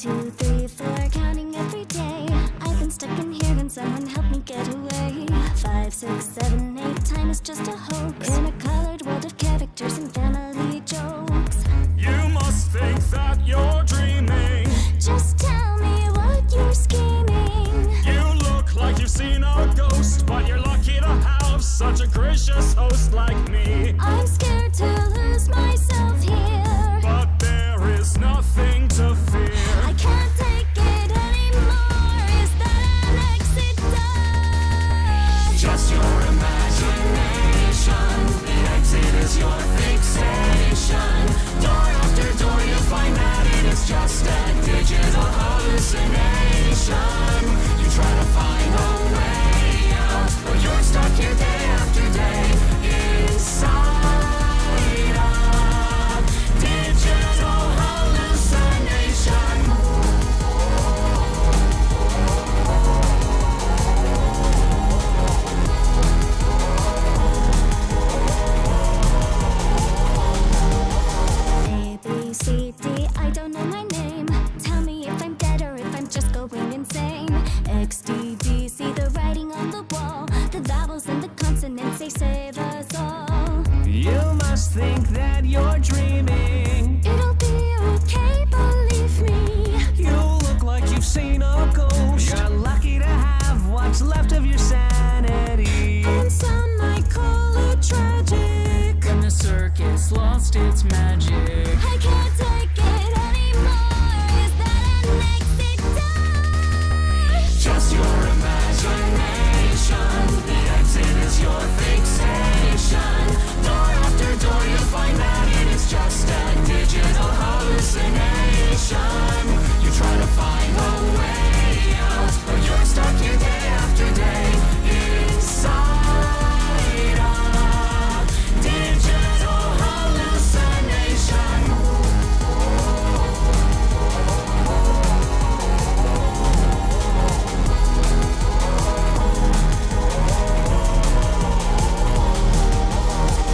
2, 3, 4, counting every day. I've been stuck in here, can someone help me get away? 5, 6, 7, 8, time is just a hoax in a colored world of characters and family jokes. You must think that you're dreaming. Just tell me what you're scheming. You look like you've seen a ghost, but you're lucky to have such a gracious host like me. I'm scared to lose myself here, But there is nothing to fear. I can't take it anymore. Is that an exit door? Just your imagination. The exit is your fixation. Door after door you find that it is just a digital hallucination. You try to find a way out, but you're stuck here day after day inside a digital hallucination. A, B, C, D, I don't know my name. Tell me if I'm dead or if I'm just going insane. X, D, D, see the writing on the wall. The vowels and the consonants, they save us all. You must think that you're dreaming. It'll be okay, believe me. You look like you've seen a ghost. You're lucky to have what's left of your sanity. And some might call it tragic. When the circus lost its magic. I can't take it anymore. Is that an exit door? Just your imagination. The exit is your fixation. Door after door you find that it is just a digital hallucination. You try to find a way out, but you're stuck here day after day inside a digital hallucination.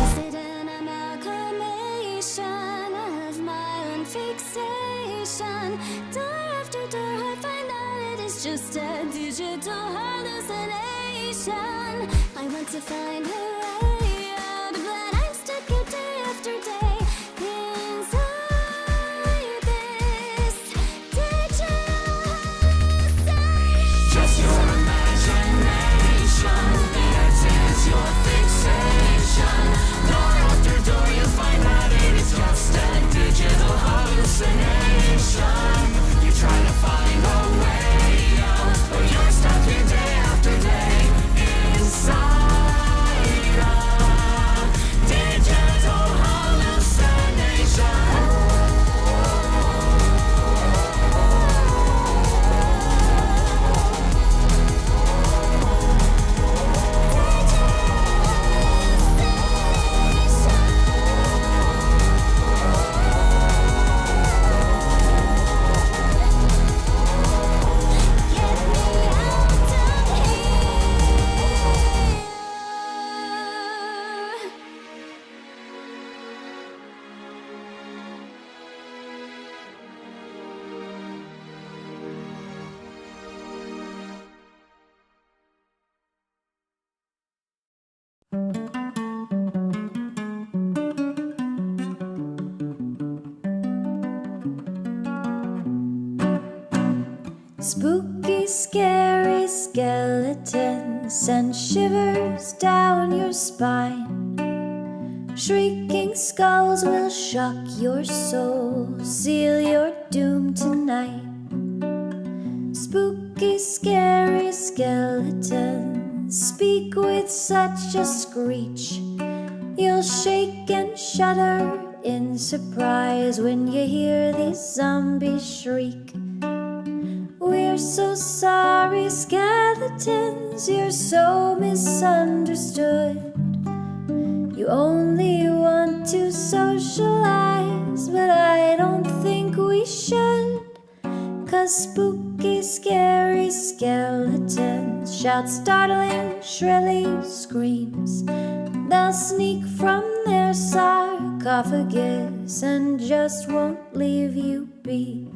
Is it an amalgamation of my own fixation? Door after door I find out it is just a digital hallucination. I want to find a way out, but I'm stuck here day after day inside this digital hallucination. Just your imagination. The exit is your fixation. Door after door you find that it is just a digital hallucination. You try to find a way out, but you're stuck here day after day inside a digital hallucination. Spooky, scary skeletons send shivers down your spine. Shrieking skulls will shock your soul, seal your doom tonight. Spooky, scary skeletons speak with such a screech. You'll shake and shudder in surprise when you hear these zombies shriek. We're so sorry, skeletons, you're so misunderstood. You only want to socialize, but I don't think we should. 'Cause spooky, scary skeletons shout startling, shrilly screams. They'll sneak from their sarcophagus and just won't leave you be.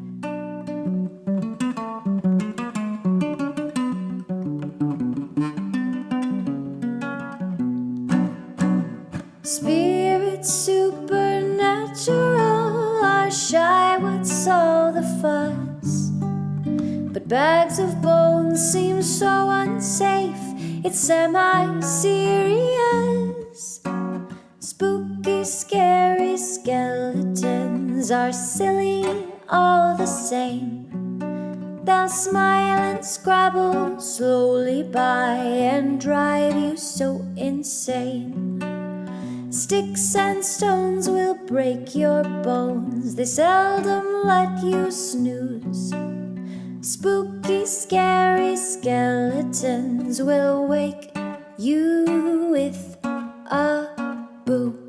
Spirits supernatural are shy, what's all the fuss? But bags of bones seem so unsafe, it's semi-serious. Spooky, scary skeletons are silly all the same. They'll smile and scrabble slowly by and drive you so insane. Sticks and stones will break your bones, they seldom let you snooze. Spooky, scary skeletons will wake you with a boo.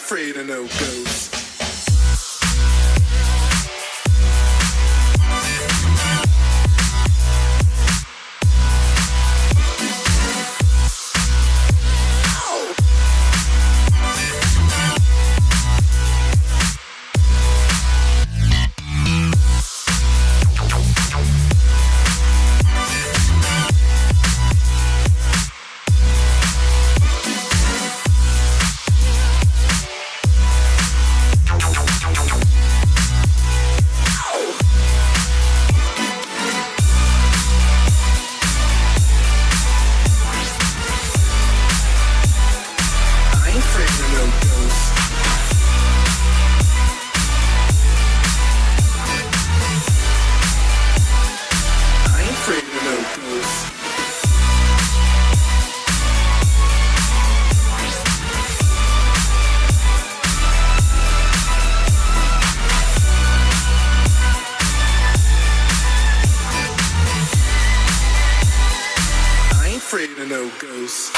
Afraid of no ghosts. Afraid of no ghosts.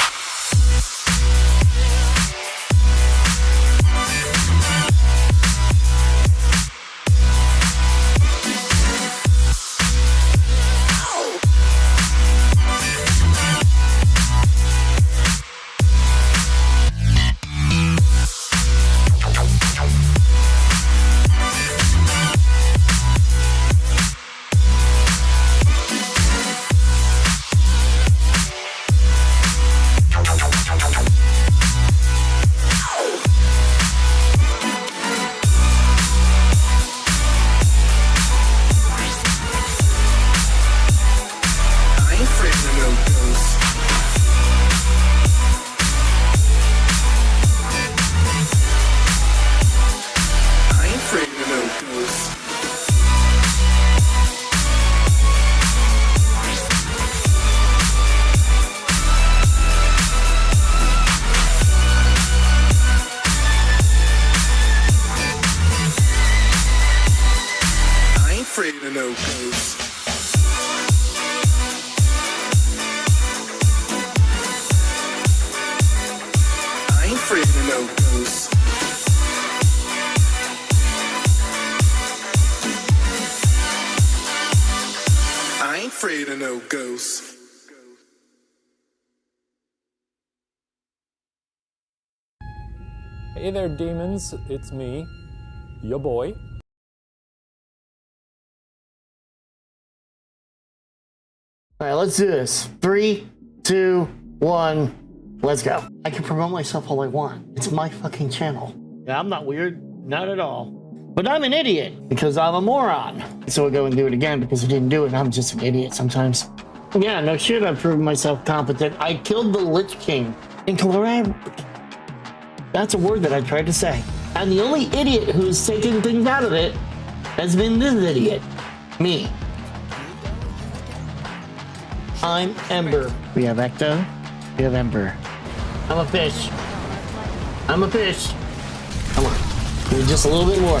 Afraid of no ghosts. I ain't afraid of no ghosts. I ain't afraid of no ghosts. Hey there, demons. It's me, your boy. All right, let's do this. 3, 2, 1, let's go. I can promote myself all I want. It's my fucking channel. Yeah, I'm not weird, not at all. But I'm an idiot because I'm a moron. So I'll go and do it again because I didn't do it. I'm just an idiot sometimes. Yeah, no shit, I've proven myself competent. I killed the Lich King in Colorado. That's a word that I tried to say. And the only idiot who's taken things out of it has been this idiot, me. I'm Ember. We have Ecto. We have Ember. I'm a fish. I'm a fish. Come on. Do just a little bit more.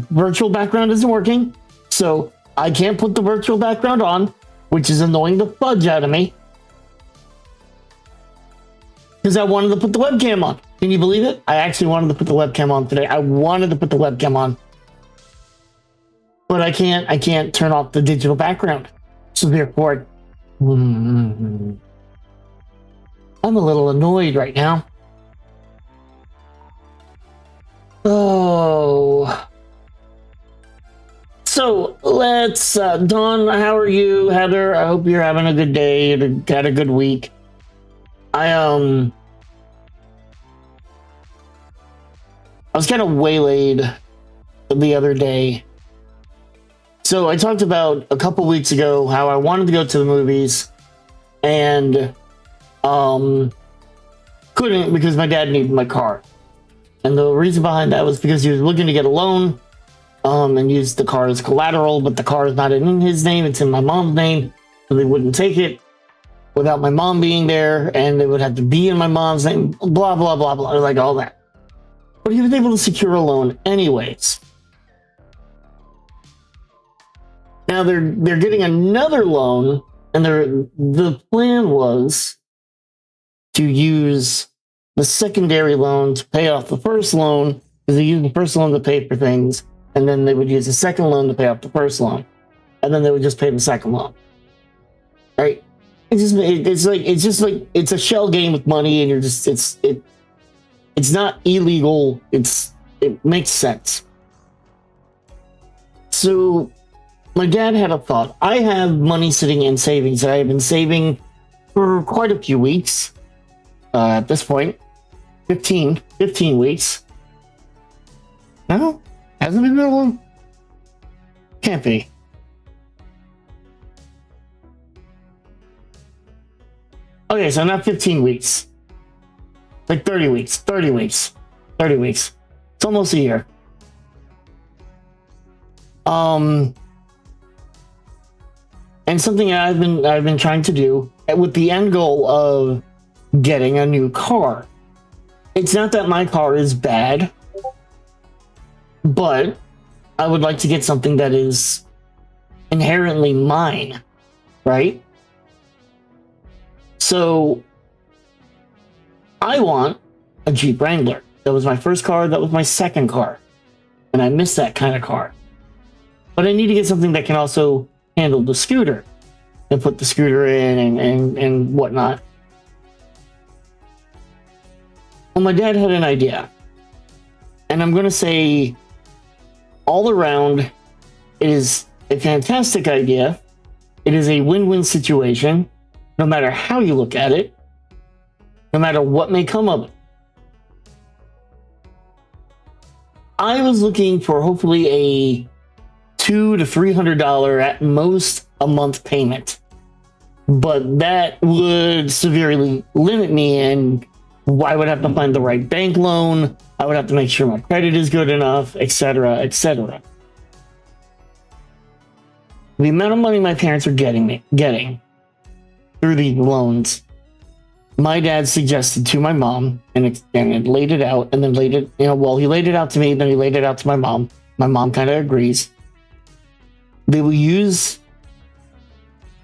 the virtual background isn't working. So I can't put the virtual background on, which is annoying the fudge out of me. Because I wanted to put the webcam on. Can you believe it? I actually wanted to put the webcam on today. I wanted to put the webcam on. But I can't turn off the digital background. So therefore, I'm a little annoyed right now. Oh. So let's, Dawn, how are you? Heather, I hope you're having a good day, had a good week. was kind of waylaid the other day. So I talked about a couple weeks ago how I wanted to go to the movies and couldn't because my dad needed my car. And the reason behind that was because he was looking to get a loan and use the car as collateral, but the car is not in his name, it's in my mom's name, so they wouldn't take it without my mom being there, and it would have to be in my mom's name, blah, blah, blah, blah, like all that. But he was able to secure a loan anyways. Now they're getting another loan, and the plan was to use the secondary loan to pay off the first loan, because they use the first loan to pay for things, and then they would use the second loan to pay off the first loan, and then they would just pay the second loan. Right? It's a shell game with money, and it's not illegal. It makes sense. So my dad had a thought. I have money sitting in savings that I have been saving for quite a few weeks. At this point, 15 weeks. No? Hasn't been that long? Can't be. Okay, so not 15 weeks. Like 30 weeks. 30 weeks. It's almost a year. And something I've been trying to do with the end goal of getting a new car. It's not that my car is bad, but I would like to get something that is inherently mine, right? So I want a Jeep Wrangler. That was my first car, that was my second car. And I miss that kind of car. But I need to get something that can also handle the scooter and put the scooter in and whatnot. Well, my dad had an idea. And I'm going to say, all around, it is a fantastic idea. It is a win-win situation, no matter how you look at it, no matter what may come of it. I was looking for hopefully a $200 to $300 at most a month payment, but that would severely limit me, and I would have to find the right bank loan. I would have to make sure my credit is good enough, etc., etc. The amount of money my parents are getting through the loans, my dad suggested to my mom and it laid it out, and then he laid it out to me, then he laid it out to my mom. My mom kind of agrees. They will use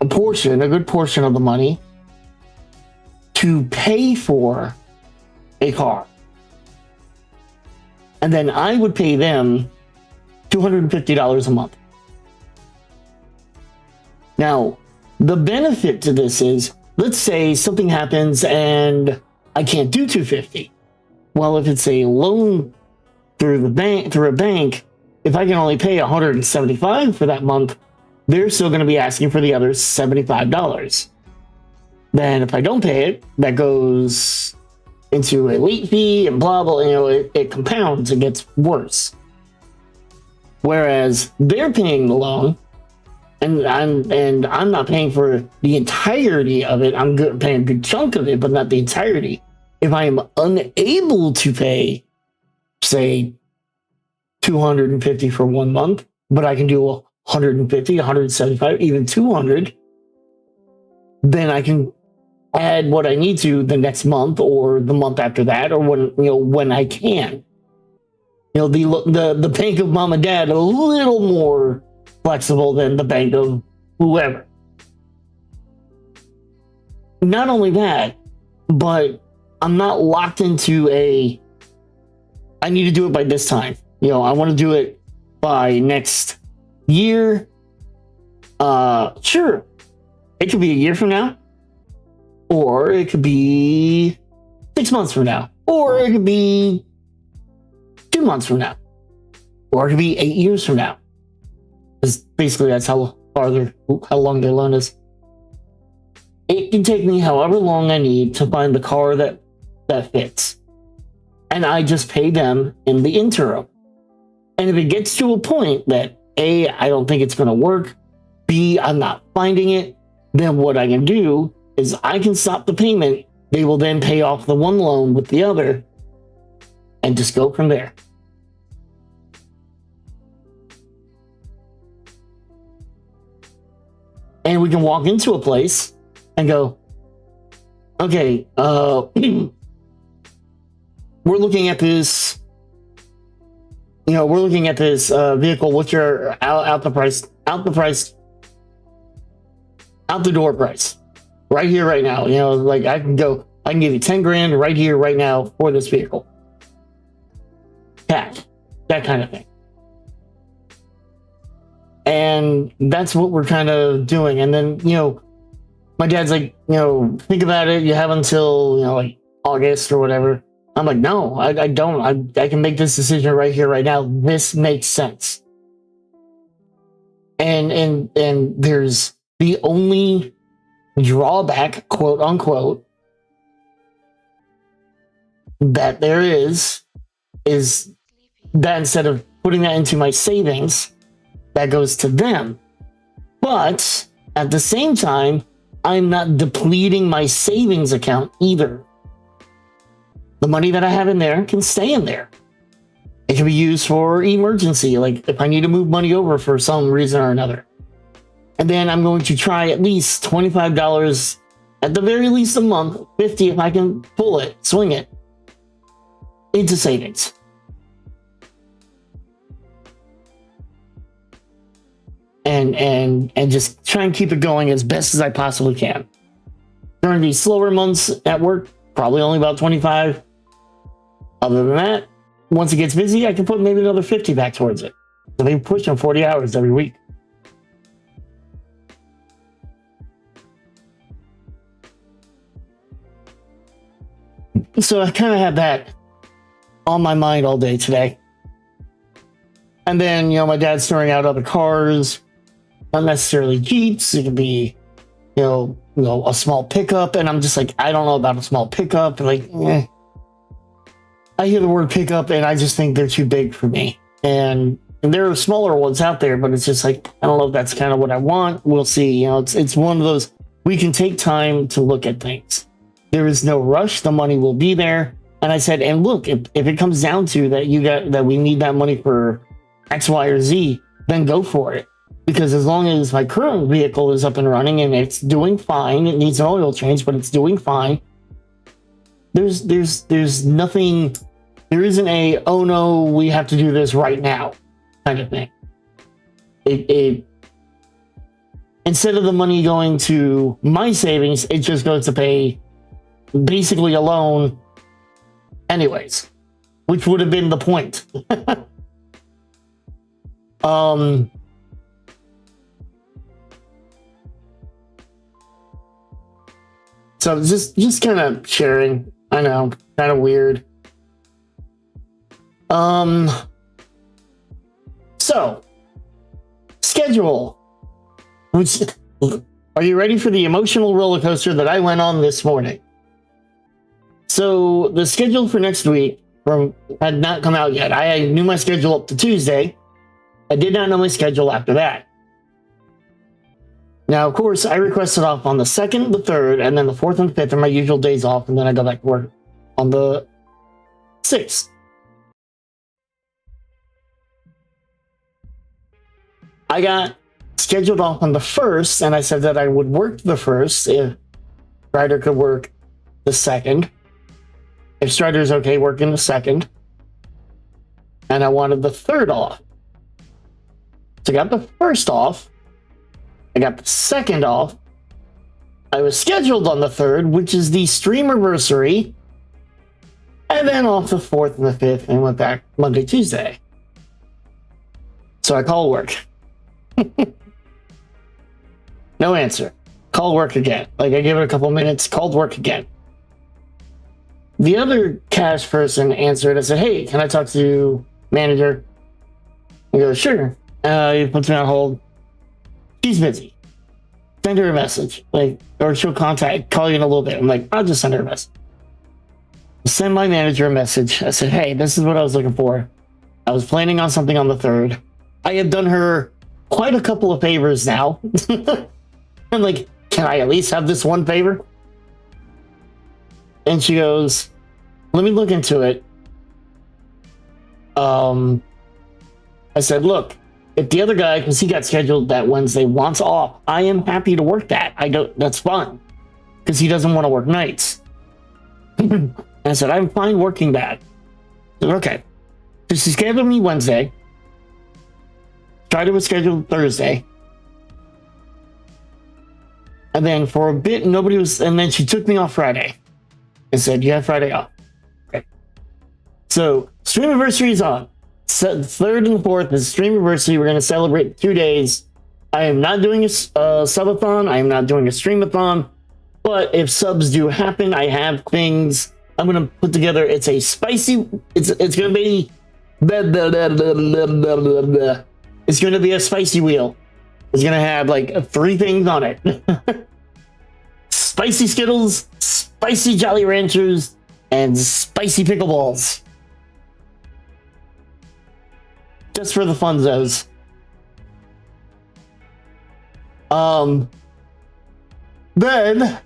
a good portion of the money to pay for a car. And then I would pay them $250 a month. Now, the benefit to this is, let's say something happens and I can't do $250. Well, if it's a loan through a bank, if I can only pay $175 for that month, they're still going to be asking for the other $75. Then if I don't pay it, that goes into a late fee and blah, blah, it compounds and gets worse. Whereas they're paying the loan, and I'm not paying for the entirety of it. I'm paying a good chunk of it, but not the entirety. If I am unable to pay, say, $250 for 1 month, but I can do $150, $175, even $200, then I can add what I need to the next month or the month after that, or when I can. The bank of mom and dad a little more flexible than the bank of whoever. Not only that, but I'm not locked into I need to do it by this time. I want to do it by next year. Sure. It could be a year from now. Or it could be 6 months from now. Or it could be 2 months from now. Or it could be 8 years from now. Because basically that's how long their loan is. It can take me however long I need to find the car that fits. and I just pay them in the interim. And if it gets to a point that A, I don't think it's going to work, B, I'm not finding it, then what I can do is I can stop the payment. They will then pay off the one loan with the other and just go from there. And we can walk into a place and go, okay, we're looking at this, we're looking at this vehicle. What's your out the door price right here, right now? Like I can give you 10 grand right here, right now for this vehicle. Cash, that kind of thing. And that's what we're kind of doing. And then, my dad's like, think about it. You have until, like August or whatever. I'm like, no, I don't. I can make this decision right here, right now. This makes sense. And there's the only drawback, quote unquote, that there is that instead of putting that into my savings, that goes to them. But at the same time, I'm not depleting my savings account either. The money that I have in there can stay in there. It can be used for emergency, like if I need to move money over for some reason or another. And then I'm going to try at least $25 at the very least a month, $50 if I can pull it, swing it, into savings. And just try and keep it going as best as I possibly can. During these slower months at work, probably only about 25. Other than that, once it gets busy, I can put maybe another 50 back towards it. So they push on 40 hours every week. So I kind of had that on my mind all day today. And then, my dad's throwing out other cars, not necessarily Jeeps. It could be, a small pickup. And I'm just like, I don't know about a small pickup. Like, I hear the word pickup and I just think they're too big for me. And there are smaller ones out there, but it's just like, I don't know if that's kind of what I want. We'll see. It's one of those, we can take time to look at things. There is no rush. The money will be there. And I said, and look, if it comes down to that we need that money for X, Y, or Z, then go for it. Because as long as my current vehicle is up and running and it's doing fine, it needs an oil change, but it's doing fine. There's nothing, there isn't a, oh no, we have to do this right now kind of thing. It instead of the money going to my savings, it just goes to pay basically a loan anyways, which would have been the point. So just kind of sharing. I know, kind of weird. So schedule. Are you ready for the emotional roller coaster that I went on this morning? So the schedule for next week had not come out yet. I knew my schedule up to Tuesday. I did not know my schedule after that. Now, of course, I requested off on the 2nd, the 3rd, and then the 4th and 5th are my usual days off, and then I go back to work on the 6th. I got scheduled off on the 1st, and I said that I would work the 1st if Strider could work the 2nd. If Strider's okay working the 2nd. And I wanted the 3rd off. So I got the 1st off. I got the 2nd off. I was scheduled on the 3rd, which is the streamiversary. And then off the 4th and the 5th and went back Monday, Tuesday. So I called work. No answer. Called work again. Like I gave it a couple minutes, called work again. The other cash person answered. I said, hey, can I talk to manager? He goes, sure. He puts me on hold. She's busy. Send her a message. Or she'll call you in a little bit. I'm like, I'll just send her a message. send my manager a message. I said, hey, this is what I was looking for. I was planning on something on the 3rd. I have done her quite a couple of favors now. I'm like, can I at least have this one favor? And she goes, let me look into it. I said, look, if the other guy, because he got scheduled that Wednesday, wants off, I am happy to work that. That's fine. Because he doesn't want to work nights. And I said, I'm fine working that. I said, okay. So she scheduled me Wednesday. Tried to schedule Thursday. And then for a bit, nobody was, and then she took me off Friday. And said, you have Friday off. Okay. So, Streamiversary is on. So, 3rd and 4th is Streamiversary. We're going to celebrate 2 days. I am not doing a subathon. I am not doing a streamathon. But if subs do happen, I have things I'm going to put together. It's a spicy, it's going to be, it's going to be a spicy wheel. It's going to have like 3 things on it. Spicy Skittles, spicy Jolly Ranchers, and spicy pickleballs. Just for the funzos. Then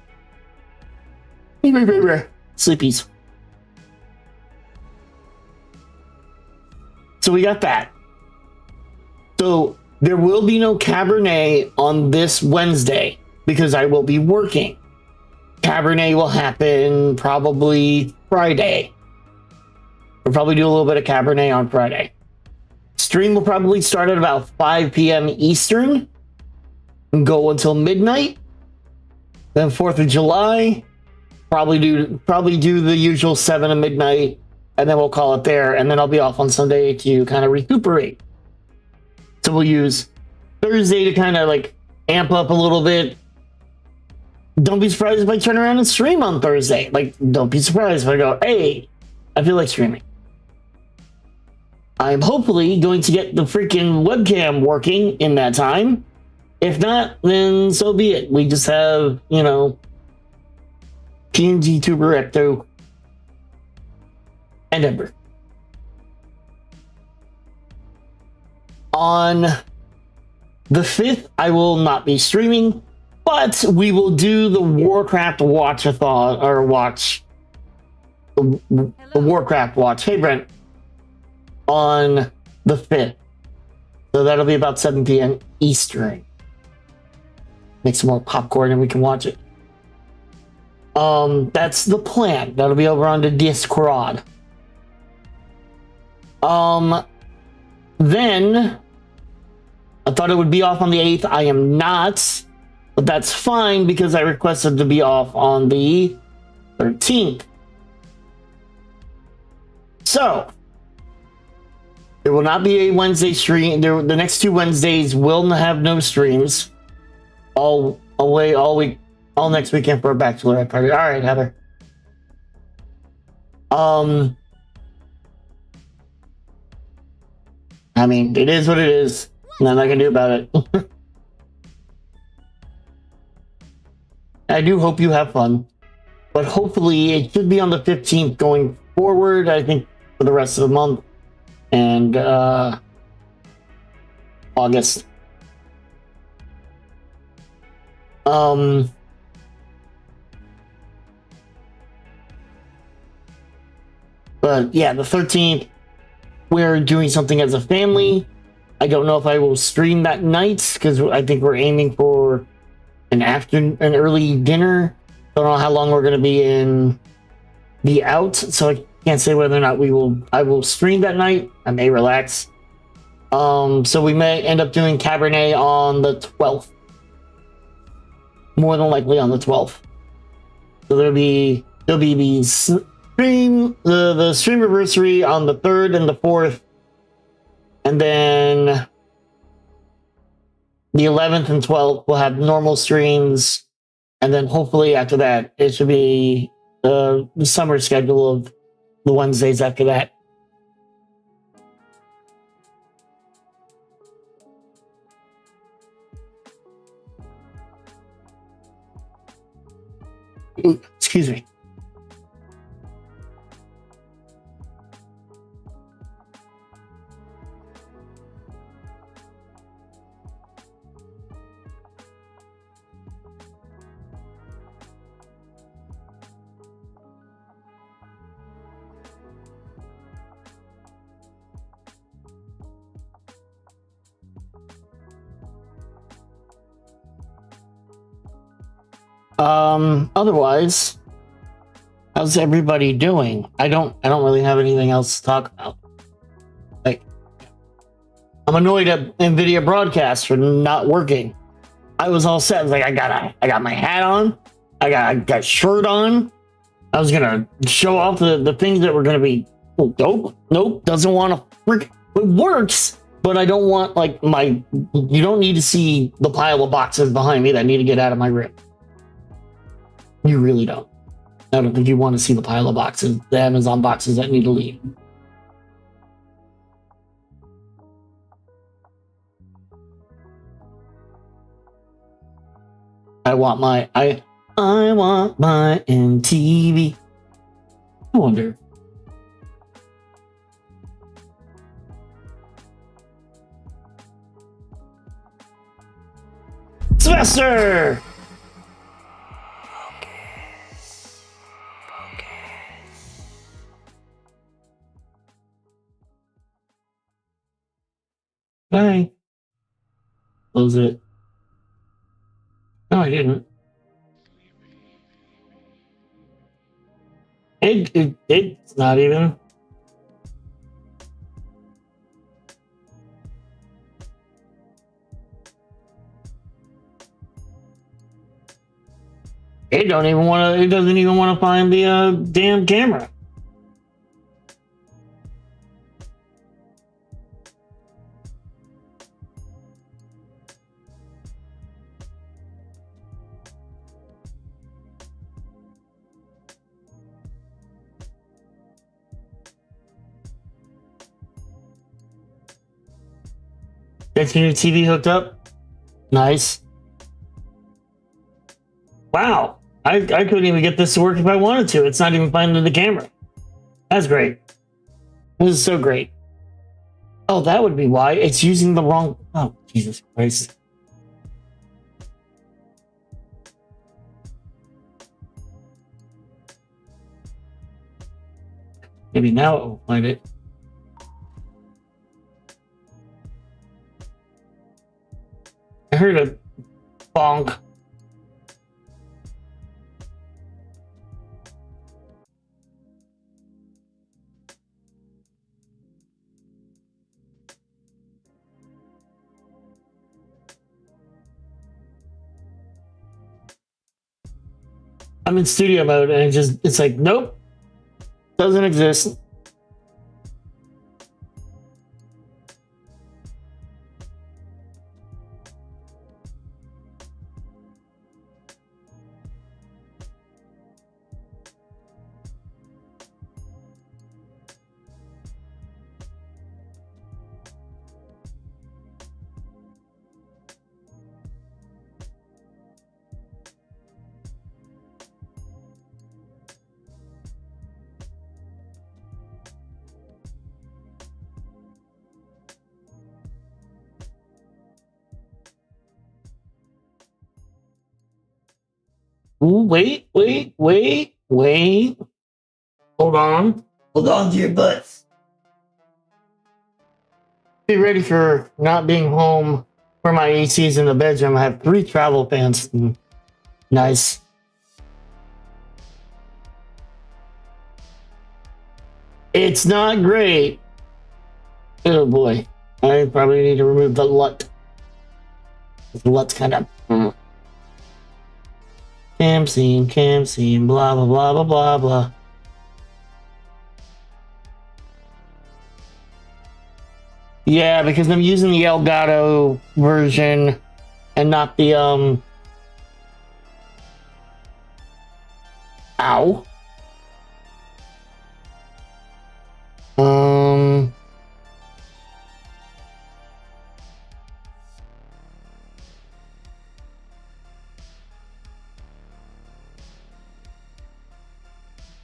sleepies. So we got that. So there will be no Cabernet on this Wednesday because I will be working. Cabernet will happen probably Friday. We'll probably do a little bit of Cabernet on Friday. Stream will probably start at about 5 p.m. Eastern and go until midnight. Then 4th of July, probably do the usual 7 to midnight, and then we'll call it there. And then I'll be off on Sunday to kind of recuperate. So we'll use Thursday to kind of like amp up a little bit. Don't be surprised if I turn around and stream on Thursday. Like, don't be surprised if I go, hey, I feel like streaming. I'm hopefully going to get the freaking webcam working in that time. If not, then so be it. We just have, you know, PNG Tuber Ecto and Ember. On the 5th, I will not be streaming, but we will do the Warcraft Watch-a-thon, or watch, the Warcraft Watch. Hey, Brent. On the 5th. So that'll be about 7 p.m. Eastern. Make some more popcorn and we can watch it. That's the plan. That'll be over on the Discord. Then I thought it would be off on the 8th. I am not, but that's fine because I requested to be off on the 13th. So there will not be a Wednesday stream. The next 2 Wednesdays will have no streams. All week, all next weekend for a bachelorette party. All right, Heather. I mean, it is what it is. Nothing I can do about it. I do hope you have fun, but hopefully it should be on the 15th going forward. I think for the rest of the month and August. But yeah, the 13th, we're doing something as a family. I don't know if I will stream that night because I think we're aiming for an early dinner. Don't know how long we're going to be out, so I can't say whether or not I will stream that night. I may relax. So we may end up doing Cabernet on the 12th. More than likely on the 12th. So there'll be the stream, the Streamiversary on the 3rd and the 4th. And then the 11th and 12th will have normal streams. And then hopefully after that, it should be the summer schedule of the Wednesdays after that. Ooh, excuse me. Otherwise, how's everybody doing? I don't really have anything else to talk about. Like, I'm annoyed at NVIDIA Broadcast for not working. I was all set. I was like, I got my hat on. I got shirt on. I was gonna show off the things that were gonna be nope, doesn't want to freak. It works, but I don't want like you don't need to see the pile of boxes behind me that need to get out of my room. You really don't. I don't think you want to see the pile of boxes, the Amazon boxes that need to leave. I want my MTV. I wonder. Sylvester! Bye. Close it. No, I didn't. It's not even. It doesn't even want to find the damn camera. Got your new TV hooked up? Nice. Wow. I couldn't even get this to work if I wanted to. It's not even finding the camera. That's great. This is so great. Oh, that would be why. It's using the wrong... Oh, Jesus Christ. Maybe now it will find it. I heard a bonk. I'm in studio mode and it's like, nope, doesn't exist. Ooh, wait. Hold on to your butts. Be ready for not being home for my AC's in the bedroom. I have 3 travel fans. Nice. It's not great. Oh boy. I probably need to remove the LUT. The LUT's kind of... Cam scene, blah, blah, blah, blah, blah, blah. Yeah, because I'm using the Elgato version and not the, Ow.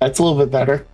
That's a little bit better.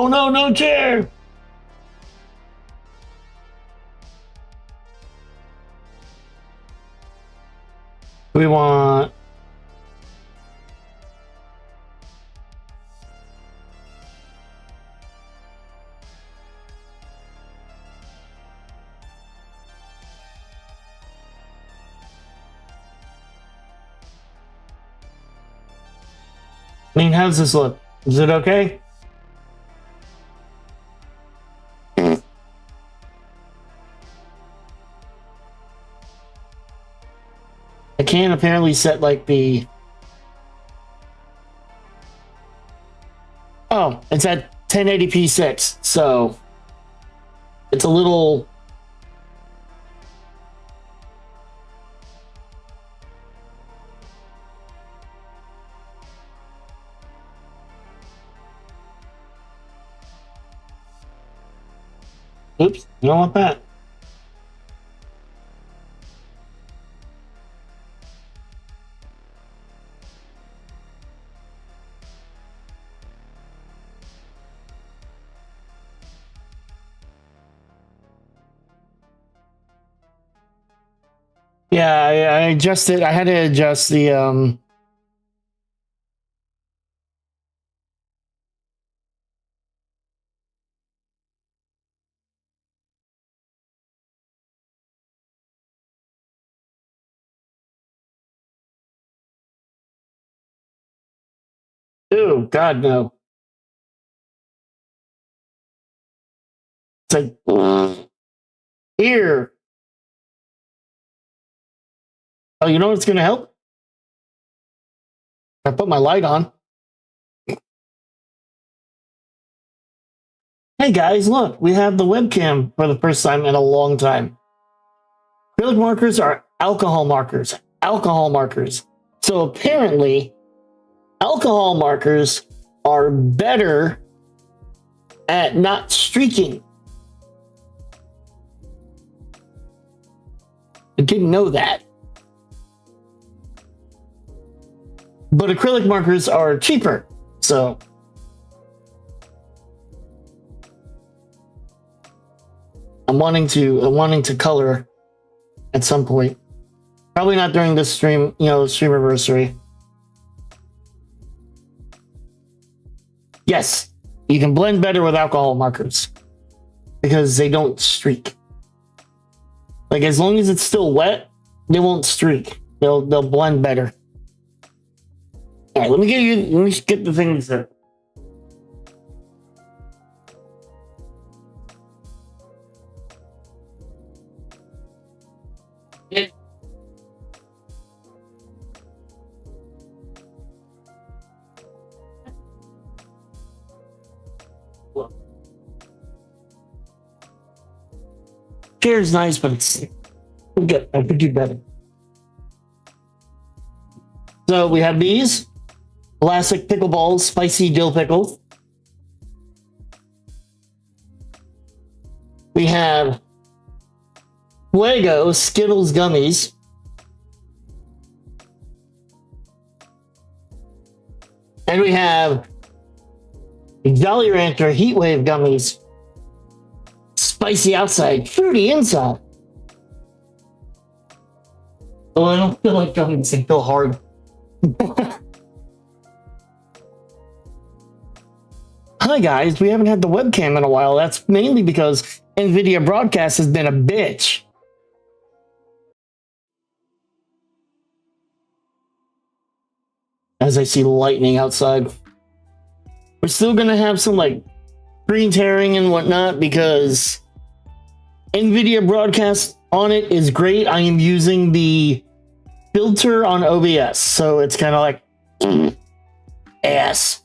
Oh no, no chair! We want... I mean, how's this look? Is it okay? I can apparently set like the... Oh, it's at 1080p 6, so it's a little... Oops, you don't want that. Yeah, I adjusted. I had to adjust the Oh God, no! It's like here. Oh, you know what's going to help? I put my light on. Hey guys, look, we have the webcam for the first time in a long time. Acrylic markers are alcohol markers. Alcohol markers. So apparently, alcohol markers are better at not streaking. I didn't know that. But acrylic markers are cheaper, so... I'm wanting to color at some point. Probably not during this stream, stream anniversary. Yes, you can blend better with alcohol markers because they don't streak. Like as long as it's still wet, they won't streak. They'll blend better. All right, let me get the things there. Chair's nice, but it's good. I could do better. So we have these classic pickleballs, spicy dill pickle. We have Fuego Skittles gummies. And we have Jolly Rancher Heatwave gummies. Spicy outside, fruity inside. Oh, I don't feel like gummies, they feel hard. Hi guys, we haven't had the webcam in a while. That's mainly because NVIDIA Broadcast has been a bitch. As I see lightning outside. We're still gonna have some like screen tearing and whatnot because NVIDIA Broadcast on it is great. I am using the filter on OBS, so it's kind of like ass.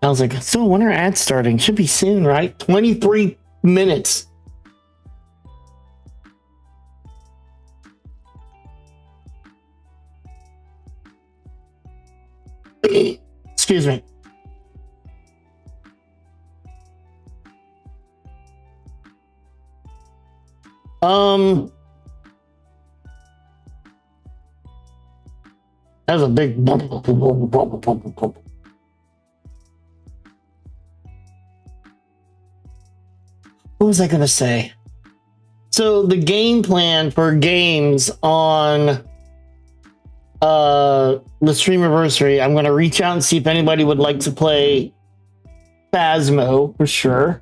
I was like, so when are ads starting? Should be soon, right? 23 minutes. Excuse me. Has a big. What was I gonna say? So the game plan for games on the Streamiversary, I'm gonna reach out and see if anybody would like to play Phasmo for sure.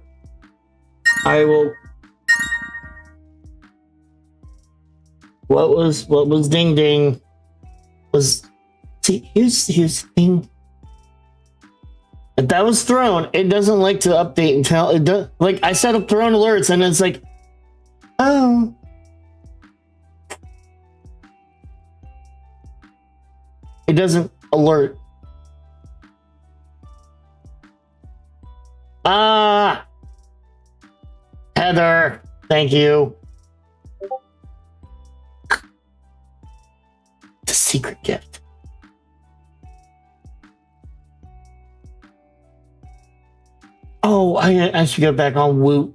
I will. What was ding ding? Here's the thing. If that was Throne, it doesn't like to update and tell it does. Like I set up Throne alerts and it's like, oh. It doesn't alert. Heather, thank you. The secret gift. Oh, I should get back on Woot.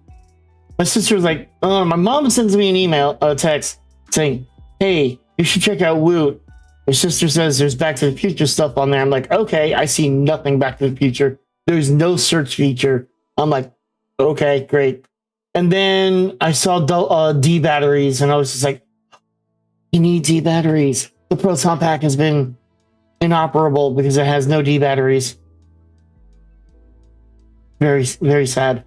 My sister was like, my mom sends me an email, a text saying, hey, you should check out Woot. My sister says there's Back to the Future stuff on there. I'm like, okay, I see nothing Back to the Future. There's no search feature. I'm like, okay, great. And then I saw D batteries, and I was just like, you need D batteries. The Proton Pack has been inoperable because it has no D batteries. Very, very sad.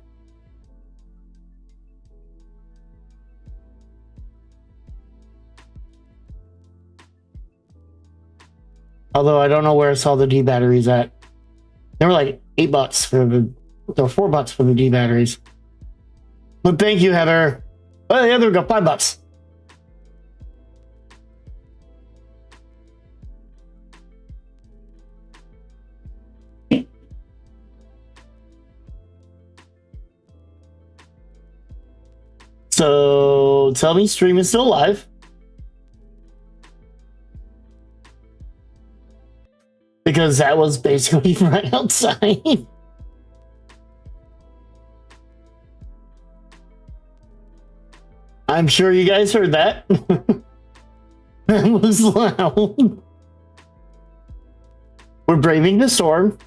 Although I don't know where I saw the D batteries at. They were like $8 for the, or $4 for the D batteries. But thank you, Heather. Oh yeah, there we go, $5. So tell me, stream is still alive. Because that was basically right outside. I'm sure you guys heard that. That was loud. We're braving the storm.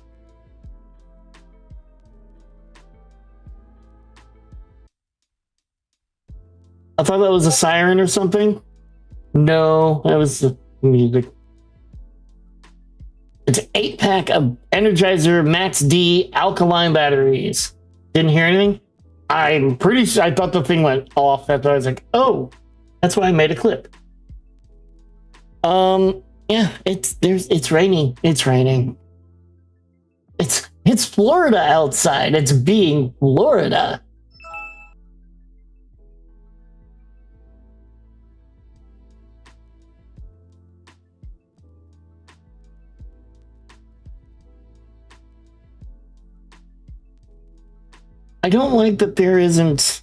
I thought that was a siren or something. No, that was the music. It's an 8-pack of Energizer Max D alkaline batteries. Didn't hear anything? I'm pretty sure I thought the thing went off. That's why I was like, oh, that's why I made a clip. Yeah, it's raining. It's raining. It's Florida outside. It's being Florida. I don't like that there isn't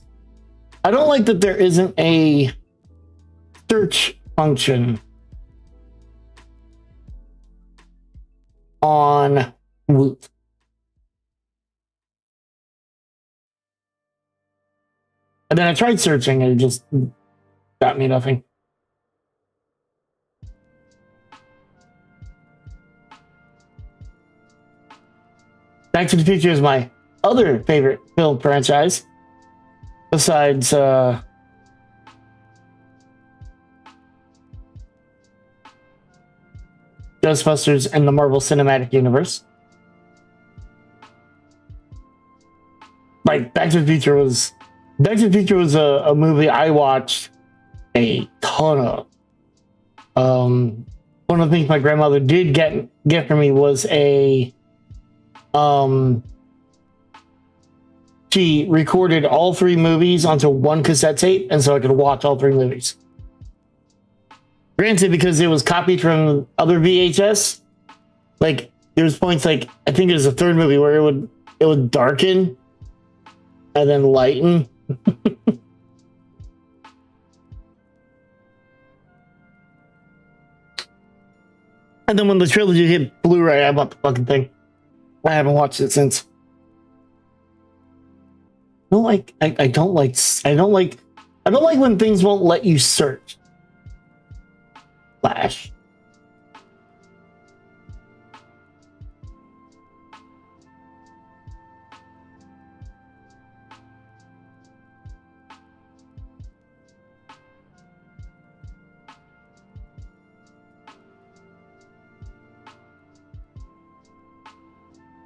a search function on Woot. And then I tried searching and it just got me nothing. Back to the Future is my other favorite film franchise, besides Ghostbusters and the Marvel Cinematic Universe. Like Back to the Future was a movie I watched a ton of. One of the things my grandmother did get for me was a she recorded all 3 movies onto one cassette tape, and so I could watch all 3 movies. Granted, because it was copied from other VHS, like there's points like I think there's a 3rd movie where it would darken and then lighten. And then when the trilogy hit Blu-ray, I bought the fucking thing. I haven't watched it since. I don't like when things won't let you search. Flash.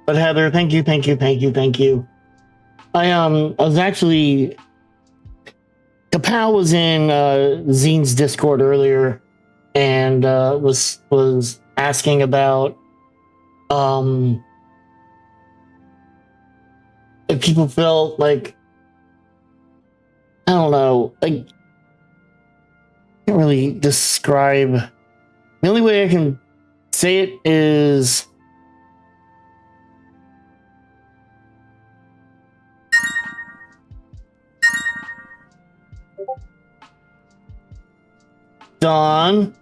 But Heather, thank you, thank you, thank you, thank you. I was actually Kapow was in Zine's Discord earlier and was asking about if people felt like, I don't know, like, I can't really describe. The only way I can say it is Dawn.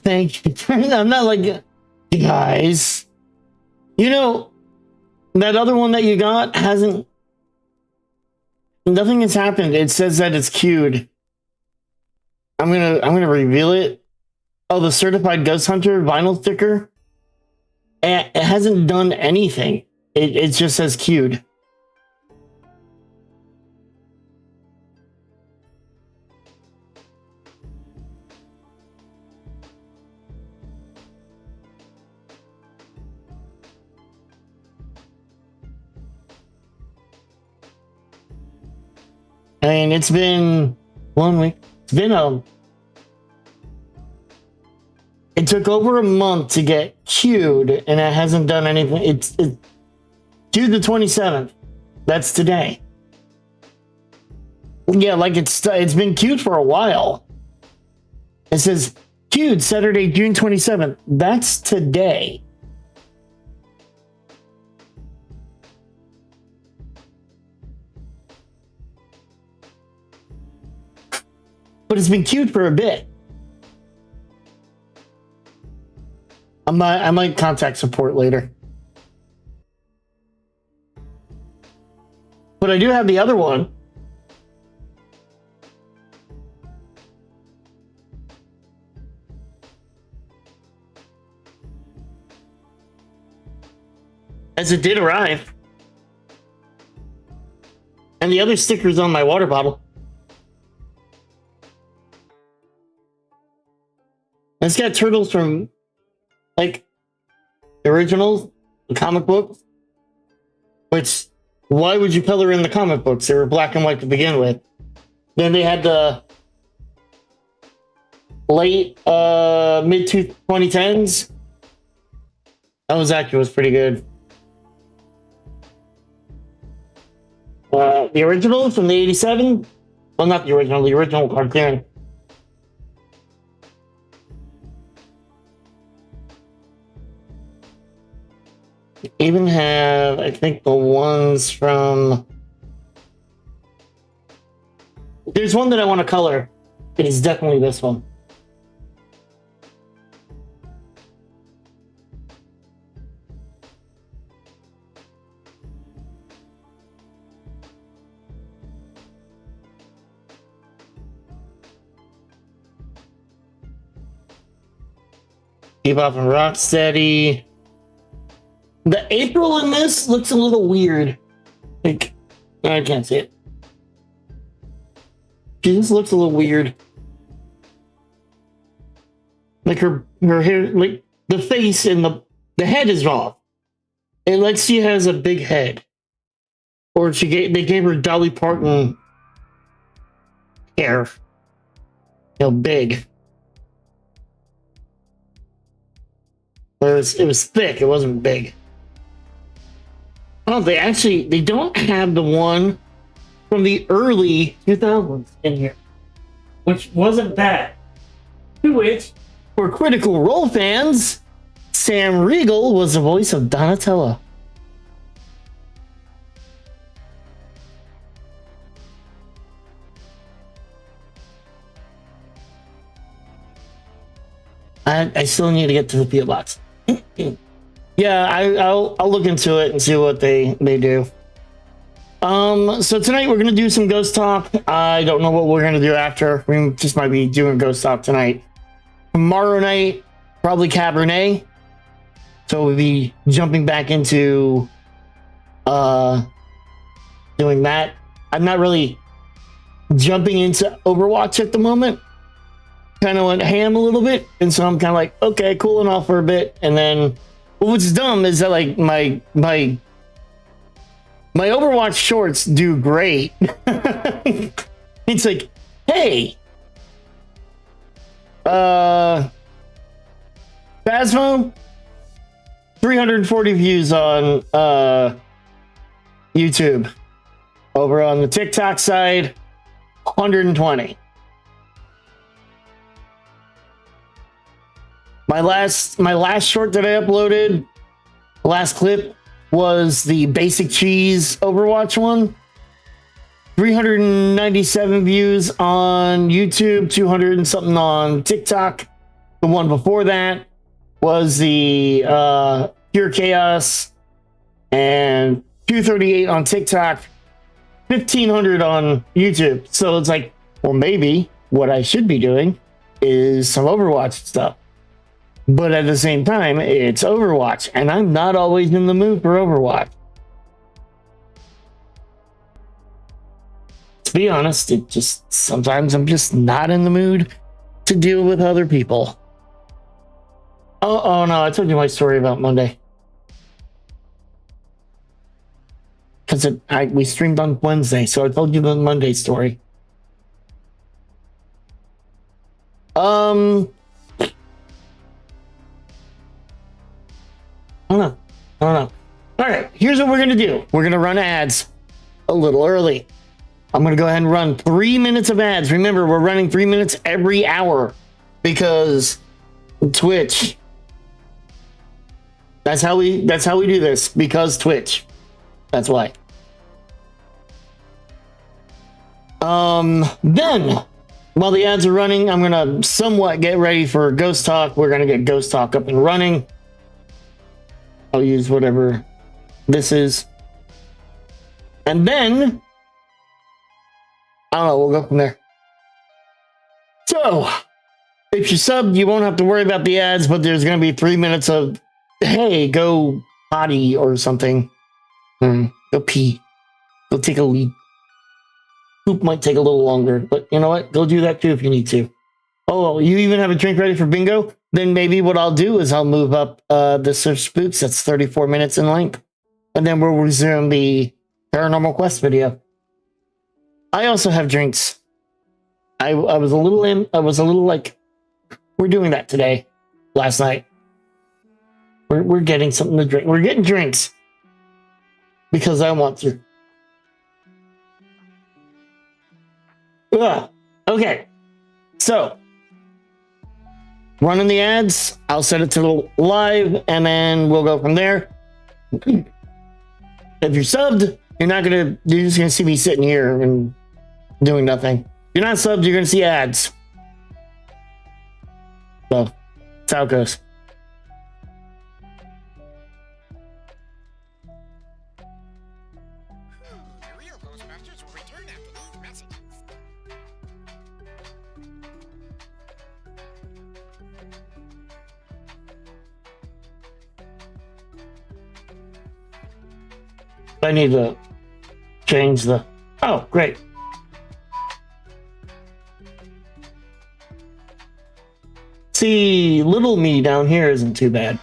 Thank you. I'm not like, guys. You know, that other one that you got hasn't. Nothing has happened. It says that it's queued. I'm gonna reveal it. Oh, the Certified Ghost Hunter vinyl sticker. It hasn't done anything. It just says queued. I mean, it's been 1 week. It's been it took over a month to get queued, and it hasn't done anything. It's due the 27th. That's today. Yeah, like it's been queued for a while. It says queued Saturday, June 27th. That's today. But it's been queued for a bit. I might contact support later. But I do have the other one. As it did arrive. And the other sticker's on my water bottle. It's got turtles from, like, the originals, the comic books. Which, why would you color in the comic books? They were black and white to begin with. Then they had the late, mid-2010s. That was actually was pretty good. The originals from the 87? Well, not the original cartoon. Even have, I think, the ones from... There's one that I want to color. It is definitely this one. Bebop and Rocksteady. The April in this looks a little weird. Like, I can't see it. She just looks a little weird. Like her hair, like the face and the head is off. It looks she has a big head. Or they gave her Dolly Parton hair. You know, big. It was thick, it wasn't big. Oh, they don't have the one from the early 2000s in here, which wasn't bad. To which, for Critical Role fans, Sam Riegel was the voice of Donatello. I still need to get to the PO box. Yeah, I'll look into it and see what they do. So tonight we're gonna do some Ghost Talk. I don't know what we're gonna do after. We just might be doing Ghost Talk tonight. Tomorrow night, probably Cabernet. So we'll be jumping back into doing that. I'm not really jumping into Overwatch at the moment. Kind of went ham a little bit, and so I'm kind of like, okay, cooling off for a bit, and then what's dumb is that like my Overwatch shorts do great. It's like, hey, Phasmo, 340 views on YouTube. Over on the TikTok side, 120. My last short that I uploaded, last clip, was the Basic Cheese Overwatch one. 397 views on YouTube, 200 and something on TikTok. The one before that was the Pure Chaos, and 238 on TikTok, 1,500 on YouTube. So it's like, well, maybe what I should be doing is some Overwatch stuff. But at the same time, it's Overwatch, and I'm not always in the mood for Overwatch. To be honest, it just sometimes I'm just not in the mood to deal with other people. Oh no, I told you my story about Monday. Because we streamed on Wednesday, so I told you the Monday story. I don't know. All right, here's what we're gonna do. We're gonna run ads a little early. I'm gonna go ahead and run 3 minutes of ads. Remember, we're running 3 minutes every hour because Twitch. That's how we do this, because Twitch. That's why. Then while the ads are running, I'm gonna somewhat get ready for Ghost Talk. We're gonna get Ghost Talk up and running. I'll use whatever this is. And then I don't know, we'll go from there. So if you sub, you won't have to worry about the ads, but there's gonna be 3 minutes of, hey, go potty or something. Go pee. Go take a leak. Poop might take a little longer, but you know what? Go do that too if you need to. Oh, you even have a drink ready for bingo? Then maybe what I'll do is I'll move up the Search Spooks. That's 34 minutes in length. And then we'll resume the Paranormal Quest video. I also have drinks. I was a little like, we're doing that today, last night. We're getting something to drink. We're getting drinks. Because I want to. Ugh. Okay. So, running the ads, I'll set it to live, and then we'll go from there. If you're subbed, you're just gonna see me sitting here and doing nothing. If you're not subbed, you're gonna see ads. So, that's how it goes. The real Ghostbusters will return after these messages. I need to change the... Oh, great. See, little me down here isn't too bad.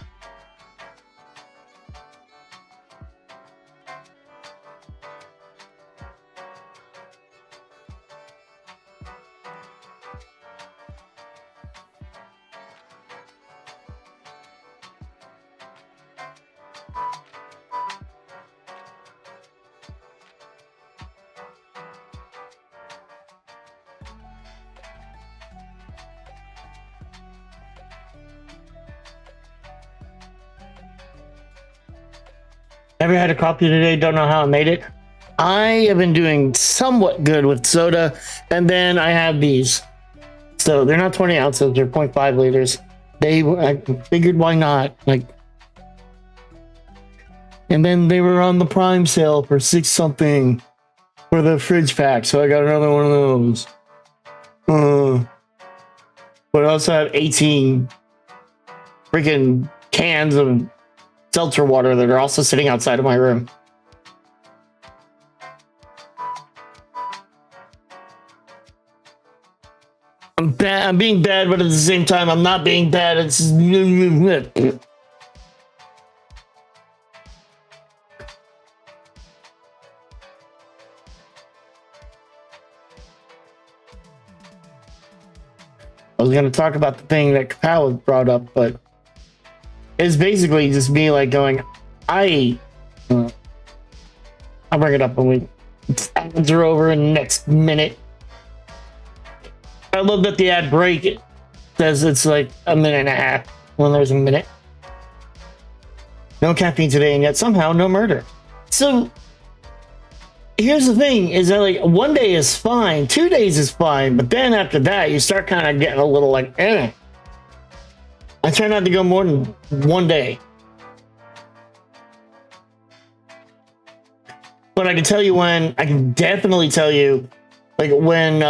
Never had a coffee today, don't know how I made it. I have been doing somewhat good with soda, and then I have these. So they're not 20 ounces, they're 0.5 liters. I figured why not? And then they were on the Prime sale for 6 something for the fridge pack, so I got another one of those. But I also have 18 freaking cans of seltzer water that are also sitting outside of my room. I'm being bad, but at the same time, I'm not being bad. It's I was going to talk about the thing that Kapow brought up, but it's basically just me like going, I'll bring it up when we ads are over in the next minute. I love that the ad break it says it's like a minute and a half when there's a minute. No caffeine today, and yet somehow no murder. So here's the thing: is that like 1 day is fine, 2 days is fine, but then after that you start kind of getting a little like, eh. I try not to go more than 1 day. But I can tell you when, I can definitely tell you, like when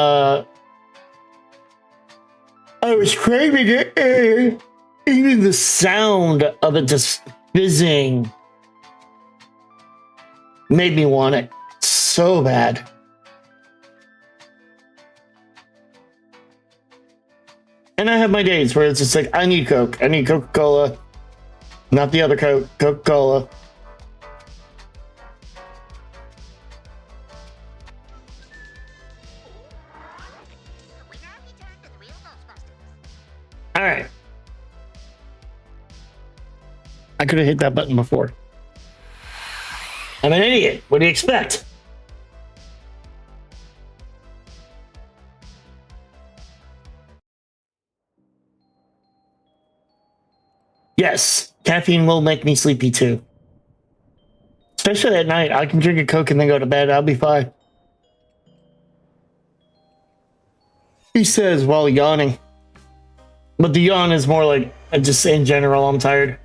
I was craving it, even the sound of it just fizzing made me want it so bad. And I have my days where it's just like, I need Coke. I need Coca-Cola. Not the other Coke, Coca-Cola. We now return to the real Ghostbusters. All right. I could have hit that button before. I'm an idiot. What do you expect? Yes, caffeine will make me sleepy too. Especially at night. I can drink a Coke and then go to bed. I'll be fine. He says while yawning. But the yawn is more like, just in general, I'm tired.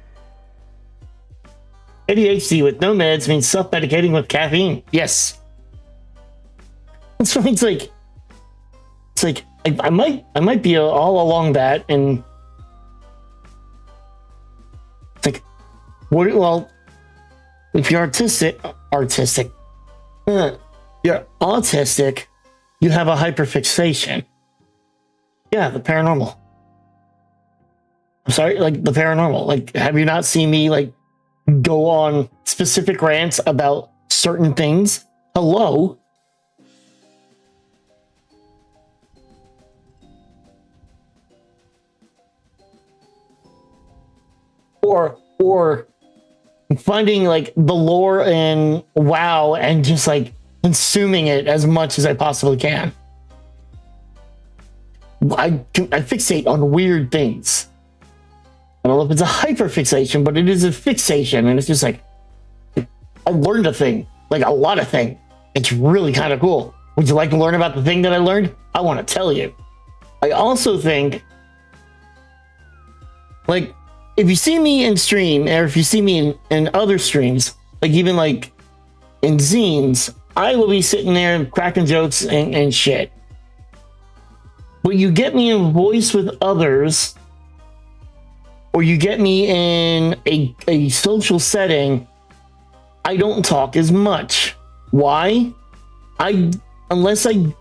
ADHD with no meds means self-medicating with caffeine. Yes. That's why it's like I might be all along that, and it's like, what? Well, if you're you're autistic, you have a hyperfixation. Yeah, the paranormal. I'm sorry, like the paranormal. Like, have you not seen me like go on specific rants about certain things? Hello? Or finding like the lore in WoW and just like consuming it as much as I possibly can. I fixate on weird things. I don't know if it's a hyperfixation, but it is a fixation, and it's just like, I learned a thing, like a lot of things. It's really kind of cool. Would you like to learn about the thing that I learned? I want to tell you. I also think, like, if you see me in stream, or if you see me in other streams, like even like in zines, I will be sitting there cracking jokes and shit. But you get me in voice with others, or you get me in a social setting, I don't talk as much. Why? Unless I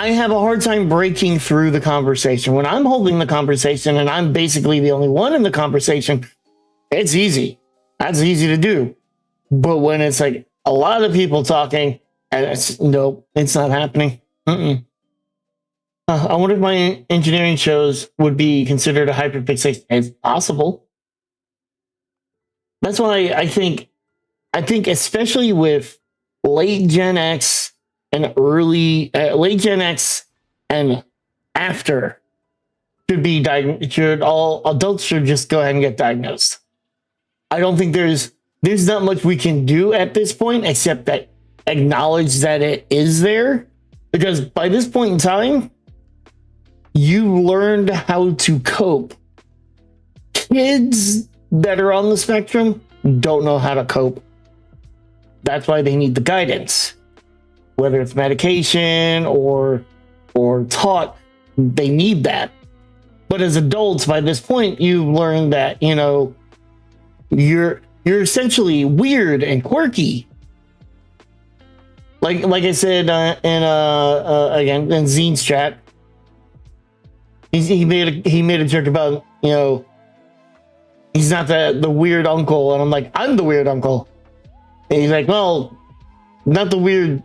have a hard time breaking through the conversation. When I'm holding the conversation and I'm basically the only one in the conversation, it's easy. That's easy to do. But when it's like a lot of people talking, and nope, it's not happening. I wonder if my engineering shows would be considered a hyperfixation. It's possible. That's why I think especially with late Gen X and early late Gen X and after all adults should just go ahead and get diagnosed. I don't think there's not much we can do at this point except that acknowledge that it is there, because by this point in time, you learned how to cope. Kids that are on the spectrum don't know how to cope. That's why they need the guidance. Whether it's medication or taught, they need that. But as adults, by this point, you've learned that, you know, you're essentially weird and quirky. Like I said again in Zine's chat, he made a joke about, you know, he's not the weird uncle, and I'm like, I'm the weird uncle. And he's like, well, not the weird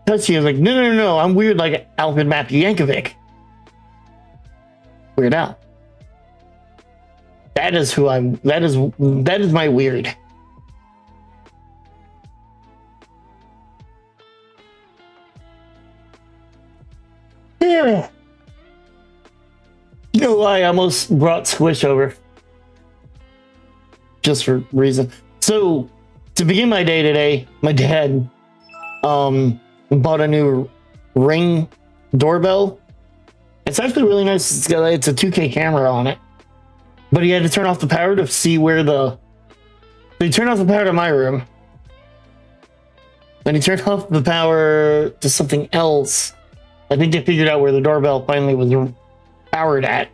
touchy. I was like, no, I'm weird like Alvin Matthew Yankovic. Weird Al. That is who I'm. That is my weird. Yeah. You know why I almost brought Squish over? Just for reason. So to begin my day today, my dad bought a new Ring doorbell. It's actually really nice. It's a 2K camera on it. But he had to turn off the power to see where the... So he turned off the power to my room. Then he turned off the power to something else. I think they figured out where the doorbell finally was powered at.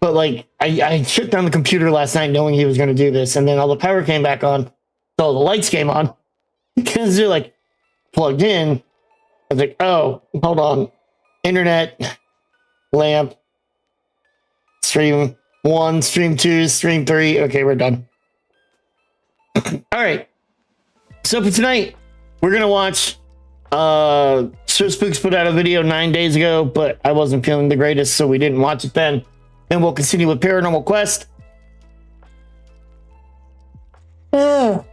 But like, I shut down the computer last night knowing he was going to do this. And then all the power came back on. So all the lights came on. Because they're like plugged in. I was like, oh, hold on. Internet, lamp, stream 1, stream 2, stream 3. Okay, we're done. All right. So for tonight, we're going to watch Sir Spooks put out a video 9 days ago, but I wasn't feeling the greatest, so we didn't watch it then. And we'll continue with Paranormal Quest. And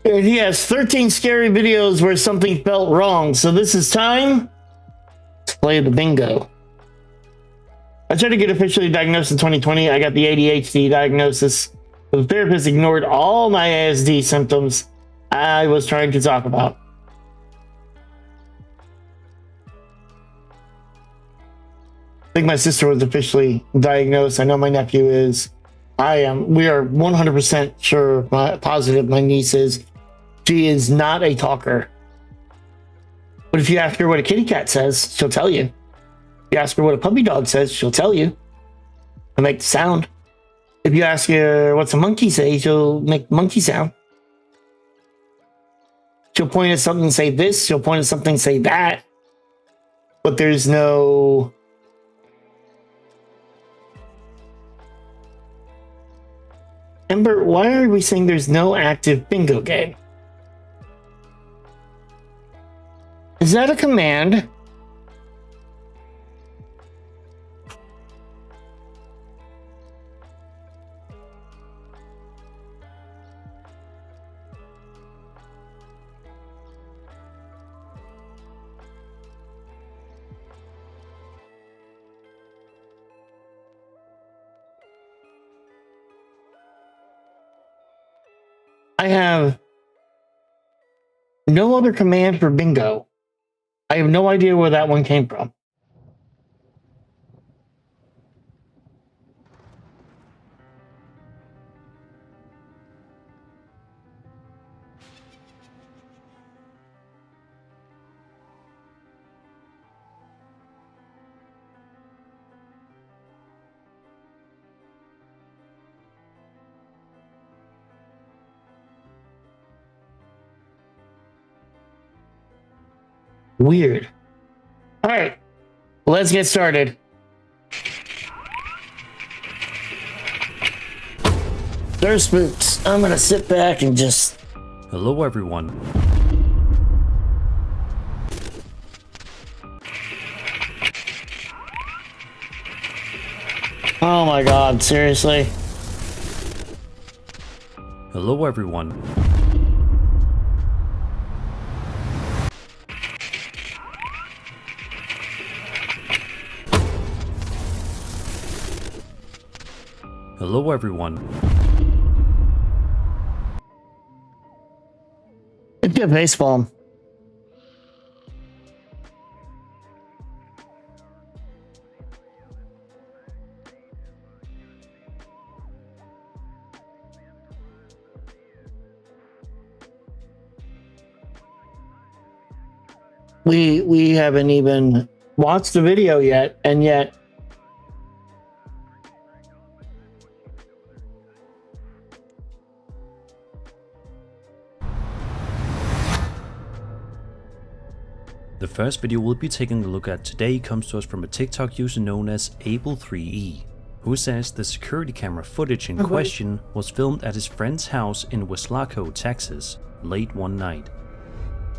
he has 13 scary videos where something felt wrong. So this is time to play the bingo. I tried to get officially diagnosed in 2020. I got the ADHD diagnosis. The therapist ignored all my ASD symptoms I was trying to talk about. I think my sister was officially diagnosed. I know my nephew is. I am. We are 100% sure, positive my niece is. She is not a talker. But if you ask her what a kitty cat says, she'll tell you. If you ask her what a puppy dog says, she'll tell you. And make the sound. If you ask her what's a monkey say, she'll make the monkey sound. She'll point at something and say this. She'll point at something and say that. But there's no... Ember, why are we saying there's no active bingo game? Is that a command? I have no other command for bingo. I have no idea where that one came from. Weird. All right, let's get started. Sir Spooks, I'm gonna sit back and just... Hello, everyone. Oh my god, seriously? Hello, everyone. Hello, everyone. It'd be a baseball. We haven't even watched the video yet, and yet The first video we'll be taking a look at today comes to us from a TikTok user known as Able3E, who says the security camera footage in question was filmed at his friend's house in Weslaco, Texas, late one night.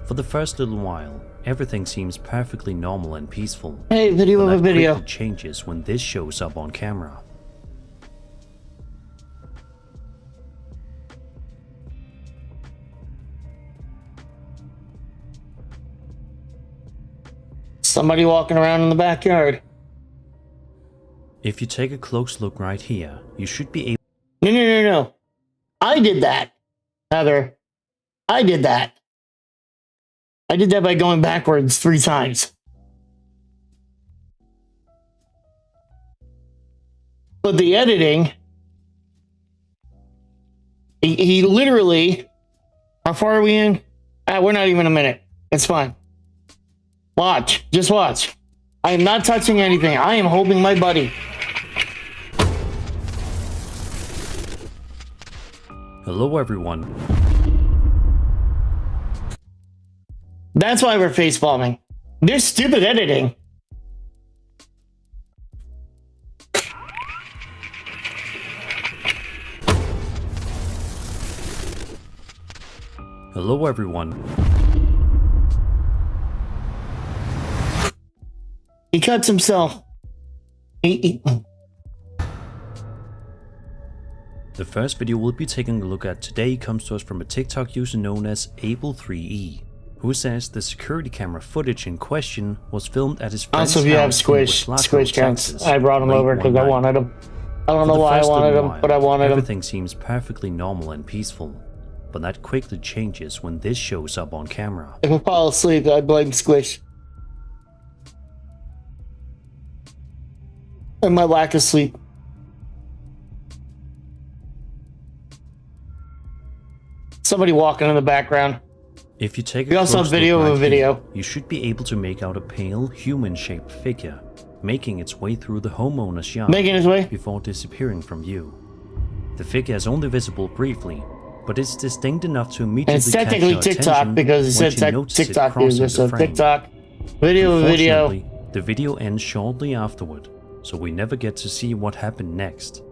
For the first little while, everything seems perfectly normal and peaceful. Hey, video but of a that video. quickly changes when this shows up on camera. Somebody walking around in the backyard. If you take a close look right here, you should be able. No. I did that, Heather. I did that. I did that by going backwards 3 times. But the editing, he literally, how far are we in? We're not even a minute. It's fine. Watch. Just watch. I am not touching anything. I am holding my buddy. Hello everyone. That's why we're facepalming. This stupid editing. Hello everyone. He cuts himself. The first video we'll be taking a look at today comes to us from a TikTok user known as Able3E, who says the security camera footage in question was filmed at his friend's Also, if you have house in Squish Weslaco, counts, Texas, I brought him late over because one I night. wanted him. I don't For know the why I first wanted little him, while, but I wanted him. Everything seems perfectly normal and peaceful, but that quickly changes when this shows up on camera. If I fall asleep, I blame Squish. And my lack of sleep. Somebody walking in the background. If you take a We also have close video look of a right video. here, you should be able to make out a pale, human-shaped figure making its way through the homeowner's yard Making his way? before disappearing from view. The figure is only visible briefly, but it's distinct enough to immediately And it's catch technically your TikTok attention because it once said you notice it TikTok crossing user. the So frame. TikTok, video of a video. Unfortunately, the video ends shortly afterward, so we never get to see what happened next.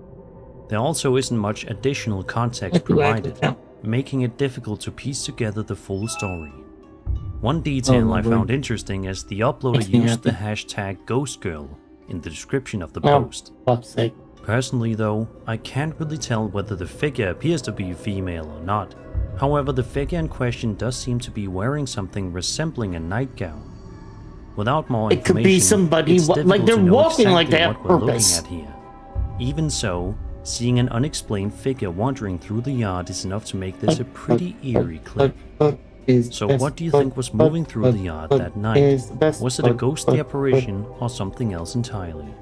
There also isn't much additional context provided, making it difficult to piece together the full story. One detail I found interesting is the uploader used the hashtag GhostGirl in the description of the post. Fuck's sake. Personally though, I can't really tell whether the figure appears to be female or not. However, the figure in question does seem to be wearing something resembling a nightgown. Without more It could information, be somebody it's like difficult they're to know walking like exactly they have what we're purpose. looking at here. Even so, seeing an unexplained figure wandering through the yard is enough to make this a pretty eerie clip. So what do you think was moving through the yard that night? Was it a ghostly apparition or something else entirely?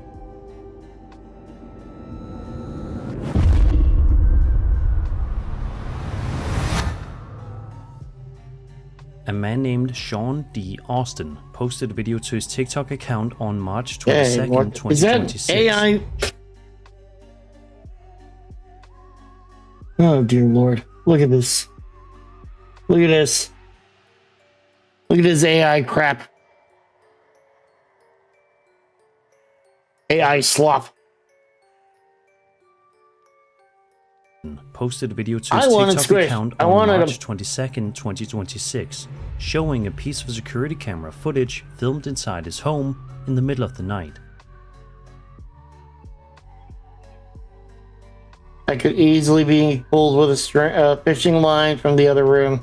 A man named Sean D. Austin posted a video to his TikTok account on March 22nd, 2026. Is that AI? Oh dear Lord. Look at this. Look at this. Look at this AI crap. AI slop. Posted a video to I his wanted TikTok Squish. account I on wanted March him. 22nd, 2026, showing a piece of security camera footage filmed inside his home in the middle of the night. I could easily be pulled with a fishing line from the other room.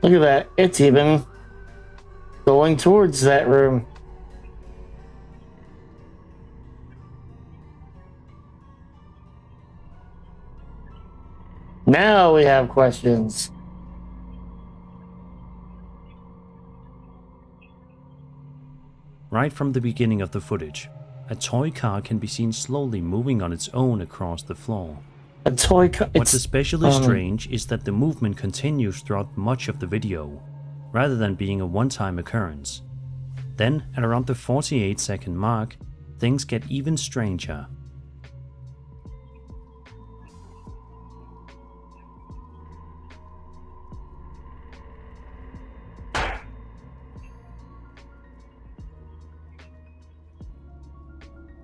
Look at that. It's even going towards that room. Now we have questions. Right from the beginning of the footage, a toy car can be seen slowly moving on its own across the floor. A toy car. What's especially strange is that the movement continues throughout much of the video, rather than being a one-time occurrence. Then, at around the 48-second mark, things get even stranger.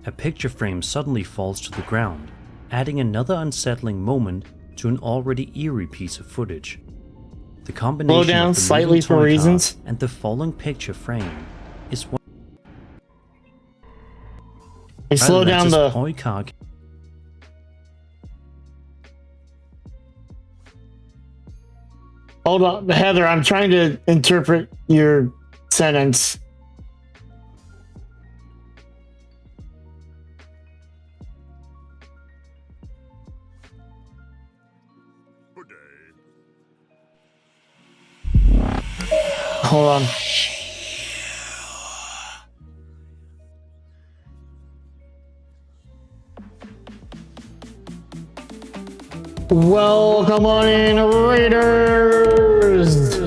A picture frame suddenly falls to the ground, adding another unsettling moment to an already eerie piece of footage. The combination Slow down of the slightly moving for toy car reasons. and the falling picture frame is what Hey, slow down this the. toy car Hold on, Heather. I'm trying to interpret your sentence. Hold on. Well, come on in, Raiders!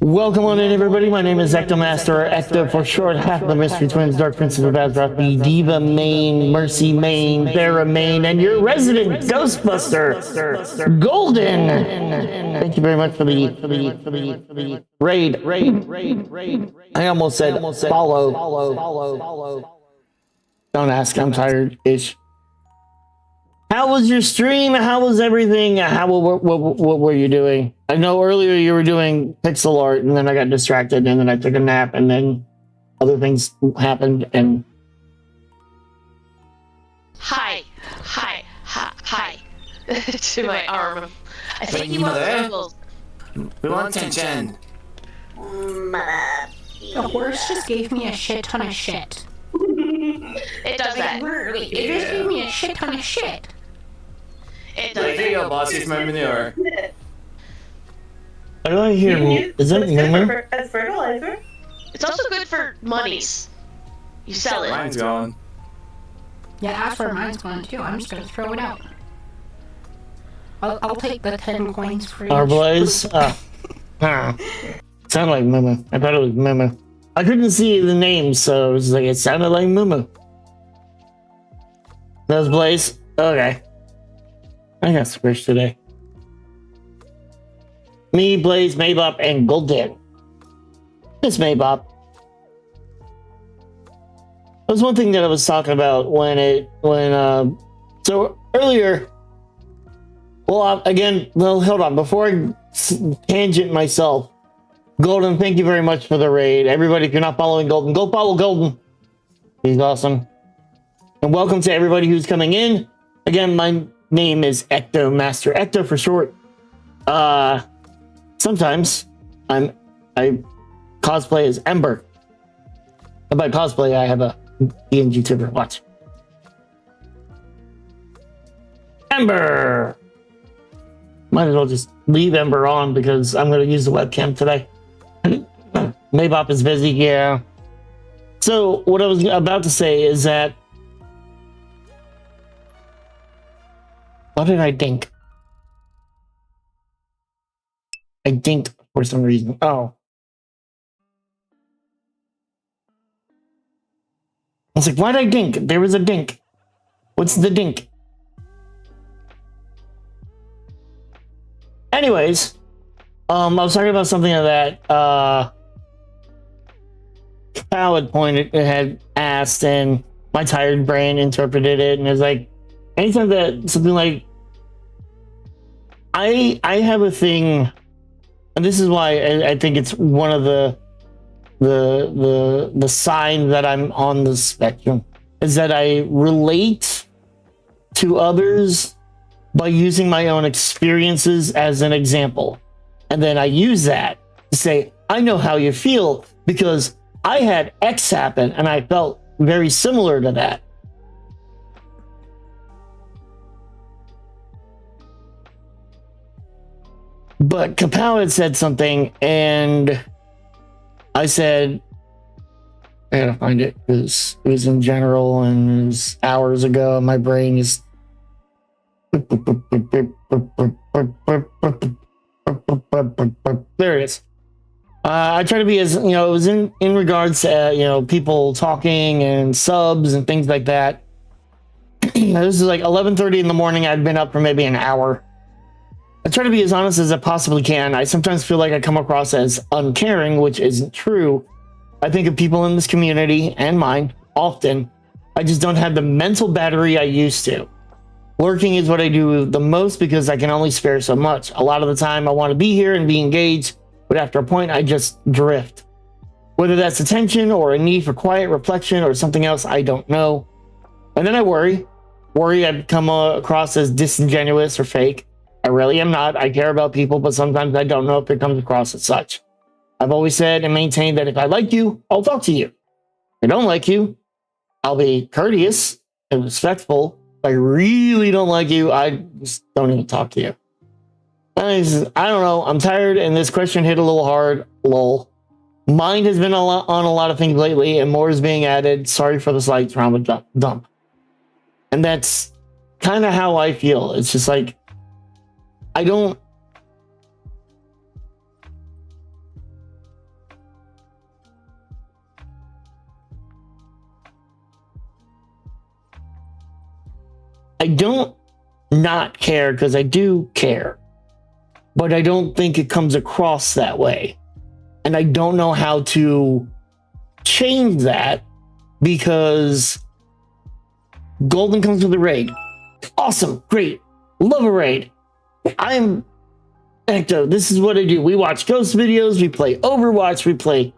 Welcome on in, everybody. My name is Ectomaster, or Ecto for short, half of the Mystery Twins, Dark Princess of Azeroth, the Diva Main, Mercy Main, Thera Main, and your resident Ghostbuster, Golden. Thank you very much for the raid. I almost said follow. Don't ask, I'm tired-ish. How was your stream? How was everything? What were you doing? I know earlier you were doing pixel art, and then I got distracted, and then I took a nap, and then other things happened, and... Hi. To my arm. I think you want circles. We want attention. The horse just gave me a shit ton of shit. It does that. Wait, it just gave me a shit ton of shit. It does There you go, boss. Here's my manure. I don't hear... Is that Nemo? as fertilizer. It's also good for monies. You sell it. Mine's gone. Yeah, that's where mine's going too. I'm just gonna throw it out. I'll take the 10 coins for each. Arblaze? Sounded like Mumu. I thought it was Mumu. I couldn't see the name, so it was like, it sounded like Mumu. That was Blaze? Okay. I got squished today. Me, Blaze, Maybop, and Golden. Miss Maybop. That was one thing that I was talking about so earlier, hold on, before I tangent myself, Golden, thank you very much for the raid. Everybody, if you're not following Golden, go follow Golden. He's awesome. And welcome to everybody who's coming in. Again, my name is Ectomaster, Ecto for short. Sometimes I cosplay as Ember. And by cosplay, I have a DNG tuber. Watch. Ember! Might as well just leave Ember on because I'm going to use the webcam today. Maybop is busy, yeah. So, what I was about to say is that... What did I think? I dinked for some reason. Oh. I was like, why'd I dink? There was a dink. What's the dink? Anyways, I was talking about something that Cal had asked, and my tired brain interpreted it, and it's like, anytime that something like, I have a thing, and this is why I think it's one of the signs that I'm on the spectrum, is that I relate to others by using my own experiences as an example. And then I use that to say, I know how you feel because I had X happen and I felt very similar to that. But Kapow had said something, and I said, I gotta find it because it was in general and it was hours ago, and my brain is There it is. I try to be as, it was in regards to, people talking and subs and things like that. This is like 11:30 in the morning. I'd been up for maybe an hour. I try to be as honest as I possibly can. I sometimes feel like I come across as uncaring, which isn't true. I think of people in this community and mine often. I just don't have the mental battery I used to. Working is what I do the most because I can only spare so much. A lot of the time I want to be here and be engaged, but after a point I just drift. Whether that's attention or a need for quiet reflection or something else, I don't know. And then I worry. I've come across as disingenuous or fake. I really am not. I care about people, but sometimes I don't know if it comes across as such. I've always said and maintained that if I like you, I'll talk to you. If I don't like you, I'll be courteous and respectful. If I really don't like you, I just don't even talk to you. I don't know. I'm tired, and this question hit a little hard. Lol. Mind has been on a lot of things lately, and more is being added. Sorry for the slight trauma dump. And that's kind of how I feel. It's just like, I don't not care, because I do care, but I don't think it comes across that way. And I don't know how to change that, because Golden comes with a raid. Awesome, great, love a raid. I'm Ecto. This is what I do. We watch ghost videos, we play Overwatch, we play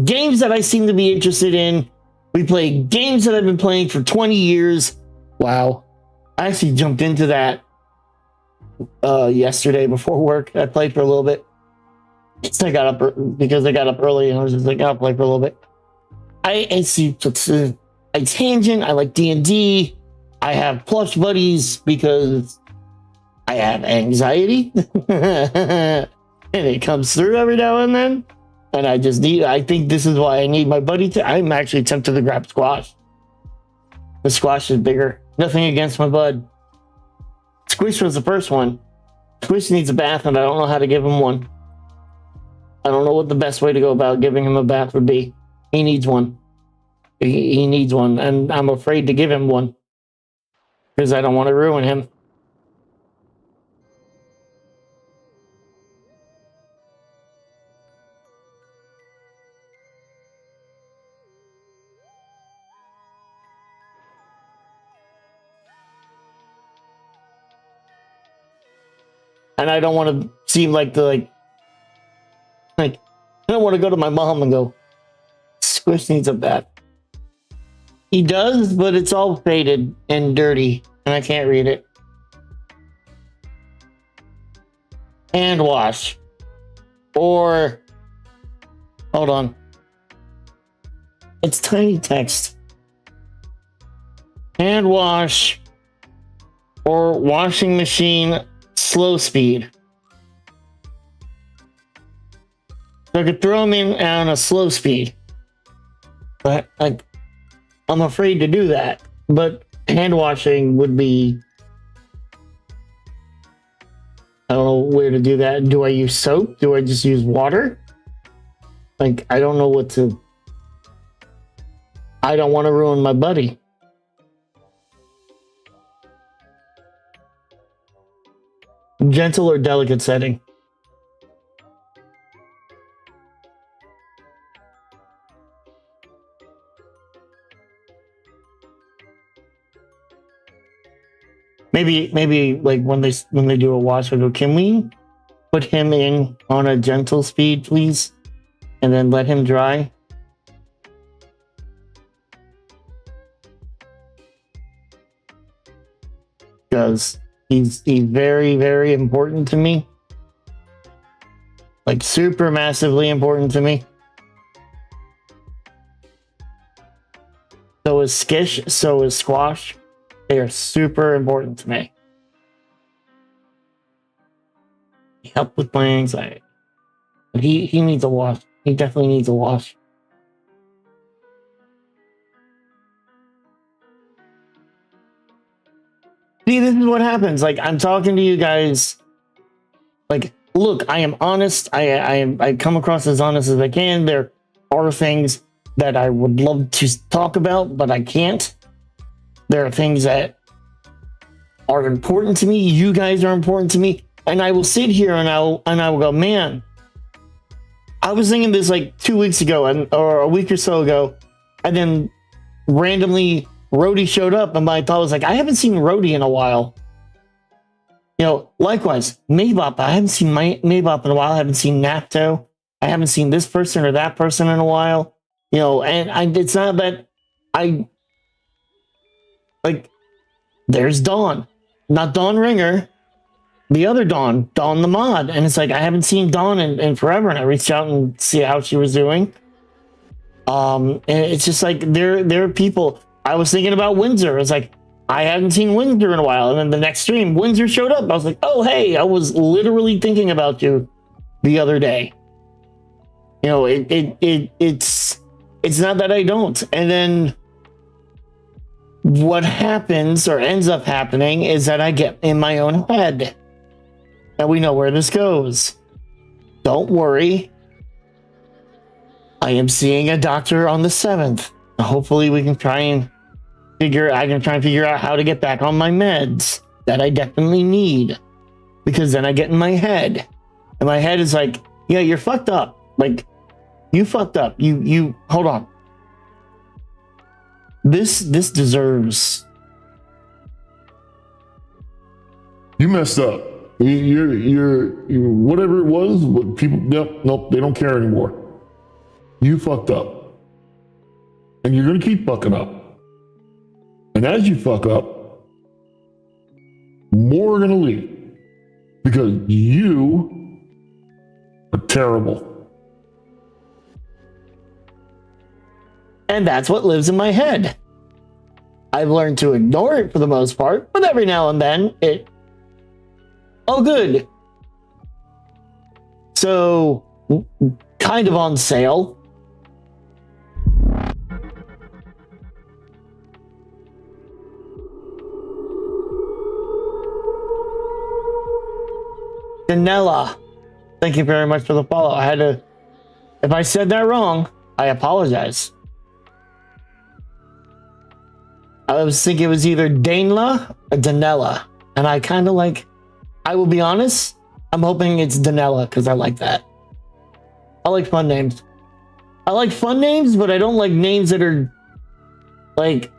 games that I seem to be interested in. We play games that I've been playing for 20 years. Wow. I actually jumped into that yesterday before work. I played for a little bit. I got up because I got up early, and I was just like, I'll play for a little bit. I tangent. I like D&D. I have plush buddies because I have anxiety. And it comes through every now and then. And I think this is why I need my buddy I'm actually tempted to grab Squash. The Squash is bigger. Nothing against my bud. Squish was the first one. Squish needs a bath, and I don't know how to give him one. I don't know what the best way to go about giving him a bath would be. He needs one. He needs one, and I'm afraid to give him one because I don't want to ruin him. And I don't want to seem like I don't want to go to my mom and go, Squish needs a bath. He does, but it's all faded and dirty, and I can't read it. Hand wash. Or, hold on. It's tiny text. Hand wash or washing machine slow speed. So I could throw him in on a slow speed. But I'm afraid to do that. But hand washing would be... I don't know where to do that. Do I use soap? Do I just use water? I don't know what to... I don't want to ruin my buddy. Gentle or delicate setting? Maybe like when they do a wash, I go, can we put him in on a gentle speed, please? And then let him dry? Because he's very, very important to me. Like super massively important to me. So is Skish, so is Squash. They are super important to me. He helped with my anxiety. But he needs a wash. He definitely needs a wash. See, this is what happens. Like, I'm talking to you guys. Like, look, I am honest. I come across as honest as I can. There are things that I would love to talk about, but I can't. There are things that are important to me. You guys are important to me. And I will sit here and I will go, man, I was thinking this like 2 weeks ago or a week or so ago, and then randomly Rhodey showed up, and my thought was like, I haven't seen Rhodey in a while. You know, likewise, Maybop, I haven't seen Maybop in a while. I haven't seen Napto. I haven't seen this person or that person in a while. You know, and it's not that there's Dawn, not Dawn Ringer, the other Dawn the mod. And it's like, I haven't seen Dawn in forever. And I reached out and see how she was doing. And it's just like, there are people. I was thinking about Windsor. It's like, I hadn't seen Windsor in a while. And then the next stream, Windsor showed up. I was like, oh, hey, I was literally thinking about you the other day. You know, it's not that I don't. And then what happens or ends up happening is that I get in my own head. And we know where this goes. Don't worry. I am seeing a doctor on the 7th. Hopefully we can try and figure out how to get back on my meds that I definitely need. Because then I get in my head. And my head is like, yeah, you're fucked up. Like, you fucked up. You hold on. This deserves. You messed up. You're whatever it was. But people, nope, they don't care anymore. You fucked up, and you're gonna keep fucking up. And as you fuck up, more are gonna leave because you are terrible. And that's what lives in my head. I've learned to ignore it for the most part, but every now and then oh, good. So, kind of on sale. Danella. Thank you very much for the follow. If I said that wrong, I apologize. I was thinking it was either Danela or Danella. And I kind of like, I will be honest, I'm hoping it's Danella because I like that. I like fun names. I like fun names, but I don't like names that are like...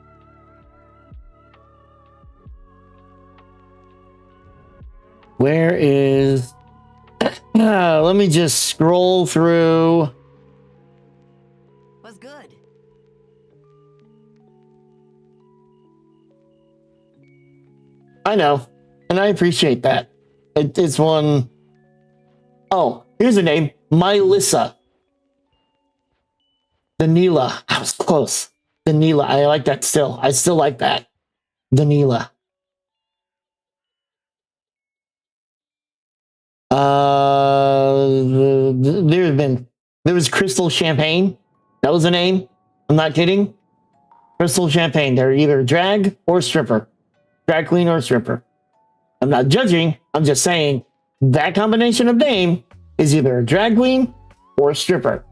Where is... let me just scroll through. Was good. I know, and I appreciate that. It's one... Oh, here's a name. Mylissa. Danila. I was close. Danila. I like that still. I still like that. Danila. There was Crystal Champagne. That was the name. I'm not kidding. Crystal Champagne. They're either drag or stripper. Drag queen or stripper. I'm not judging. I'm just saying that combination of name is either a drag queen or a stripper.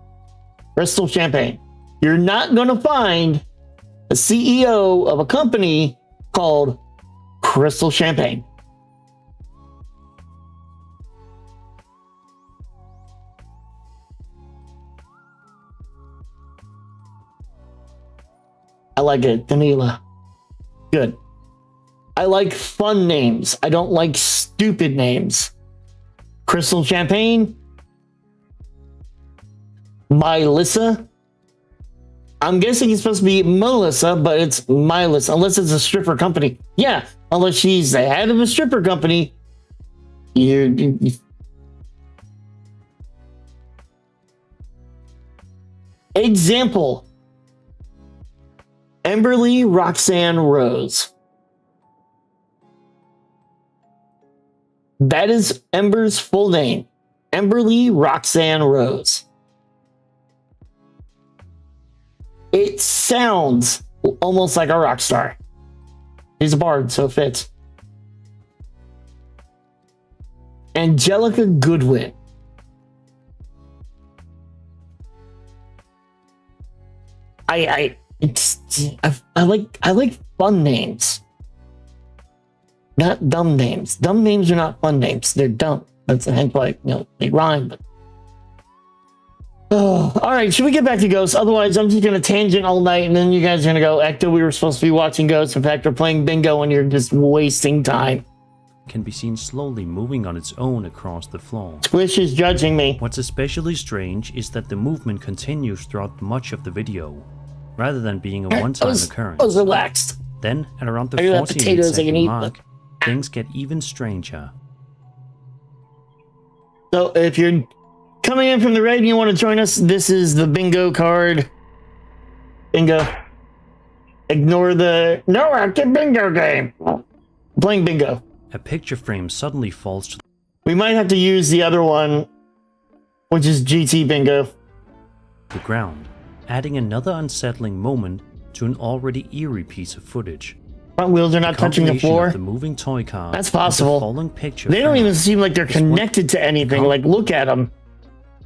Crystal Champagne. You're not going to find a CEO of a company called Crystal Champagne. I like it. Danila. Good. I like fun names. I don't like stupid names. Crystal Champagne. Mylissa. I'm guessing it's supposed to be Melissa, but it's Mylissa, unless it's a stripper company. Yeah, unless she's the head of a stripper company. Example. Emberly Roxanne Rose. That is Ember's full name. Emberly Roxanne Rose. It sounds almost like a rock star. He's a bard, so it fits. Angelica Goodwin. I like fun names, not dumb names. Dumb names are not fun names. They're dumb. That's hence why, they rhyme. But oh, all right. Should we get back to Ghosts? Otherwise, I'm just gonna tangent all night, and then you guys are gonna go, Ecto, we were supposed to be watching Ghosts. In fact, we're playing bingo, and you're just wasting time. Can be seen slowly moving on its own across the floor. Squish is judging me. What's especially strange is that the movement continues throughout much of the video, rather than being a one-time occurrence. I was relaxed. Then, at around the I do have potatoes I can 48-second eat, mark, things get even stranger. So if you're coming in from the raid and you want to join us, this is the bingo card. Bingo. Ignore the no active bingo game. I'm playing bingo. A picture frame suddenly falls to We might have to use the other one, which is GT bingo. the ground, adding another unsettling moment to an already eerie piece of footage. Front wheels are not touching the Combination floor. of the moving toy car That's and the possible. falling picture They don't frame even seem like they're is what- connected to anything. Like, look at them.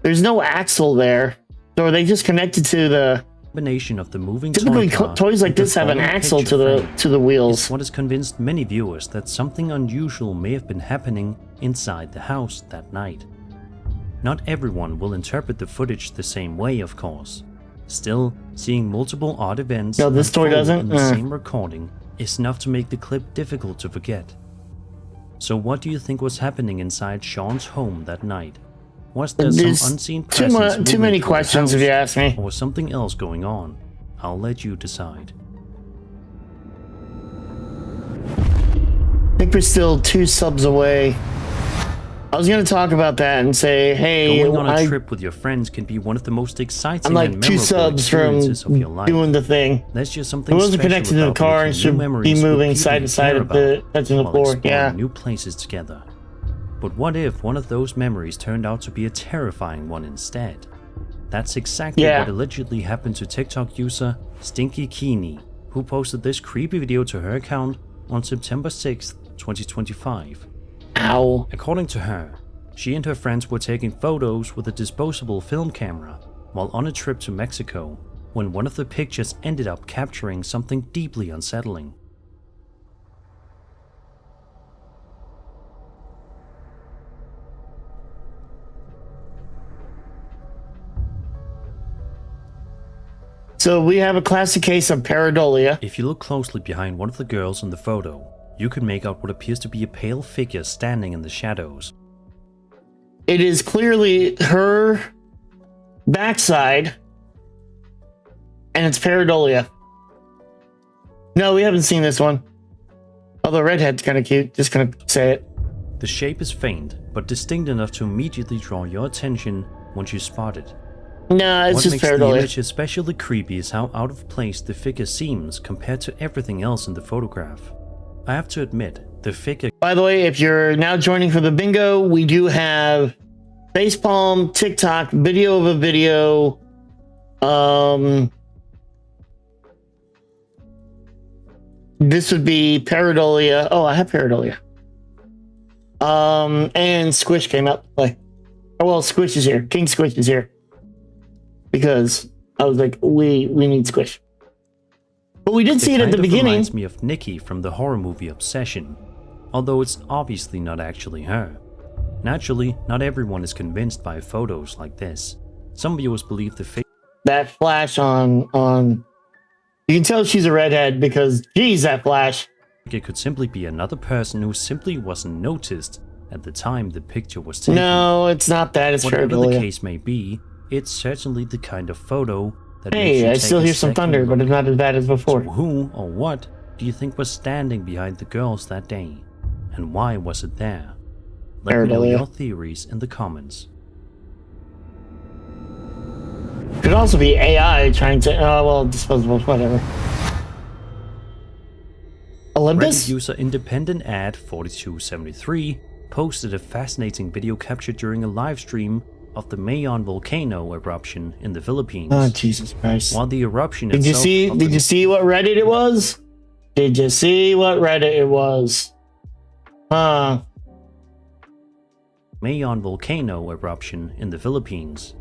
There's no axle there. So are they just connected to the... combination of the moving Typically, toy car toys like and the this have an falling axle picture to the frame wheels. is what has convinced many viewers that something unusual may have been happening inside the house that night. Not everyone will interpret the footage the same way, of course. Still, seeing multiple odd events No, this toy unfold doesn't? in the same recording is enough to make the clip difficult to forget. So what do you think was happening inside Sean's home that night? Was there There's some unseen too presence too many moving through the questions, if house, you ask me. or was something else going on? I'll let you decide. I think we're still 2 subs away. I was going to talk about that and say, hey, Going on a trip with your friends can be one of the most exciting I'm like and 2 memorable subs from experiences of your life. doing the thing. There's just something It wasn't special connected to the about car and making should new be memories with moving people side you to side care of the about touching the while floor. exploring Yeah. new places together. But what if one of those memories turned out to be a terrifying one instead? That's exactly what allegedly happened to TikTok user Stinky Keeney, who posted this creepy video to her account on September 6th, 2025. Ow. According to her, she and her friends were taking photos with a disposable film camera while on a trip to Mexico, when one of the pictures ended up capturing something deeply unsettling. So we have a classic case of pareidolia. If you look closely behind one of the girls in the photo, you can make out what appears to be a pale figure standing in the shadows. It is clearly her backside, and it's pareidolia. No, we haven't seen this one. Although redhead's kind of cute, just gonna say it. The shape is faint, but distinct enough to immediately draw your attention once you spot it. Nah, it's what just makes the pareidolia. image especially creepy is how out of place the figure seems compared to everything else in the photograph. I have to admit, the figure... By the way, if you're now joining for the bingo, we do have Facepalm, TikTok, video of a video, this would be pareidolia. Oh, I have pareidolia. And Squish came out to play. Oh, well, Squish is here. King Squish is here. Because I was like, we need Squish. But we did see it at the beginning. Reminds me of Nikki from the horror movie Obsession, although it's obviously not actually her. Naturally, not everyone is convinced by photos like this. Some viewers believe the figure... That flash on... You can tell she's a redhead because, geez, that flash. It could simply be another person who simply wasn't noticed at the time the picture was taken. No, it's not that. It's Whatever pareidolia. the case may be, it's certainly the kind of photo that makes Hey, you I take still a hear some second thunder, look. but it's not as bad as before. So who or what do you think was standing behind the girls that day? And why was it there? Let me know Pareidolia. your theories in the comments. Could also be AI trying to... Oh, well, disposables, whatever. Olympus? Reddit user Independent Ad 4273 posted a fascinating video captured during a live stream of the Mayon volcano eruption in the Philippines. Oh, Jesus Christ. While the eruption Did you itself see? of Did the- you see what Reddit it was? Did you see what Reddit it was? Huh. Mayon volcano eruption in the Philippines.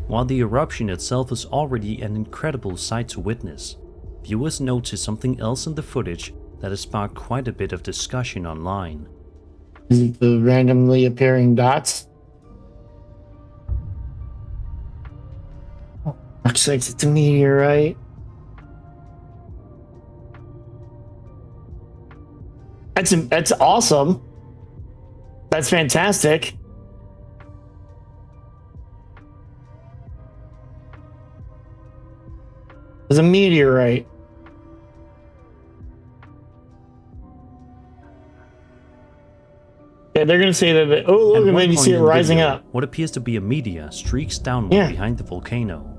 While the eruption itself is already an incredible sight to witness, viewers notice something else in the footage that has sparked quite a bit of discussion online. Is it the randomly appearing dots? Looks like it's a meteorite. That's awesome. That's fantastic. It's a meteorite. Yeah, they're gonna say that. Oh, look, and then you see it rising up. What appears to be a meteor streaks downward behind the volcano.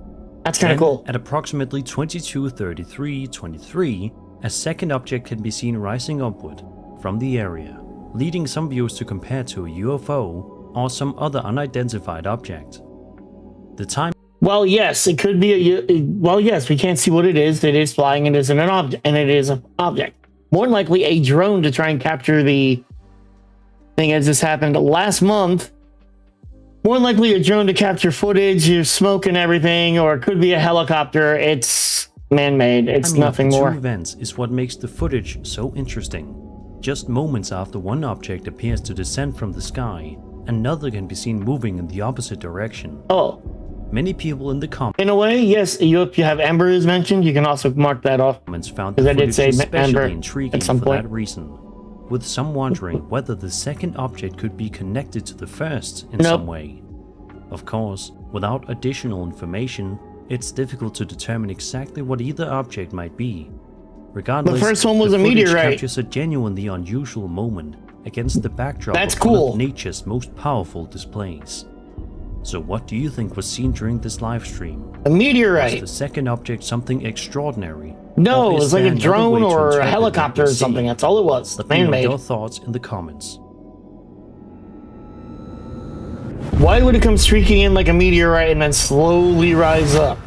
That's kind of cool. At approximately 22:33:23, a second object can be seen rising upward from the area, leading some viewers to compare to a UFO or some other unidentified object. The time. Well, yes, it could be a. Well, yes, we can't see what it is. It is flying. It isn't an object, and it is an object. More than likely, a drone to try and capture the thing, as this happened last month. More than likely, a drone to capture footage, your smoke and everything, or it could be a helicopter. It's man-made. It's nothing more. Two events is what makes the footage so interesting. Just moments after one object appears to descend from the sky, another can be seen moving in the opposite direction. Oh. Many people in the comments. In a way, yes. If you have Ember is mentioned, you can also mark that off. Found the footage especially intriguing at some for point. that reason, with some wondering whether the second object could be connected to the first in Nope. some way. Of course, without additional information, it's difficult to determine exactly what either object might be. Regardless, The first one was the a footage meteorite. captures a genuinely unusual moment against the backdrop That's of one cool. of nature's most powerful displays. So what do you think was seen during this live stream? A meteorite. Was the second object something extraordinary? No, Or it is was like there a another drone way to or a interpret what helicopter we or see? something. That's all it was. Let me know Man-made. your thoughts in the comments. Why would it come streaking in like a meteorite and then slowly rise up?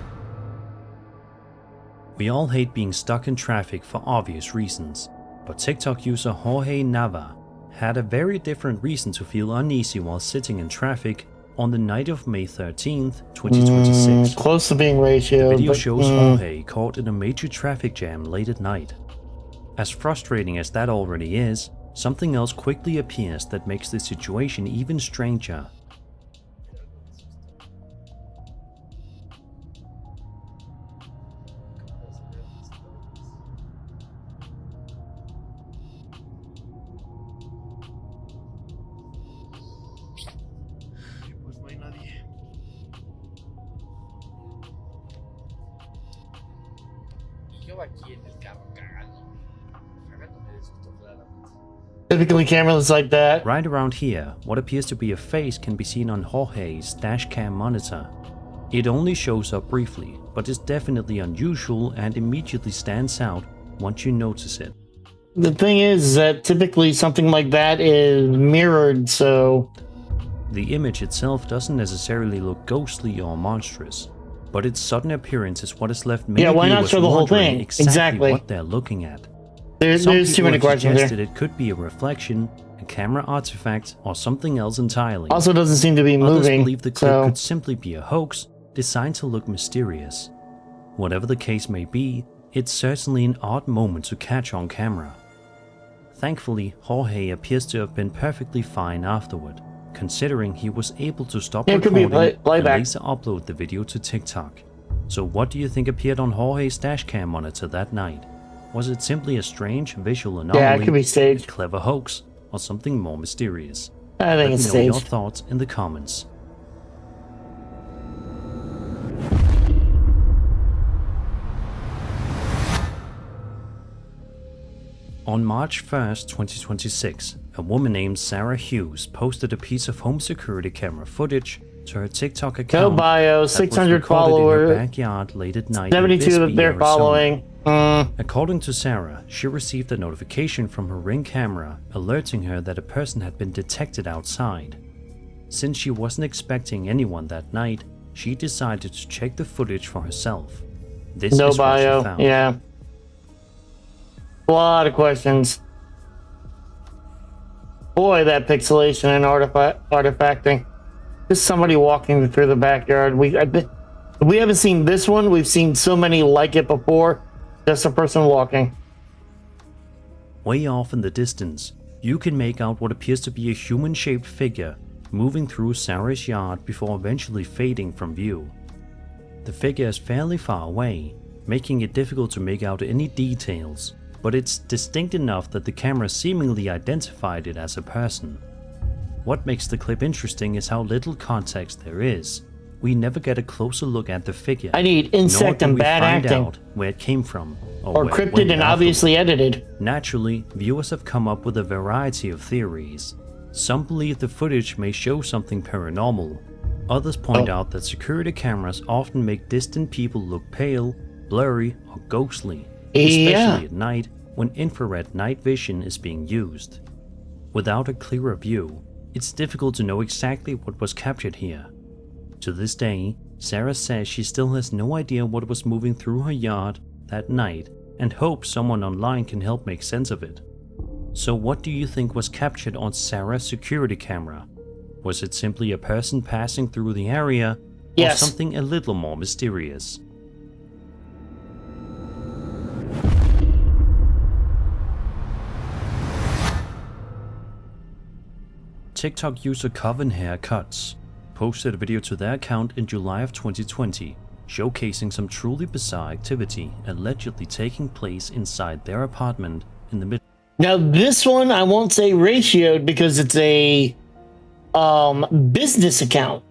We all hate being stuck in traffic for obvious reasons, but TikTok user Jorge Nava had a very different reason to feel uneasy while sitting in traffic on the night of May 13th, 2026. Close to being ratioed. The video but, shows Jorge caught in a major traffic jam late at night. As frustrating as that already is, something else quickly appears that makes the situation even stranger. Typically cameras like that. Right around here, what appears to be a face can be seen on Jorge's dashcam monitor. It only shows up briefly, but is definitely unusual and immediately stands out once you notice it. The thing is that typically something like that is mirrored, so... The image itself doesn't necessarily look ghostly or monstrous, but its sudden appearance is what has left many Yeah, why not viewers show the whole wondering thing? exactly what they're looking at. There's too many questions there. It could be a reflection, a camera artifact, or something else entirely. Also doesn't seem to be Others moving, believe the clip so... could simply be a hoax designed to look mysterious. Whatever the case may be, it's certainly an odd moment to catch on camera. Thankfully, Jorge appears to have been perfectly fine afterward, considering he was able to stop Yeah, it could be recording and playback. later upload the video to TikTok. So what do you think appeared on Jorge's dashcam monitor that night? Was it simply a strange visual anomaly, Yeah, it could be staged. a clever hoax, or something more mysterious? I think it's Let me know your staged. thoughts in the comments. On March 1st, 2026, a woman named Sarah Hughes posted a piece of home security camera footage to her TikTok account. No bio, that was 600 recorded followers. in her backyard late at night. in 72 that Bisbee, they're Arizona. following. According to Sarah, she received a notification from her Ring camera alerting her that a person had been detected outside. Since she wasn't expecting anyone that night, she decided to check the footage for herself. This No is what she bio, found. yeah. A lot of questions. Boy, that pixelation and artifacting. Just somebody walking through the backyard. We haven't seen this one. We've seen so many like it before. Just a person walking. Way off in the distance, you can make out what appears to be a human-shaped figure moving through Sarah's yard before eventually fading from view. The figure is fairly far away, making it difficult to make out any details, but it's distinct enough that the camera seemingly identified it as a person. What makes the clip interesting is how little context there is. We never get a closer look at the figure. I need insect and bad acting. Out where it came from. Or cryptid and obviously edited. Naturally, viewers have come up with a variety of theories. Some believe the footage may show something paranormal. Others point out that security cameras often make distant people look pale, blurry, or ghostly, especially at night when infrared night vision is being used. Without a clearer view, it's difficult to know exactly what was captured here. To this day, Sarah says she still has no idea what was moving through her yard that night and hopes someone online can help make sense of it. So what do you think was captured on Sarah's security camera? Was it simply a person passing through the area, or something a little more mysterious? TikTok user Coven Haircuts posted a video to their account in July of 2020, showcasing some truly bizarre activity allegedly taking place inside their apartment in the mid. Now this one I won't say ratioed because it's a business account.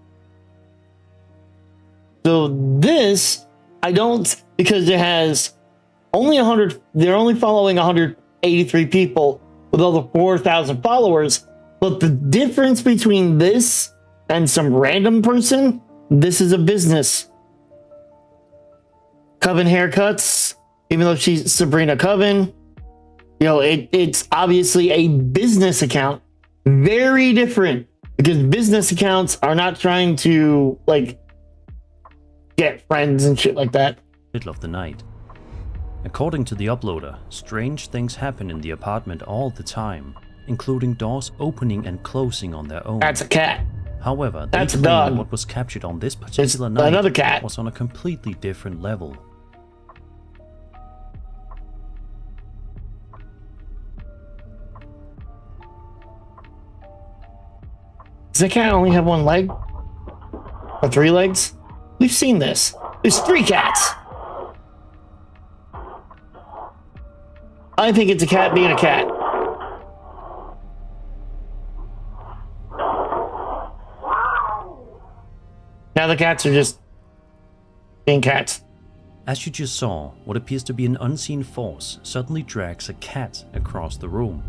So this I don't, because it has only 100. They're only following 183 people with over 4,000 followers. But the difference between this and some random person, this is a business. Coven Haircuts, even though she's Sabrina Coven, you know, it's obviously a business account. Very different, because business accounts are not trying to, like, get friends and shit like that. Middle of the night. According to the uploader, strange things happen in the apartment all the time, including doors opening and closing on their own. That's a cat. However, that's a claim dog. What was captured on this particular night another cat. Was on a completely different level. Does the cat only have one leg? Or 3 legs? We've seen this. There's 3 cats. I think it's a cat being a cat. Now the cats are just being cats. As you just saw, what appears to be an unseen force suddenly drags a cat across the room.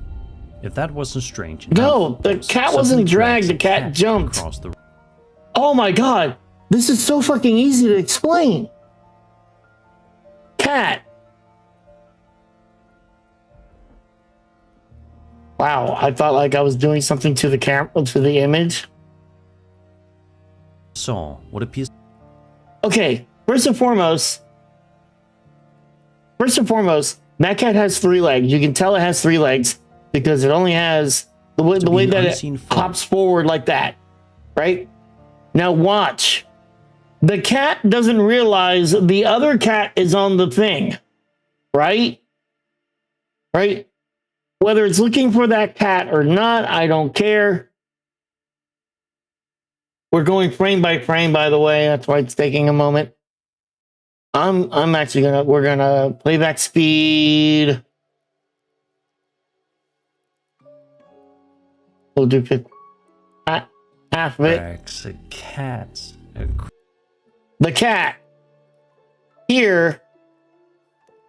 If that wasn't strange... No, the cat wasn't dragged, the cat jumped. Oh my god, this is so fucking easy to explain. Cat. Wow, I thought like I was doing something to the camera, to the image. Saw what appears. Okay, first and foremost, that cat has 3 legs. You can tell it has 3 legs because it only has the way that it hops forward like that, right? Now watch. The cat doesn't realize the other cat is on the thing, right? Right? Whether it's looking for that cat or not, I don't care. We're going frame by frame, by the way. That's why it's taking a moment. I'm actually we're gonna playback speed. We'll do half of it. A cat. The cat here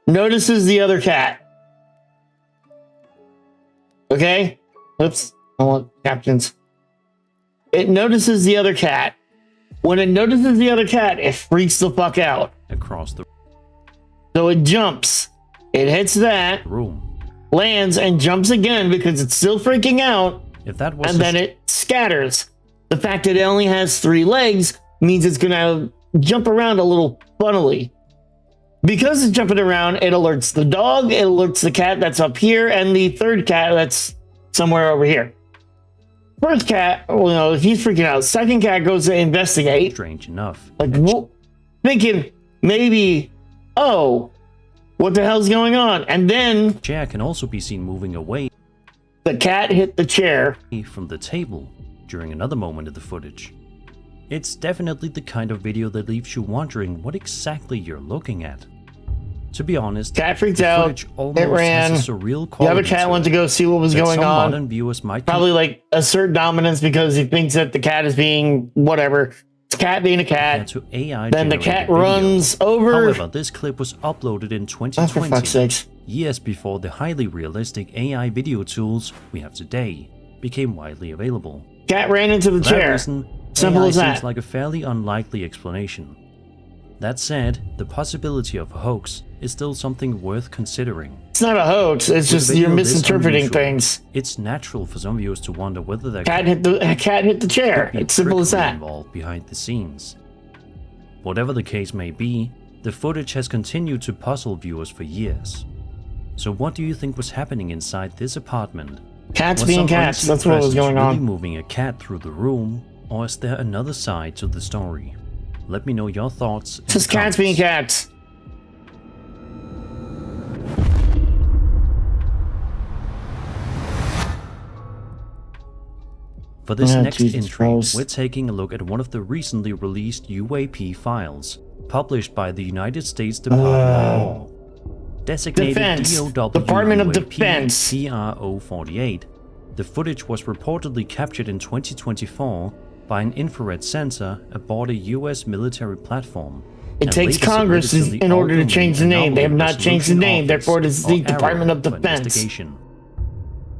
notices the other cat. Okay? Oops. I want captions. It notices the other cat. When it notices the other cat, it freaks the fuck out. Across the... So it jumps. It hits that. Room. Lands and jumps again because it's still freaking out. If that was... And then it scatters. The fact that it only has 3 legs means it's gonna jump around a little funnily. Because it's jumping around, it alerts the dog, it alerts the cat that's up here, and the third cat that's somewhere over here. First cat, he's freaking out. Second cat goes to investigate. Strange enough. Like, thinking maybe, oh, what the hell's going on? And then the chair can also be seen moving away. The cat hit the chair from the table during another moment of the footage. It's definitely the kind of video that leaves you wondering what exactly you're looking at. To be honest, cat freaked out. It ran. Has a surreal the other cat went to go see what was going on. Modern viewers might probably like assert dominance because he thinks that the cat is being whatever. It's cat being a cat. Then the cat runs over. However, this clip was uploaded in 2020, for fuck's sakes. Years before the highly realistic AI video tools we have today became widely available. Cat ran into the chair. Simple as that. Seems like a fairly unlikely explanation. That said, the possibility of a hoax is still something worth considering. It's not a hoax, it's just you're misinterpreting things. It's natural for some viewers to wonder whether the cat hit the chair. It's simple as that. Involved behind the scenes. Whatever the case may be, the footage has continued to puzzle viewers for years. So what do you think was happening inside this apartment? Cats being cats, that's what was going on. Really moving a cat through the room, or is there another side to the story? Let me know your thoughts. Just cats being cats. For this next entry, we're taking a look at one of the recently released UAP files, published by the United States Department of War. Designated DOW Department of UAP Defense. TR-048, the footage was reportedly captured in 2024 by an infrared sensor aboard a US military platform. It takes Congress in order to change the name. They have not changed the name, therefore it is the Department of Defense.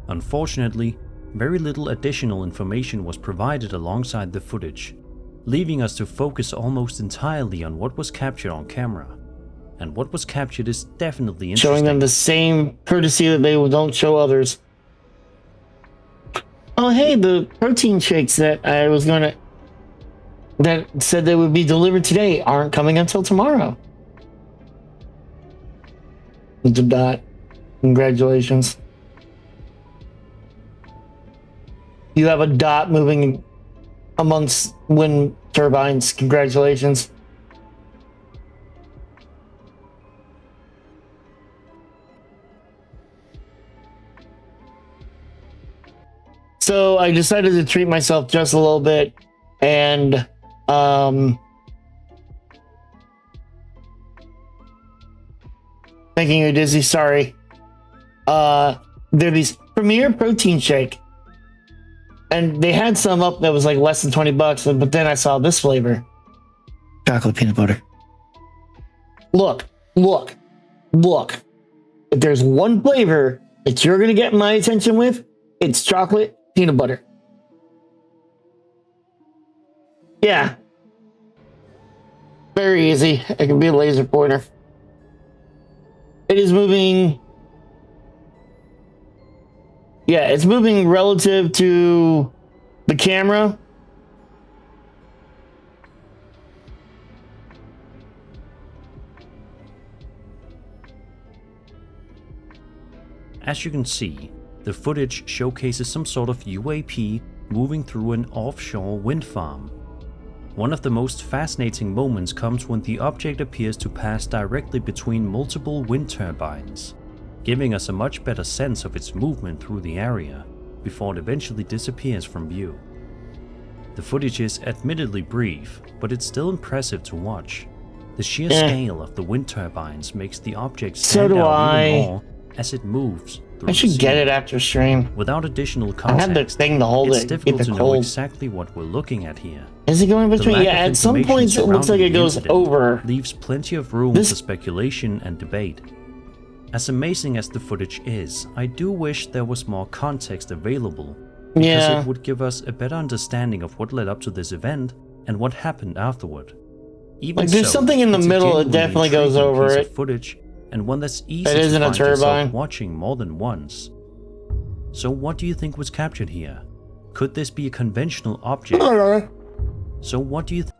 Unfortunately, very little additional information was provided alongside the footage, leaving us to focus almost entirely on what was captured on camera. And what was captured is definitely interesting. Showing them the same courtesy that they don't show others. Oh hey, the protein shakes that I was gonna... that said they would be delivered today aren't coming until tomorrow. The dot. Congratulations. You have a dot moving amongst wind turbines. Congratulations. So I decided to treat myself just a little bit and making you dizzy, sorry. They're these Premier Protein Shake. And they had some up that was like less than $20, but then I saw this flavor. Chocolate peanut butter. Look. If there's one flavor that you're gonna get my attention with, it's chocolate peanut butter. Yeah. Very easy. It can be a laser pointer. It is moving. Yeah, it's moving relative to the camera. As you can see, the footage showcases some sort of UAP moving through an offshore wind farm. One of the most fascinating moments comes when the object appears to pass directly between multiple wind turbines, giving us a much better sense of its movement through the area, before it eventually disappears from view. The footage is admittedly brief, but it's still impressive to watch. The sheer scale of the wind turbines makes the object stand out even more as it moves. I should get it after stream. Without additional context, I had the thing to hold it's it. difficult to know exactly what we're looking at here. Is it going between? Yeah, at some points it looks like it goes over. Leaves plenty of room for speculation and debate. As amazing as the footage is, I do wish there was more context available, because it would give us a better understanding of what led up to this event and what happened afterward. Even like there's something in the middle that definitely goes over it. Footage, and one that's easy it to isn't find a turbine. yourself watching more than once. So what do you think was captured here? Could this be a conventional object? So what do you think?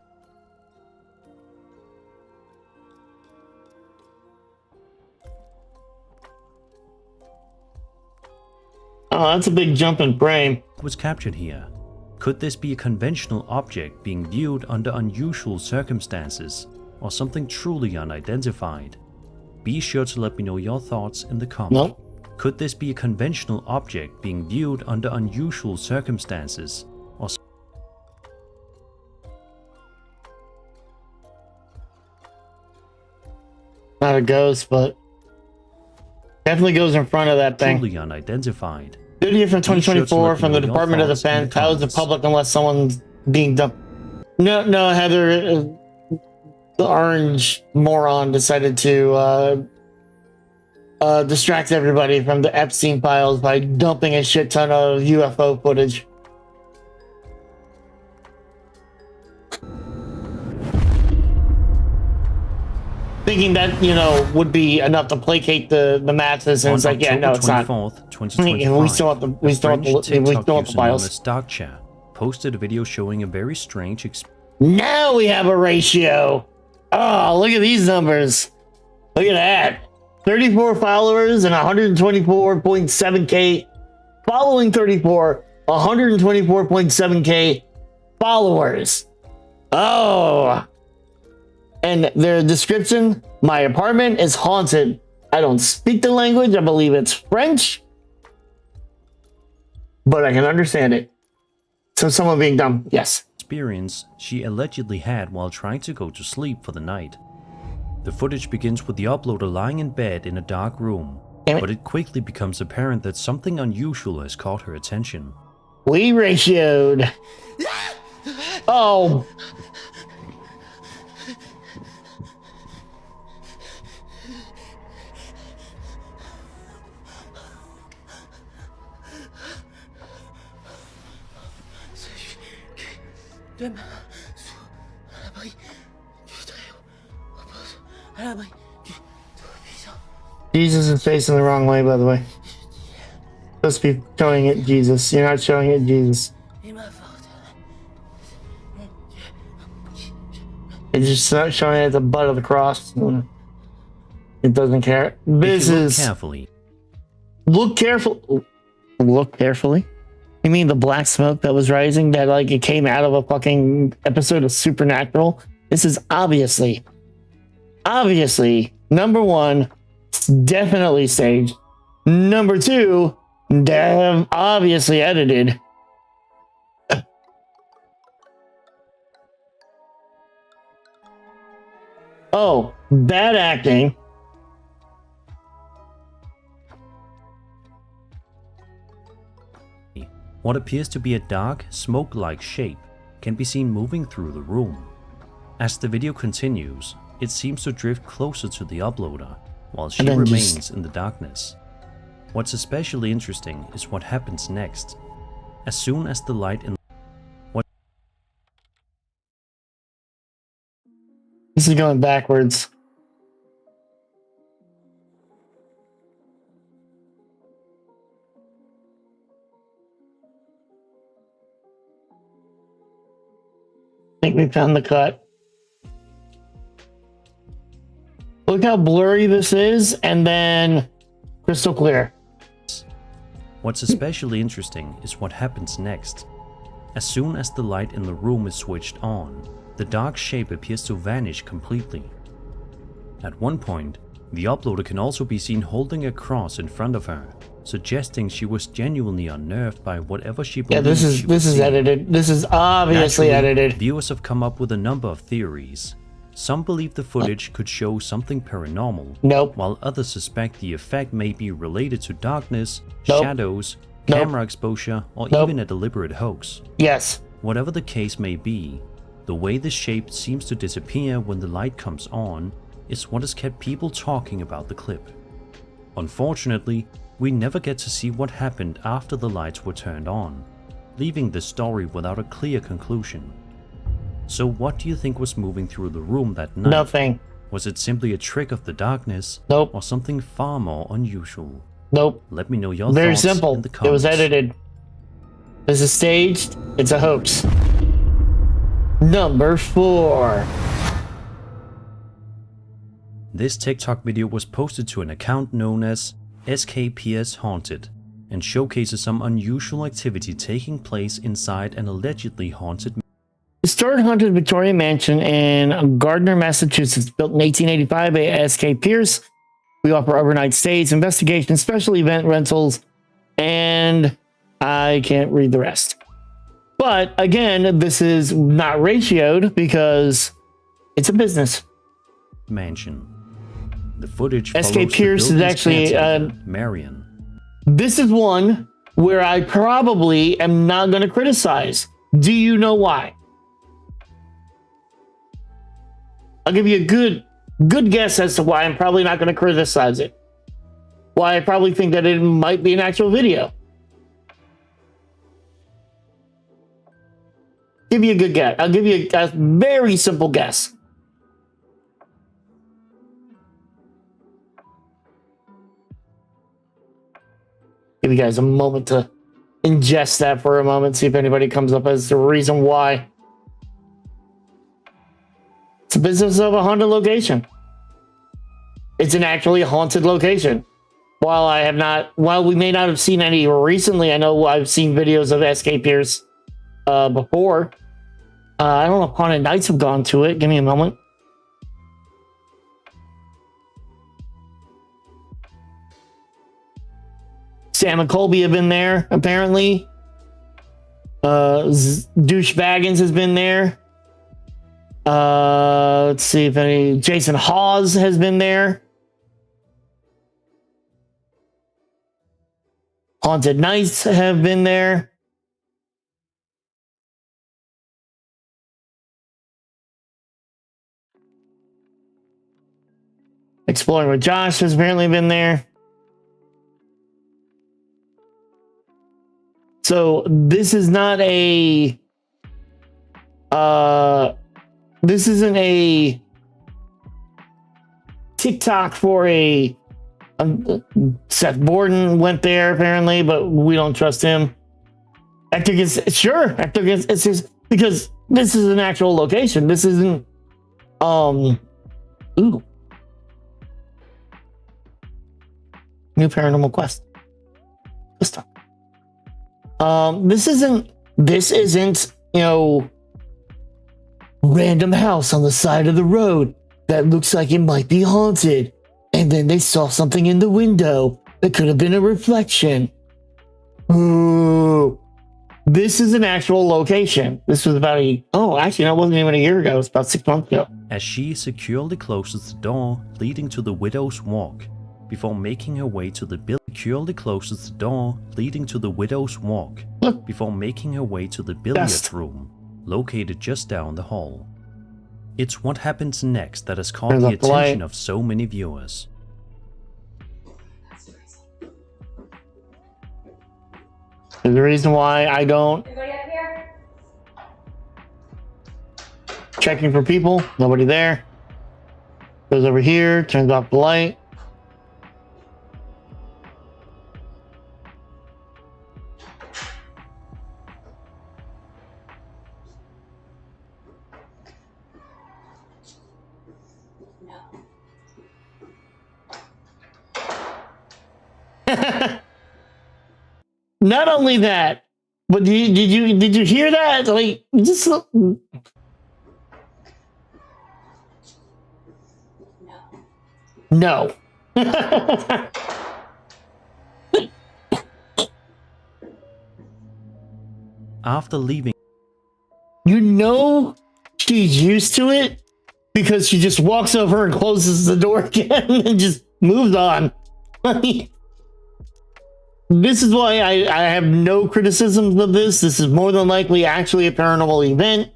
Oh, that's a big jump in frame. was captured here? Could this be a conventional object being viewed under unusual circumstances, or something truly unidentified? Be sure to let me know your thoughts in the comments. Nope. Could this be a conventional object being viewed under unusual circumstances, or Not a ghost, but definitely goes in front of that thing. truly unidentified? Good year from Be sure to 2024 let me from the know your Department of thoughts in the Defense. How is the comments. public unless someone's being dumped? No, Heather. The orange moron decided to distract everybody from the Epstein files by dumping a shit ton of UFO footage. Thinking that, you know, would be enough to placate the masses, and On it's like, yeah, no, it's not. 24th, And 2025, we still have the a French TikTok user known files. as Darkchair posted a video showing a very strange Now we have a ratio. Oh, look at these numbers. Look at that. 34 followers and 124.7k following 34, 124.7k followers. Oh. And their description, my apartment is haunted. I don't speak the language. I believe it's French. But I can understand it. So someone being dumb, yes. experience she allegedly had while trying to go to sleep for the night. The footage begins with the uploader lying in bed in a dark room, but it quickly becomes apparent that something unusual has caught her attention. We ratioed. Oh. Jesus is facing the wrong way, by the way. Supposed to be showing it Jesus. You're not showing it Jesus. It's just not showing it at the butt of the cross. It doesn't care. This If you look is carefully. Look careful. Look carefully. You mean the black smoke that was rising that like it came out of a fucking episode of Supernatural? This is obviously number one, definitely staged. Number two, obviously edited. Oh, bad acting. What appears to be a dark, smoke-like shape can be seen moving through the room. As the video continues, it seems to drift closer to the uploader, while she And then remains just- in the darkness. What's especially interesting is what happens next. As soon as the light in This is going backwards. I think we found the cut. Look how blurry this is, and then crystal clear. What's especially interesting is what happens next. As soon as the light in the room is switched on, the dark shape appears to vanish completely. At one point, the uploader can also be seen holding a cross in front of her, suggesting she was genuinely unnerved by whatever she believed. Yeah, this is edited. This is obviously Naturally, edited. Viewers have come up with a number of theories. Some believe the footage could show something paranormal, Nope. while others suspect the effect may be related to darkness, Nope. shadows, Nope. camera exposure, or Nope. even a deliberate hoax. Yes. Whatever the case may be, the way the shape seems to disappear when the light comes on is what has kept people talking about the clip. Unfortunately, we never get to see what happened after the lights were turned on, leaving the story without a clear conclusion. So what do you think was moving through the room that night? Nothing. Was it simply a trick of the darkness? Nope. Or something far more unusual? Nope. Let me know your Very thoughts simple. in the It was comments. edited. This is staged. It's a hoax. Number 4. This TikTok video was posted to an account known as SKPS Haunted and showcases some unusual activity taking place inside an allegedly haunted Historic haunted Victorian mansion in Gardner, Massachusetts, built in 1885 by S.K. Pierce. We offer overnight stays, investigation, special event rentals, and I can't read the rest. But again, this is not ratioed because it's a business. mansion. The footage S.K. follows Pierce the is building's actually caretaker, Marion. This is one where I probably am not going to criticize. Do you know why? I'll give you a good guess as to why I'm probably not going to criticize it. Why I probably think that it might be an actual video. Give you a good guess. I'll give you a very simple guess. Give you guys a moment to ingest that for a moment, see if anybody comes up as the reason why. It's a business of a haunted location. It's an actually haunted location. While we may not have seen any recently, I know I've seen videos of S.K. Pierce before. I don't know if Haunted Nights have gone to it. Give me a moment. Sam and Colby have been there, apparently. Douche Baggins has been there. Let's see if any... Jason Hawes has been there. Haunted Nights have been there. Exploring with Josh has apparently been there. So this is not a this isn't a TikTok for a Seth Borden went there apparently, but we don't trust him. I think it's just because this is an actual location. This isn't New Paranormal Quest. This isn't, random house on the side of the road that looks like it might be haunted. And then they saw something in the window that could have been a reflection. Ooh. This is an actual location. This was about it wasn't even a year ago. It was about 6 months ago. As she securely closes the door leading to the Widow's Walk, before making her way to the billiard room, located just down the hall. It's what happens next that has caught the attention of so many viewers. There's a reason why I don't. Checking for people, nobody there. Goes over here, turns off the light. Not only that, but did you hear that? Like, just no. After leaving, she's used to it because she just walks over and closes the door again and just moves on. This is why I have no criticisms of this. This is more than likely actually a paranormal event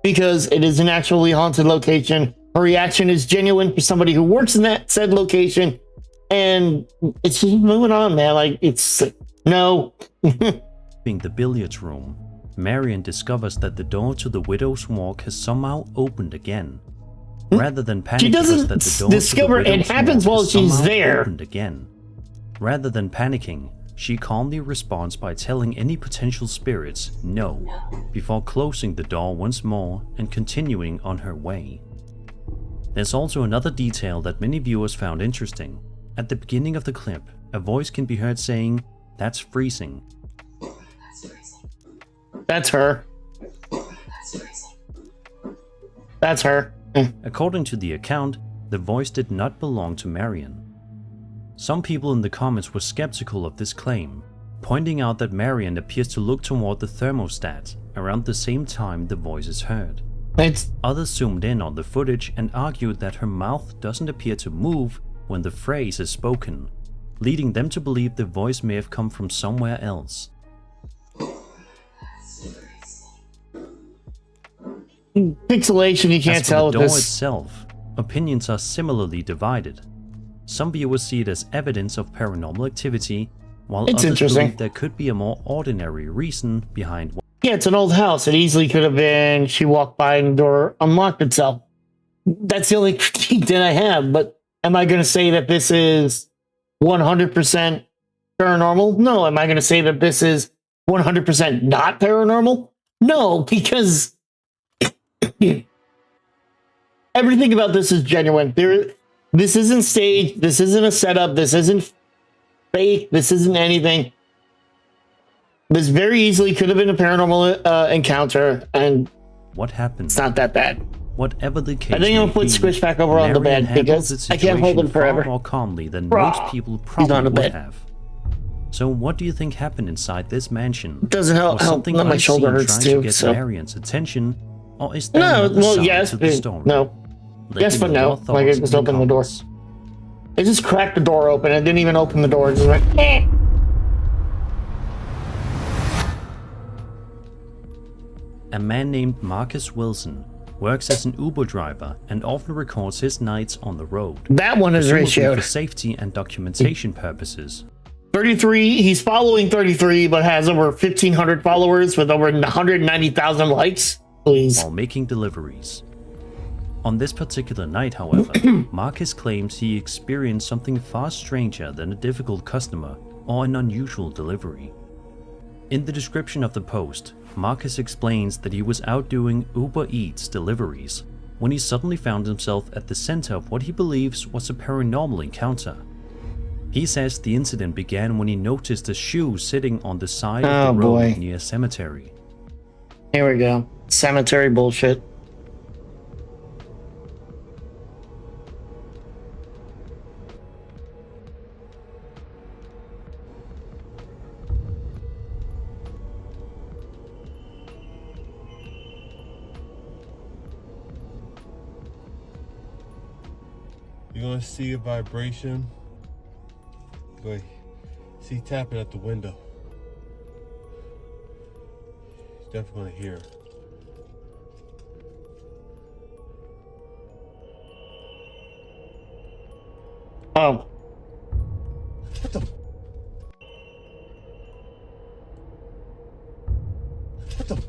because it is an actually haunted location. Her reaction is genuine for somebody who works in that said location, and it's just moving on, man. Like, it's no. In the billiards room, Marion discovers that the door to the Widow's Walk has somehow opened again. Rather than panicking, she doesn't discover it happens while she's there. Rather than panicking, she calmly responds by telling any potential spirits no, before closing the door once more and continuing on her way. There's also another detail that many viewers found interesting. At the beginning of the clip, a voice can be heard saying, That's freezing. That's her. That's her. According to the account, the voice did not belong to Marion. Some people in the comments were skeptical of this claim, pointing out that Marion appears to look toward the thermostat around the same time the voice is heard. Others zoomed in on the footage and argued that her mouth doesn't appear to move when the phrase is spoken, leading them to believe the voice may have come from somewhere else. Pixelation, you can't As for tell the with door this. itself, opinions are similarly divided. Some viewers see it as evidence of paranormal activity, while It's others interesting. believe there could be a more ordinary reason behind what. Yeah, it's an old house. It easily could have been she walked by and the door unlocked itself. That's the only critique that I have. But am I going to say that this is 100% paranormal? No. Am I going to say that this is 100% not paranormal? No, because everything about this is genuine. This isn't staged. This isn't a setup. This isn't fake. This isn't anything. This very easily could have been a paranormal encounter, and what happened. It's not that bad. Whatever the case, I think I'm gonna put Squish back over on the Marion bed handles because the I can't hold him situation far forever. more calmly than Rah. most people He's probably on the would bed. have. So, what do you think happened inside this mansion? It doesn't help. Was something My shoulder unseen hurts trying too. to get So Marion's attention, or is there no, another well, side yes, to the story? no, Let yes, me but know no. your Like thoughts I in just the opened the door. comments. I just cracked the door open. I didn't even open the door. It just went. Eh. A man named Marcus Wilson works as an Uber driver and often records his nights on the road. That one is presumably ratioed. for safety and documentation purposes. 33. He's following 33, but has over 1,500 followers with over 190,000 likes. Please. While making deliveries. On this particular night, however, Marcus claims he experienced something far stranger than a difficult customer or an unusual delivery. In the description of the post, Marcus explains that he was out doing Uber Eats deliveries when he suddenly found himself at the center of what he believes was a paranormal encounter. He says the incident began when he noticed a shoe sitting on the side of the road boy. near a cemetery. Here we go. Cemetery bullshit. You're gonna see a vibration. But see tapping at the window. You're definitely gonna hear it. Oh. What the? What the?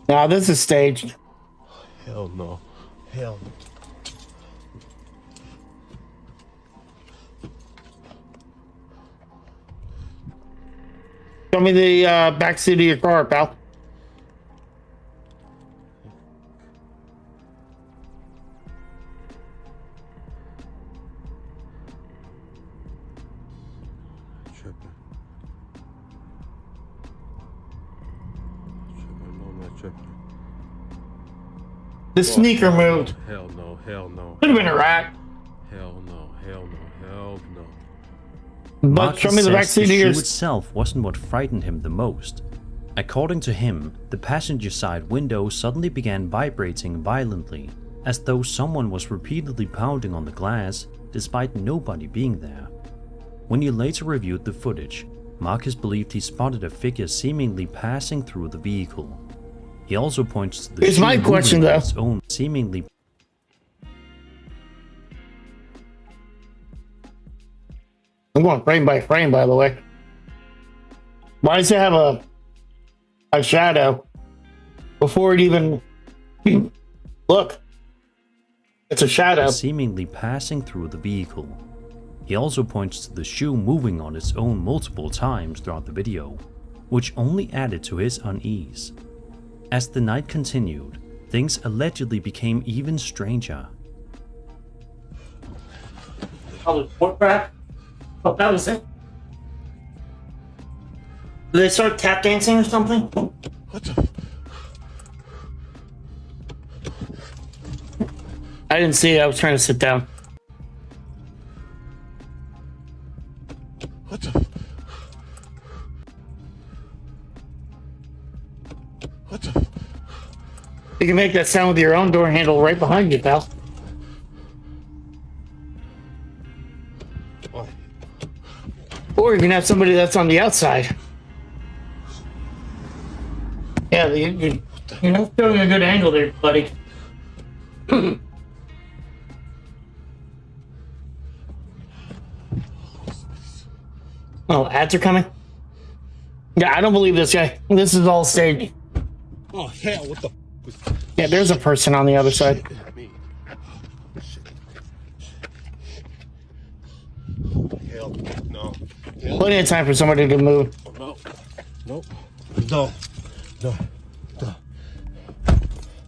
Now this is staged. Hell no. Hell no. Show me the back seat of your car, pal. Tripping. No, I'm not tripping. The sneaker moved. Hell no, hell no. Could have been a rat. Hell no, hell no, hell no. But Marcus show me the back says seat of the your. shoe itself wasn't what frightened him the most. According to him, the passenger side window suddenly began vibrating violently, as though someone was repeatedly pounding on the glass, despite nobody being there. When he later reviewed the footage, Marcus believed he spotted a figure seemingly passing through the vehicle. He also points to the Here's shoe my moving question, on though. its own, seemingly. I'm going frame by frame, by the way. Why does it have a shadow before it even look? It's a shadow. Seemingly passing through the vehicle. He also points to the shoe moving on its own multiple times throughout the video, which only added to his unease. As the night continued, things allegedly became even stranger. Probably pork crap. Oh, that was it. Did they start tap dancing or something? What the? I didn't see it. I was trying to sit down. What the? What the? You can make that sound with your own door handle right behind you, pal. What? Or you can have somebody that's on the outside. Yeah, you're not showing a good angle there, buddy. Oh, ads are coming? Yeah, I don't believe this guy. This is all staged. Oh hell! What the? Yeah, there's a person on the other side. Hell no. Plenty of time for somebody to move. No. Nope. No. No. No.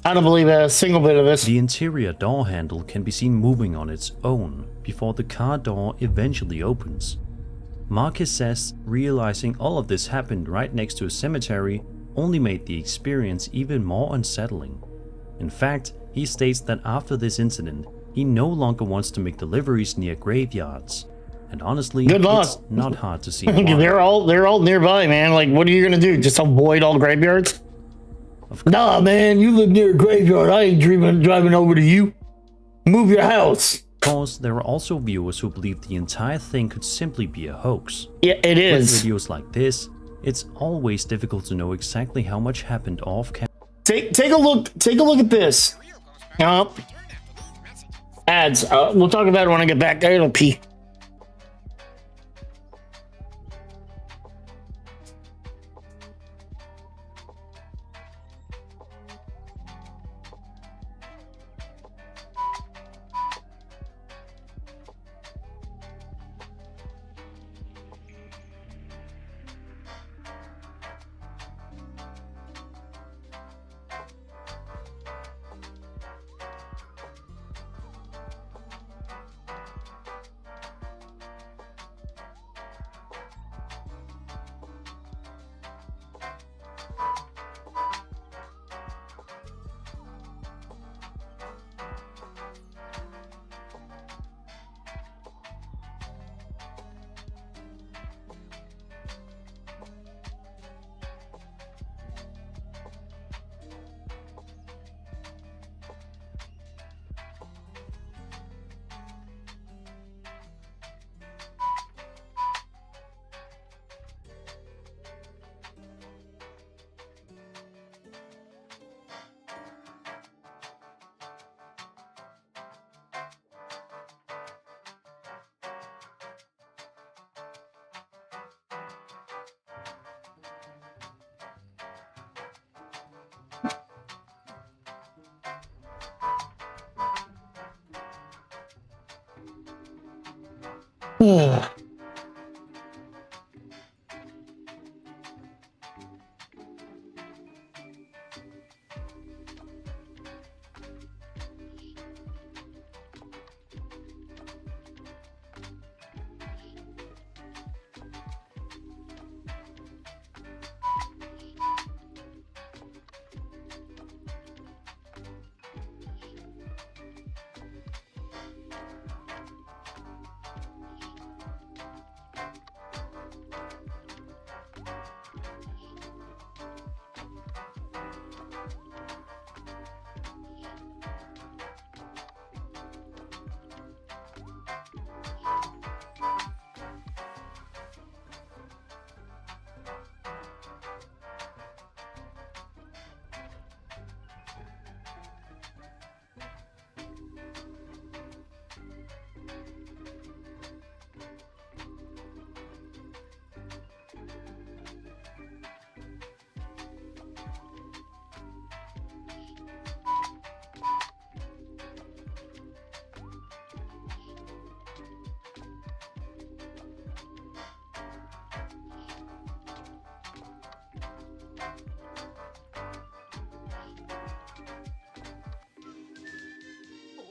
I don't believe a single bit of this. The interior door handle can be seen moving on its own before the car door eventually opens. Marcus says realizing all of this happened right next to a cemetery only made the experience even more unsettling. In fact, he states that after this incident, he no longer wants to make deliveries near graveyards. And honestly, Good luck. it's not hard to see why. they're all nearby, man. Like, what are you gonna do? Just avoid all graveyards? Nah, man, you live near a graveyard. I ain't driving over to you. Move your house. Of course, there are also viewers who believe the entire thing could simply be a hoax. Yeah, it is. With videos like this, it's always difficult to know exactly how much happened off camera. Take a look at this. Ads. We'll talk about it when I get back. I gotta pee.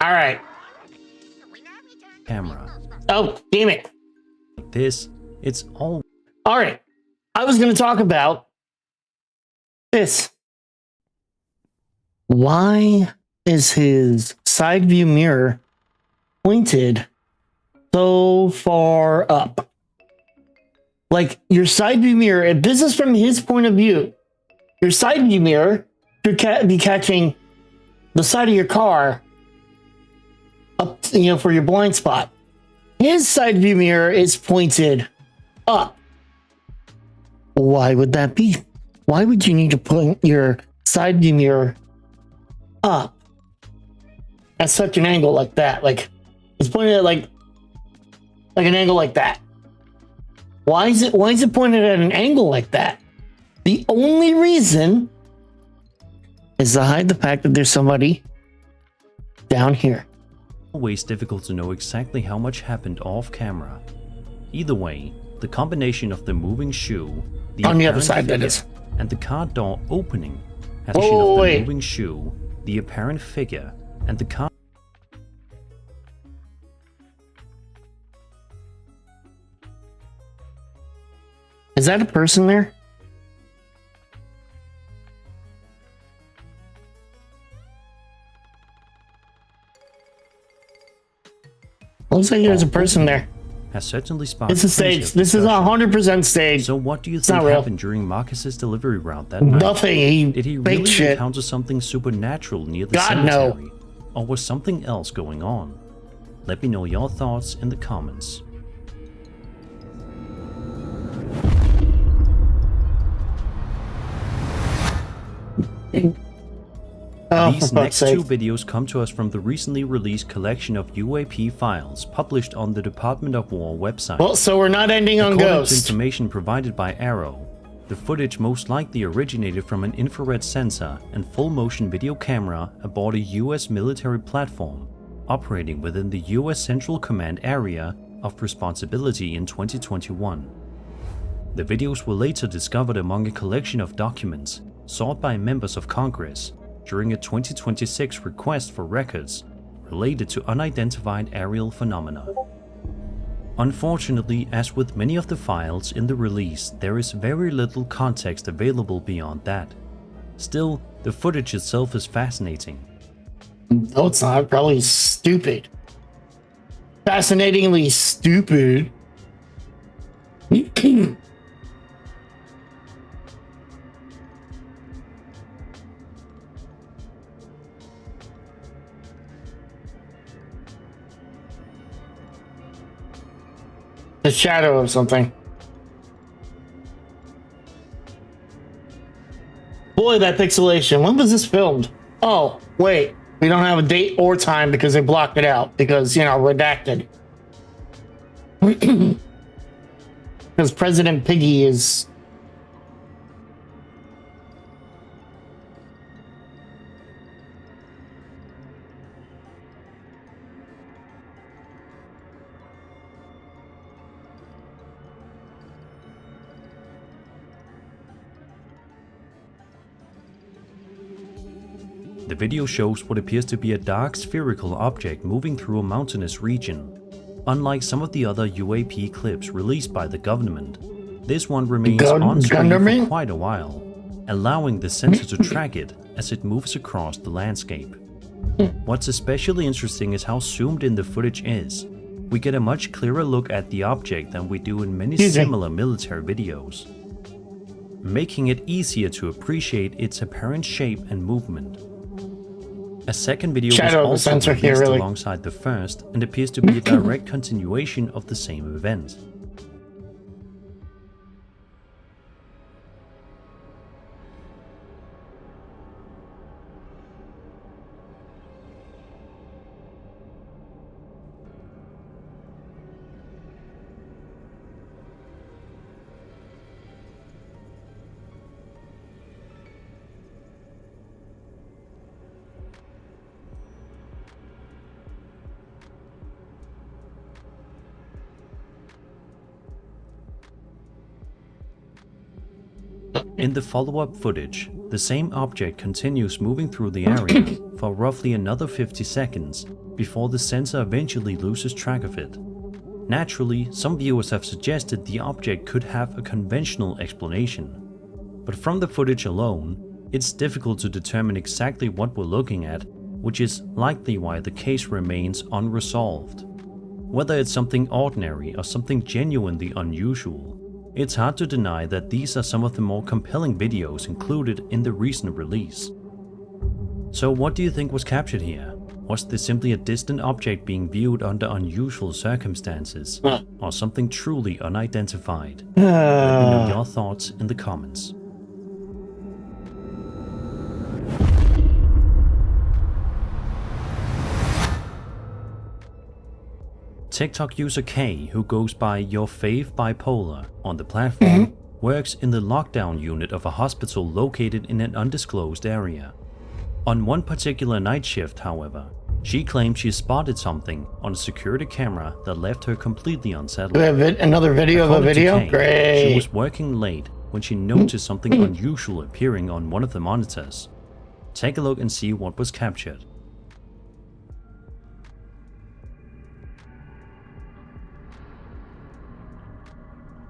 All right. Camera. Oh, damn it. like this, it's all All right. I was going to talk about this. Why is his side view mirror pointed so far up? Like, your side view mirror, if this is from his point of view, your side view mirror should be catching the side of your car up, for your blind spot. His side view mirror is pointed up. Why would that be? Why would you need to put your side view mirror up at such an angle like that? Like, it's pointed at like an angle like that. Why is it pointed at an angle like that? The only reason is to hide the fact that there's somebody down here. always difficult to know exactly how much happened off camera. Either way, the combination of the moving shoe, on the other apparent side, that figure, is, and the car door opening, has Oh, of the wait. moving shoe, the apparent figure, and the car. Is that a person there? Looks like there's a person there. Has certainly sparked It's a stage. friendship This is discussion. 100% stage. So what do you It's think not real. happened during Marcus's delivery route that night? Nothing. Did he faked really shit. encounter something supernatural near the God, no. cemetery? Or was something else going on? Let me know your thoughts in the comments. Oh, These for next fuck's two sake. videos come to us from the recently released collection of UAP files published on the Department of War website. Well, so we're not ending on According to Ghost. information provided by Arrow, the footage most likely originated from an infrared sensor and full-motion video camera aboard a US military platform operating within the US Central Command Area of Responsibility in 2021. The videos were later discovered among a collection of documents sought by members of Congress during a 2026 request for records related to unidentified aerial phenomena. Unfortunately, as with many of the files in the release, there is very little context available beyond that. Still, the footage itself is fascinating. No, it's not. Probably stupid. Fascinatingly stupid. The shadow of something. Boy, that pixelation. When was this filmed? Oh, wait. We don't have a date or time because they blocked it out. Because, redacted. Because President Piggy is... The video shows what appears to be a dark spherical object moving through a mountainous region. Unlike some of the other UAP clips released by the government, this one remains on screen for quite a while, allowing the sensor to track it as it moves across the landscape. What's especially interesting is how zoomed in the footage is. We get a much clearer look at the object than we do in many similar military videos, making it easier to appreciate its apparent shape and movement. A second video Shadow was of the also sensor released here, really. alongside the first and appears to be a direct continuation of the same event. In the follow-up footage, the same object continues moving through the area for roughly another 50 seconds before the sensor eventually loses track of it. Naturally, some viewers have suggested the object could have a conventional explanation. But from the footage alone, it's difficult to determine exactly what we're looking at, which is likely why the case remains unresolved. Whether it's something ordinary or something genuinely unusual, it's hard to deny that these are some of the more compelling videos included in the recent release. So what do you think was captured here? Was this simply a distant object being viewed under unusual circumstances, or something truly unidentified? Let me know your thoughts in the comments. TikTok user K, who goes by Your Fave Bipolar on the platform, works in the lockdown unit of a hospital located in an undisclosed area. On one particular night shift, however, she claimed she spotted something on a security camera that left her completely unsettled. Another video of a video? Kay, Great. she was working late when she noticed something unusual appearing on one of the monitors. Take a look and see what was captured.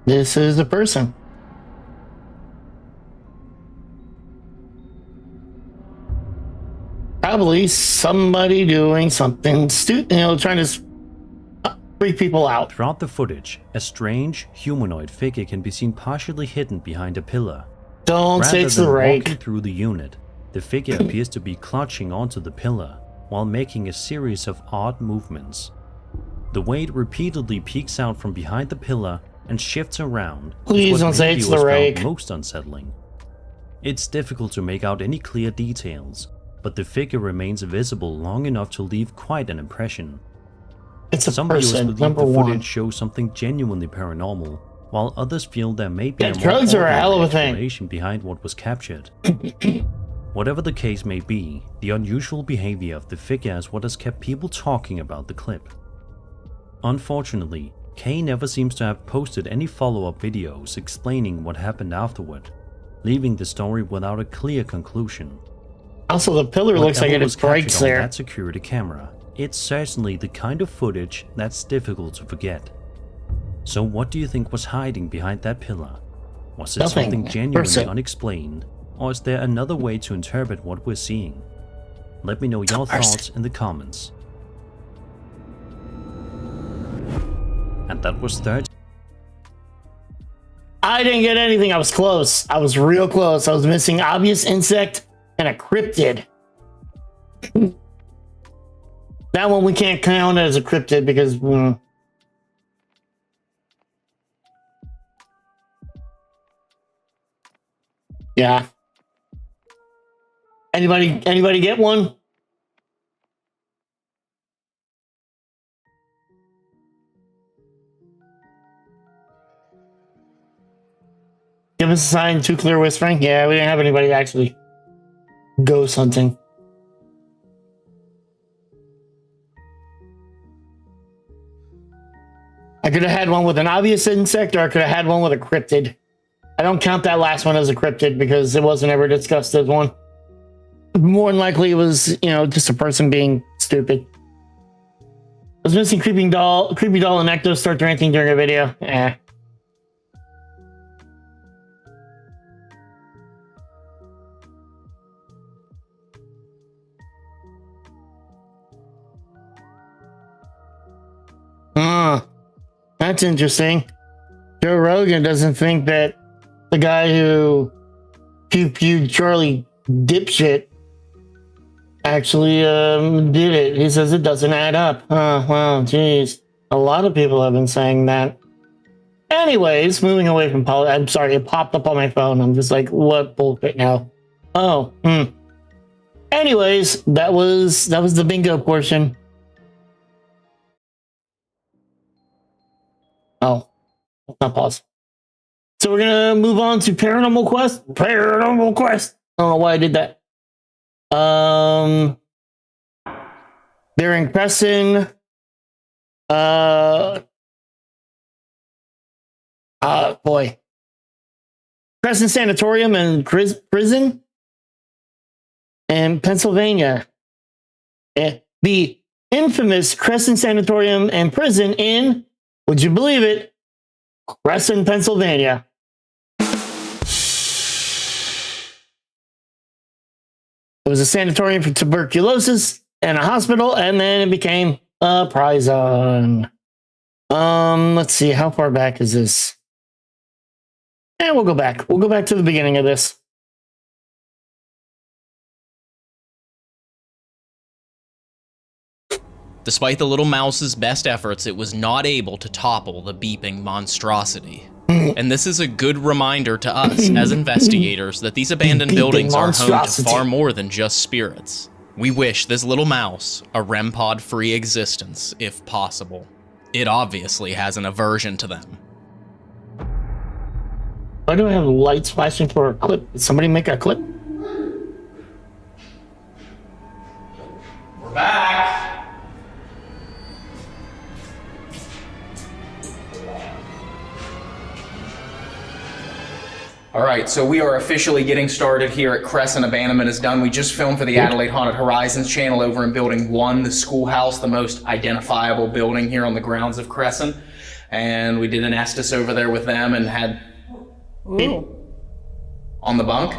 This is a person. Probably somebody doing something stupid, trying to freak people out. Throughout the footage, a strange humanoid figure can be seen partially hidden behind a pillar. Don't say it's the Rather than rake. walking through the unit, the figure appears to be clutching onto the pillar while making a series of odd movements. The way it repeatedly peeks out from behind the pillar and shifts around Please is what don't say many it's viewers the found rake. most unsettling. It's difficult to make out any clear details, but the figure remains visible long enough to leave quite an impression. It's a Some person, viewers believe number the one. footage shows something genuinely paranormal, while others feel there may be Yeah, a more drugs are a hell of a ordinary thing. explanation behind what was captured. Whatever the case may be, the unusual behavior of the figure is what has kept people talking about the clip. Unfortunately, Kay never seems to have posted any follow-up videos explaining what happened afterward, leaving the story without a clear conclusion. Also, the pillar looks like Whatever it was breaks captured on there. that security camera, it's certainly the kind of footage that's difficult to forget. So what do you think was hiding behind that pillar? Was it Nothing. something genuinely Person. unexplained, or is there another way to interpret what we're seeing? Let me know your thoughts in the comments. And that was 13. I didn't get anything. I was close. I was real close. I was missing obvious insect and a cryptid. That one we can't count as a cryptid because yeah. Anybody get one? Give us a sign, 2 clear whispering. Yeah, we didn't have anybody actually ghost hunting. I could have had one with an obvious insect, or I could have had one with a cryptid. I don't count that last one as a cryptid because it wasn't ever discussed as one. More than likely, it was, just a person being stupid. I was missing creepy doll, and Ecto start ranting during a video. That's interesting. Joe Rogan doesn't think that the guy who pew Charlie dipshit actually did it. He says it doesn't add up. Oh, wow, geez. A lot of people have been saying that. Anyways, moving away from politics. I'm sorry, it popped up on my phone. I'm just like, what bullshit now? Oh, Anyways, that was the bingo portion. Oh, let's not pause. So we're gonna move on to Paranormal Quest. Paranormal Quest. I don't know why I did that. They're in Crescent. Boy. Crescent Sanatorium and Prison in Pennsylvania. The infamous Crescent Sanatorium and Prison in Would you believe it? Crescent, Pennsylvania. It was a sanatorium for tuberculosis and a hospital, and then it became a prison. Let's see, how far back is this? And we'll go back. We'll go back to the beginning of this. Despite the little mouse's best efforts, it was not able to topple the beeping monstrosity. And this is a good reminder to us as investigators that these abandoned buildings are home to far more than just spirits. We wish this little mouse a REM pod-free existence, if possible. It obviously has an aversion to them. Why do I have lights flashing for a clip? Did somebody make a clip? We're back! Alright, so we are officially getting started here at Crescent. Abandonment is done. We just filmed for the Adelaide Haunted Horizons channel over in Building 1, the schoolhouse, the most identifiable building here on the grounds of Crescent. And we did an Estes over there with them and had... Ooh. On the bunk?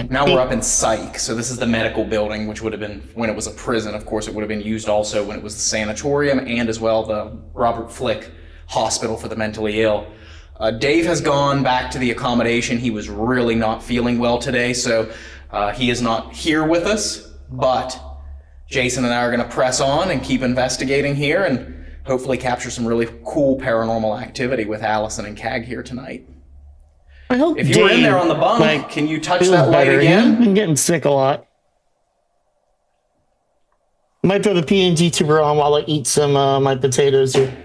Now we're up in Psych, so this is the medical building, which would have been, when it was a prison, of course, it would have been used also when it was the sanatorium and as well the Robert Flick Hospital for the Mentally Ill. Dave has gone back to the accommodation. He was really not feeling well today, so he is not here with us, but Jason and I are going to press on and keep investigating here and hopefully capture some really cool paranormal activity with Allison and Cag here tonight. I hope if you were in there on the bunk, can you touch that light again? I've been getting sick a lot. Might throw the PNG tuber on while I eat some my potatoes here.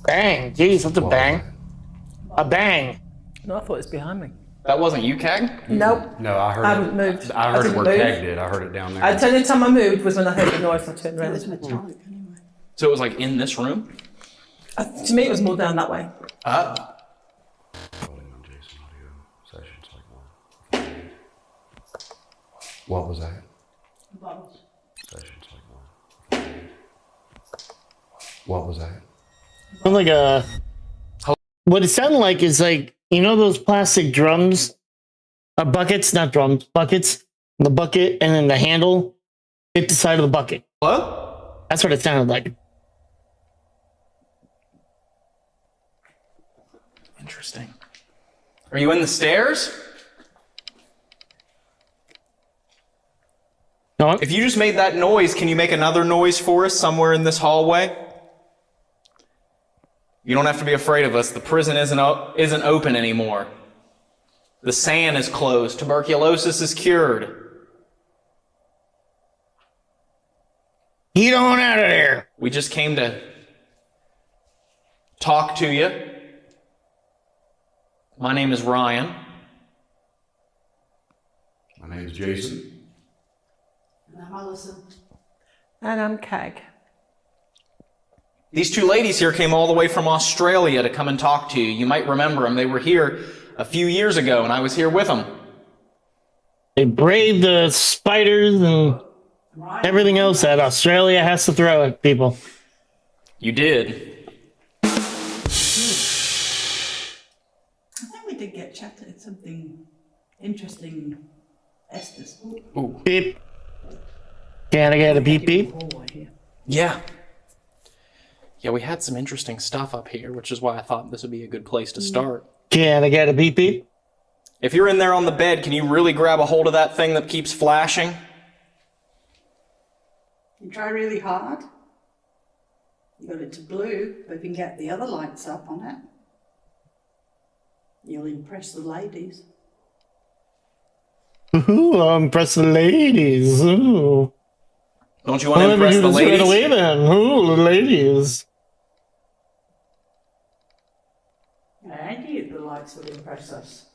Bang! Jeez, what's a bang? A bang! No, I thought it was behind me. That wasn't you, Cag? Nope. No, I heard I it. haven't moved. I heard it where didn't Cag move. did. I heard it down there. The only time I moved was when I heard the noise. I turned around. So it was like in this room? To me, it was more down that way. What was that? What was that? I'm like a. What it sounded like is like, you know those plastic drums? Buckets, not drums, buckets. The bucket and then the handle hit the side of the bucket. Hello? That's what it sounded like. Interesting. Are you in the stairs? No. If you just made that noise, can you make another noise for us somewhere in this hallway? You don't have to be afraid of us. The prison isn't open anymore. The SAN is closed. Tuberculosis is cured. Get on out of there. We just came to talk to you. My name is Ryan. My name is Jason. And I'm Allison. And I'm Cag. These two ladies here came all the way from Australia to come and talk to you. You might remember them. They were here a few years ago, and I was here with them. They braved the spiders and everything else that Australia has to throw at people. You did. I think we did get chatted something interesting. Estes. Ooh. Beep. Can I get a beep beep? Yeah. Yeah, we had some interesting stuff up here, which is why I thought this would be a good place to start. Can I get a beep beep? If you're in there on the bed, can you really grab a hold of that thing that keeps flashing? You try really hard. You got it to blue, but if you can get the other lights up on it, you'll impress the ladies. Ooh, I'll impress the ladies. Ooh. Don't you want to impress the ladies? Right away then. Ooh, the ladies. Any of the lights would impress us.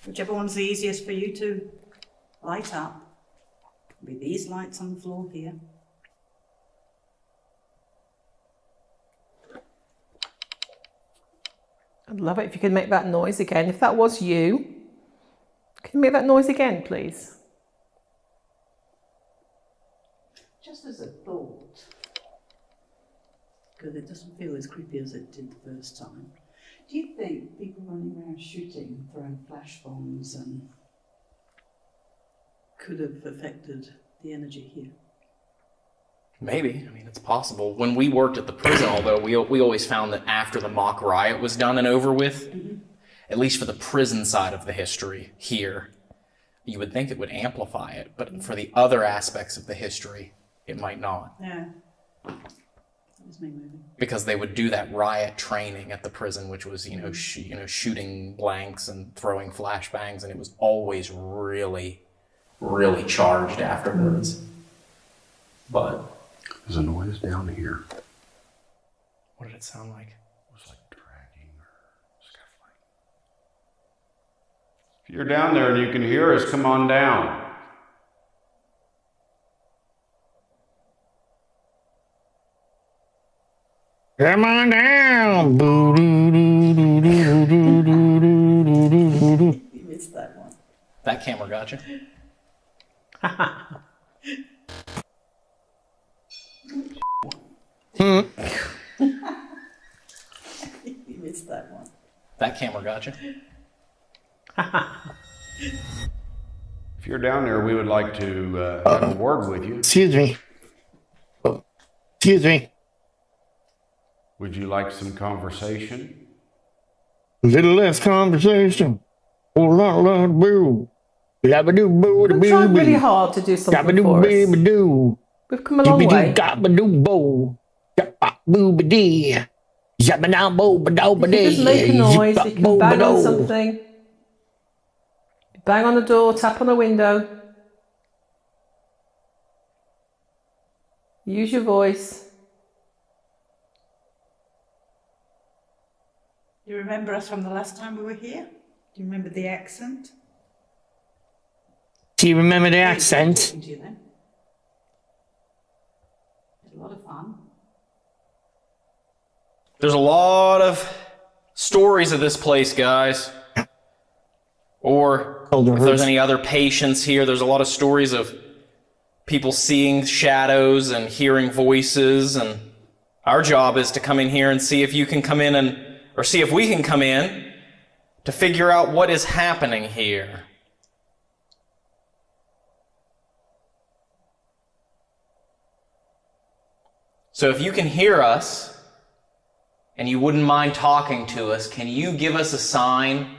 Whichever one's the easiest for you to light up. With these lights on the floor here. I'd love it if you could make that noise again. If that was you, can you make that noise again, please? Just as a thought, because it doesn't feel as creepy as it did the first time. Do you think people running around shooting, throwing flash bombs, and could have affected the energy here? Maybe. I mean, it's possible. When we worked at the prison, although we always found that after the mock riot was done and over with, at least for the prison side of the history here, you would think it would amplify it, but for the other aspects of the history, it might not. Yeah. That was me moving. Because they would do that riot training at the prison, which was, shooting blanks and throwing flashbangs, and it was always really, really charged afterwards. But there's a noise down here. What did it sound like? It was like dragging or scuffling. If you're down there and you can hear us, come on down. Come on down. You missed that one. That camera got you. You missed that one. That camera got you. If you're down there, we would like to have a word with you. Excuse me. Excuse me. Would you like some conversation? A little less conversation. Oh, la la boo. Labba-doo, boo, We've tried really hard to do something for us. We've come a long way. If you just make a noise, you can bang on something. Bang on the door, tap on the window. Use your voice. You remember us from the last time we were here? Do you remember the accent? Do you remember the accent? Talking to you then. It's a lot of fun. There's a lot of stories of this place, guys. Or if there's any other patients here, there's a lot of stories of people seeing shadows and hearing voices, and our job is to come in here and see if you can come in or see if we can come in to figure out what is happening here. So if you can hear us, and you wouldn't mind talking to us, can you give us a sign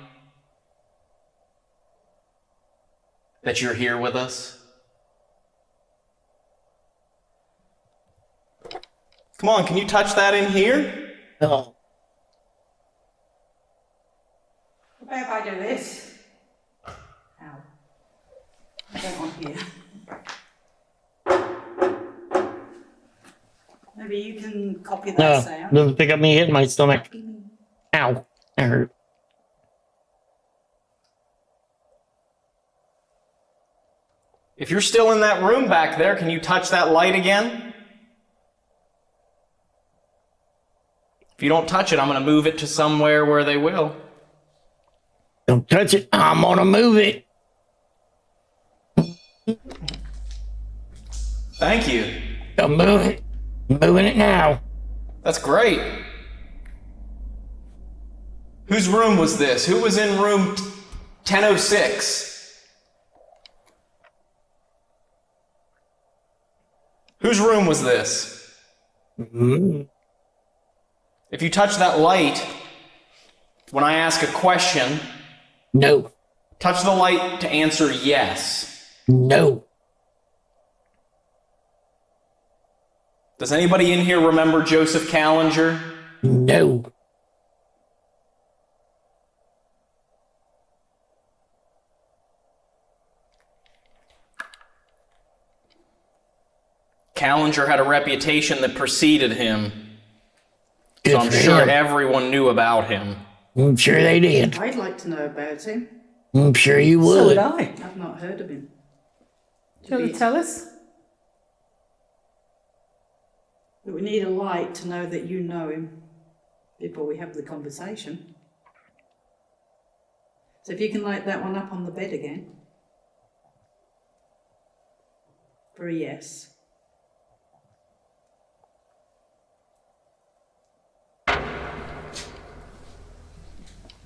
that you're here with us? Come on, can you touch that in here? No. What about if I do this? Ow. I don't want here. Maybe you can copy that No, sound. doesn't pick up me hitting my stomach. Ow. That hurt. If you're still in that room back there, can you touch that light again? If you don't touch it, I'm going to move it to somewhere where they will. Don't touch it. I'm going to move it. Thank you. Don't move it. I'm moving it now. That's great. Whose room was this? Who was in room 1006? Whose room was this? If you touch that light, when I ask a question, no. Touch the light to answer yes. No. Does anybody in here remember Joseph Callinger? No. Callinger had a reputation that preceded him. So I'm sure everyone knew about him. I'm sure they did. I'd like to know about him. I'm sure you would. So would I. I've not heard of him. Do you want to tell us? But we need a light to know that you know him before we have the conversation. So if you can light that one up on the bed again. For a yes.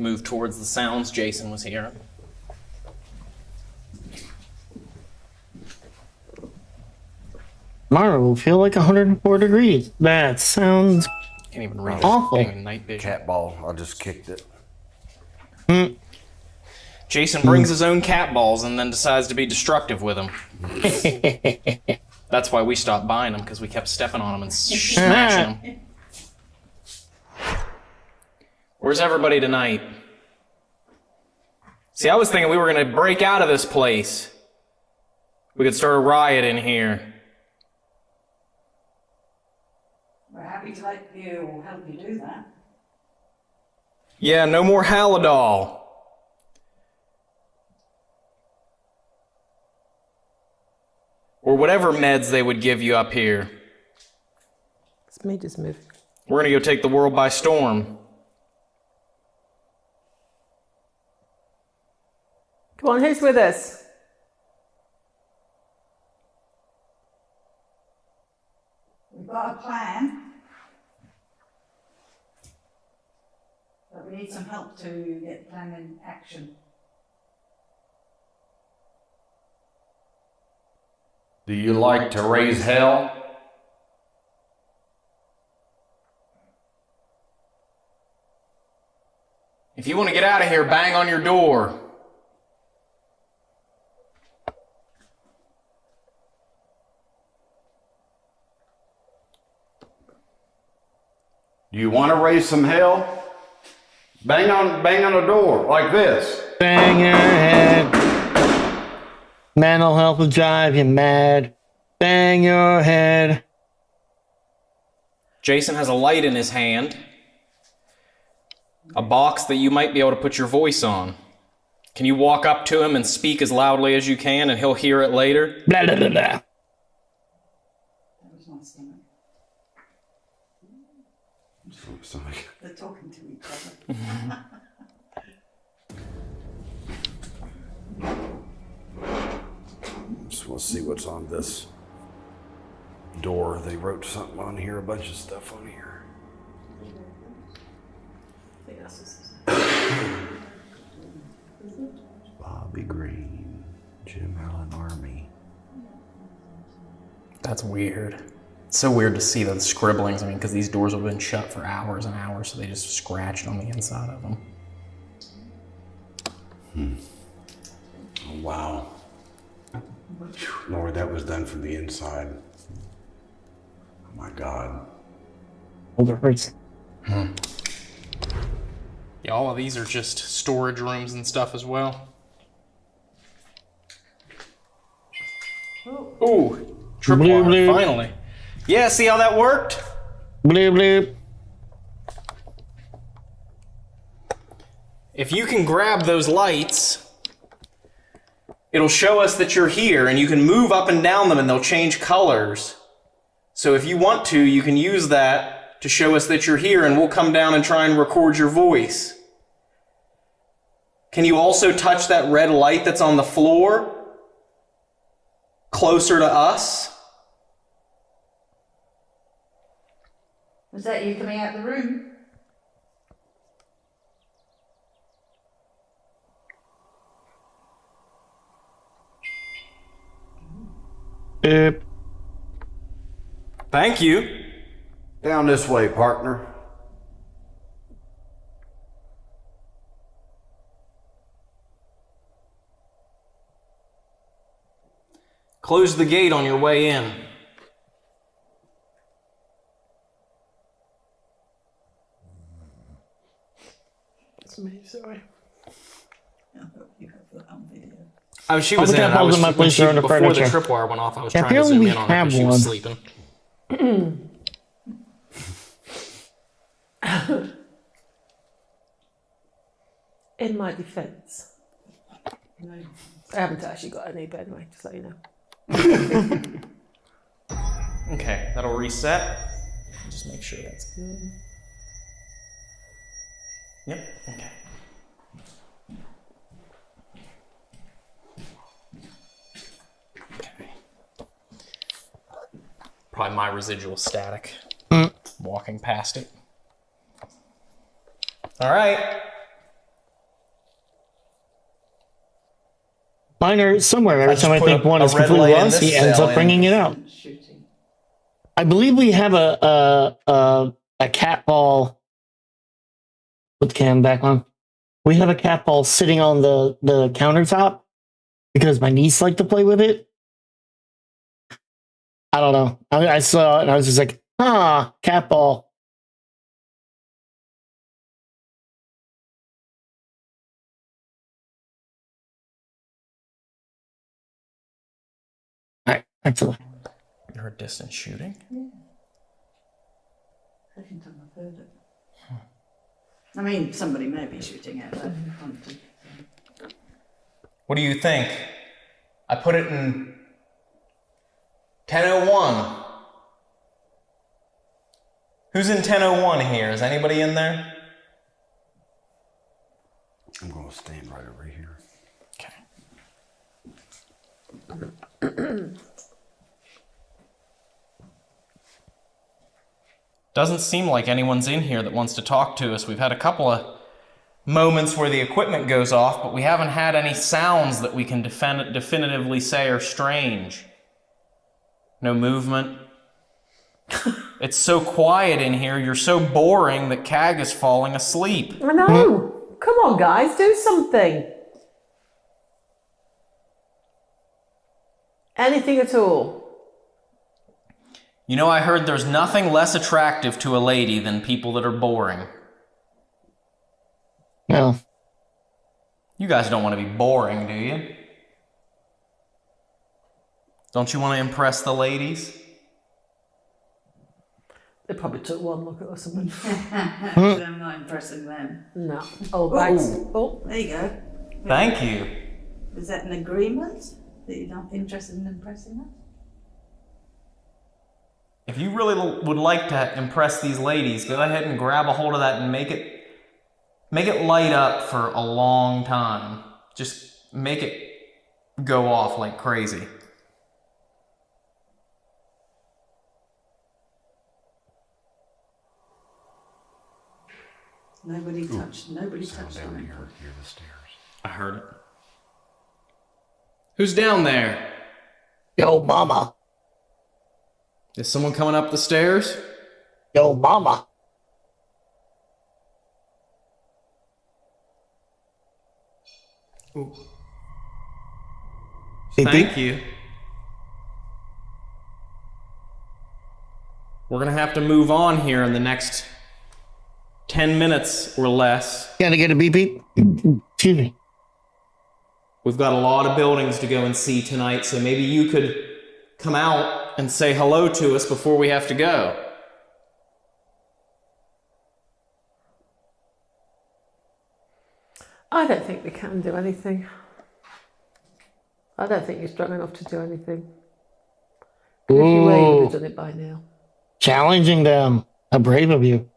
move towards the sounds Jason was hearing. Tomorrow will feel like 104 degrees. That sounds Can't even read awful. it. Can't even night vision. Cat ball. I just kicked it. Jason brings his own cat balls and then decides to be destructive with them. That's why we stopped buying them, because we kept stepping on them and smashing them. Where's everybody tonight? See, I was thinking we were going to break out of this place. We could start a riot in here. We're happy to let you or help you do that. Yeah, no more Halidol. Or whatever meds they would give you up here. It's me just moving. We're gonna go take the world by storm. Come on, who's with us? We've got a plan. But we need some help to get the plan in action. Do you like to raise hell? If you want to get out of here, bang on your door. Do you want to raise some hell? Bang on the door like this. Bang your head. Mental health will drive you mad. Bang your head. Jason has a light in his hand. A box that you might be able to put your voice on. Can you walk up to him and speak as loudly as you can and he'll hear it later? Blah, blah, blah, blah. That was my stomach. They're talking to each other. Just want to see what's on this door. They wrote something on here, a bunch of stuff on here. Bobby Green, Jim Allen Army. That's weird. It's so weird to see the scribblings. I mean, because these doors have been shut for hours and hours, so they just scratched on the inside of them. Oh, wow. Lord, that was done from the inside. Oh my God. Hold it hurts. Yeah, all of these are just storage rooms and stuff as well. Ooh, tripwire, finally. Yeah, see how that worked? Bleep, bleep. If you can grab those lights, it'll show us that you're here, and you can move up and down them and they'll change colors. So if you want to, you can use that to show us that you're here, and we'll come down and try and record your voice. Can you also touch that red light that's on the floor closer to us? Was that you coming out the room? Thank you. Down this way, partner. Close the gate on your way in. It's me, sorry. Oh, she was in. I was before the tripwire went off. I was trying to zoom in on her because she was sleeping. In my defense, I haven't actually got any, but anyway, just let you know. Okay, that'll reset. Just make sure that's good. Yep, okay. Okay. Probably my residual static. Walking past it. All right. Mine are somewhere. Every just time I put think a one is red completely light in lost, this he ends cell up bringing it out. I believe we have a cat ball. Put the cam back on. We have a cat ball sitting on the countertop because my niece liked to play with it. I don't know. I saw it and I was just like, cat ball. All right, excellent. You heard distant shooting? Yeah. Second time I've heard it. I mean, somebody may be shooting out there in front of. What do you think? I put it in 10:01. Who's in 10:01 here? Is anybody in there? I'm going to stand right over here. Okay. Doesn't seem like anyone's in here that wants to talk to us. We've had a couple of moments where the equipment goes off, but we haven't had any sounds that we can definitively say are strange. No movement. It's so quiet in here, you're so boring that Cag is falling asleep. I know. Come on, guys, do something. Anything at all. You know, I heard there's nothing less attractive to a lady than people that are boring. No. You guys don't want to be boring, do you? Don't you want to impress the ladies? They probably took one look at us and went, I'm not impressing them. no. Oh, bags. Oh, there you go. Thank you. Is that an agreement that you're not interested in impressing us? If you really would like to impress these ladies, go ahead and grab a hold of that and make it light up for a long time. Just make it go off like crazy. Nobody touched on down it. here near the stairs. I heard it. Who's down there? Yo, mama. Is someone coming up the stairs? Yo, mama. Ooh. Beep, Thank beep. you. We're gonna have to move on here in the next 10 minutes or less. Gotta get a beep beep. Excuse me. We've got a lot of buildings to go and see tonight, so maybe you could come out and say hello to us before we have to go. I don't think we can do anything. I don't think you're strong enough to do anything. If you were, you would have done it by now. Challenging them. How brave of you.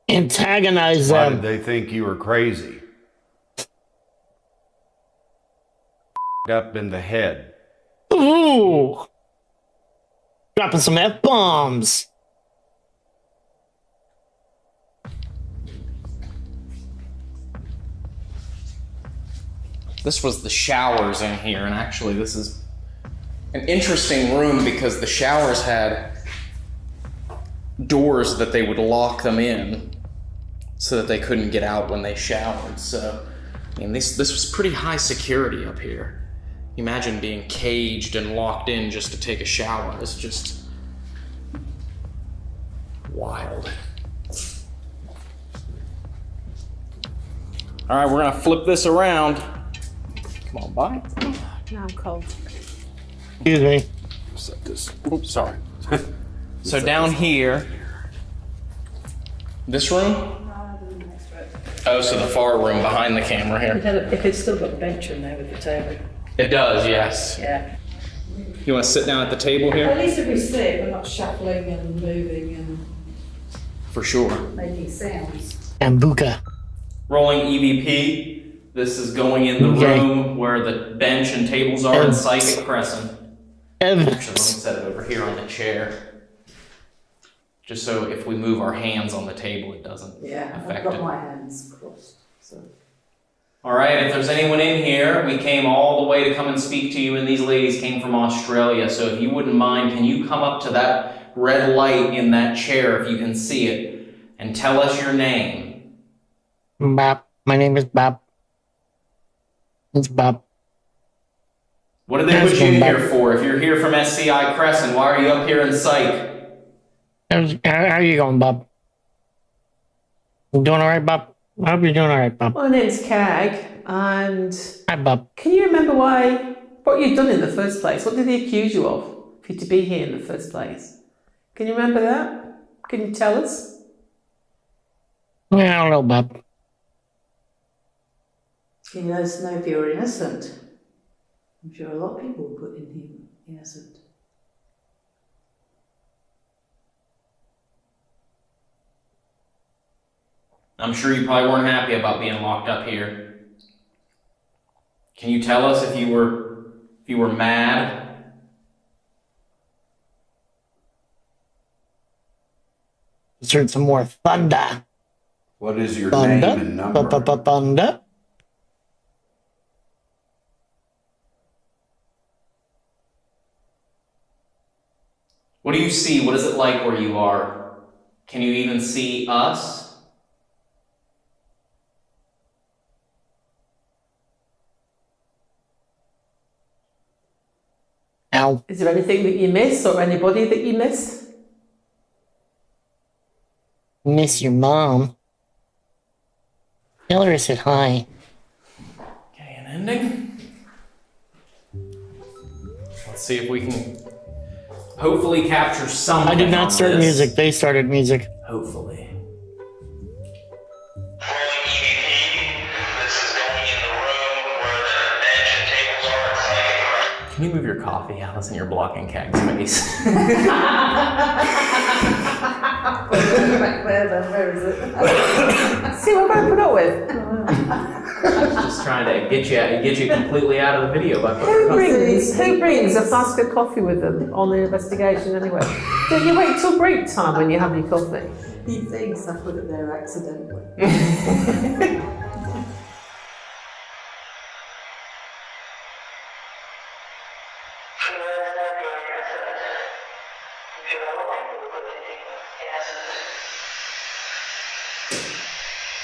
Antagonize Why them. did they think you were crazy? Up in the head. Ooh. Dropping some F-bombs. This was the showers in here, and actually this is an interesting room because the showers had doors that they would lock them in so that they couldn't get out when they showered. So, I mean, this was pretty high security up here. Imagine being caged and locked in just to take a shower. It's just wild. All right, we're gonna flip this around. Come on, by. Now I'm cold. Excuse me. Set this. Oops, sorry. So down here, this room? Oh, so the far room behind the camera here. If it's still got a bench in there with the table. It does, yes. Yeah. You want to sit down at the table At here? least if we sit, we're not shuffling and moving and For sure. making sounds. Ambuka. Rolling EVP. This is going in the Okay. room where the bench and tables are in Psychic Crescent. Actually, let me set it over here on the chair. Just so if we move our hands on the table, it doesn't Yeah, I've affect got it. my hands crossed. So. All right, if there's anyone in here, we came all the way to come and speak to you, and these ladies came from Australia. So if you wouldn't mind, can you come up to that red light in that chair, if you can see it, and tell us your name? Bob. My name is Bob. It's Bob. What did they put you in here for? If you're here from SCI Crescent, why are you up here in psych? How are you going, Bob? You doing all right, Bob? I hope you're doing all right, Bob. My name's Kag, and... Hi, Bob. Can you remember what you'd done in the first place? What did they accuse you of for you to be here in the first place? Can you remember that? Can you tell us? Yeah, I don't know, Bob. Can you let us know if you're innocent? I'm sure a lot of people will put in him innocent. I'm sure you probably weren't happy about being locked up here. Can you tell us if you were mad? Let's hear some more thunder. What is your name and number? Thunder. What do you see? What is it like where you are? Can you even see us? Ow. Is there anything that you miss or anybody that you miss? Miss your mom. Tell her I said hi. Okay, an ending. Let's see if we can hopefully capture something. I did not start this. music. They started music. Hopefully. Can you move your coffee, Allison? You're blocking Kag's face. Back there, then, where is it? See what I'm going to put up with? Just trying to get you completely out of the video by putting Who brings a flask of coffee with them on the investigation anyway? Don't you wait till break time when you have your coffee? He thinks I put it there accidentally.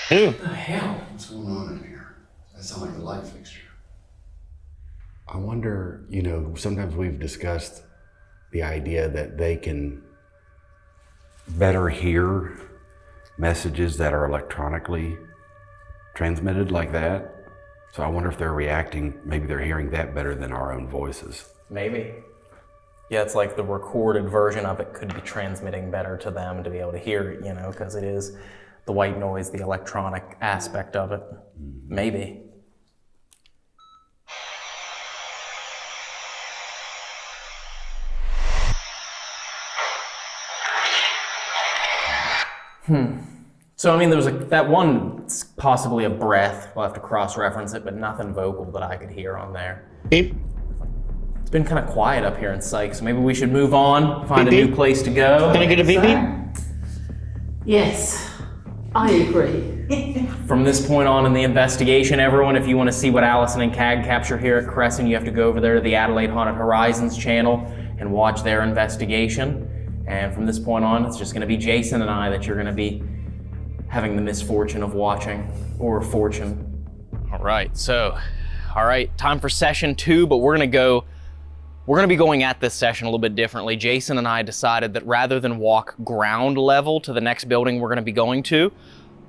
Ew. What the hell? What's going on in here? That sounds like a light fixture. I wonder, sometimes we've discussed the idea that they can better hear messages that are electronically transmitted like that. So I wonder if they're reacting, maybe they're hearing that better than our own voices. Maybe. Yeah, it's like the recorded version of it could be transmitting better to them to be able to hear it, because it is the white noise, the electronic aspect of it. Maybe. So, there was that one, possibly a breath. We'll have to cross-reference it, but nothing vocal that I could hear on there. Beep. It's been kind of quiet up here in Psych, so maybe we should move on, find a new place to go. Can I get a beep beep? Yes, I agree. From this point on in the investigation, everyone, if you want to see what Allison and Kag capture here at Crescent, you have to go over there to the Adelaide Haunted Horizons channel and watch their investigation. And from this point on, it's just going to be Jason and I that you're going to be having the misfortune of watching, or fortune. All right, time for session 2, but we're going to be going at this session a little bit differently. Jason and I decided that rather than walk ground level to the next building we're going to be going to,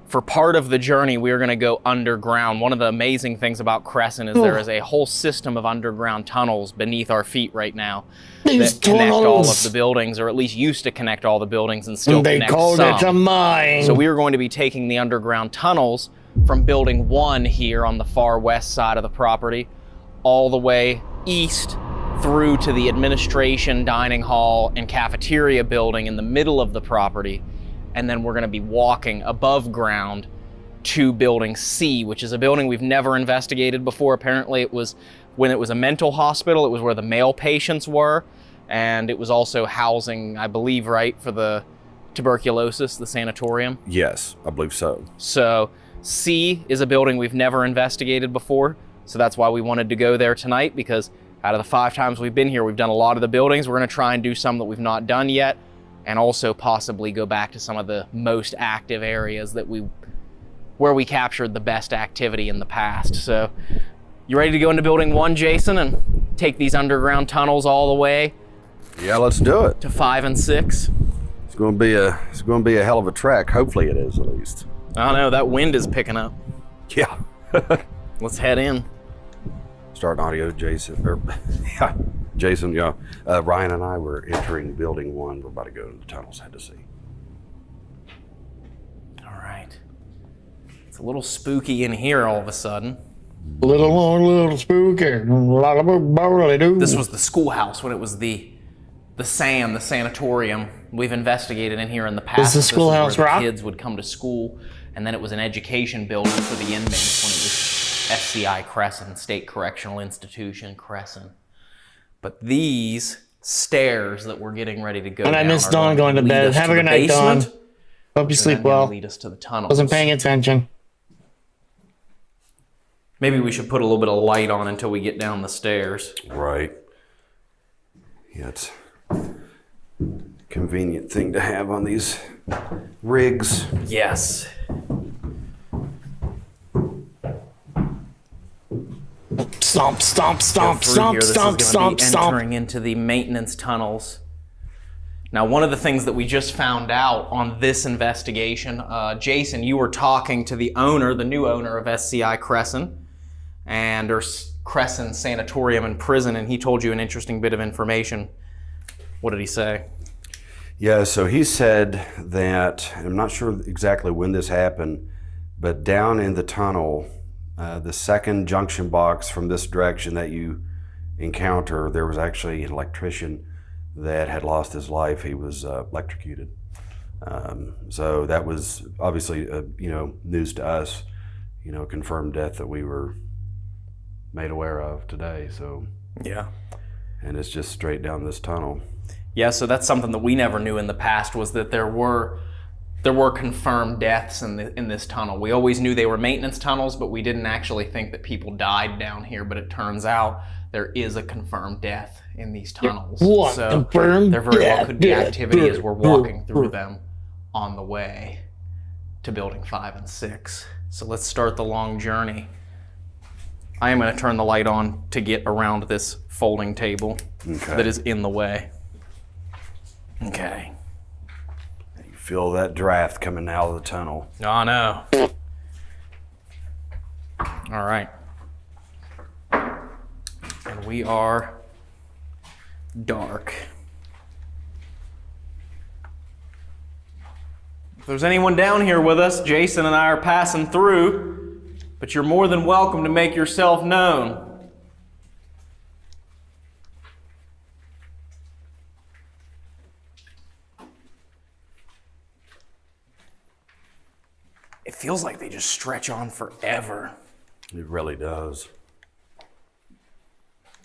for part of the journey, we are going to go underground. One of the amazing things about Crescent is there is a whole system of underground tunnels beneath our feet right now that connect all of the buildings, or at least used to connect all the buildings and still They connect called some. it a mine. So we are going to be taking the underground tunnels from building 1 here on the far west side of the property, all the way east through to the administration, dining hall, and cafeteria building in the middle of the property. And then we're going to be walking above ground to building C, which is a building we've never investigated before. Apparently it was, when it was a mental hospital, it was where the male patients were. And it was also housing, I believe, right, for the tuberculosis, the sanatorium. Yes, I believe so. So C is a building we've never investigated before, so that's why we wanted to go there tonight, because out of the 5 times we've been here, we've done a lot of the buildings. We're gonna try and do some that we've not done yet, and also possibly go back to some of the most active areas where we captured the best activity in the past. So, you ready to go into building 1, Jason, and take these underground tunnels all the way? Yeah, let's do it. To 5 and 6. It's going to be a hell of a trek. Hopefully it is, at least. I don't know, that wind is picking up. Yeah. Let's head in. Start audio, Jason. Yeah, Jason, yeah. Ryan and I were entering building 1. We're about to go to the tunnels, had to see. All right. It's a little spooky in here all of a sudden. Little spooky. This was the schoolhouse when it was the sanatorium. We've investigated in here in the past. Is the schoolhouse where rock? the kids would come to school, and then it was an education building for the inmates when it was SCI Crescent, State Correctional Institution Crescent. But these stairs that we're getting ready to go And down I miss are Dawn going to lead bed. us Have a the good night, Dawn. basement, Hope you and sleep then gonna well. lead us to the tunnels. Wasn't paying attention. Maybe we should put a little bit of light on until we get down the stairs. Right. Yeah, it's a convenient thing to have on these rigs. Yes. Stomp, stomp, stomp, Go through stomp, here. This stomp, is gonna stomp, be stomp. entering into the maintenance tunnels. Now, one of the things that we just found out on this investigation, Jason, you were talking to the owner, the new owner of SCI Crescent, or Crescent Sanatorium and Prison, and he told you an interesting bit of information. What did he say? Yeah, so he said that, I'm not sure exactly when this happened, but down in the tunnel, the second junction box from this direction that you encounter, there was actually an electrician that had lost his life. He was electrocuted. So that was obviously, news to us, confirmed death that we were made aware of today. So yeah, and it's just straight down this tunnel. Yeah, so that's something that we never knew in the past, was that there were confirmed deaths in this tunnel. We always knew they were maintenance tunnels, but we didn't actually think that people died down here. But it turns out there is a confirmed death in these tunnels. What? So Confirmed there very well death, could be death, activity death, as we're death, walking through death. them on the way to building 5 and 6. So let's start the long journey. I am going to turn the light on to get around this folding table that is in the way. Okay. You feel that draft coming out of the tunnel. Oh, no. All right. And we are dark. If there's anyone down here with us, Jason and I are passing through, but you're more than welcome to make yourself known. It feels like they just stretch on forever. It really does.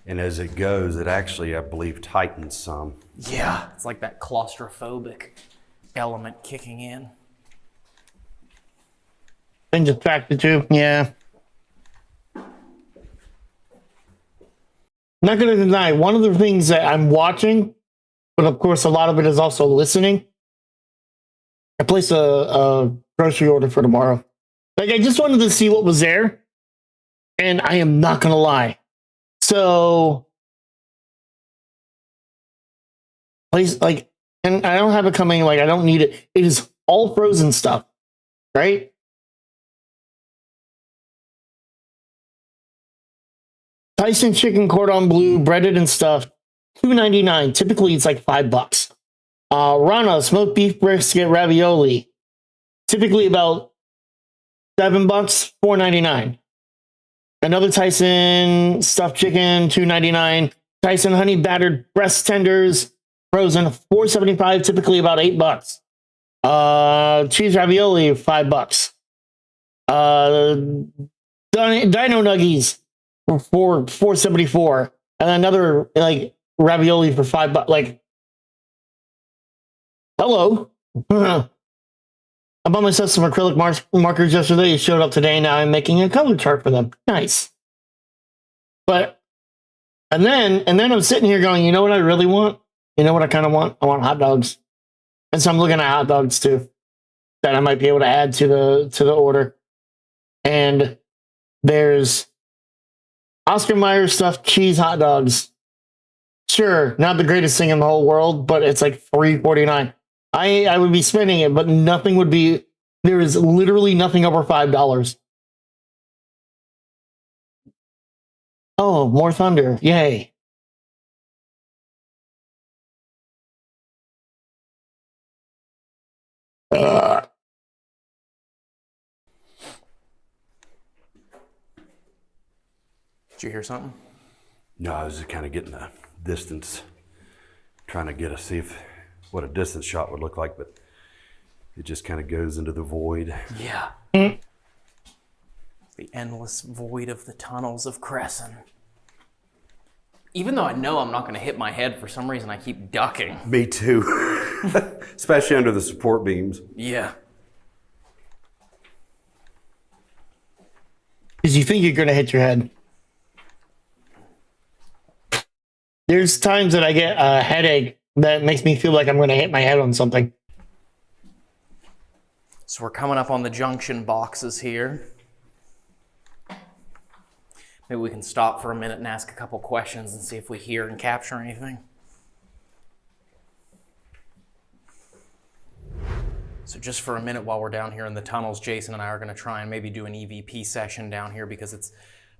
And as it goes, it actually, I believe, tightens some. Yeah, it's like that claustrophobic element kicking in. Things attracted to, yeah. Not going to deny, one of the things that I'm watching, but of course a lot of it is also listening. I placed a grocery order for tomorrow. Like, I just wanted to see what was there, and I am not going to lie. So, place, like, and I don't have it coming, like, I don't need it. It is all frozen stuff, right? Tyson chicken cordon bleu, breaded and stuffed, $2.99. Typically, it's like $5. Rana smoked beef brisket ravioli, typically about $7, $4.99. Another Tyson stuffed chicken, $2.99. Tyson honey battered breast tenders, frozen, $4.75. Typically about $8. Cheese ravioli, $5. Dino nuggies for $4.74, and another like ravioli for $5. Like, hello. I bought myself some acrylic markers yesterday. It showed up today. Now I'm making a color chart for them. Nice. But, and then I'm sitting here going, you know what I really want? You know what I kind of want? I want hot dogs. And so I'm looking at hot dogs too, that I might be able to add to the order. And there's Oscar Mayer stuffed cheese hot dogs. Sure, not the greatest thing in the whole world, but it's like $3.49. I would be spending it, but nothing would be. There is literally nothing over $5. Oh, more thunder! Yay! Did you hear something? No, I was just kind of getting a distance, trying to see what a distance shot would look like, but it just kind of goes into the void. Yeah. The endless void of the tunnels of Crescent. Even though I know I'm not going to hit my head, for some reason I keep ducking. Me too. Especially under the support beams. Yeah. Because you think you're going to hit your head. There's times that I get a headache that makes me feel like I'm going to hit my head on something. So we're coming up on the junction boxes here. Maybe we can stop for a minute and ask a couple questions and see if we hear and capture anything. So just for a minute while we're down here in the tunnels, Jason and I are going to try and maybe do an EVP session down here because it's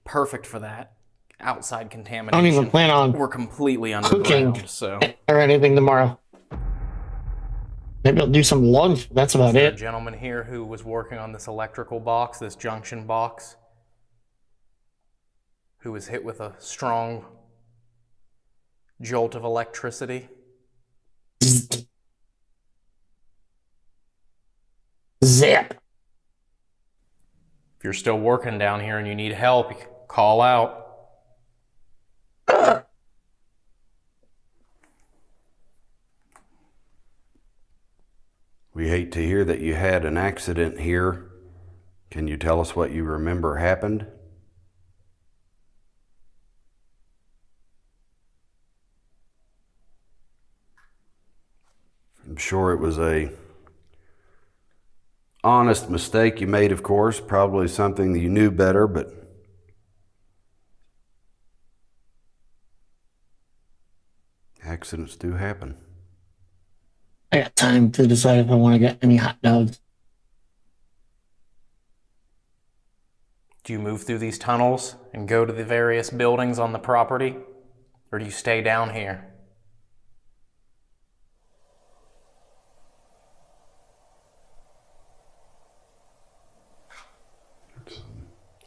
perfect for that. Outside contamination. I don't even plan on We're completely cooking underground, so. or anything tomorrow. Maybe I'll do some lunch. That's about A it. gentleman here who was working on this electrical box, this junction box, who was hit with a strong jolt of electricity. Zip. If you're still working down here and you need help, you can call out. We hate to hear that you had an accident here. Can you tell us what you remember happened? I'm sure it was a honest mistake you made, of course, probably something that you knew better, but accidents do happen. I got time to decide if I want to get any hot dogs. Do you move through these tunnels and go to the various buildings on the property? Or do you stay down here?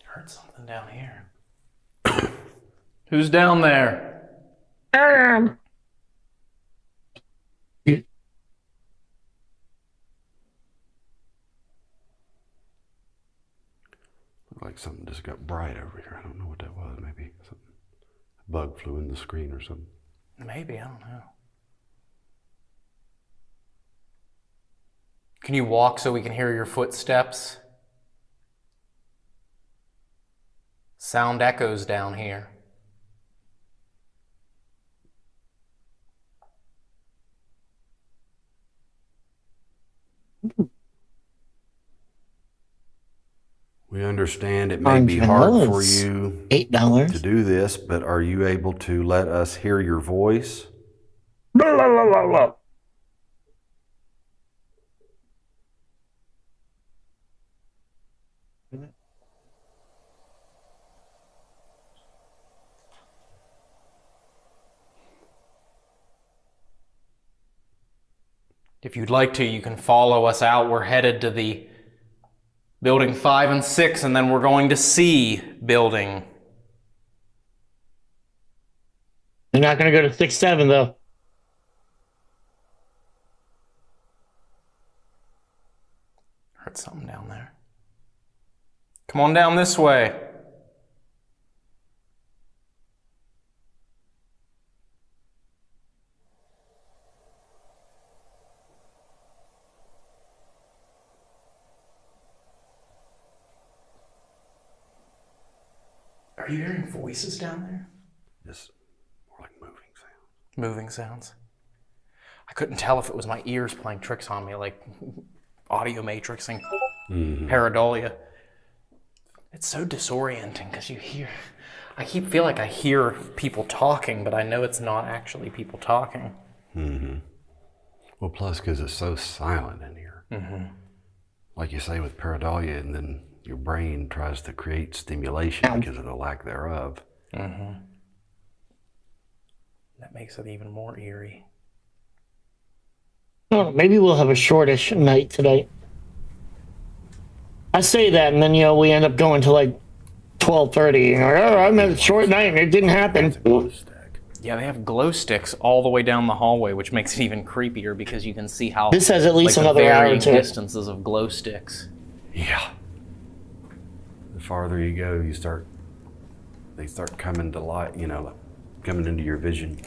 Heard something down here. Who's down there? Like something just got bright over here. I don't know what that was. Maybe something, a bug flew in the screen or something. Maybe, I don't know. Can you walk so we can hear your footsteps? Sound echoes down here. We understand it may be hard for you $8 to do this, but are you able to let us hear your voice? Blah, blah, blah, blah, blah. If you'd like to, you can follow us out. We're headed to the building 5 and 6, and then we're going to C building. You're not going to go to 6, 7, though. Heard something down there. Come on down this way. Are you hearing voices down there? Just more like moving sounds. Moving sounds. I couldn't tell if it was my ears playing tricks on me, like audio matrixing, pareidolia. It's so disorienting because you hear. I feel like I hear people talking, but I know it's not actually people talking. Well, plus because it's so silent in here. Like you say with pareidolia, and then your brain tries to create stimulation because of the lack thereof. That makes it even more eerie. Oh, maybe we'll have a shortish night today. I say that, and then we end up going to like 12:30. Oh, I'm at a short night, and it didn't happen. Yeah, they have glow sticks all the way down the hallway, which makes it even creepier because you can see how This has at least the another hour varying to it. distances of glow sticks. Yeah. The farther you go, they start coming to light, coming into your vision.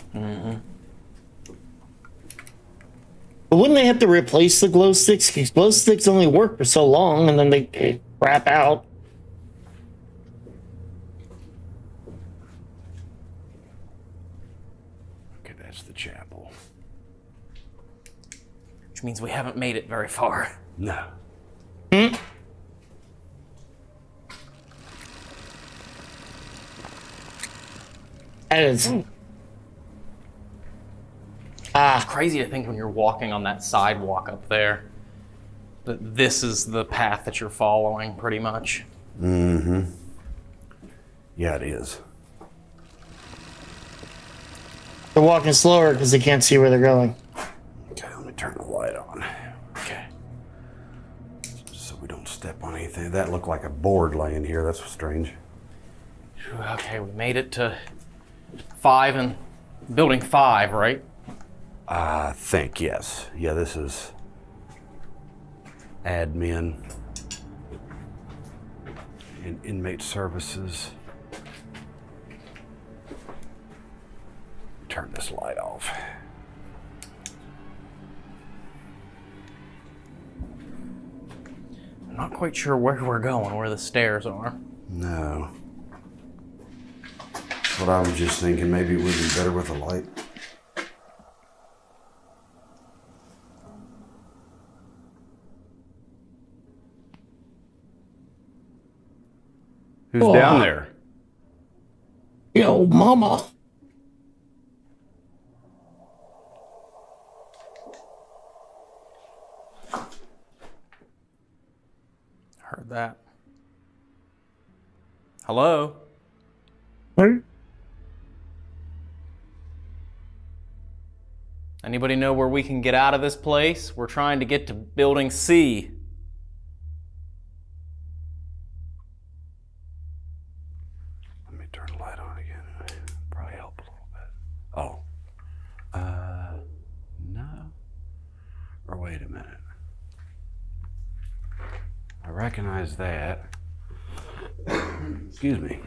But wouldn't they have to replace the glow sticks? Because glow sticks only work for so long, and then they crap out. Okay, that's the chapel. Which means we haven't made it very far. No. That is. It's crazy to think when you're walking on that sidewalk up there that this is the path that you're following, pretty much. Yeah, it is. They're walking slower because they can't see where they're going. Okay, let me turn the light on. Okay. So we don't step on anything. That looked like a board laying here. That's strange. Okay, we made it to 5 and building 5, right? I think, yes. Yeah, this is admin and inmate services. Turn this light off. I'm not quite sure where we're going, where the stairs are. No. That's what I was just thinking. Maybe it would be better with a light. Who's down there? Yo, mama. Heard that. Hello? Hey? Anybody know where we can get out of this place? We're trying to get to building C. Let me turn the light on again. Probably help a little bit. Oh. No. Or wait a minute. I recognize that. Excuse me.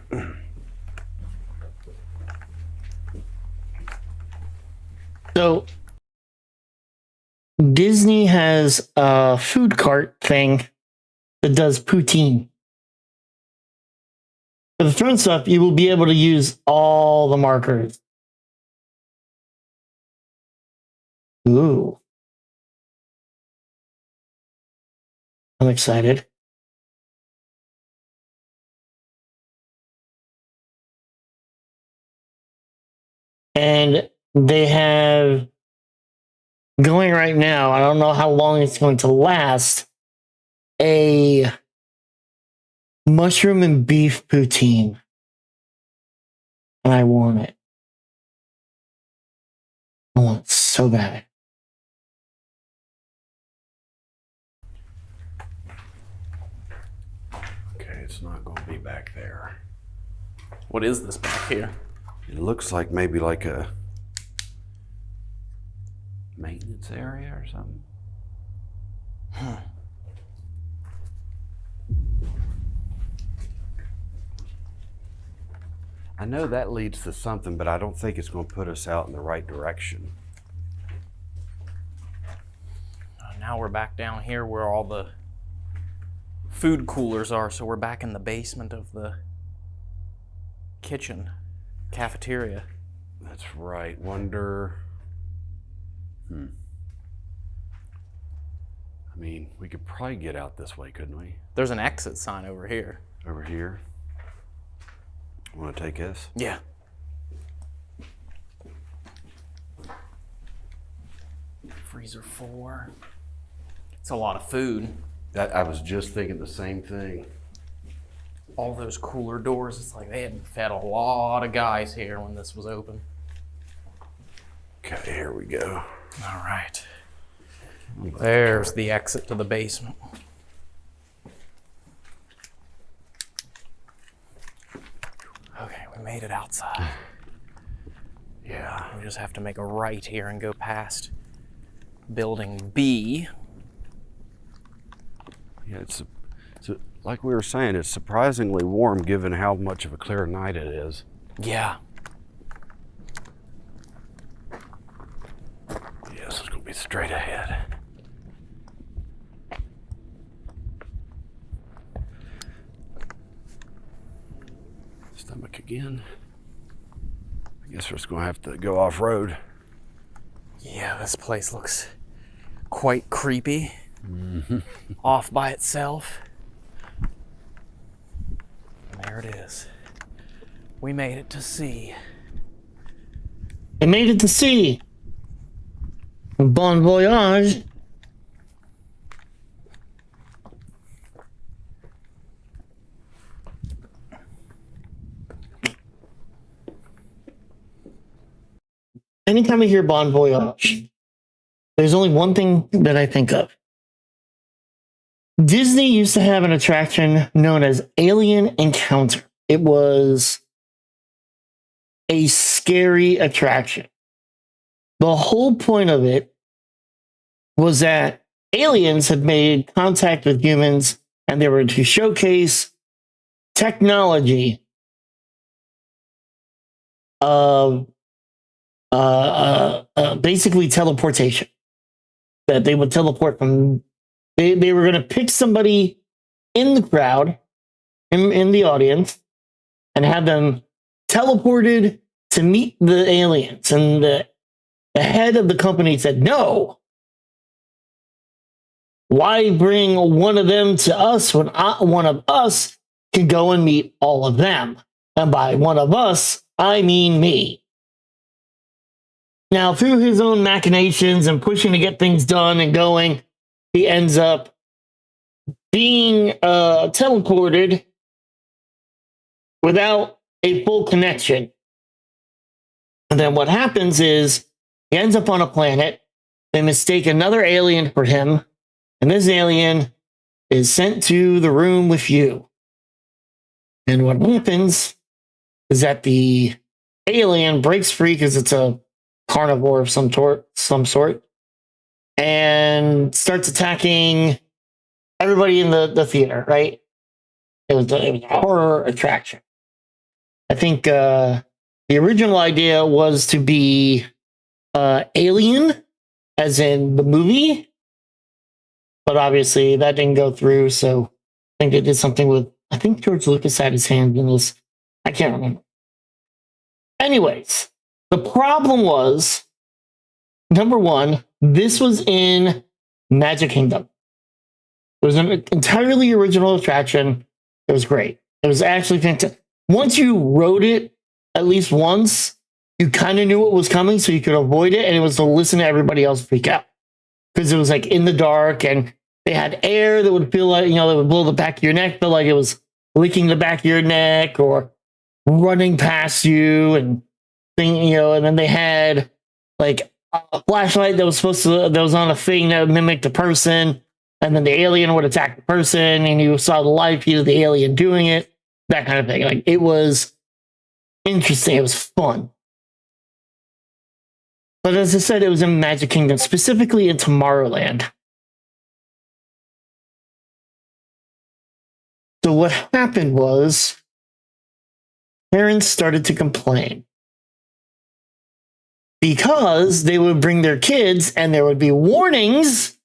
So, Disney has a food cart thing that does poutine. For the throne stuff, you will be able to use all the markers. Ooh. I'm excited. And they have going right now, I don't know how long it's going to last, a mushroom and beef poutine. And I want it. I want it so bad. Okay, it's not going to be back there. What is this back here? It looks like maybe like a maintenance area or something. I know that leads to something, but I don't think it's going to put us out in the right direction. Now we're back down here where all the food coolers are, so we're back in the basement of the kitchen, cafeteria. That's right. Wonder. I mean, we could probably get out this way, couldn't we? There's an exit sign over here. Over here. Want to take this? Yeah. Freezer 4. It's a lot of food. I was just thinking the same thing. All those cooler doors, it's like they had fed a lot of guys here when this was open. Okay, here we go. All right. There's the exit to the basement. Okay, we made it outside. Yeah. We just have to make a right here and go past building B. Yeah, it's like we were saying, it's surprisingly warm given how much of a clear night it is. Yeah. Yes, it's gonna be straight ahead. Stomach again. I guess we're just gonna have to go off road. Yeah, this place looks quite creepy. Off by itself. And there it is. We made it to C. I made it to C. Bon voyage. Anytime I hear bon voyage, there's only one thing that I think of. Disney used to have an attraction known as Alien Encounter. It was a scary attraction. The whole point of it was that aliens had made contact with humans and they were to showcase technology of basically teleportation. That they would teleport from. They were going to pick somebody in the crowd, in the audience, and have them teleported to meet the aliens. And the head of the company said, no. Why bring one of them to us when one of us can go and meet all of them? And by one of us, I mean me. Now, through his own machinations and pushing to get things done and going, he ends up being teleported without a full connection. And then what happens is he ends up on a planet. They mistake another alien for him. And this alien is sent to the room with you. And what happens is that the alien breaks free because it's a carnivore of some sort. And starts attacking everybody in the theater, right? It was a horror attraction. I think the original idea was to be Alien, as in the movie, but obviously that didn't go through, so I think they did something with, I think George Lucas had his hand in this. I can't remember. Anyways, the problem was, number one, this was in Magic Kingdom. It was an entirely original attraction. It was great. It was actually fantastic. Once you rode it at least once, you kind of knew what was coming, so you could avoid it, and it was to listen to everybody else freak out. Because it was like in the dark, and they had air that would feel like, that would blow the back of your neck, feel like it was licking the back of your neck or running past you, and and then they had like a flashlight that was on a thing that mimicked a person, and then the alien would attack the person, and you saw the live feed of the alien doing it, that kind of thing. Like, it was interesting. It was fun. But as I said, it was in Magic Kingdom, specifically in Tomorrowland. So what happened was, parents started to complain. Because they would bring their kids and there would be warnings,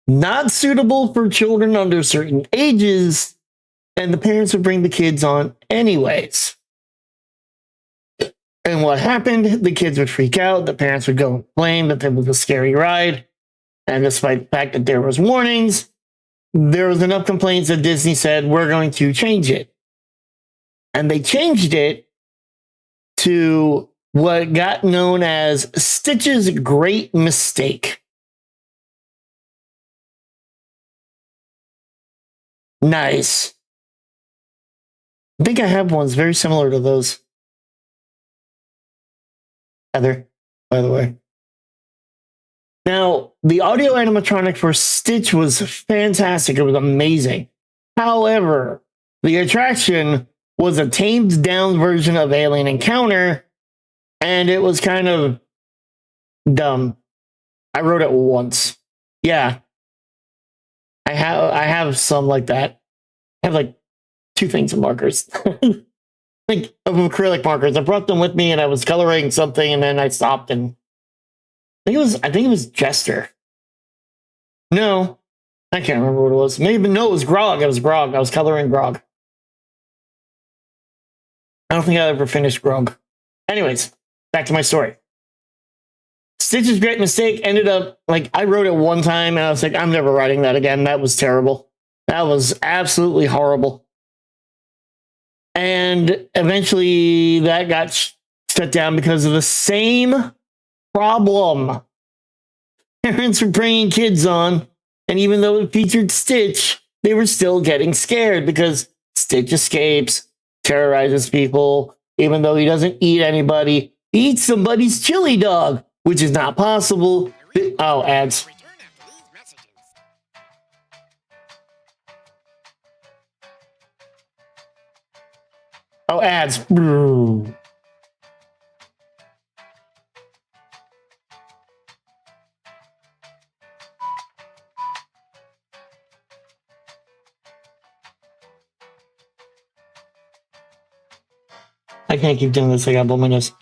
not suitable for children under certain ages, and the parents would bring the kids on anyways. And what happened? The kids would freak out. The parents would go and claim that it was a scary ride. And despite the fact that there was warnings, there was enough complaints that Disney said, we're going to change it. And they changed it to what got known as Stitch's Great Mistake. Nice. I think I have ones very similar to those. Heather, by the way. Now, the audio animatronic for Stitch was fantastic. It was amazing. However, the attraction was a tamed down version of Alien Encounter, and it was kind of dumb. I wrote it once. Yeah. I have some like that. I have like 2 things of markers. Like of acrylic markers. I brought them with me and I was coloring something and then I stopped and I think it was Jester. No, I can't remember what it was. Maybe no, it was Grog. It was Grog. I was coloring Grog. I don't think I ever finished Grog. Anyways, back to my story. Stitch's Great Mistake ended up, like, I wrote it one time and I was like, I'm never writing that again. That was terrible. That was absolutely horrible. And eventually that got shut down because of the same problem. Parents were bringing kids on, and even though it featured Stitch, they were still getting scared because Stitch escapes, terrorizes people, even though he doesn't eat anybody. He eats somebody's chili dog, which is not possible. Oh, ads. Oh, ads. I can't keep doing this. I got blow my nose.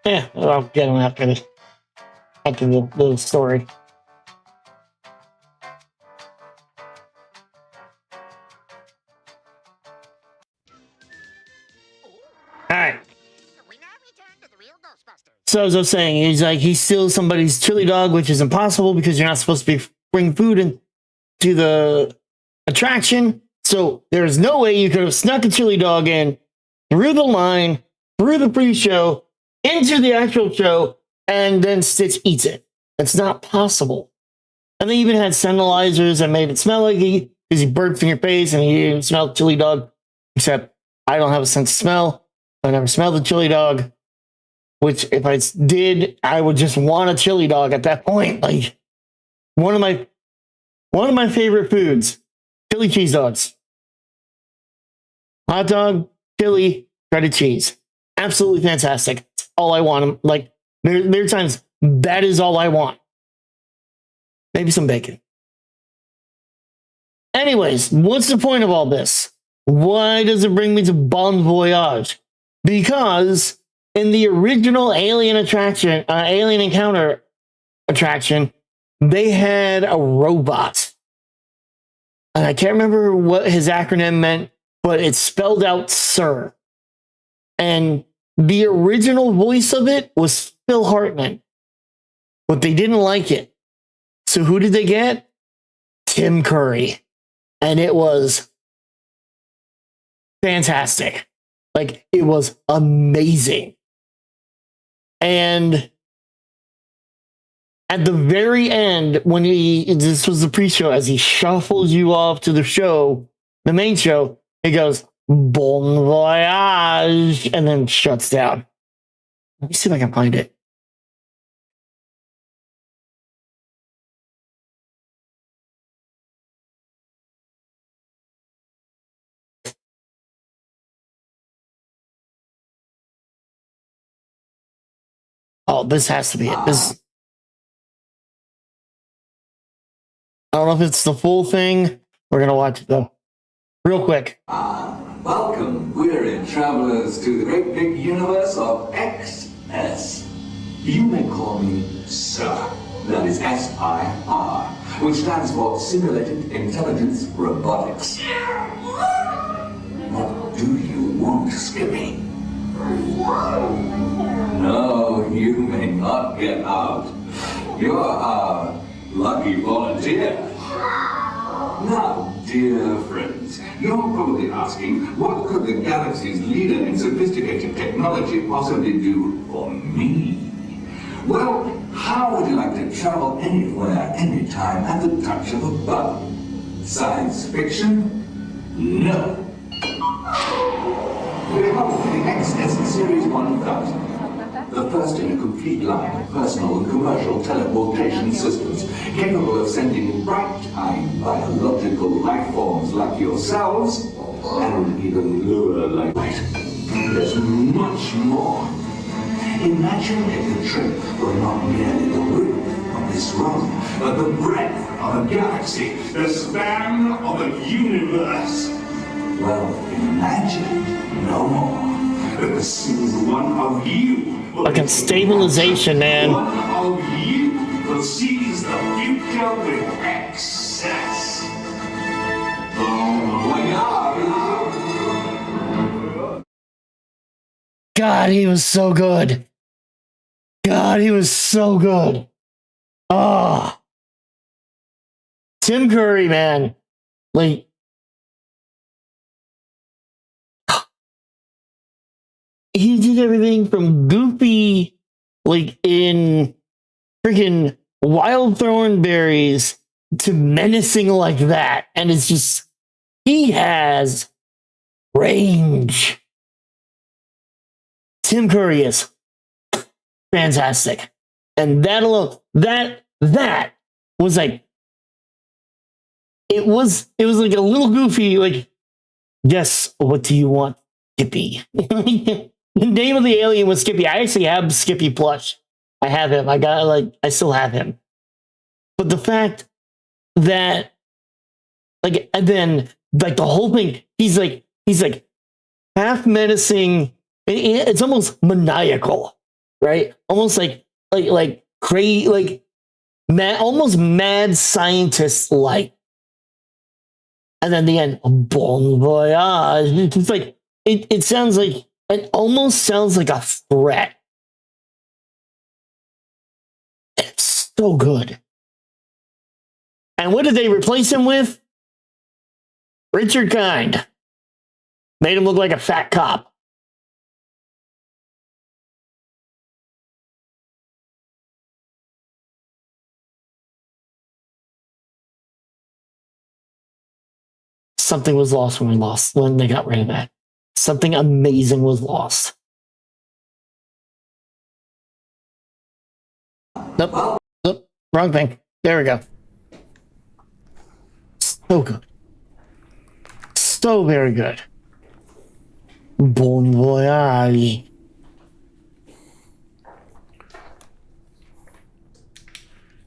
Yeah, I'll get them after the story. Alright. So as I was saying, he's like, he steals somebody's chili dog, which is impossible because you're not supposed to be bring food to the attraction. So there's no way you could have snuck a chili dog in through the line, through the pre-show, into the actual show, and then Stitch eats it. It's not possible. And they even had scentalizers that made it smell like because he burped in your face and he didn't smell chili dog. Except I don't have a sense of smell. I never smelled the chili dog. Which, if I did, I would just want a chili dog at that point. Like one of my favorite foods, chili cheese dogs. Hot dog, chili, shredded cheese. Absolutely fantastic. That's all I want. Like there are times that is all I want. Maybe some bacon. Anyways, what's the point of all this? Why does it bring me to Bon Voyage? Because in the original Alien attraction, Alien Encounter attraction, they had a robot. And I can't remember what his acronym meant, but it spelled out Sir. And the original voice of it was Phil Hartman. But they didn't like it. So who did they get? Tim Curry. And it was fantastic. Like, it was amazing. And at the very end, when this was the pre-show, as he shuffles you off to the show, the main show, he goes, Bon voyage, and then shuts down. Let me see if I can find it. Oh, this has to be it. This. I don't know if it's the full thing. We're gonna watch it though, real quick. Welcome, weary travelers, to the great big universe of XS. You may call me Sir. That is SIR, which stands for Simulated Intelligence Robotics. What do you want, Skippy? No, you may not get out. You're our lucky volunteer. Now, dear friends, you're probably asking, what could the galaxy's leader in sophisticated technology possibly do for me? Well, how would you like to travel anywhere, anytime, at the touch of a button? Science fiction? No. We're hosting XS Series 1000, the first in a complete line of personal and commercial teleportation systems capable of sending right-time biological life forms like yourselves and even lower light. There's much more. Imagine if the trip were not merely the width of this run, but the breadth of a galaxy, the span of a universe. Well, imagine no more. That the single one of you, fucking stabilization, man. One of you will seize the future with excess. Oh my God! God, he was so good. God, he was so good. Ah, Tim Curry, man. Like, he did everything from goofy, like in freaking Wild Thornberries, to menacing like that. And it's just, he has range. Tim Curry is fantastic. And that alone, that was like, it was like a little goofy, like, yes, what do you want, Skippy? The name of the alien was Skippy. I actually have Skippy plush. I have him. I still have him. But the fact that, like, and then, like, the whole thing, he's like half menacing. It's almost maniacal, right? Almost like crazy, like mad, almost mad scientist like. And then the end, bon voyage. It's like, it sounds like, it almost sounds like a threat. It's so good. And what did they replace him with? Richard Kind. Made him look like a fat cop. Something was lost when they got rid of that. Something amazing was lost. Nope. Nope. Wrong thing. There we go. So good. So very good. Bon voyage.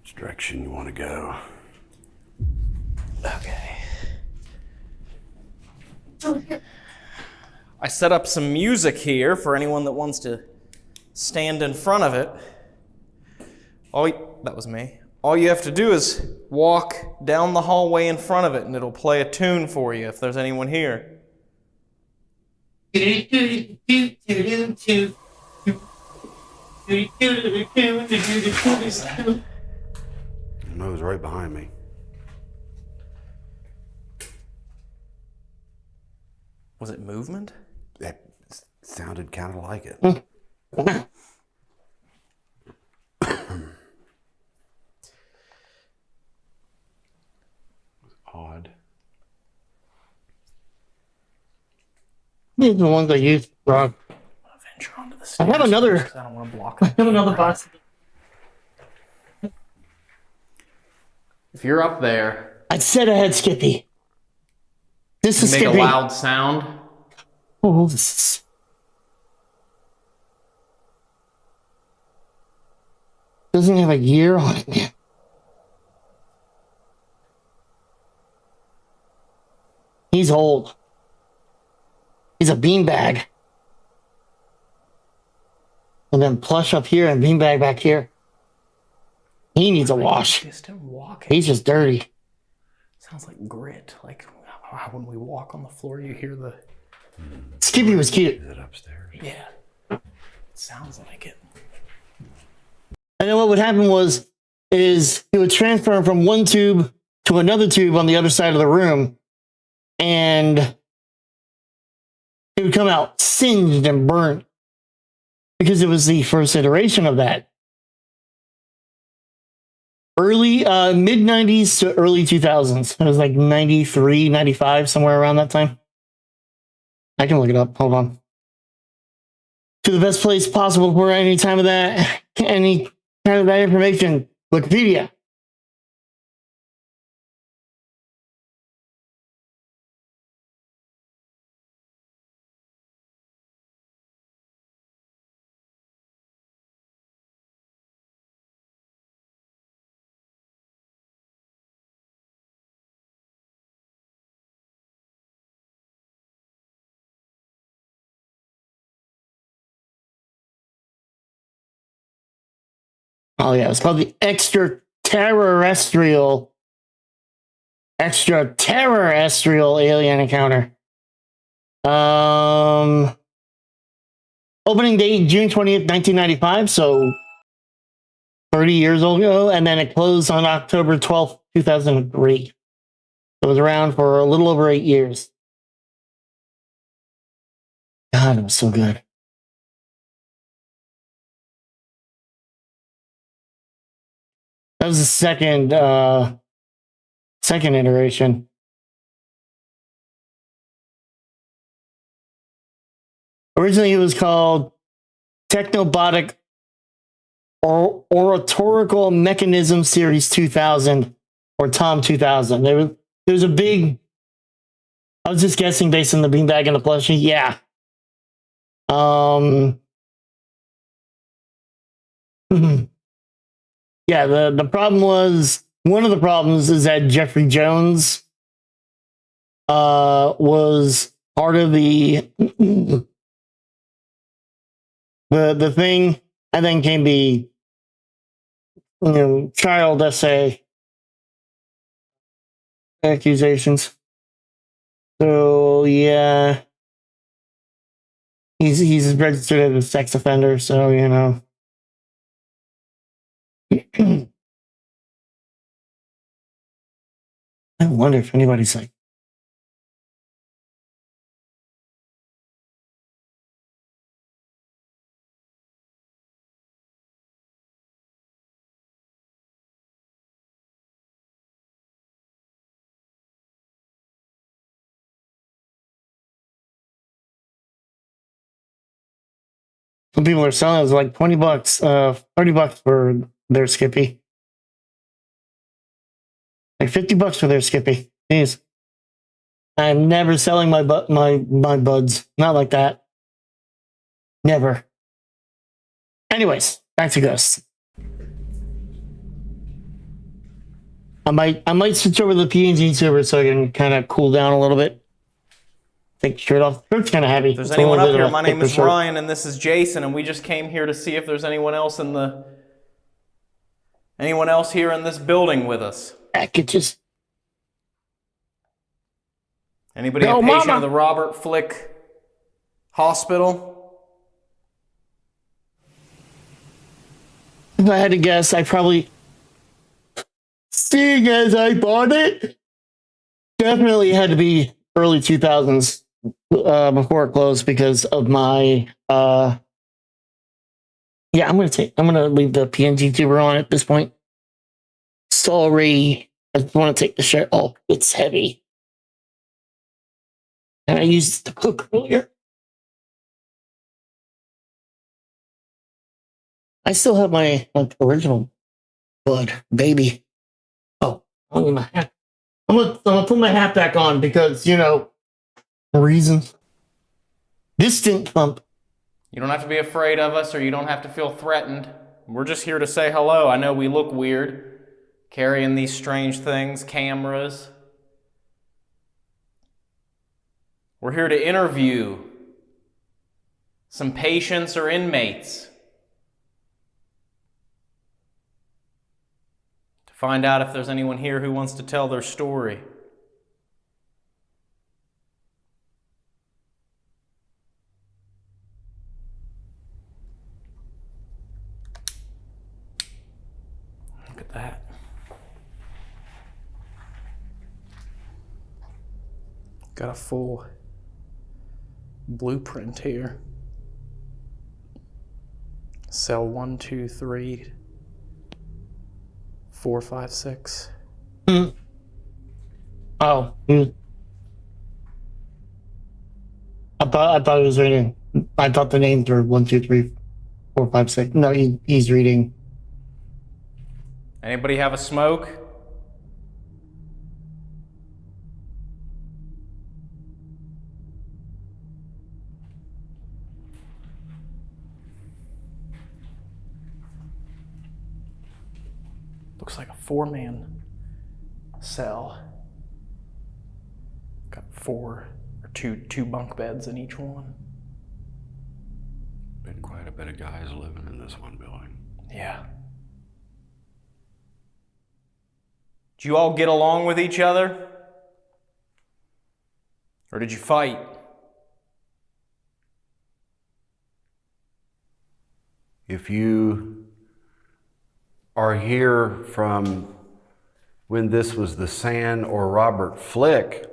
Which direction you want to go? Okay. I set up some music here for anyone that wants to stand in front of it. That was me. All you have to do is walk down the hallway in front of it, and it'll play a tune for you if there's anyone here. No, it was right behind me. Was it movement? That sounded kind of like it. Odd. These are the ones I used, Rob. I have another. I don't want to block. I have another box. If you're up there, I said I had Skippy. This is make Skippy. a loud sound. Oh, this is. Doesn't have a year on it, man. He's old. He's a beanbag. And then plush up here and beanbag back here. He needs a wash. Just him walking. He's just dirty. Sounds like grit. Like when we walk on the floor, you hear the. Skippy was cute. Is it upstairs? Yeah. It sounds like it. And then what would happen is he would transfer him from one tube to another tube on the other side of the room, and he would come out singed and burnt because it was the first iteration of that. Early, mid 90s to early 2000s. It was like 93, 95, somewhere around that time. I can look it up. Hold on. To the best place possible for any time of that, any kind of that information, Wikipedia. Oh yeah, it's called the extraterrestrial alien encounter. Opening date June 20th, 1995, so 30 years ago, and then it closed on October 12th, 2003. So it was around for a little over 8 years. God, it was so good. That was the second iteration. Originally, it was called Technobotic Oratorical Mechanism Series 2000, or TOM 2000. There was a big. I was just guessing based on the beanbag and the plushie. Yeah. Yeah, the problem was, one of the problems is that Jeffrey Jones was part of the thing, and then came the child essay accusations. So yeah, he's registered as a sex offender, so I wonder if anybody's like. Some people are selling it like $20, $30 for their Skippy. Like $50 for their Skippy. Jeez. I'm never selling my buds. Not like that. Never. Anyways, back to Ghosts. I might switch over to the PNG server so I can kind of cool down a little bit. Take the shirt off. The shirt's kind of heavy. If there's It's a anyone little up bit here, of a my name thicker is shirt. Ryan and this is Jason, and we just came here to see if there's anyone else here in this building with us. Packages. Anybody Go, a patient mama. of the Robert Flick Hospital? If I had to guess, I probably, seeing as I bought it, definitely had to be early 2000s before it closed because of my yeah, I'm gonna leave the PNG tuber on at this point. Sorry. I just want to take the shirt. Oh, it's heavy. And I used it to cook earlier. I still have my original Bud baby. Oh, I don't need my hat. I'm gonna put my hat back on because, reasons. Distant pump. You don't have to be afraid of us or you don't have to feel threatened. We're just here to say hello. I know we look weird, carrying these strange things, cameras. We're here to interview some patients or inmates to find out if there's anyone here who wants to tell their story. Look at that. Got a full blueprint here. Cell 1, 2, 3, 4, 5, 6. Oh. I thought it was reading. I thought the names were 1, 2, 3, 4, 5, 6. No, he's reading. Anybody have a smoke? Looks like a 4-man cell. Got 4 or two bunk beds in each one. Been quite a bit of guys living in this one building. Yeah. Did you all get along with each other? Or did you fight? If you are here from when this was the San or Robert Flick,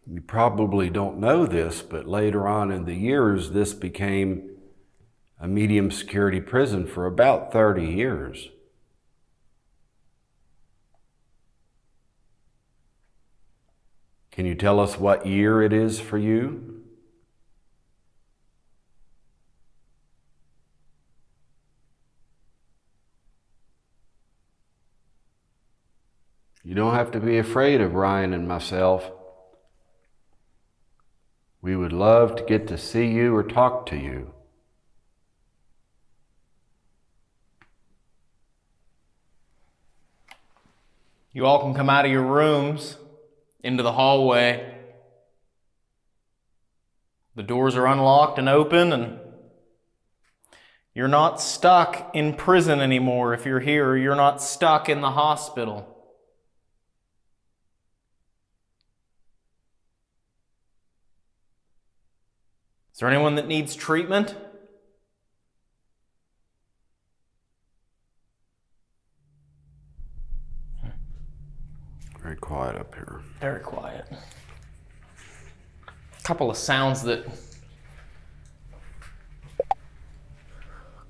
you probably don't know this, but later on in the years, this became a medium security prison for about 30 years. Can you tell us what year it is for you? You don't have to be afraid of Ryan and myself. We would love to get to see you or talk to you. You all can come out of your rooms into the hallway. The doors are unlocked and open, and you're not stuck in prison anymore if you're here. You're not stuck in the hospital. Is there anyone that needs treatment? couple of sounds that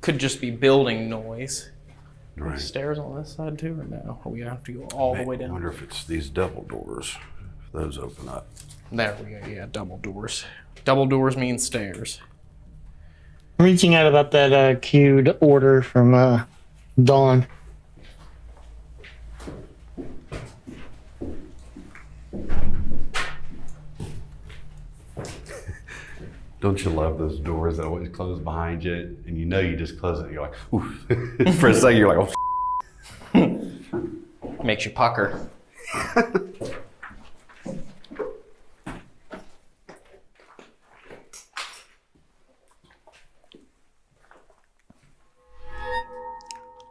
could just be building noise. Are there stairs on this side too, or no? Or we have to go all the way down? I wonder if it's these double doors. If those open up. There we go. Yeah, double doors. Double doors mean stairs. Reaching out about that queued order from Dawn. Don't you love those doors that always close behind you, and you know you just close it, and you're like, oof. For a second, you're like, oh. Makes you pucker.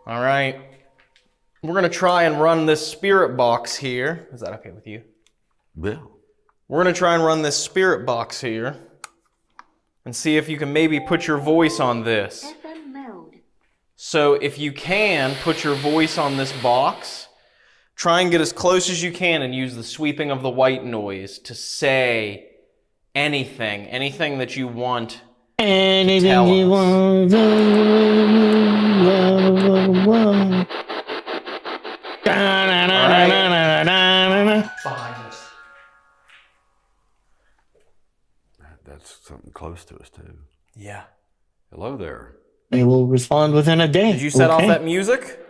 All right. We're going to try and run this spirit box here. Is that okay with you? Yeah. We're going to try and run this spirit box here and see if you can maybe put your voice on this. So if you can put your voice on this box, try and get as close as you can and use the sweeping of the white noise to say anything that you want. Anything you want. Behind us. That's something close to us, too. Yeah. Hello there. They will respond within a day. Did you set off that music?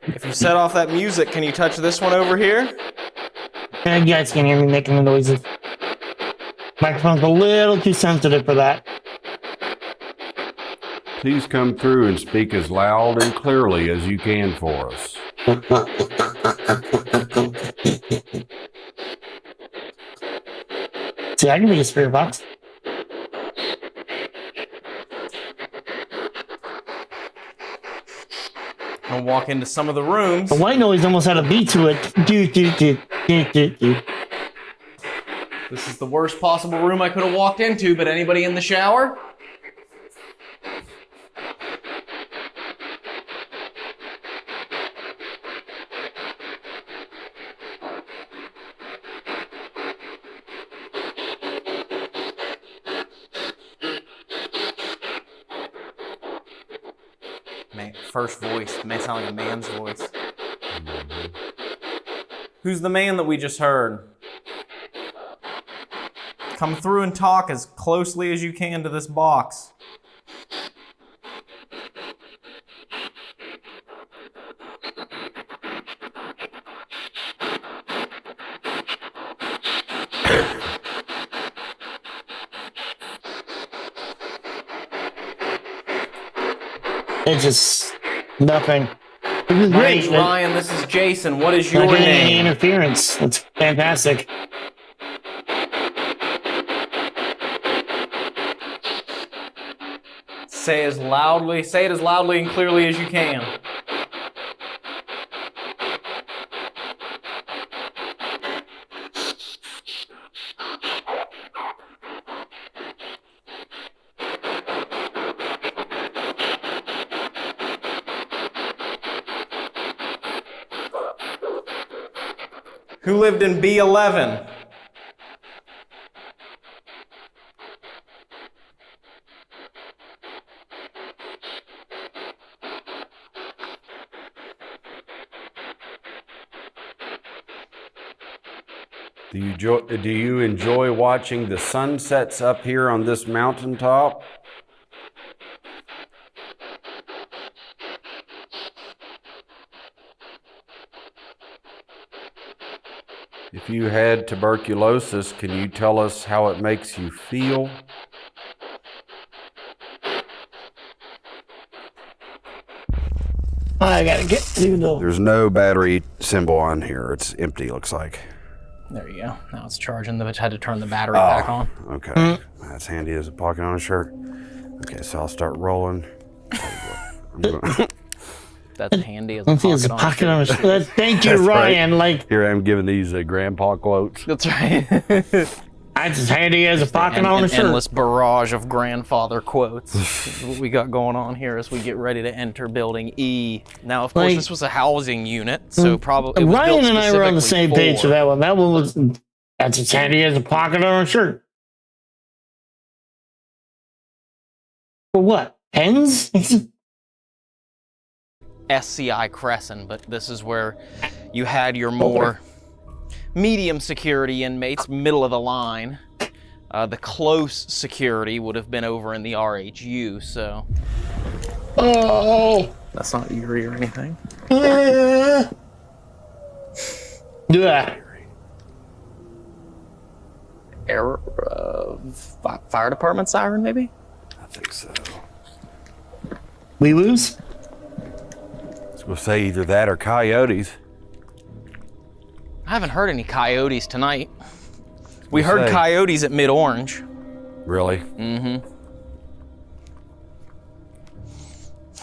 If you set off that music, can you touch this one over here? You guys can hear me making the noises. Microphone's a little too sensitive for that. Please come through and speak as loud and clearly as you can for us. See, I can be a spirit box. I'll walk into some of the rooms. The white noise almost had a beat to it. This is the worst possible room I could have walked into, but anybody in the shower? Man, first voice may sound like a man's voice. Who's the man that we just heard? Come through and talk as closely as you can to this box. It's just nothing. This is My great. name's Ryan, this is Jason. What is your Not getting any name? interference. That's fantastic. Say it as loudly and clearly as you can. Who lived in B11? Do you enjoy watching the sunsets up here on this mountaintop? If you had tuberculosis, can you tell us how it makes you feel? I gotta get to the... There's no battery symbol on here. It's empty, looks like. There you go. Now it's charging. I had to turn the battery back on. Okay. That's handy as a pocket on a shirt. Okay, so I'll start rolling. That's handy as I a think it's a pocket pocket on a shirt. shirt. Thank you, That's right. Ryan. Like, Here I am giving these grandpa quotes. That's right. that's as handy as a pocket on a An shirt. endless barrage of grandfather quotes. Is what we got going on here as we get ready to enter building E. Now, of course, Like- this was a housing unit, so probably Ryan and I were on the same page for for that one. That one was that's as handy as a pocket on a shirt. For what? Pens? SCI Crescent, but this is where you had your more medium security inmates, middle of the line. The close security would have been over in the RHU, so. Oh! That's not eerie or anything. Yeah. Fire department siren, maybe? I think so. We lose? I was going to say either that or coyotes. I haven't heard any coyotes tonight. We We'll heard say. coyotes at Mid-Orange. Really? Mm-hmm.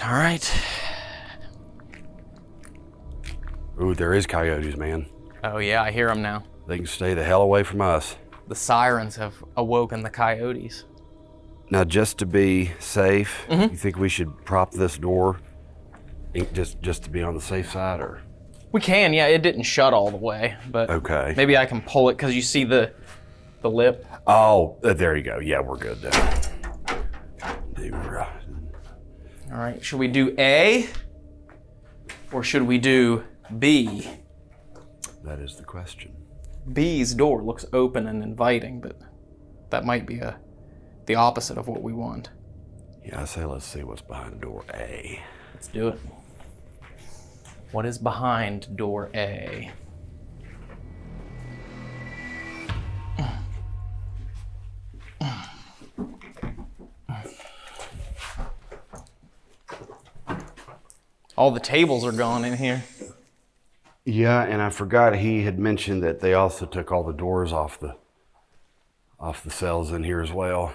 All right. Ooh, there is coyotes, man. Oh yeah, I hear them now. They can stay the hell away from us. The sirens have awoken the coyotes. Now, just to be safe, Mhm. you think we should prop this door just to be on the safe side, or? We can, yeah. It didn't shut all the way, but Okay. maybe I can pull it because you see the lip. Oh, there you go. Yeah, we're good then. All right. Should we do A or should we do B? That is the question. B's door looks open and inviting, but that might be the opposite of what we want. Yeah, I say let's see what's behind door A. Let's do it. What is behind door A? All the tables are gone in here. Yeah, and I forgot he had mentioned that they also took all the doors off the cells in here as well.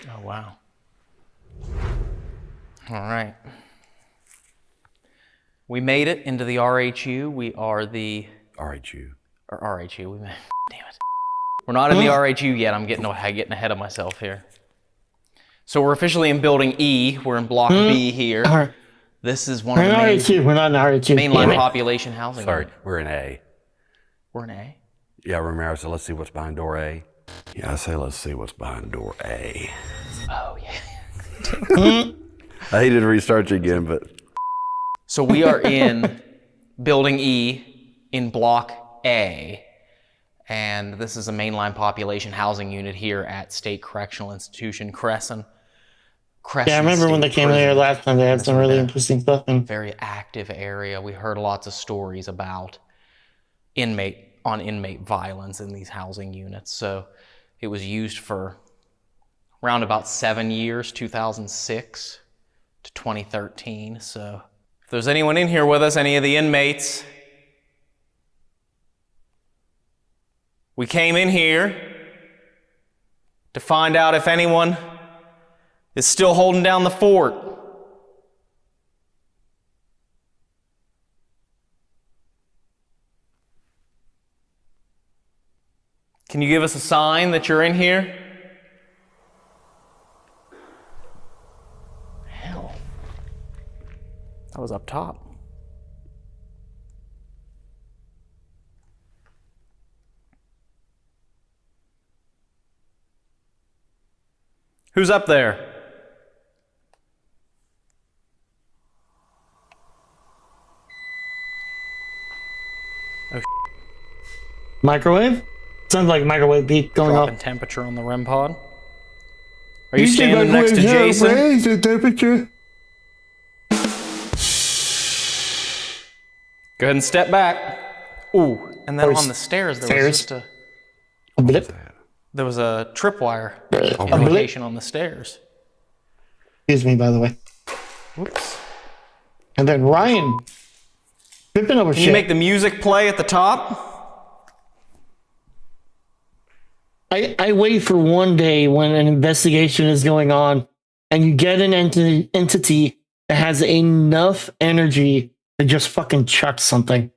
Oh, wow. All right. We made it into the RHU. We are the... RHU. Or RHU. Damn it. We're not in the RHU yet. I'm getting ahead of myself here. So we're officially in building E. We're in block B here. This is one of the main... RHU. We're not in RHU. Mainline population housing. Sorry, we're in A. We're in A? Yeah, Romero said let's see what's behind door A. Yeah, I say let's see what's behind door A. Oh, yeah. I hated to restart you again, but... So we are in building E in block A. And this is a mainline population housing unit here at State Correctional Institution Crescent. Yeah, I remember when they came in here last time, they had some really interesting stuff. Very active area. We heard lots of stories about inmate violence in these housing units. So it was used for around about 7 years, 2006 to 2013. So if there's anyone in here with us, any of the inmates, we came in here to find out if anyone is still holding down the fort. Can you give us a sign that you're in here? Hell. That was up top. Who's up there? Oh, Microwave? Sounds like a microwave beep going dropping off. temperature on the REM pod. Are you standing next to Jason? Raise the temperature. Go ahead and step back. Ooh, and then on the stairs there was just a blip. There was a tripwire blip. indication on the stairs. Excuse me, by the way. Whoops. And then Ryan tripping over Can shit. you make the music play at the top? I wait for one day when an investigation is going on and you get an entity that has enough energy and just fucking chuck something.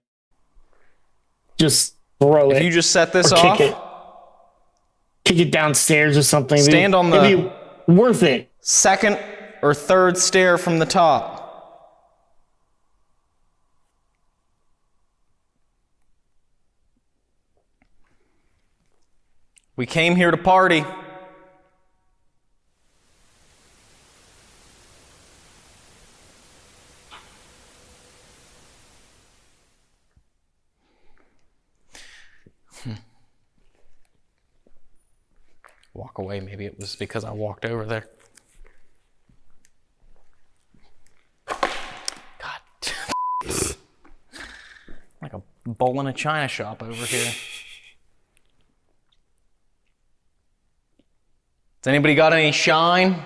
Just throw it. If you just set this or off, kick it downstairs or something. Stand on the it'd be worth it. Second or third stair from the top. We came here to party. Walk away. Maybe it was because I walked over there. God. Like a bull in a china shop over here. Has anybody got any shine?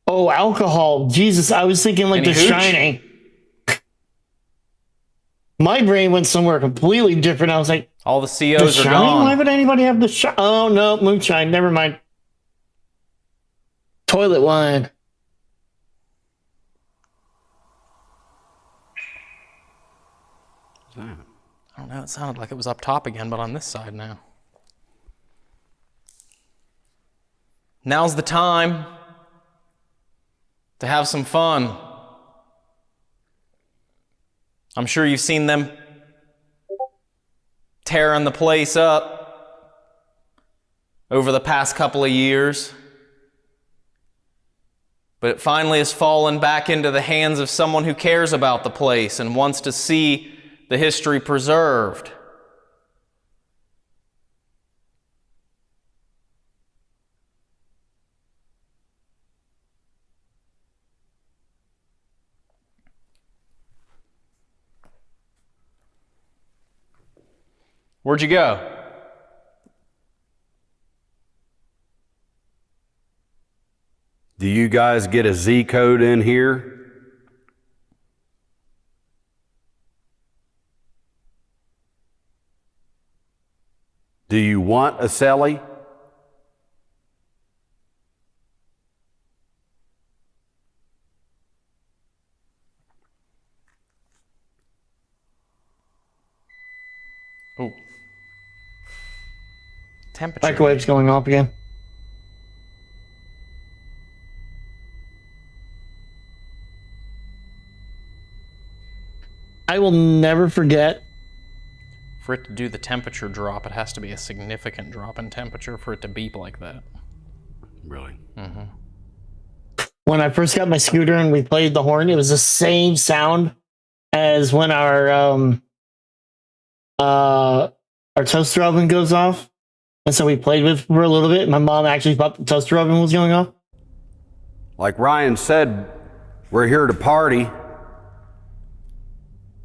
Oh, alcohol. Jesus, I was thinking like Any The hooch? Shining. My brain went somewhere completely different. I was like, all the The COs are Shining? gone. Why would anybody have the shine? Oh, no, moonshine. Never mind. Toilet wine. I don't know. It sounded like it was up top again, but on this side now. Now's the time to have some fun. I'm sure you've seen them tearing the place up over the past couple of years. But it finally has fallen back into the hands of someone who cares about the place and wants to see the history preserved. Where'd you go? Do you guys get a Z code in here? Do you want a celly? Oh. Temperature. Microwave's going off again. I will never forget. For it to do the temperature drop, it has to be a significant drop in temperature for it to beep like that. Really? Mm-hmm. When I first got my scooter and we played the horn, it was the same sound as when our toaster oven goes off. And so we played with it for a little bit. My mom actually thought the toaster oven was going off. Like Ryan said, we're here to party.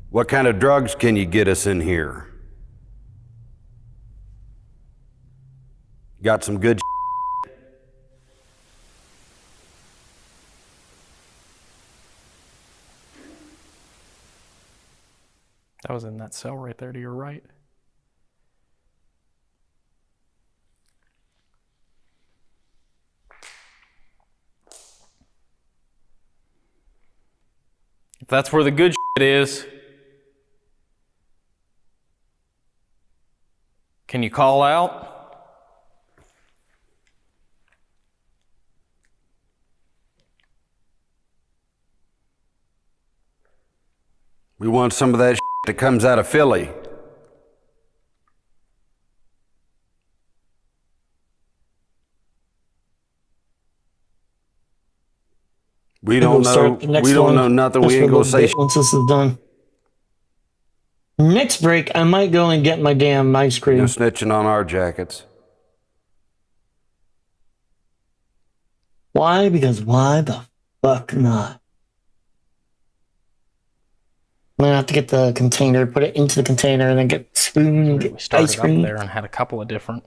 What kind of drugs can you get us in here? Got some good That was in that cell right there to your right. If that's where the good shit is, can you call out? We want some of that that comes out of Philly. We don't know. We don't know nothing. We ain't gonna say shit. Once this is done. Next break, I might go and get my damn ice cream. No snitching on our jackets. Why? Because why the fuck not? I'm gonna have to get the container, put it into the container, and then get spoon and We get started ice cream. up there and had a couple of different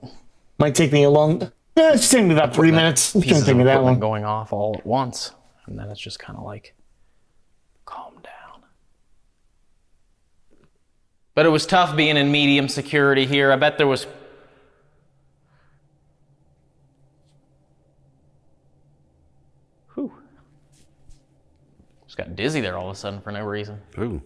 Might take me a long. It's taking me about 3 minutes. It's pieces gonna take of me that equipment long. going off all at once, and then it's just kind of like, calm down. But it was tough being in medium security here. I bet there was. Just got dizzy there all of a sudden for no reason. Ooh.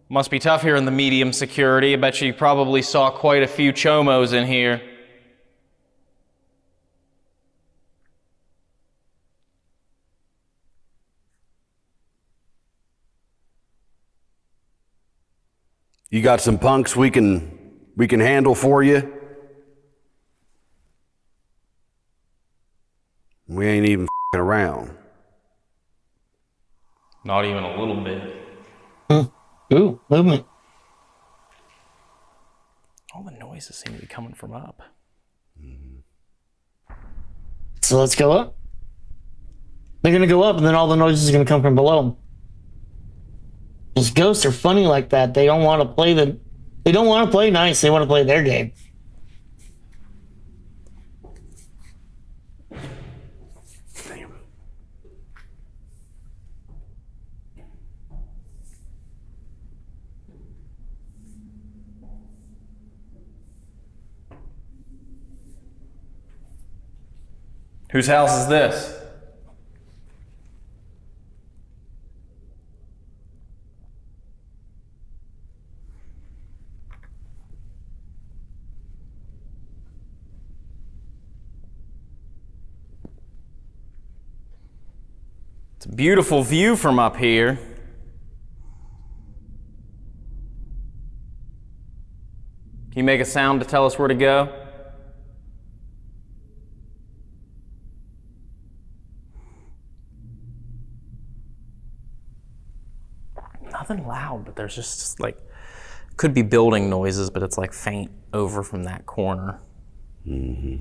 Must be tough here in the medium security. I bet you probably saw quite a few chomos in here. You got some punks we can handle for you? We ain't even f***ing around. Not even a little bit. Ooh, movement. All the noises seem to be coming from up. So let's go up. They're gonna go up, and then all the noises are gonna come from below. Those ghosts are funny like that. They don't want to play They don't want to play nice. They want to play their game. Damn. Whose house is this? It's a beautiful view from up here. Can you make a sound to tell us where to go? Nothing loud, but there's just like, could be building noises, but it's like faint over from that corner. Mm-hmm.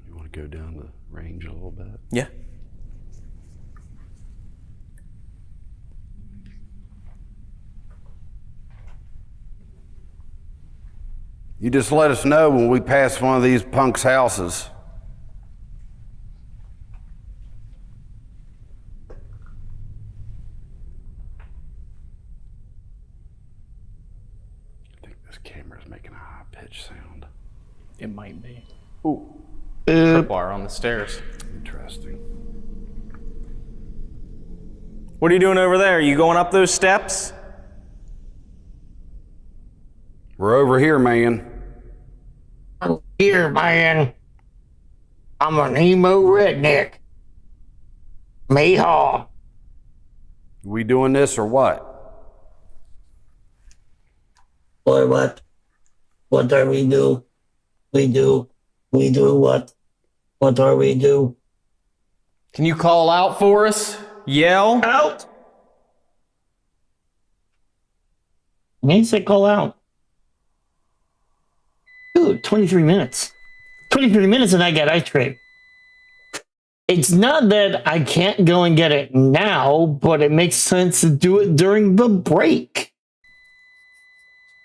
You want to go down the range a little bit? Yeah. You just let us know when we pass one of these punks' houses. I think this camera's making a high-pitched sound. It might be. Ooh. Tripwire on the stairs. Interesting. What are you doing over there? Are you going up those steps? We're over here, man. Here, man. I'm an emo redneck. Mayhaw. We doing this or what? Boy, what? What are we do? We do what? What are we do? Can you call out for us? Yell? Out! Me say call out. Dude, 23 minutes. 23 minutes and I get ice cream. It's not that I can't go and get it now, but it makes sense to do it during the break.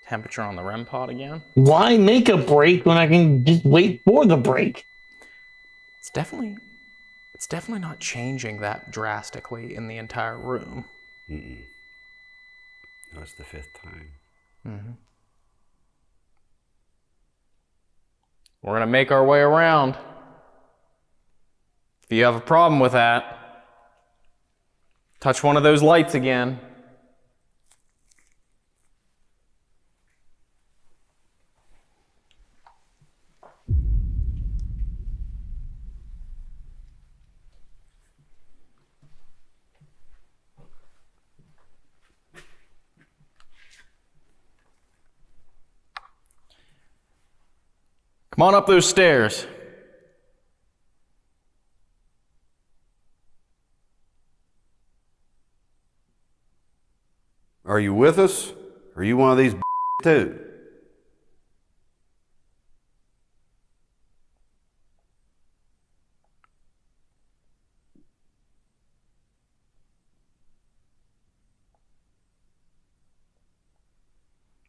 Temperature on the REM pod again? Why make a break when I can just wait for the break? It's definitely not changing that drastically in the entire room. Mm-mm. No, it's the 5th time. Mm-hmm. We're gonna make our way around. If you have a problem with that, touch one of those lights again. Come on up those stairs. Are you with us? Or are you one of these too?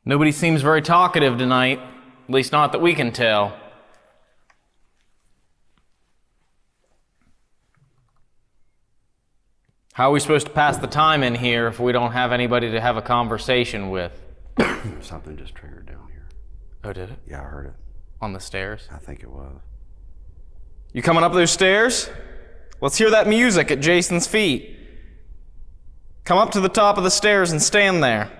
Nobody seems very talkative tonight, at least not that we can tell. How are we supposed to pass the time in here if we don't have anybody to have a conversation with? Something just triggered down here. Oh, did it? Yeah, I heard it. On the stairs? I think it was. You coming up those stairs? Let's hear that music at Jason's feet. Come up to the top of the stairs and stand there.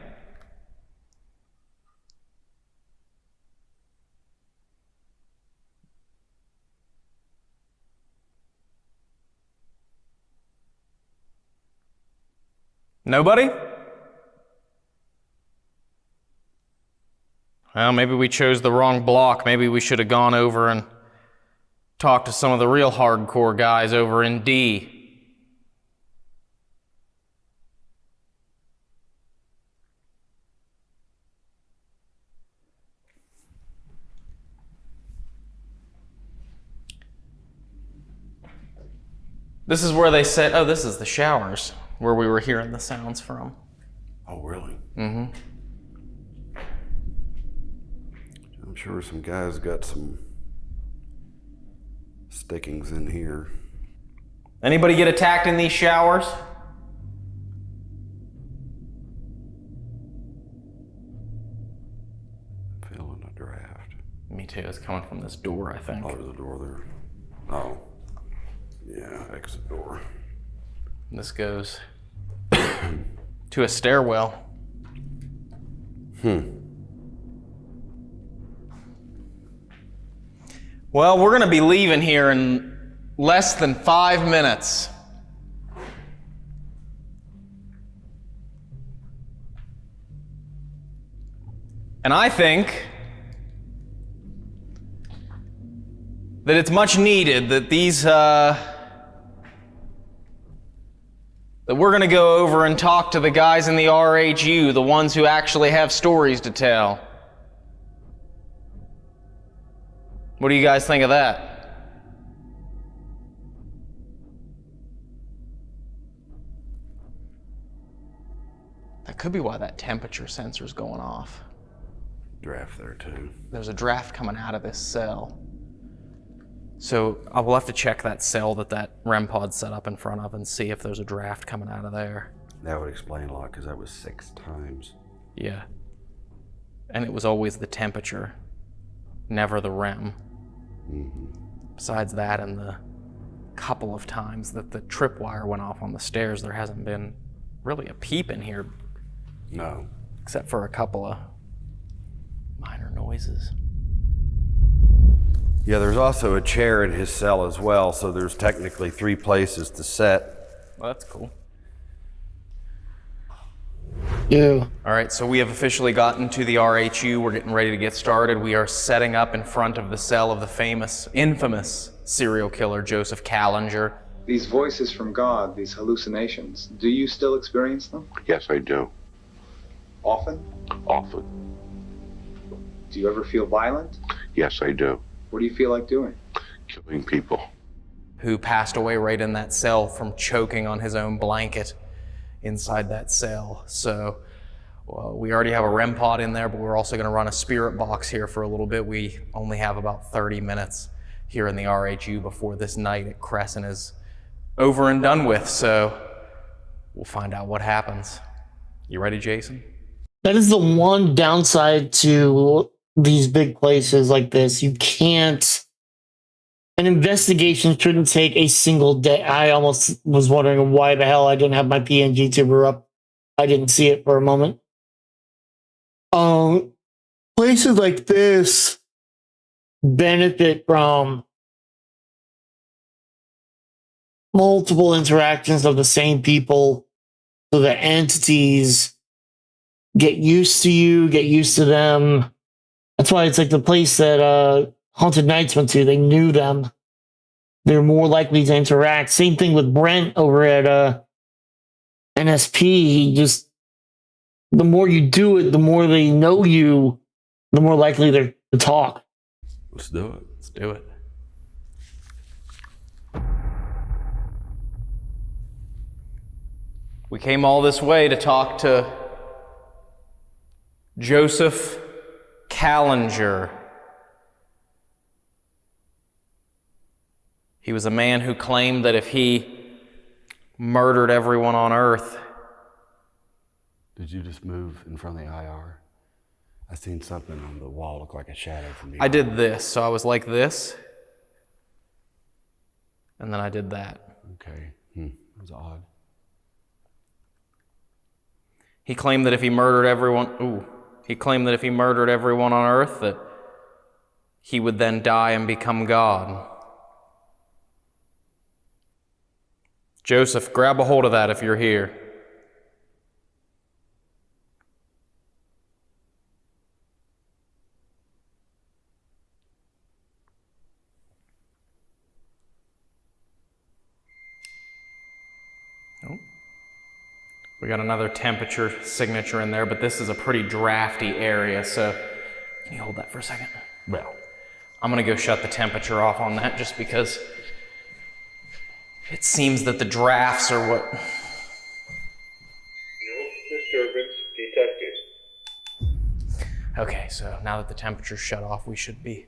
Nobody? Well, maybe we chose the wrong block. Maybe we should have gone over and talked to some of the real hardcore guys over in D. This is where they said, oh, this is the showers, where we were hearing the sounds from. Oh, really? Mm-hmm. I'm sure some guys got some stickings in here. Anybody get attacked in these showers? Feeling a draft. Me too. It's coming from this door, I think. Oh, there's a door there. Oh. Yeah, exit door. This goes to a stairwell. Well, we're going to be leaving here in less than 5 minutes. And I think that it's much needed that that we're going to go over and talk to the guys in the RHU, the ones who actually have stories to tell. What do you guys think of that? That could be why that temperature sensor's going off. Draft there too. There's a draft coming out of this cell. So I will have to check that cell that REM pod's set up in front of and see if there's a draft coming out of there. That would explain a lot, because that was 6 times. Yeah. And it was always the temperature, never the REM. Mm-hmm. Besides that, and the couple of times that the tripwire went off on the stairs, there hasn't been really a peep in here. No. Except for a couple of minor noises. Yeah, there's also a chair in his cell as well, so there's technically 3 places to set. Well, that's cool. Yeah. All right, so we have officially gotten to the RHU. We're getting ready to get started. We are setting up in front of the cell of the infamous serial killer, Joseph Callinger. These voices from God, these hallucinations, do you still experience them? Yes, I do. Often? Often. Do you ever feel violent? Yes, I do. What do you feel like doing? Killing people. Who passed away right in that cell from choking on his own blanket inside that cell. So we already have a REM pod in there, but we're also going to run a spirit box here for a little bit. We only have about 30 minutes here in the RHU before this night at Crescent is over and done with. So we'll find out what happens. You ready, Jason? That is the one downside to these big places like this. You can't. An investigation shouldn't take a single day. I almost was wondering why the hell I didn't have my PNG tuber up. I didn't see it for a moment. Places like this benefit from multiple interactions of the same people, so the entities get used to you, get used to them. That's why it's like the place that Haunted Knights went to. They knew them. They're more likely to interact. Same thing with Brent over at NSP. He just, the more you do it, the more they know you, the more likely they're to talk. Let's do it. Let's do it. We came all this way to talk to Joseph Callinger. He was a man who claimed that if he murdered everyone on Earth. Did you just move in front of the IR? I seen something on the wall look like a shadow from you. I did this, so I was like this, and then I did that. Okay. That was odd. He claimed that if he murdered everyone, he claimed that if he murdered everyone on Earth, that he would then die and become God. Joseph, grab a hold of that if you're here. We got another temperature signature in there, but this is a pretty drafty area, so can you hold that for a second? Well, I'm gonna go shut the temperature off on that just because it seems that the drafts are what... No disturbance detected. Okay, so now that the temperature's shut off, we should be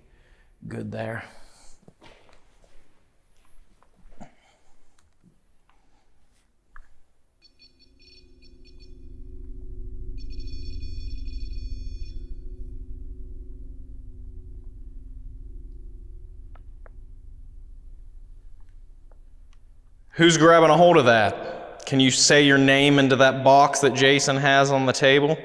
good there. Who's grabbing a hold of that? Can you say your name into that box that Jason has on the table?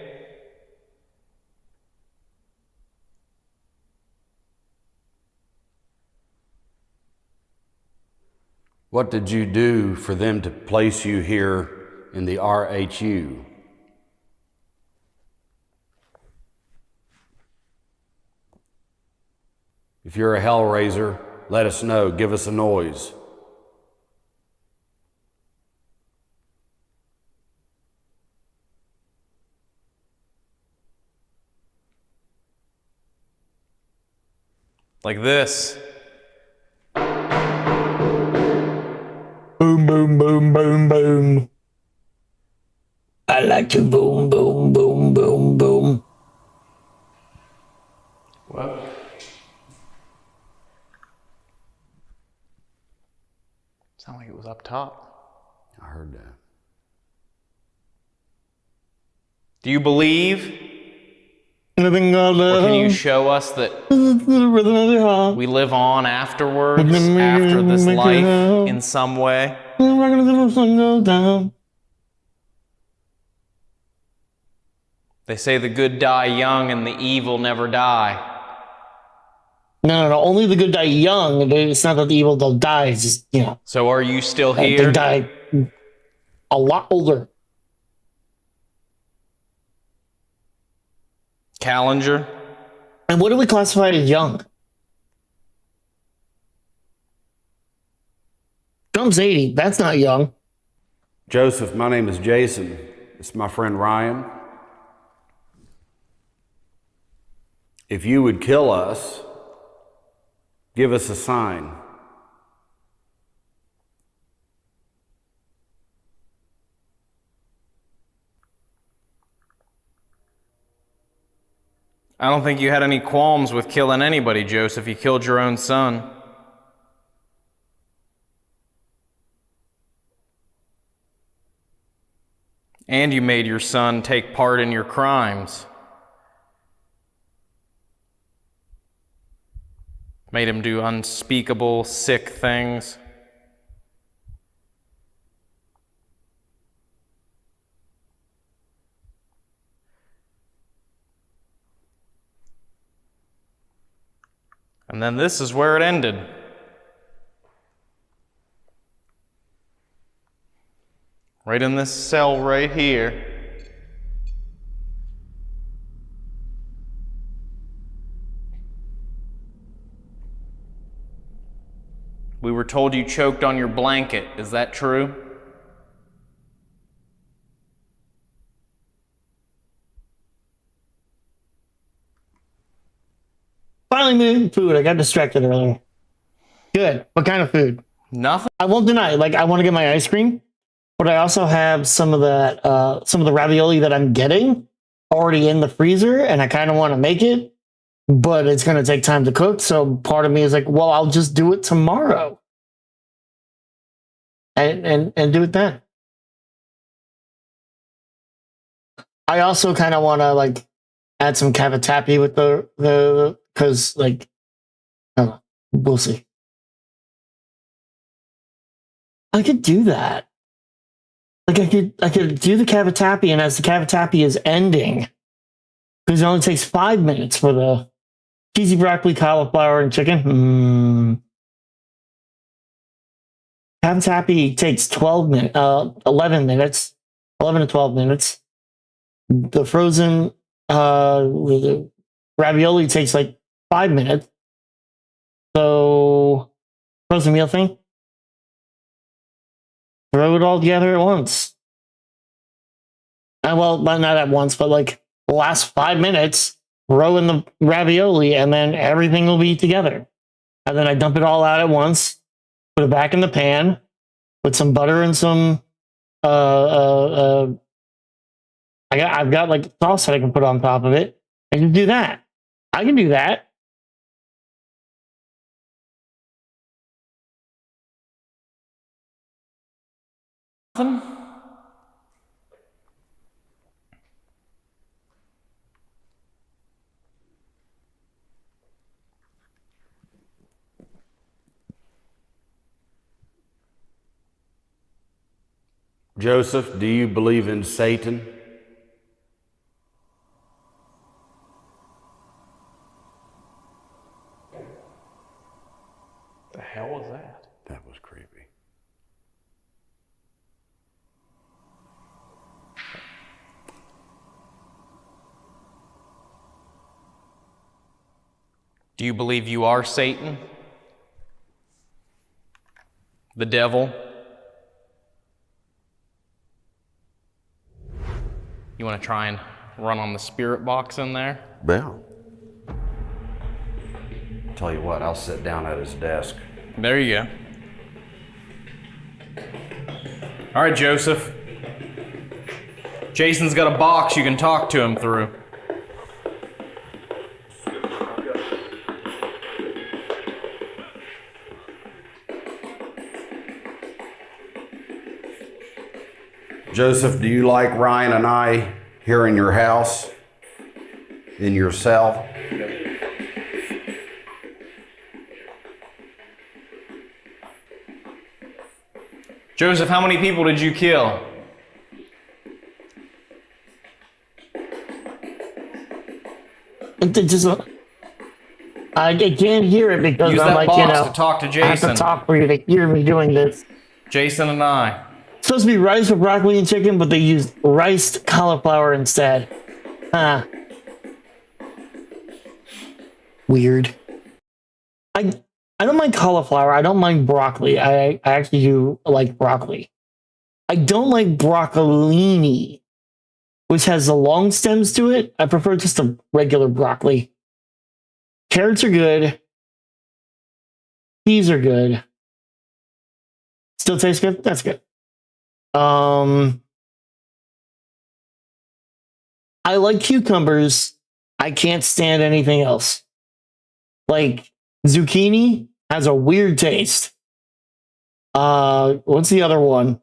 What did you do for them to place you here in the RHU? If you're a Hellraiser, let us know. Give us a noise. Like this. Boom, boom, boom, boom, boom. I like to boom, boom, boom, boom, boom. What? Sound like it was up top. I heard that. Do you believe? Or Or can you show us that we live on afterwards, after this life, in some way? They say the good die young and the evil never die. No. Only the good die young. It's not that the evil don't die. It's just, So are you still they here? die a lot older. Callinger? And what do we classify as young? Trump's 80. That's not young. Joseph, my name is Jason. It's my friend Ryan. If you would kill us, give us a sign. I don't think you had any qualms with killing anybody, Joseph. You killed your own son. And you made your son take part in your crimes. Made him do unspeakable, sick things. And then this is where it ended. Right in this cell right here. We were told you choked on your blanket. Is that true? Finally made food. I got distracted earlier. Good. What kind of food? Nothing. I won't deny. I want to get my ice cream, but I also have some of the ravioli that I'm getting already in the freezer, and I kind of want to make it, but it's going to take time to cook. So part of me is like, well, I'll just do it tomorrow, and do it then. I also kind of want to add some cavatappi with the because like I don't know, we'll see. I could do that. Like I could do the cavatappi, and as the cavatappi is ending, because it only takes 5 minutes for the cheesy broccoli, cauliflower, and chicken. Cavatappi takes 11 minutes, 11 to 12 minutes. The frozen the ravioli takes like 5 minutes. So frozen meal thing, throw it all together at once. Well, not at once, but like the last 5 minutes, throw in the ravioli, and then everything will be together. And then I dump it all out at once, put it back in the pan with some butter and some I've got like sauce that I can put on top of it. I can do that. I can do that. Joseph, do you believe in Satan? The hell was that? That was creepy. Do you believe you are Satan? The devil? You want to try and run on the spirit box in there? Well, tell you what, I'll sit down at his desk. There you go. All right, Joseph. Jason's got a box you can talk to him through. Joseph, do you like Ryan and I here in your house? In your cell? Joseph, how many people did you kill? I can't hear it because Use I'm that like, box to talk to I have Jason. to talk for you to hear me doing this. Jason and I. It's supposed to be rice with broccoli and chicken, but they used riced cauliflower instead. Weird. I don't mind cauliflower. I don't mind broccoli. I actually do like broccoli. I don't like broccolini, which has the long stems to it. I prefer just a regular broccoli. Carrots are good. Peas are good. Still tastes good? That's good. I like cucumbers. I can't stand anything else. Like zucchini has a weird taste. What's the other one?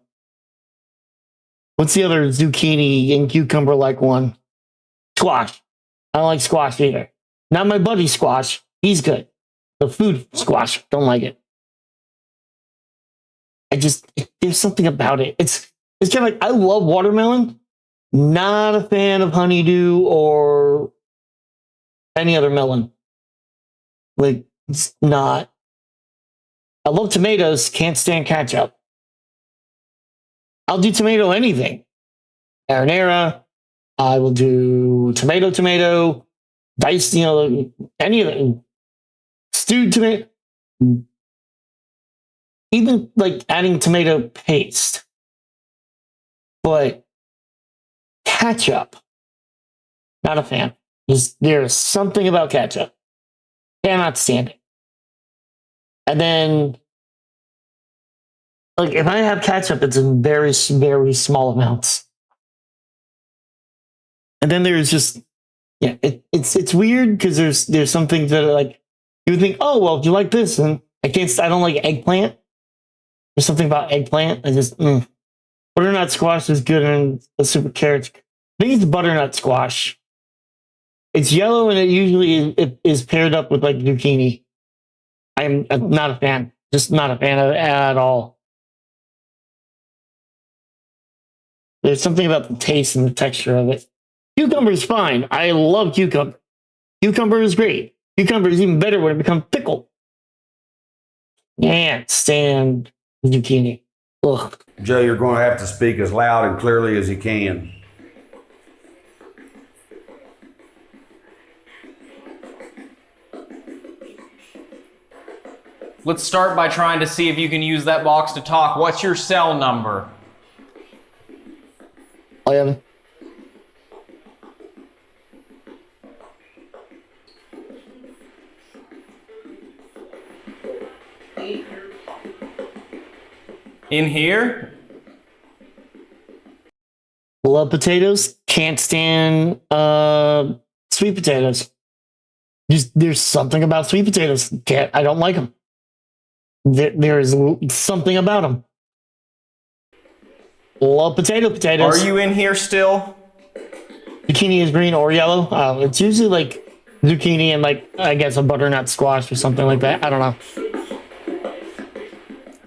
What's the other zucchini and cucumber like one? Squash. I don't like squash either. Not my buddy squash. He's good. The food squash, don't like it. There's something about it. It's kind of like, I love watermelon. Not a fan of honeydew or any other melon. Like, it's not. I love tomatoes, can't stand ketchup. I'll do tomato anything. Marinara. I will do tomato, diced, any of it. Stewed tomato. Even like adding tomato paste. But ketchup, not a fan. There's something about ketchup. Cannot stand it. And then, like, if I have ketchup, it's in very, very small amounts. And then there's just, it's weird because there's some things that are like, you would think, oh, well, do you like this? And I don't like eggplant. There's something about eggplant. Butternut squash is good, and the super carrots. I think it's butternut squash. It's yellow and it usually is paired up with like zucchini. I'm not a fan. Just not a fan of it at all. There's something about the taste and the texture of it. Cucumber is fine. I love cucumber. Cucumber is great. Cucumber is even better when it becomes pickled. Can't stand zucchini. Ugh. Joe, you're going to have to speak as loud and clearly as you can. Let's start by trying to see if you can use that box to talk. What's your cell number? I am. In here? Love potatoes. Can't stand sweet potatoes. There's something about sweet potatoes. I don't like them. There is something about them. Love potatoes. Are you in here still? Zucchini is green or yellow. It's usually like zucchini and like, I guess, a butternut squash or something like that. I don't know.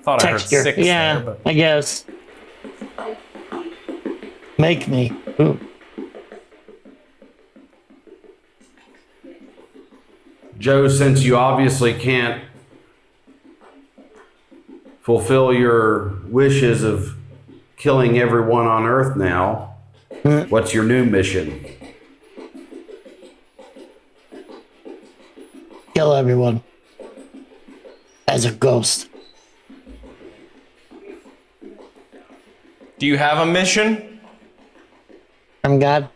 Thought Texture. I heard 6 yeah, there, but... I guess. Make me. Ooh. Joe, since you obviously can't fulfill your wishes of killing everyone on Earth now, what's your new mission? Kill everyone. As a ghost. Do you have a mission? I'm God.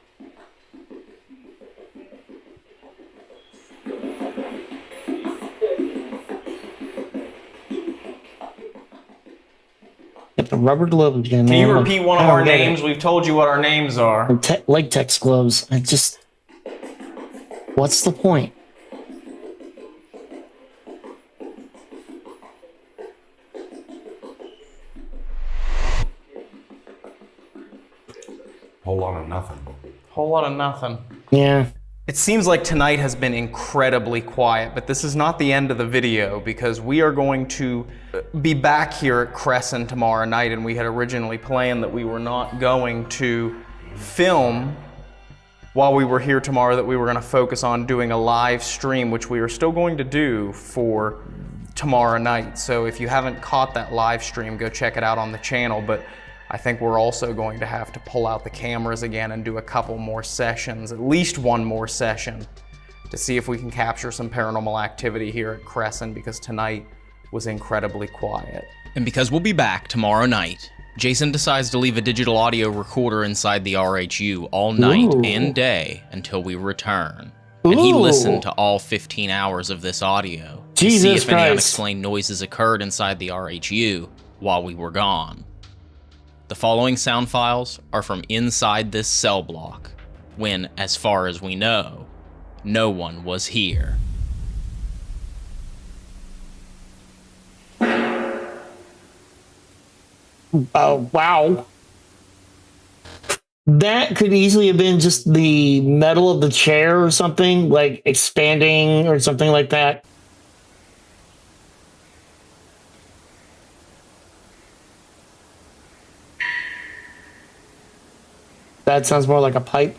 Get the rubber gloves again. Can you repeat one of our names? We've told you what our names are. Latex gloves. I just... What's the point? Whole lot of nothing. Whole lot of nothing. Yeah. It seems like tonight has been incredibly quiet, but this is not the end of the video because we are going to be back here at Crescent tomorrow night, and we had originally planned that we were not going to film while we were here tomorrow, that we were going to focus on doing a live stream, which we are still going to do for tomorrow night. So if you haven't caught that live stream, go check it out on the channel. But I think we're also going to have to pull out the cameras again and do a couple more sessions, at least one more session, to see if we can capture some paranormal activity here at Crescent, because tonight was incredibly quiet. And because we'll be back tomorrow night, Jason decides to leave a digital audio recorder inside the RHU all night and day until we return. And he listened to all 15 hours of this audio to see if any unexplained noises occurred inside the RHU while we were gone. The following sound files are from inside this cell block, when, as far as we know, no one was here. Oh, wow. That could easily have been just the metal of the chair or something, like expanding or something like that. That sounds more like a pipe.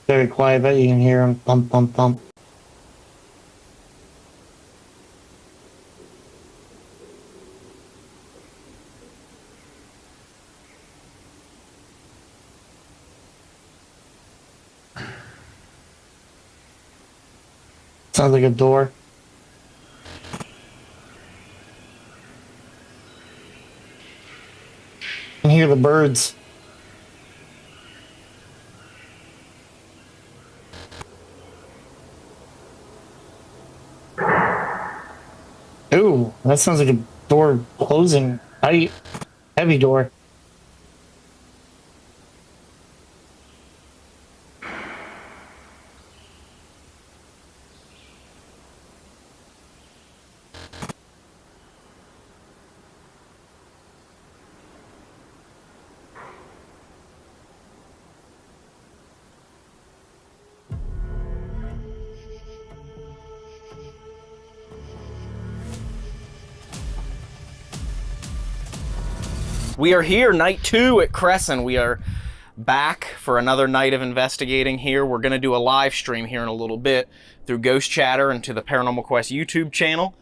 Very quiet, but you can hear them thump, thump, thump. Sounds like a door. You can hear the birds. Ooh, that sounds like a door closing. Tight. Heavy door. We are here, night 2 at Crescent. We are back for another night of investigating here. We're going to do a live stream here in a little bit through Ghost Chatter and to the Paranormal Quest YouTube channel.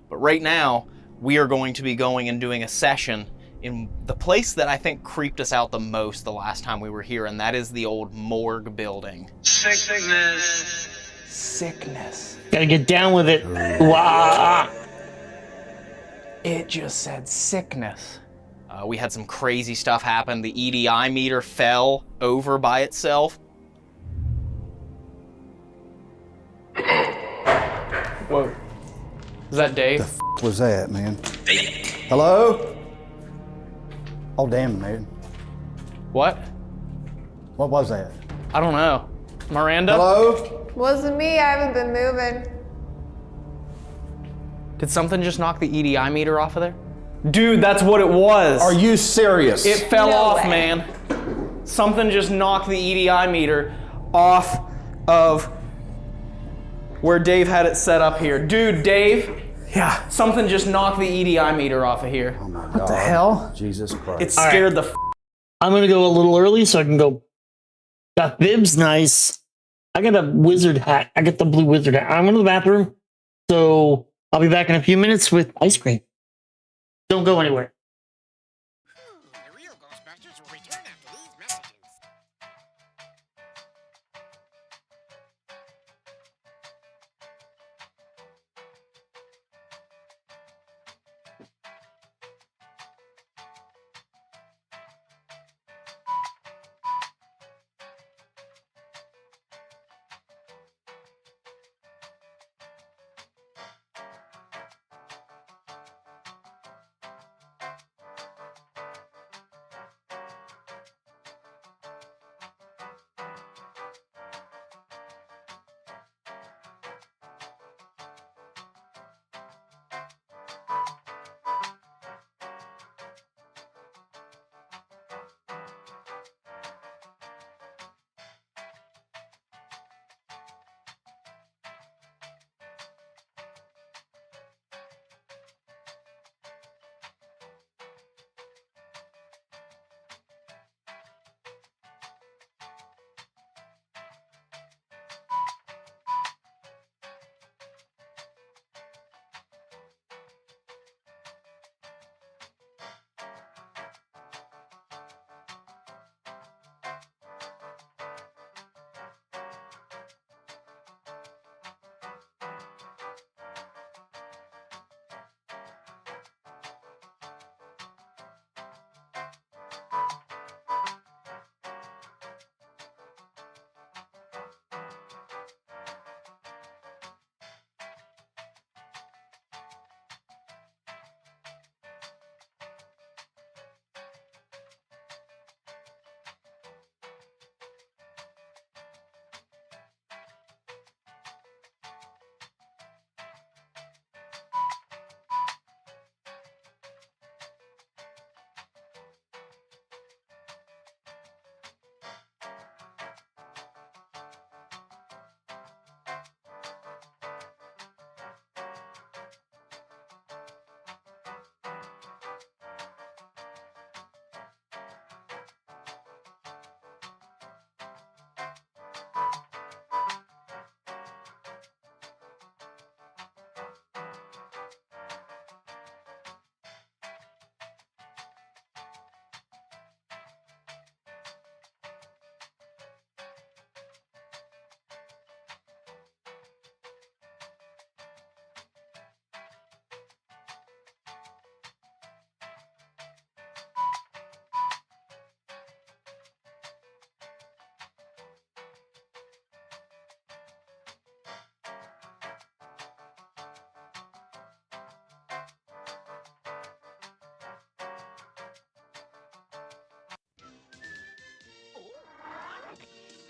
But right now, we are going to be going and doing a session in the place that I think creeped us out the most the last time we were here, and that is the old morgue building. Sickness. Sickness. Gotta get down with it. Wow. It just said sickness. We had some crazy stuff happen. The EDI meter fell over by itself. Whoa. Is that Dave? The f was that, man? Hello? Oh, damn, man. What? What was that? I don't know. Miranda? Hello? Wasn't me, I haven't been moving. Did something just knock the EDI meter off of there? Dude, that's what it was. Are you serious? It fell No off, way. man. Something just knocked the EDI meter off of where Dave had it set up here. Dude, Dave. Yeah. Something just knocked the EDI meter off of here. Oh, my God. What the hell? Jesus Christ. It scared the f. I'm gonna go a little early so I can go. Got bibs nice. I got a wizard hat. I got the blue wizard hat. I'm going to the bathroom. So I'll be back in a few minutes with ice cream. Don't go anywhere. The real Ghostbusters will return after these messages.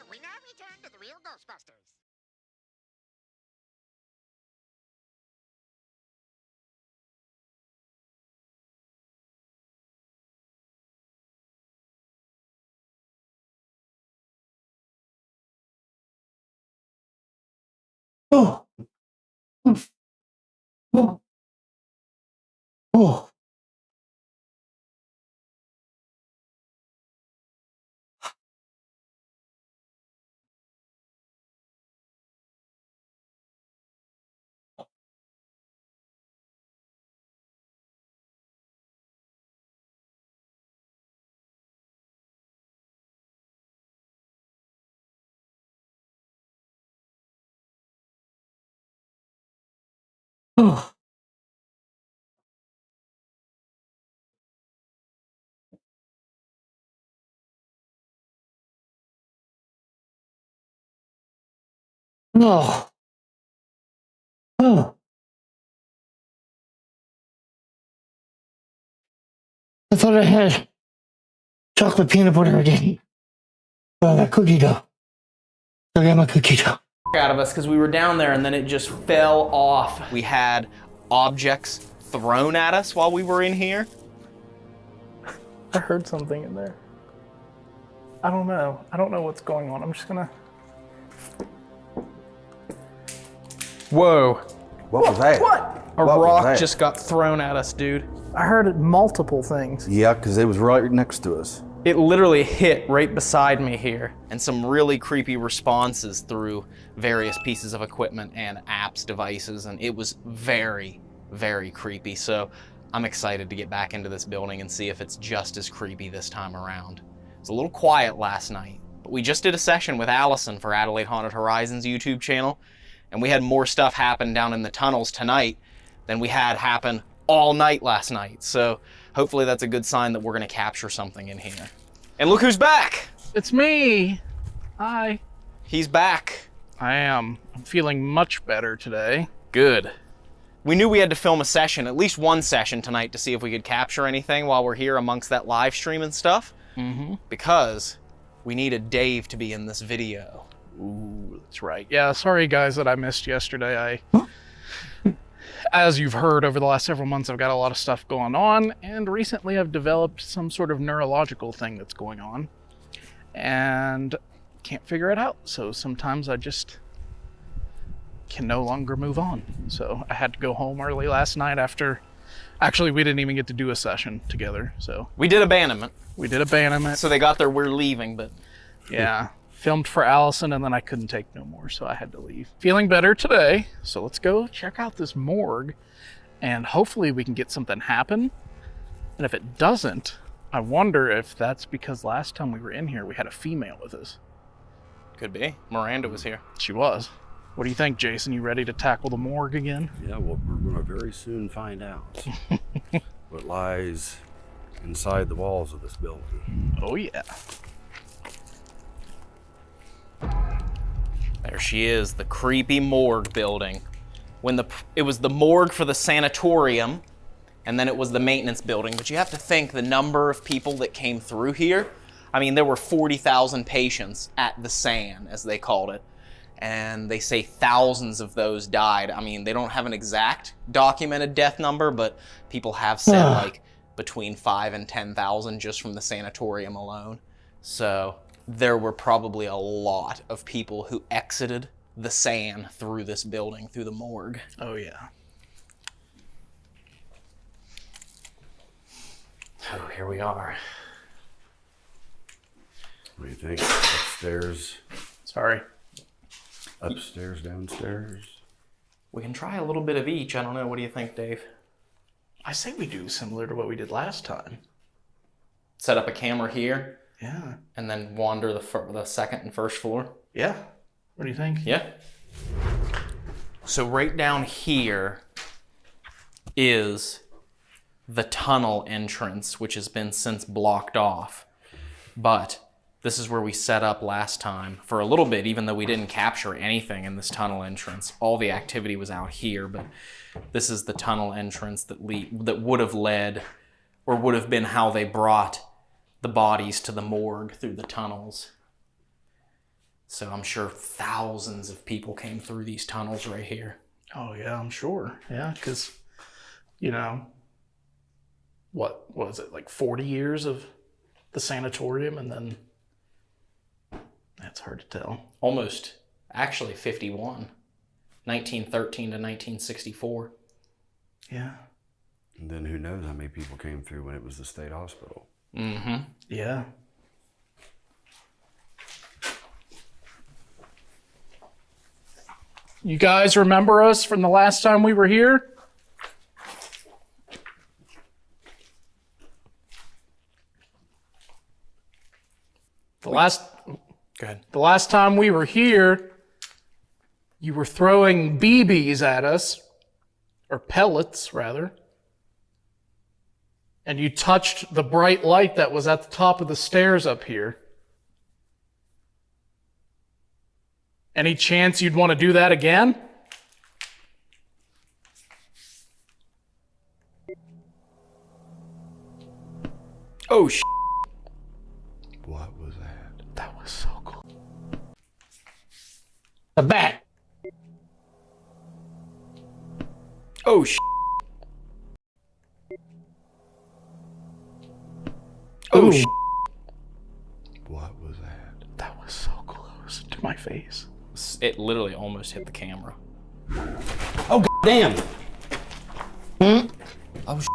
We now return to the real Ghostbusters. Oh. Oh. Oh. Oh. Oh. Oh. I thought I had chocolate peanut butter again. But I got cookie dough. I got my cookie dough. Out of us because we were down there and then it just fell off. We had objects thrown at us while we were in here. I heard something in there. I don't know. I don't know what's going on. I'm just gonna. Whoa. What was that? What? A What was rock that? just got thrown at us, dude. I heard multiple things. Yeah, because it was right next to us. It literally hit right beside me here. And some really creepy responses through various pieces of equipment and apps, devices, and it was very, very creepy. So I'm excited to get back into this building and see if it's just as creepy this time around. It was a little quiet last night, but we just did a session with Allison for Adelaide Haunted Horizons YouTube channel, and we had more stuff happen down in the tunnels tonight than we had happen all night last night. So hopefully that's a good sign that we're gonna capture something in here. And look who's back! It's me! Hi. He's back. I am. I'm feeling much better today. Good. We knew we had to film a session, at least one session tonight, to see if we could capture anything while we're here amongst that live stream and stuff. Mm-hmm. Because we needed Dave to be in this video. Ooh, that's right. Yeah, sorry guys that I missed yesterday. As you've heard over the last several months, I've got a lot of stuff going on, and recently I've developed some sort of neurological thing that's going on, and can't figure it out. So sometimes I just can no longer move on. So I had to go home early last night after, actually we didn't even get to do a session together, so. We did abandonment. We did abandonment. So they got their "we're leaving," but. Yeah. Filmed for Allison, and then I couldn't take no more, so I had to leave. Feeling better today, so let's go check out this morgue, and hopefully we can get something happen. And if it doesn't, I wonder if that's because last time we were in here, we had a female with us. Could be. Miranda was here. She was. What do you think, Jason? You ready to tackle the morgue again? Yeah, well, we're going to very soon find out what lies inside the walls of this building. Oh, yeah. There she is, the creepy morgue building. It was the morgue for the sanatorium, and then it was the maintenance building. But you have to think the number of people that came through here. I mean, there were 40,000 patients at the SAN, as they called it. And they say thousands of those died. I mean, they don't have an exact documented death number, but people have said like between 5,000 and 10,000 just from the sanatorium alone. So there were probably a lot of people who exited the SAN through this building, through the morgue. Oh, yeah. Oh, here we are. What do you think? Upstairs? Sorry. Upstairs, downstairs? We can try a little bit of each. I don't know. What do you think, Dave? I say we do similar to what we did last time. Set up a camera here. Yeah. And then wander the second and first floor. Yeah. What do you think? Yeah. So right down here is the tunnel entrance, which has been since blocked off. But this is where we set up last time for a little bit, even though we didn't capture anything in this tunnel entrance. All the activity was out here, but this is the tunnel entrance that would have led, or would have been how they brought the bodies to the morgue through the tunnels. So I'm sure thousands of people came through these tunnels right here. Oh, yeah, I'm sure. Yeah, because, you know, what was it, like 40 years of the sanatorium, and then that's hard to tell. Almost, actually 51. 1913 to 1964. Yeah. And then who knows how many people came through when it was the state hospital. Mm-hmm. Yeah. You guys remember us from the last time we were here? The last time we were here, you were throwing BBs at us. or pellets rather, and you touched the bright light that was at the top of the stairs up here, any chance you'd want to do that again? Oh, sh**. What was that? That was so cool. A bat. Oh, sh**. Oh, sh**. What was that? That was so close to my face. It literally almost hit the camera. Oh, damn. Oh, sh**.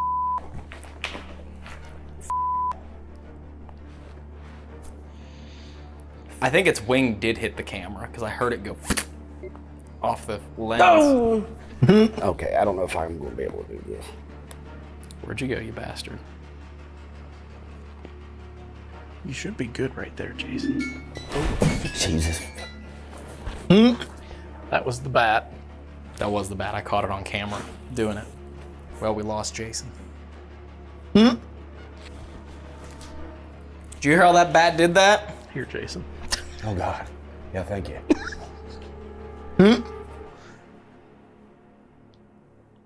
I think its wing did hit the camera because I heard it go off the lens. Oh. Okay, I don't know if I'm going to be able to do this. Where'd you go, you bastard? You should be good right there, Jason. Jesus. That was the bat. That was the bat. I caught it on camera doing it. Well, we lost Jason. Hmm? Did you hear how that bat did that? Here, Jason. Oh, God. Yeah, thank you.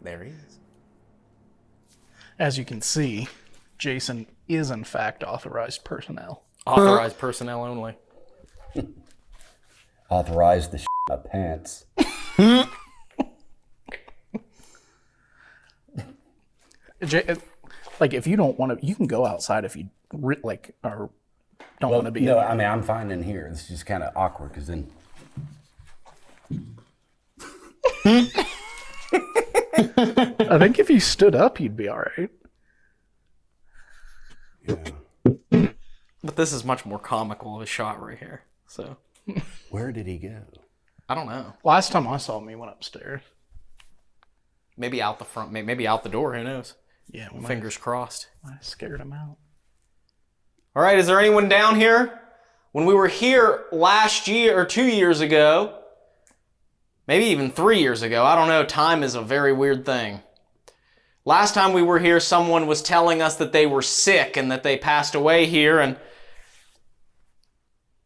There he is. As you can see, Jason is in fact authorized personnel. Authorized personnel only. Authorize the my pants. Like, if you don't want to, you can go outside if you like or don't want to be. No, I mean, I'm fine in here. It's just kind of awkward because then. I think if you stood up, you'd be all right. Yeah. But this is much more comical of a shot right here. So. Where did he go? I don't know. Last time I saw him, he went upstairs. Maybe out the front, maybe out the door. Who knows? Yeah. Fingers crossed. I scared him out. All right. Is there anyone down here? When we were here last year or 2 years ago, maybe even 3 years ago, I don't know. Time is a very weird thing. Last time we were here, someone was telling us that they were sick and that they passed away here and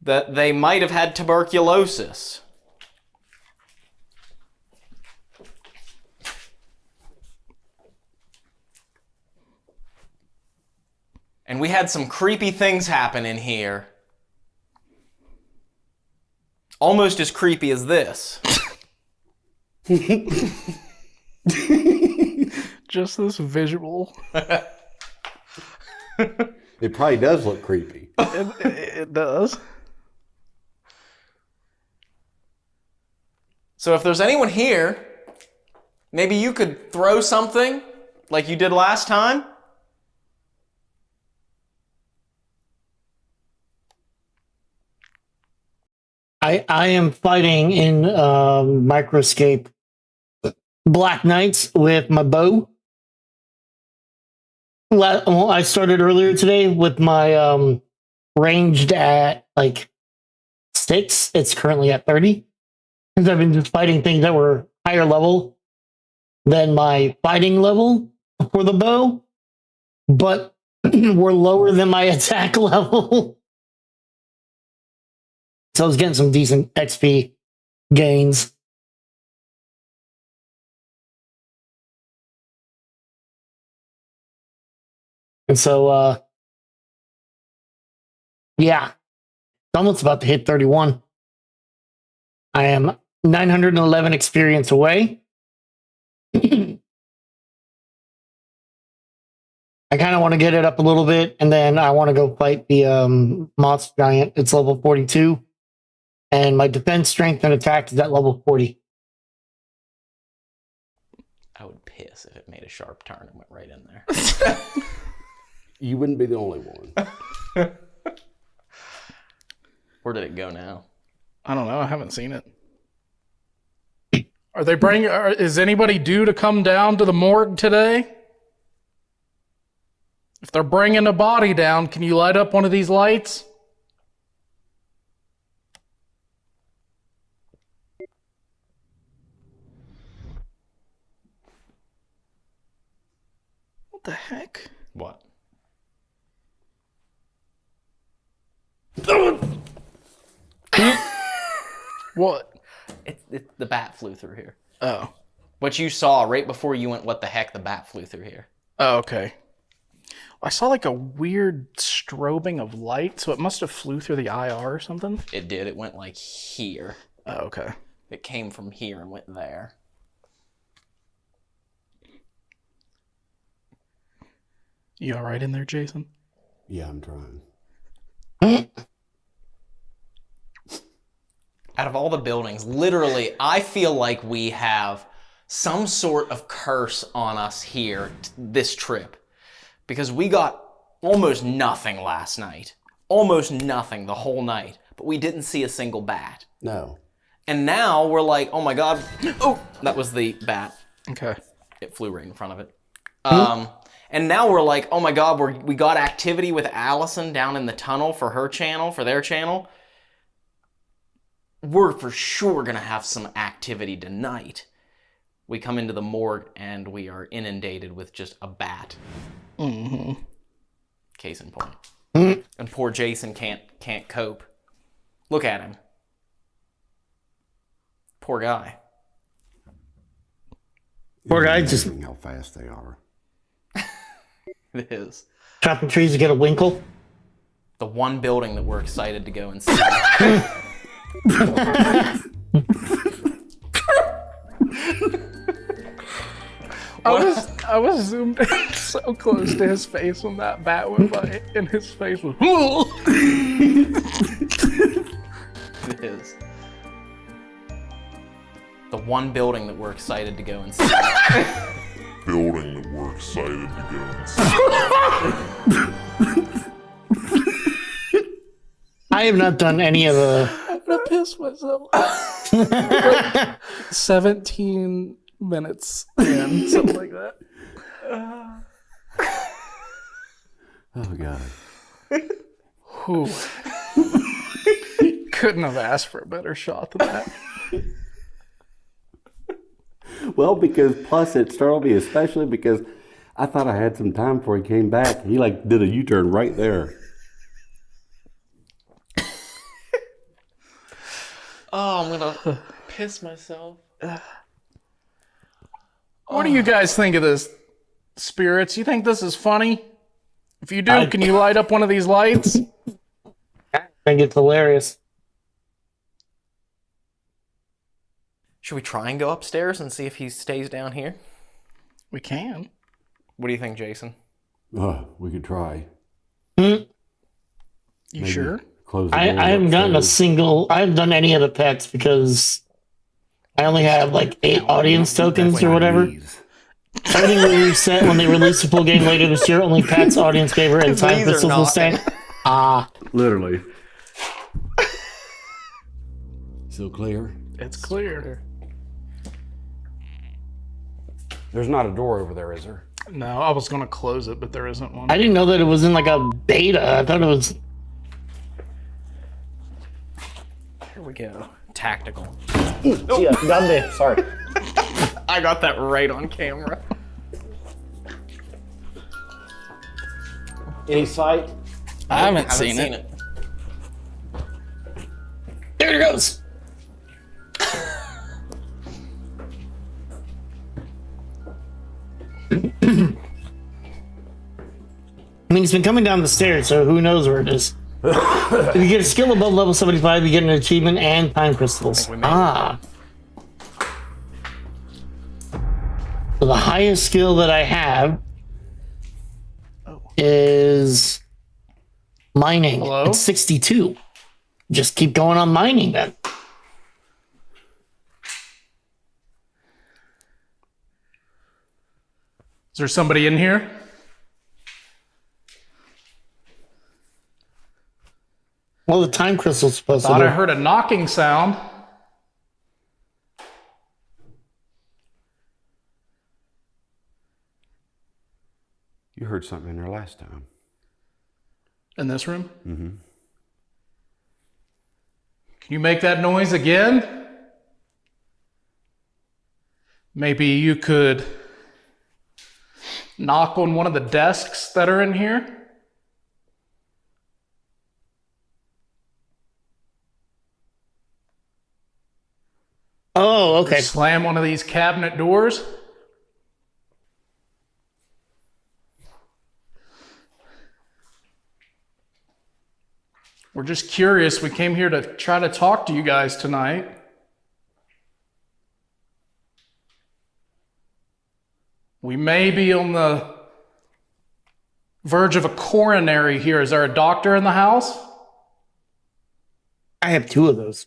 that they might have had tuberculosis. And we had some creepy things happen in here. Almost as creepy as this. Just this visual. It probably does look creepy. It does. So if there's anyone here, maybe you could throw something like you did last time. I am fighting in Microscape Black Knights with my bow. Well, I started earlier today with my ranged at like 6. It's currently at 30. Because I've been just fighting things that were higher level than my fighting level for the bow, but were lower than my attack level. So I was getting some decent XP gains. And so, yeah, it's almost about to hit 31. I am 911 experience away. I kind of want to get it up a little bit, and then I want to go fight the monster giant. It's level 42. And my defense, strength, and attack is at level 40. I would piss if it made a sharp turn and went right in there. You wouldn't be the only one. Where did it go now? I don't know. I haven't seen it. Are they bringing? Is anybody due to come down to the morgue today? If they're bringing a body down, can you light up one of these lights? What the heck? What? What? The bat flew through here. Oh. What you saw right before you went, what the heck, the bat flew through here. Oh, okay. I saw like a weird strobing of light, so it must have flew through the IR or something. It did. It went like here. Oh, okay. It came from here and went there. You all right in there, Jason? Yeah, I'm trying. Out of all the buildings, literally, I feel like we have some sort of curse on us here this trip. Because we got almost nothing last night. Almost nothing the whole night. But we didn't see a single bat. No. And now we're like, oh my god. Oh, that was the bat. Okay. It flew right in front of it. And now we're like, oh my god, we got activity with Allison down in the tunnel for her channel, for their channel. We're for sure gonna have some activity tonight. We come into the morgue and we are inundated with just a bat. Mm-hmm. Case in point. And poor Jason can't cope. Look at him. Poor guy. Poor guy just how fast they are. It is. chopping trees to get a winkle. The one building that we're excited to go and see. I was zoomed in so close to his face when that bat went by, and his face was. It is. The one building that we're excited to go and see. Building that we're excited to go and see. I have not done any of the. I'm gonna piss myself. Like 17 minutes in, something like that. Oh god. Whew. Couldn't have asked for a better shot than that. Well, because plus it startled me, especially because I thought I had some time before he came back. He like did a U-turn right there. Oh, I'm gonna piss myself. What do you guys think of this, spirits? You think this is funny? If you do, can you light up one of these lights? I think it's hilarious. Should we try and go upstairs and see if he stays down here? We can. What do you think, Jason? We could try. You Maybe sure? Close the I doors haven't gotten a upstairs. single. I haven't done any of the pets because I only have like 8 audience tokens or whatever. Everything will reset when they release the full game later this year. Only Pat's audience favorite and time These are crystals will not. stay. Literally. Still clear? It's clear. There's not a door over there, is there? No, I was gonna close it, but there isn't one. I didn't know that it was in like a beta. I thought it was. Here we go. Tactical. Yeah, down there. Sorry. I got that right on camera. Any sight? I haven't seen it. There it goes. I mean, it's been coming down the stairs, so who knows where it is. If you get a skill above level 75, you get an achievement and time crystals. So the highest skill that I have is mining. Hello? It's 62. Just keep going on mining then. Is there somebody in here? Well, the time crystal's supposed Thought to. I heard a knocking sound. You heard something in there last time. In this room? Mm-hmm. Can you make that noise again? Maybe you could knock on one of the desks that are in here. Oh, okay. Slam one of these cabinet doors. We're just curious. We came here to try to talk to you guys tonight. We may be on the verge of a coronary here. Is there a doctor in the house? I have 2 of those.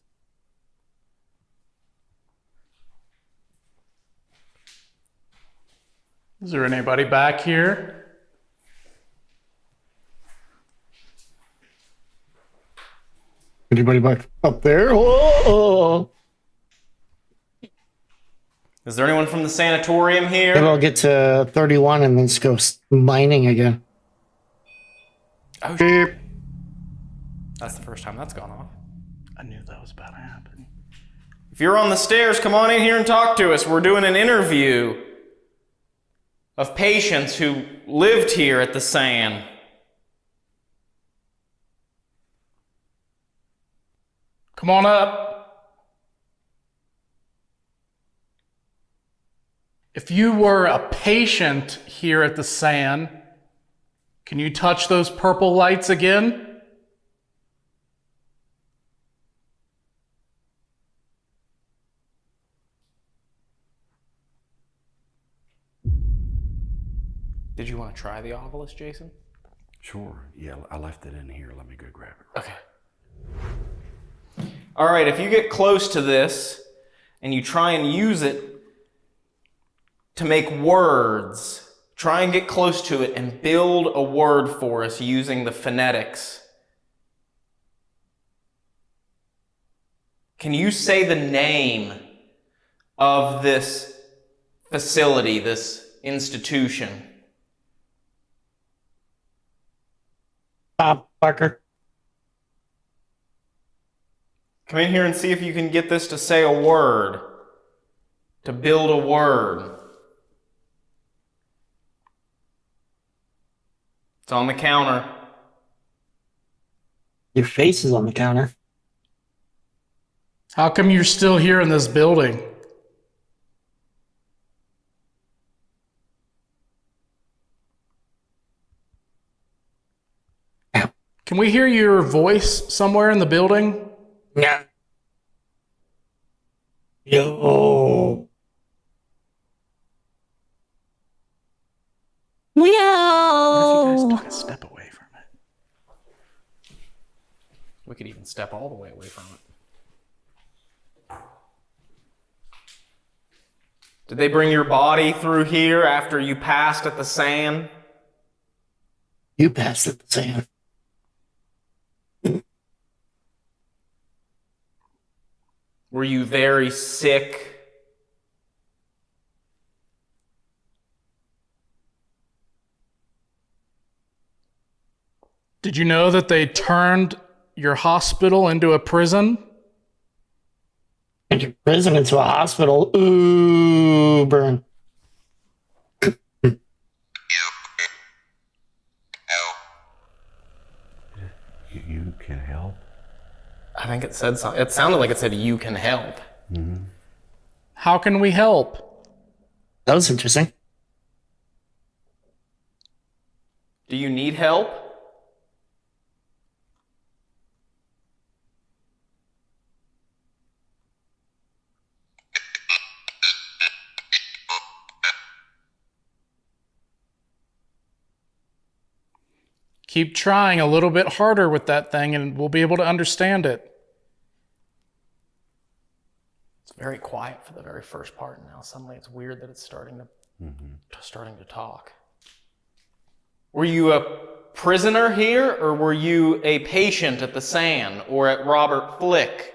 Is there anybody back here? Anybody back up there? Oh. Is there anyone from the sanatorium here? Maybe I'll get to 31 and then just go mining again. Oh, shit. That's the first time that's gone off. I knew that was about to happen. If you're on the stairs, come on in here and talk to us. We're doing an interview of patients who lived here at the SAN. Come on up. If you were a patient here at the SAN, can you touch those purple lights again? Did you want to try the Ovilus, Jason? Sure. Yeah, I left it in here. Let me go grab it. Okay. All right, if you get close to this and you try and use it to make words, try and get close to it and build a word for us using the phonetics. Can you say the name of this facility, this institution? Bob Barker. Come in here and see if you can get this to say a word, to build a word. It's on the counter. Your face is on the counter. How come you're still here in this building? Can we hear your voice somewhere in the building? Yeah. Yo. What if you guys took a step away from it? We could even step all the way away from it. Did they bring your body through here after you passed at the SAN? You passed at the SAN. Were you very sick? Did you know that they turned your hospital into a prison? Into prison, into a hospital. Ooh, burn. You can help? I think it said something. It sounded like it said, "You can help." Mm-hmm. How can we help? That was interesting. Do you need help? Keep trying a little bit harder with that thing and we'll be able to understand it. It's very quiet for the very first part, and now suddenly it's weird that it's starting to talk. Were you a prisoner here, or were you a patient at the SAN or at Robert Flick?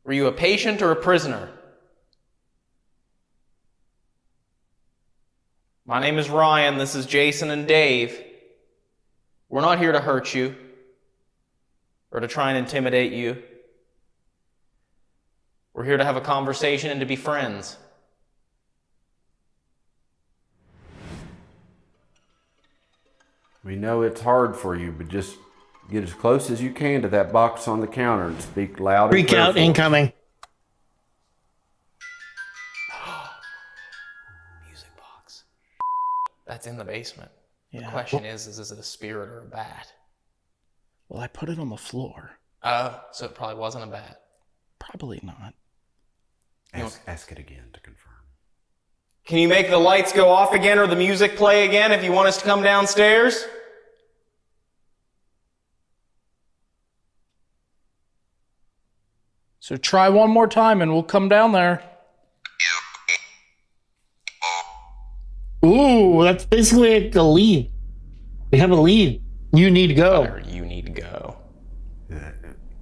Were you a patient or a prisoner? My name is Ryan. This is Jason and Dave. We're not here to hurt you or to try and intimidate you. We're here to have a conversation and to be friends. We know it's hard for you, but just get as close as you can to that box on the counter and speak loud and Freak out careful. incoming. Music box. That's in the basement. Yeah. The question is it a spirit or a bat? Well, I put it on the floor. Oh, so it probably wasn't a bat. Probably not. Ask it again to confirm. Can you make the lights go off again or the music play again if you want us to come downstairs? So try one more time and we'll come down there. Ooh, that's basically a lead. We have a lead. You need to go. You need to go. Yeah,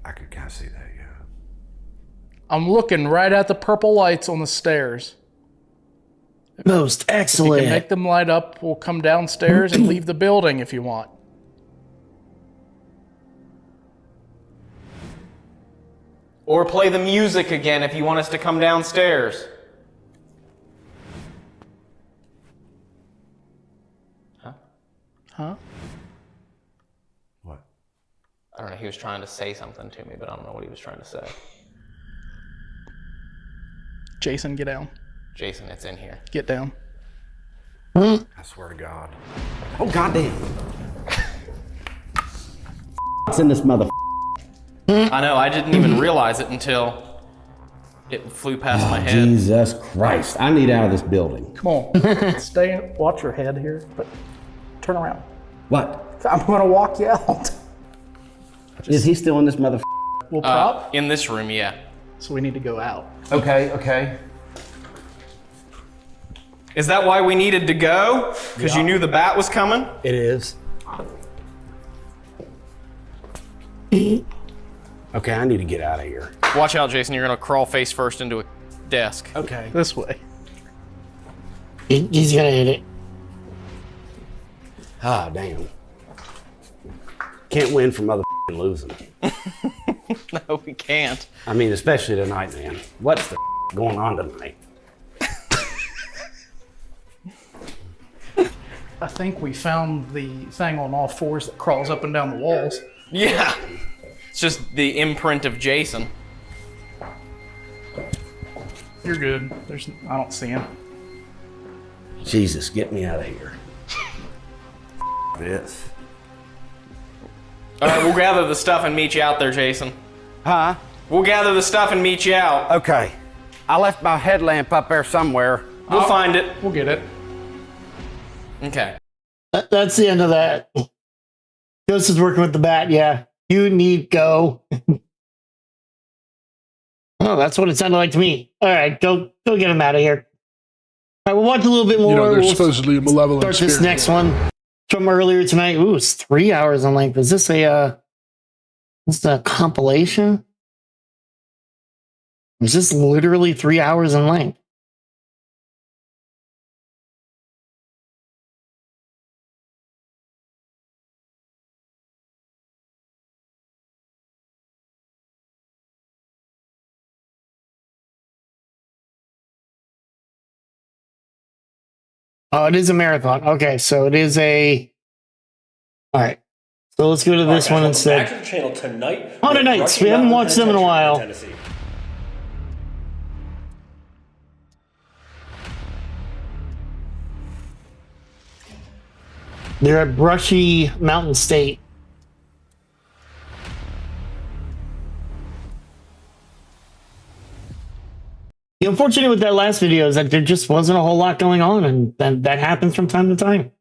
I could kind of see that, yeah. I'm looking right at the purple lights on the stairs. Most If you excellent. can make them light up, we'll come downstairs and leave the building if you want. Or play the music again if you want us to come downstairs. Huh? What? I don't know. He was trying to say something to me, but I don't know what he was trying to say. Jason, get down. Jason, it's in here. Get down. I swear to God. Oh, goddamn. It's in this mother. I know. I didn't even realize it until it flew past my head. Jesus Christ. I need out of this building. Come on. Stay. Watch your head here, but turn around. What? I'm going to walk you out. Is he still in this mother? We'll prop. In this room, yeah. So we need to go out. Okay, okay. Is that why we needed to go? Because you knew the bat was coming? It is. Okay, I need to get out of here. Watch out, Jason. You're going to crawl face first into a desk. Okay. This way. He's gonna hit it. Ah, damn. Can't win from losing. No, we can't. I mean, especially tonight, man. What's the going on tonight? I think we found the thing on all fours that crawls up and down the walls. Yeah. It's just the imprint of Jason. You're good. I don't see him. Jesus, get me out of here. This. All right, we'll gather the stuff and meet you out there, Jason. Huh? We'll gather the stuff and meet you out. Okay. I left my headlamp up there somewhere. We'll find it. We'll get it. Okay. That's the end of that. Ghost is working with the bat, yeah. You need go. Oh, that's what it sounded like to me. All right, go get him out of here. All right, we'll watch a little bit more. You know, there's We'll supposedly a malevolent start this spirit. next one from earlier tonight. Ooh, it's 3 hours in length. Is this a compilation? Is this literally 3 hours in length? Oh, it is a marathon. Okay, so it is a. All right. So let's go to this one instead. Back to the channel tonight. Haunted Nights. We haven't watched them in a while. Tennessee. They're at Brushy Mountain State. The unfortunate with that last video is that there just wasn't a whole lot going on, and that happens from time to time.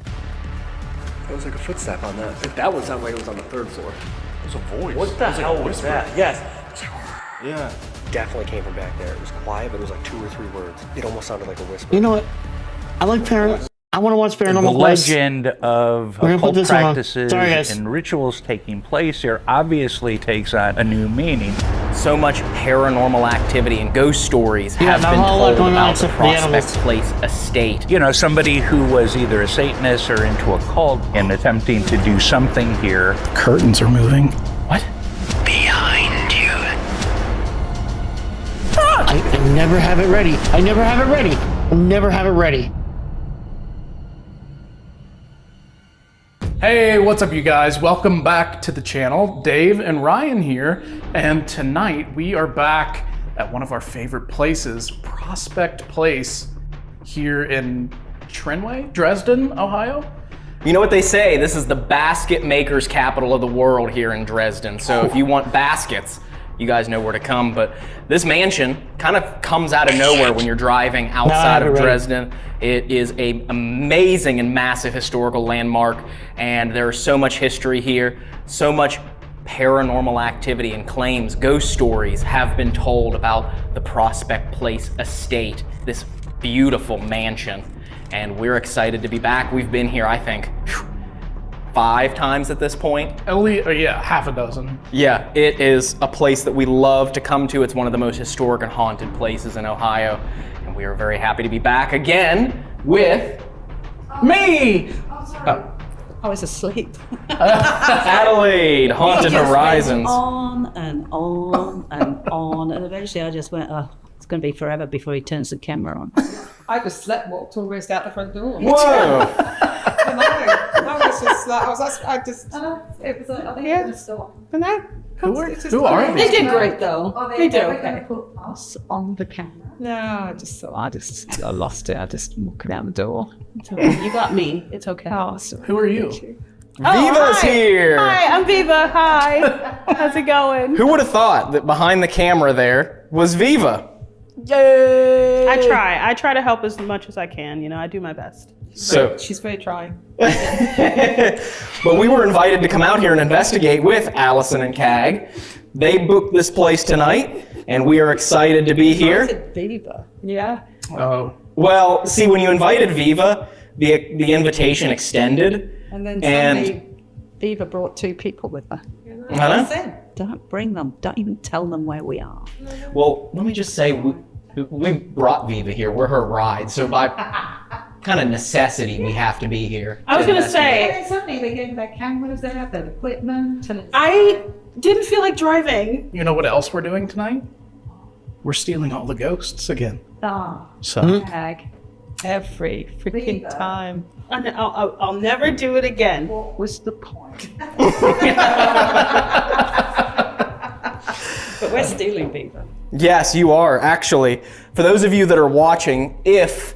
It was like a footstep on that. If that was that way, it was on the 3rd floor. It was a voice. What the hell was that? Yes. Yeah. Definitely came from back there. It was quiet, but it was like 2 or 3 words. It almost sounded like a whisper. You know what? I like I want to watch Paranormal The Quest. legend of We're gonna put occult this one on. practices Sorry, guys. and rituals taking place here obviously takes on a new meaning. So much paranormal activity and ghost stories Yeah, have not been a whole lot told going on about the except for the Prospect animals. Place estate. You know, somebody who was either a Satanist or into a cult and attempting to do something here. Curtains are moving. What? never have it ready. I never have it ready. I never have it ready. Hey, what's up you guys? Welcome back to the channel. Dave and Ryan here, and tonight we are back at one of our favorite places, Prospect Place, here in Trenway, Dresden, Ohio. You know what they say, this is the basket maker's capital of the world here in Dresden. So if you want baskets, you guys know where to come. But this mansion kind of comes out of nowhere when you're driving outside of Dresden. It is an amazing and massive historical landmark, and there's so much history here, so much paranormal activity and claims, ghost stories have been told about the Prospect Place estate, this beautiful mansion. And we're excited to be back. We've been here, I think, 5 times at this point. At least, yeah, half a dozen. Yeah, it is a place that we love to come to. It's one of the most historic and haunted places in Ohio. And we are very happy to be back again with me. I was asleep. Adelaide, Haunted Horizons. On and on and on, and eventually I just went, oh, it's going to be forever before he turns the camera on. I just slept walked almost out the front door. Whoa! I was just like, it was like, I think it was still. Who are They these? did great though. They did okay. okay. Put us on the camera. No, I lost it. I just walked out the door. It's okay. You got me. It's okay. Oh, so Who are you? Viva's here! Hi, I'm Viva. Hi. How's it going? Who would have thought that behind the camera there was Viva? Yay! I try to help as much as I can. You know, I do my best. So, she's very trying. but we were invited to come out here and investigate with Allison and Cag. They booked this place tonight, and we are excited to be here. Viva. Yeah. Oh. Well, see, when you invited Viva, the invitation extended. And then suddenly Viva brought 2 people with her. I know. said, don't bring them. Don't even tell them where we are. Well, let me just say, we brought Viva here. We're her ride, so by kind of necessity, we have to be here. I was going to say, And then suddenly they gave their cameras, they had their equipment, and I didn't feel like driving. You know what else we're doing tonight? We're stealing all the ghosts again. So Cag every freaking time. And I'll never do it again. What was the point? But we're stealing Viva. Yes, you are, actually. For those of you that are watching, if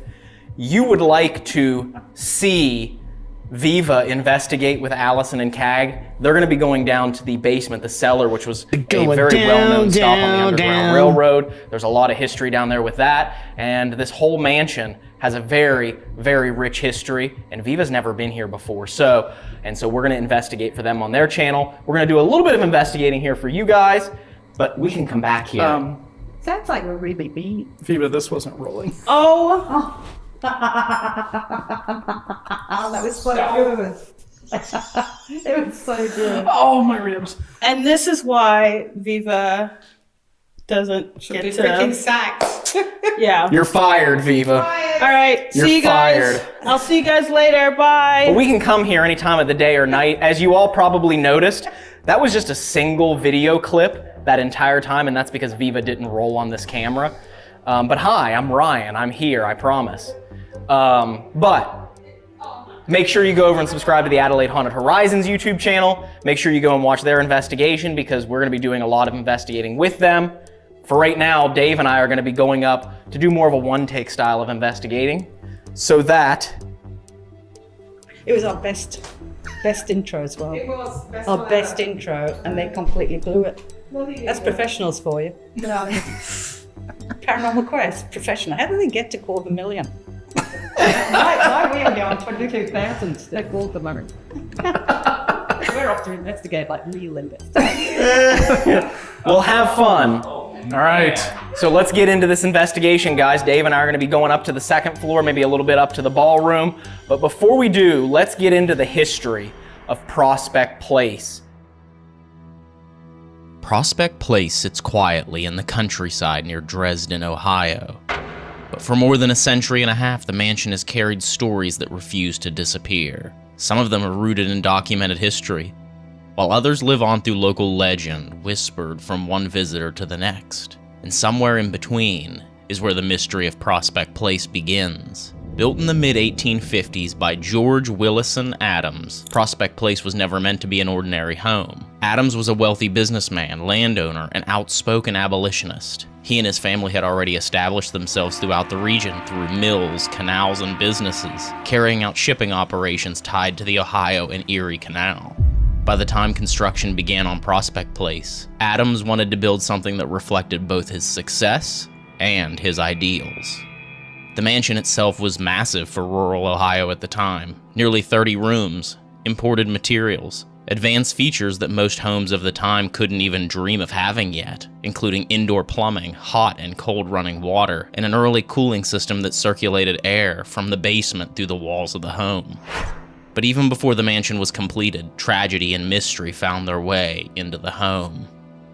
you would like to see Viva investigate with Allison and Cag, they're going to be going down to the basement, the cellar, which was a very well-known stop on the Underground Railroad. There's a lot of history down there with that, and this whole mansion has a very, very rich history, and Viva's never been here before. So we're going to investigate for them on their channel. We're going to do a little bit of investigating here for you guys, but we can come back here. Sounds like we're really mean. Viva, this wasn't rolling. Oh. That was so good. It was so good. Oh, my ribs. And this is why Viva doesn't get to freaking sacked. Yeah. You're fired, Viva. All right. You're See you guys. fired. I'll see you guys later. Bye. But we can come here any time of the day or night. As you all probably noticed, that was just a single video clip that entire time, and that's because Viva didn't roll on this camera. But hi, I'm Ryan. I'm here, I promise. But make sure you go over and subscribe to the Adelaide Haunted Horizons YouTube channel. Make sure you go and watch their investigation, because we're going to be doing a lot of investigating with them. For right now, Dave and I are going to be going up to do more of a one-take style of investigating, so that... It was our best intro as well. It was our best intro, and they completely blew it. That's professionals for you. No. Paranormal Quest, professional. How do they get to 250,000? Why we only on 22,000? They called the money. We're off to investigate like real investigators. We'll have fun. All right. So let's get into this investigation, guys. Dave and I are going to be going up to the 2nd floor, maybe a little bit up to the ballroom. But before we do, let's get into the history of Prospect Place. Prospect Place sits quietly in the countryside near Dresden, Ohio. But for more than a century and a half, the mansion has carried stories that refuse to disappear. Some of them are rooted in documented history, while others live on through local legend, whispered from one visitor to the next. And somewhere in between is where the mystery of Prospect Place begins. Built in the mid-1850s by George Willison Adams, Prospect Place was never meant to be an ordinary home. Adams was a wealthy businessman, landowner, and outspoken abolitionist. He and his family had already established themselves throughout the region through mills, canals, and businesses, carrying out shipping operations tied to the Ohio and Erie Canal. By the time construction began on Prospect Place, Adams wanted to build something that reflected both his success and his ideals. The mansion itself was massive for rural Ohio at the time. Nearly 30 rooms, imported materials, advanced features that most homes of the time couldn't even dream of having yet, including indoor plumbing, hot and cold running water, and an early cooling system that circulated air from the basement through the walls of the home. But even before the mansion was completed, tragedy and mystery found their way into the home.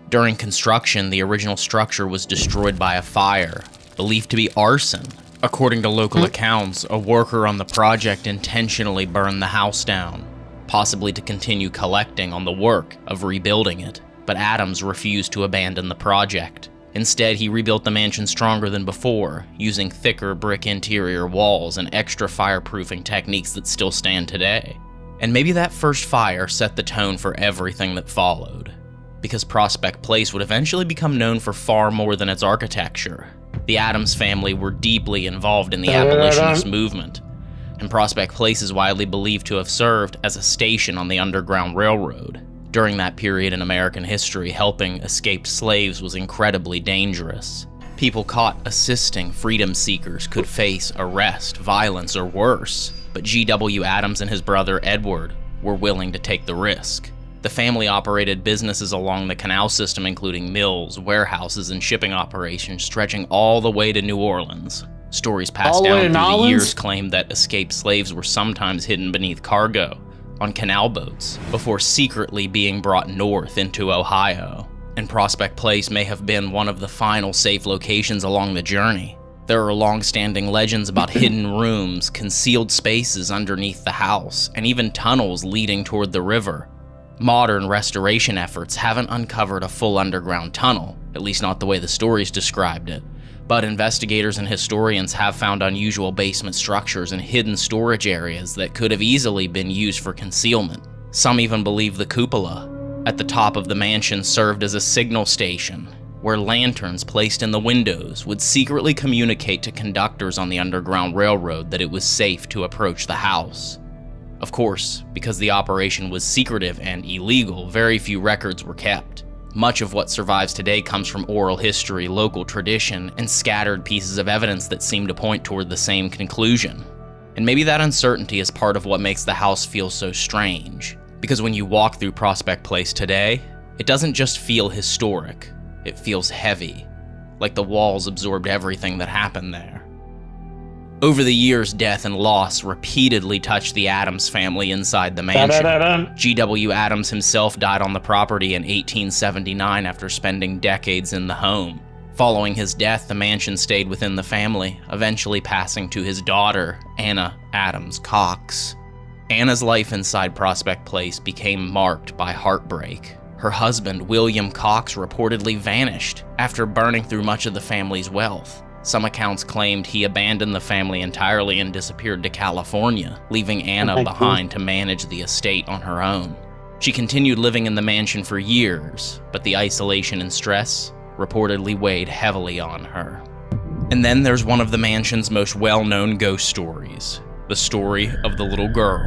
During construction, the original structure was destroyed by a fire, believed to be arson. According to local accounts, a worker on the project intentionally burned the house down, possibly to continue collecting on the work of rebuilding it. But Adams refused to abandon the project. Instead, he rebuilt the mansion stronger than before, using thicker brick interior walls and extra fireproofing techniques that still stand today. And maybe that first fire set the tone for everything that followed, because Prospect Place would eventually become known for far more than its architecture. The Adams family were deeply involved in the abolitionist movement, and Prospect Place is widely believed to have served as a station on the Underground Railroad. During that period in American history, helping escaped slaves was incredibly dangerous. People caught assisting freedom seekers could face arrest, violence, or worse, but G.W. Adams and his brother Edward were willing to take the risk. The family operated businesses along the canal system, including mills, warehouses, and shipping operations stretching all the way to New Orleans. Stories passed down through the years claim that escaped slaves were sometimes hidden beneath cargo on canal boats before secretly being brought north into Ohio. And Prospect Place may have been one of the final safe locations along the journey. There are long-standing legends about hidden rooms, concealed spaces underneath the house, and even tunnels leading toward the river. Modern restoration efforts haven't uncovered a full underground tunnel, at least not the way the stories described it. But investigators and historians have found unusual basement structures and hidden storage areas that could have easily been used for concealment. Some even believe the cupola at the top of the mansion served as a signal station, where lanterns placed in the windows would secretly communicate to conductors on the Underground Railroad that it was safe to approach the house. Of course, because the operation was secretive and illegal, very few records were kept. Much of what survives today comes from oral history, local tradition, and scattered pieces of evidence that seem to point toward the same conclusion. And maybe that uncertainty is part of what makes the house feel so strange. Because when you walk through Prospect Place today, it doesn't just feel historic, it feels heavy, like the walls absorbed everything that happened there. Over the years, death and loss repeatedly touched the Adams family inside the mansion. G.W. Adams himself died on the property in 1879 after spending decades in the home. Following his death, the mansion stayed within the family, eventually passing to his daughter, Anna Adams Cox. Anna's life inside Prospect Place became marked by heartbreak. Her husband, William Cox, reportedly vanished after burning through much of the family's wealth. Some accounts claimed he abandoned the family entirely and disappeared to California, leaving Anna behind to manage the estate on her own. She continued living in the mansion for years, but the isolation and stress reportedly weighed heavily on her. And then there's one of the mansion's most well-known ghost stories, the story of the little girl.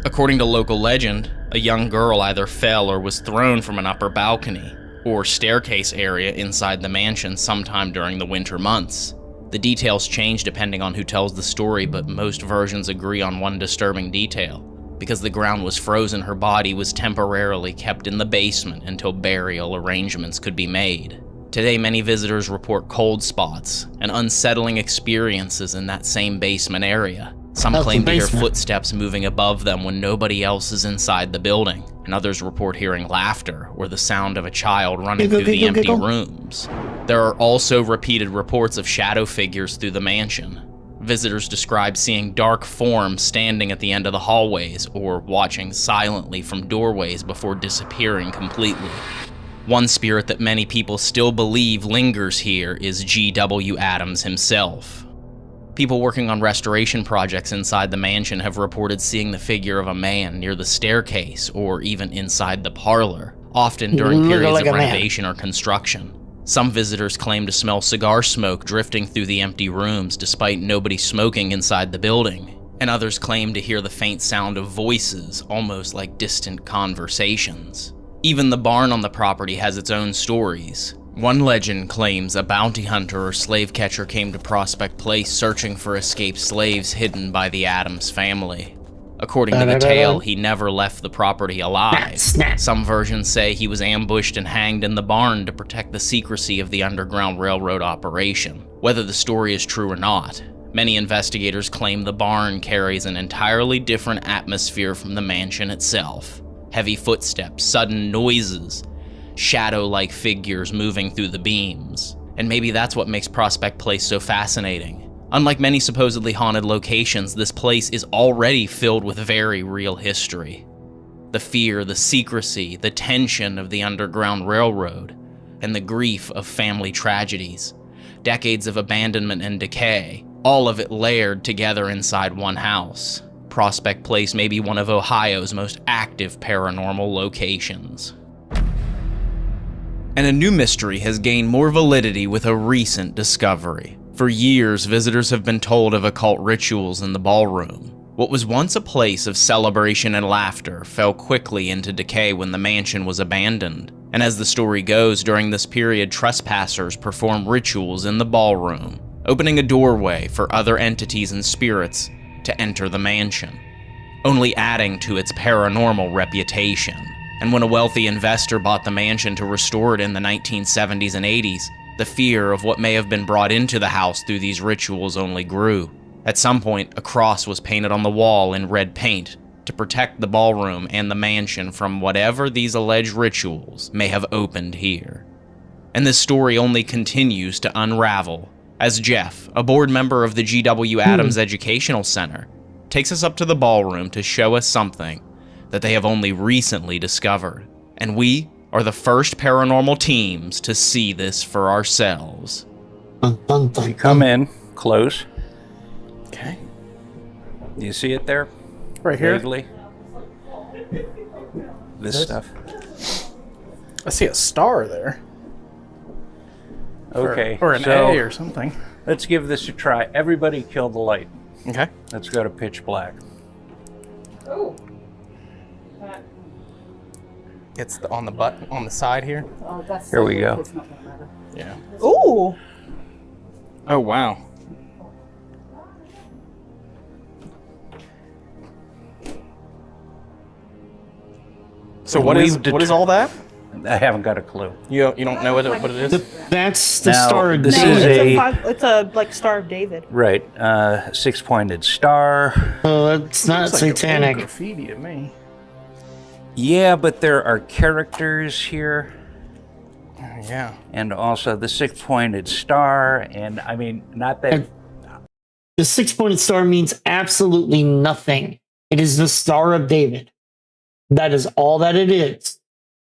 According to local legend, a young girl either fell or was thrown from an upper balcony or staircase area inside the mansion sometime during the winter months. The details change depending on who tells the story, but most versions agree on one disturbing detail. Because the ground was frozen, her body was temporarily kept in the basement until burial arrangements could be made. Today, many visitors report cold spots and unsettling experiences in that same basement area. Some claim to hear footsteps moving above them when nobody else is inside the building, and others report hearing laughter or the sound of a child running through the empty rooms. There are also repeated reports of shadow figures through the mansion. Visitors describe seeing dark forms standing at the end of the hallways or watching silently from doorways before disappearing completely. One spirit that many people still believe lingers here is G.W. Adams himself. People working on restoration projects inside the mansion have reported seeing the figure of a man near the staircase or even inside the parlor, often during periods of renovation or construction. Some visitors claim to smell cigar smoke drifting through the empty rooms despite nobody smoking inside the building, and others claim to hear the faint sound of voices, almost like distant conversations. Even the barn on the property has its own stories. One legend claims a bounty hunter or slave catcher came to Prospect Place searching for escaped slaves hidden by the Adams family. According to the tale, he never left the property alive. Some versions say he was ambushed and hanged in the barn to protect the secrecy of the Underground Railroad operation. Whether the story is true or not, many investigators claim the barn carries an entirely different atmosphere from the mansion itself. Heavy footsteps, sudden noises, shadow-like figures moving through the beams. And maybe that's what makes Prospect Place so fascinating. Unlike many supposedly haunted locations, this place is already filled with very real history. The fear, the secrecy, the tension of the Underground Railroad, and the grief of family tragedies. Decades of abandonment and decay, all of it layered together inside one house. Prospect Place may be one of Ohio's most active paranormal locations. And a new mystery has gained more validity with a recent discovery. For years, visitors have been told of occult rituals in the ballroom. What was once a place of celebration and laughter fell quickly into decay when the mansion was abandoned. And as the story goes, during this period, trespassers performed rituals in the ballroom, opening a doorway for other entities and spirits to enter the mansion, only adding to its paranormal reputation. And when a wealthy investor bought the mansion to restore it in the 1970s and 80s, the fear of what may have been brought into the house through these rituals only grew. At some point, a cross was painted on the wall in red paint to protect the ballroom and the mansion from whatever these alleged rituals may have opened here. And this story only continues to unravel as Jeff, a board member of the G.W. Adams Educational Center, takes us up to the ballroom to show us something that they have only recently discovered. And we are the first paranormal teams to see this for ourselves. You come in close. Okay. Do you see it there? Right here? Vaguely? This stuff. I see a star there. Okay. Or an so A or something. Let's give this a try. Everybody kill the light. Okay. Let's go to pitch black. Oh. It's on the button on the side here. Oh, that's Here we go. Yeah. Ooh. Oh wow. So what is all that? I haven't got a clue. You don't know what it is? That's the Now, Star of this David. is It's a like Star of David. Right. Six-pointed star. Oh, it's not Looks like satanic. a graffiti to me. Yeah, but there are characters here. Yeah. And also the six-pointed star. And I mean, not that. The six-pointed star means absolutely nothing. It is the Star of David. That is all that it is.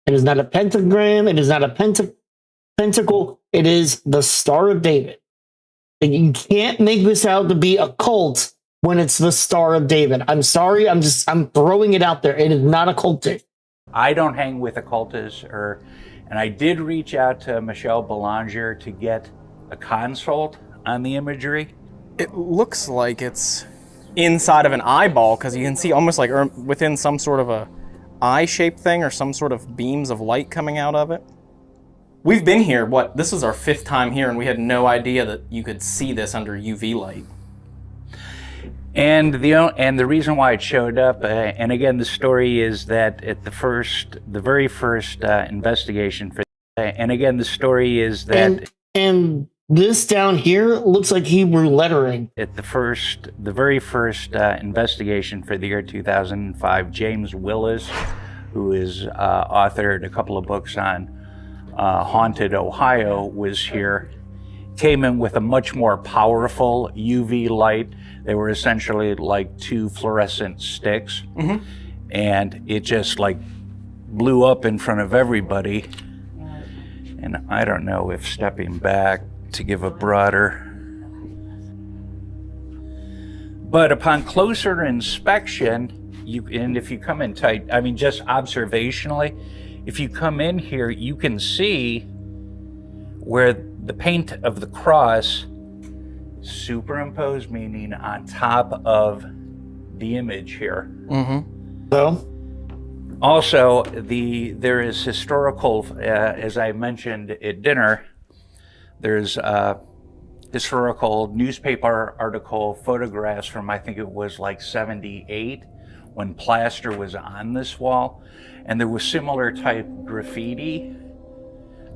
It is not a pentagram. It is not a pentacle. It is the Star of David. And you can't make this out to be a cult when it's the Star of David. I'm sorry. I'm throwing it out there. It is not occultic. I don't hang with occultists, and I did reach out to Michelle Belanger to get a consult on the imagery. It looks like it's inside of an eyeball because you can see almost like within some sort of a eye-shaped thing or some sort of beams of light coming out of it. We've been here, this is our 5th time here, and we had no idea that you could see this under UV light. And the reason why it showed up, and again, the story is that at the very first investigation for, and again, the story is that, and this down here looks like Hebrew lettering. At the very first investigation for the year 2005, James Willis, who is authored a couple of books on Haunted Ohio, was here, came in with a much more powerful UV light. They were essentially like 2 fluorescent sticks, and it just like blew up in front of everybody. And I don't know if stepping back to give a broader. But upon closer inspection, and if you come in tight, I mean, just observationally, if you come in here, you can see where the paint of the cross superimposed, meaning on top of the image here. So? Also, there is historical, as I mentioned at dinner, there's historical newspaper article photographs from, I think it was like 78, when plaster was on this wall, and there was similar type graffiti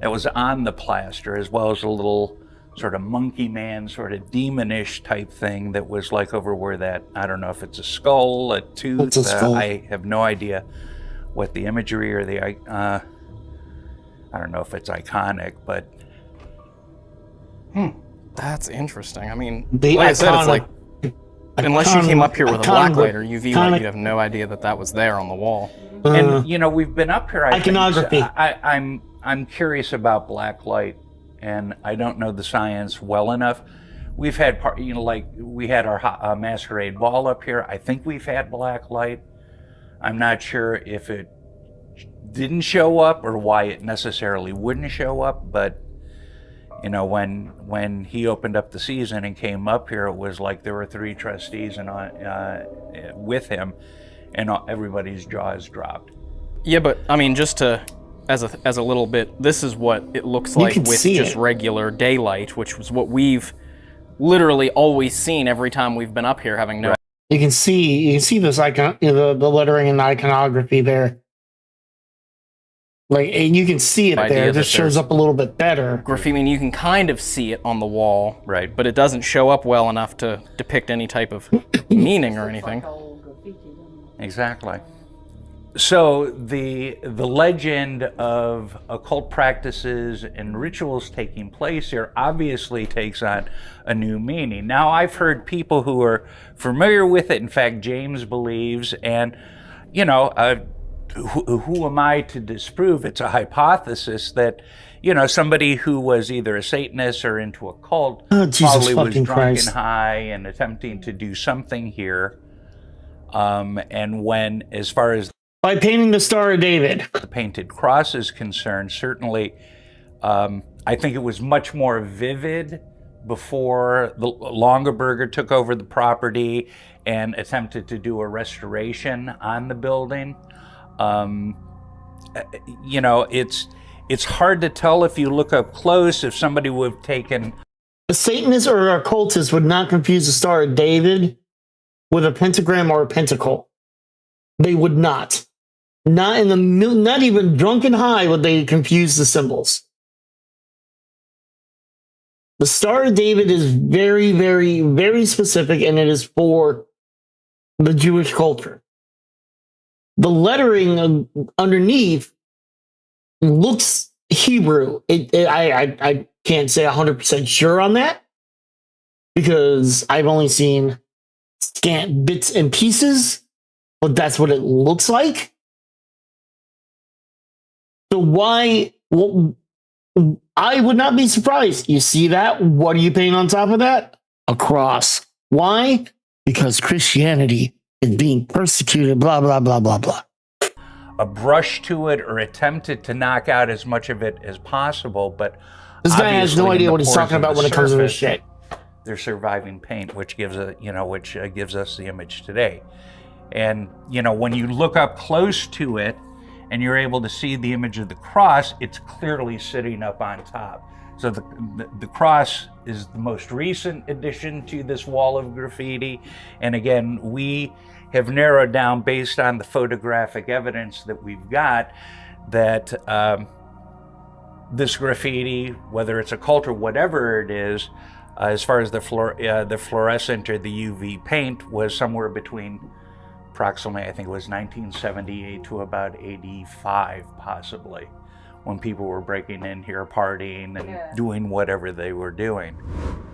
that was on the plaster, as well as a little sort of monkey man, sort of demonish type thing that was like over where that, I don't know if it's a skull, a tooth, It's a skull. I have no idea what the imagery or the, I don't know if it's iconic, but. That's interesting. I mean, The like I said, it's iconic- like, unless you came up here with a black iconic- light or UV light, iconic- you'd have no idea that was there on the wall. And you know, we've been up here. I think, Iconography. so I'm curious about black light, and I don't know the science well enough. We've had like we had our masquerade ball up here. I think we've had black light. I'm not sure if it didn't show up or why it necessarily wouldn't show up, but you know, when he opened up the season and came up here, it was like there were 3 trustees and with him, and everybody's jaws dropped. Yeah, but I mean, just to as a little bit, this is what it looks You like can with see just it. regular daylight, which was what we've literally always seen every time we've been up here, having no. You can see this icon, the lettering and iconography there. Like, and you can see it Idea there. It that just shows there's up a little bit better. Graffiti, I mean, you can kind of see it on the wall, right? But it doesn't show up well enough to depict any type of meaning or anything. Exactly. So the legend of occult practices and rituals taking place here obviously takes on a new meaning. Now, I've heard people who are familiar with it. In fact, James believes, and you know, who am I to disprove? It's a hypothesis that, you know, somebody who was either a Satanist or into a cult Jesus probably was fucking drunk Christ. and high and attempting to do something here. And when, as far as By painting the Star of David, the painted cross is concerned, certainly, I think it was much more vivid before the Longaberger took over the property and attempted to do a restoration on the building. You know, it's hard to tell if you look up close if somebody would have taken. a Satanist or an occultist would not confuse the Star of David with a pentagram or a pentacle. They would not. Not in the not even drunk and high would they confuse the symbols. The Star of David is very, very, very specific, and it is for the Jewish culture. The lettering underneath looks Hebrew. I can't say 100% sure on that because I've only seen scant bits and pieces, but that's what it looks like. So why? Well, I would not be surprised. You see that? What are you painting on top of that? A cross. Why? Because Christianity is being persecuted, blah, blah, blah, blah, blah. A brush to it or attempted to knock out as much of it as possible, but This guy has no obviously in idea the what he's pores talking of about the when it comes to this surface, shit. They're surviving paint, which gives us the image today. And you know, when you look up close to it and you're able to see the image of the cross, it's clearly sitting up on top. So the cross is the most recent addition to this wall of graffiti. And again, we have narrowed down based on the photographic evidence that we've got that this graffiti, whether it's occult or whatever it is, as far as the fluorescent or the UV paint, was somewhere between approximately, I think it was 1978 to about 85 possibly, when people were breaking in here, partying and doing whatever they were doing.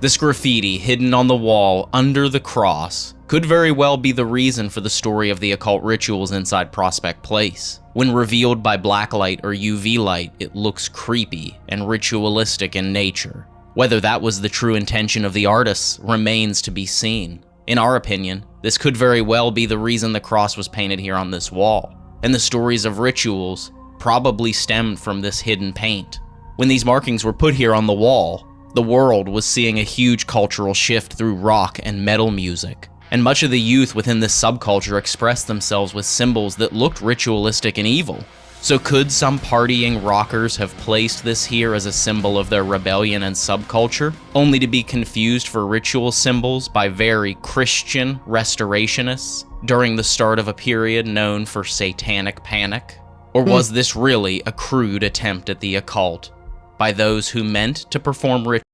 This graffiti hidden on the wall under the cross could very well be the reason for the story of the occult rituals inside Prospect Place. When revealed by blacklight or UV light, it looks creepy and ritualistic in nature. Whether that was the true intention of the artists remains to be seen. In our opinion, this could very well be the reason the cross was painted here on this wall, and the stories of rituals probably stemmed from this hidden paint. When these markings were put here on the wall, the world was seeing a huge cultural shift through rock and metal music, and much of the youth within this subculture expressed themselves with symbols that looked ritualistic and evil. So could some partying rockers have placed this here as a symbol of their rebellion and subculture, only to be confused for ritual symbols by very Christian restorationists during the start of a period known for Satanic Panic? Or was this really a crude attempt at the occult by those who meant to perform rituals?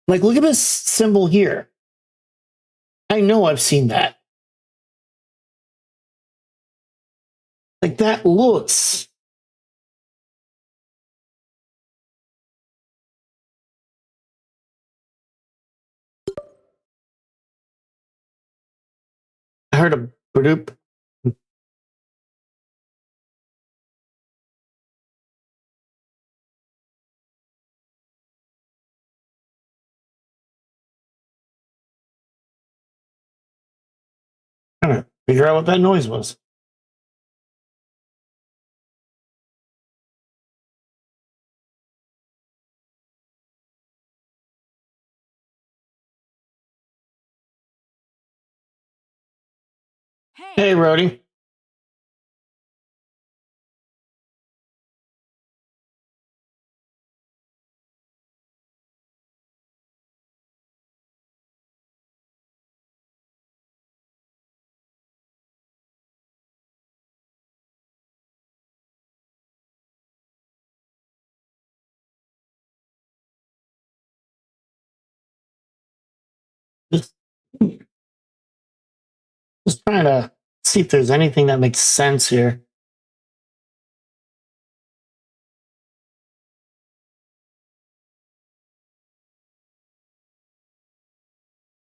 Like, look at this symbol here. I know I've seen that. Like, that looks... I heard a badoop. Trying to figure out what that noise was. Hey, Rhodey. Just trying to see if there's anything that makes sense here.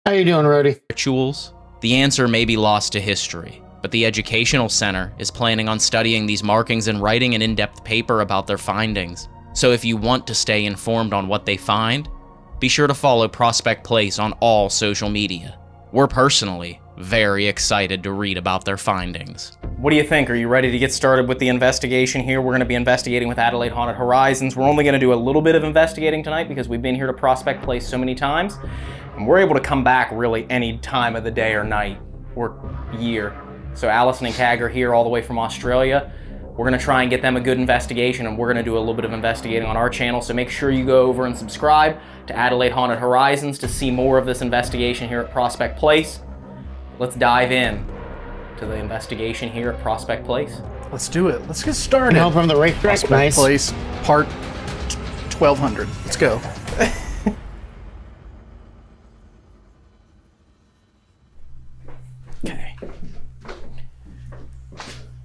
How you doing, Rhodey? Rituals? The answer may be lost to history, but the Educational Center is planning on studying these markings and writing an in-depth paper about their findings. So if you want to stay informed on what they find, be sure to follow Prospect Place on all social media. We're personally very excited to read about their findings. What do you think? Are you ready to get started with the investigation here? We're going to be investigating with Adelaide Haunted Horizons. We're only going to do a little bit of investigating tonight because we've been here to Prospect Place so many times, and we're able to come back really any time of the day or night or year. So Allison and Cag are here all the way from Australia. We're going to try and get them a good investigation, and we're going to do a little bit of investigating on our channel, so make sure you go over and subscribe to Adelaide Haunted Horizons to see more of this investigation here at Prospect Place. Let's dive in to the investigation here at Prospect Place. Let's do it. Let's get started. Help from the racetrack. Prospect Nice. Place, part 1200. Let's go. Okay.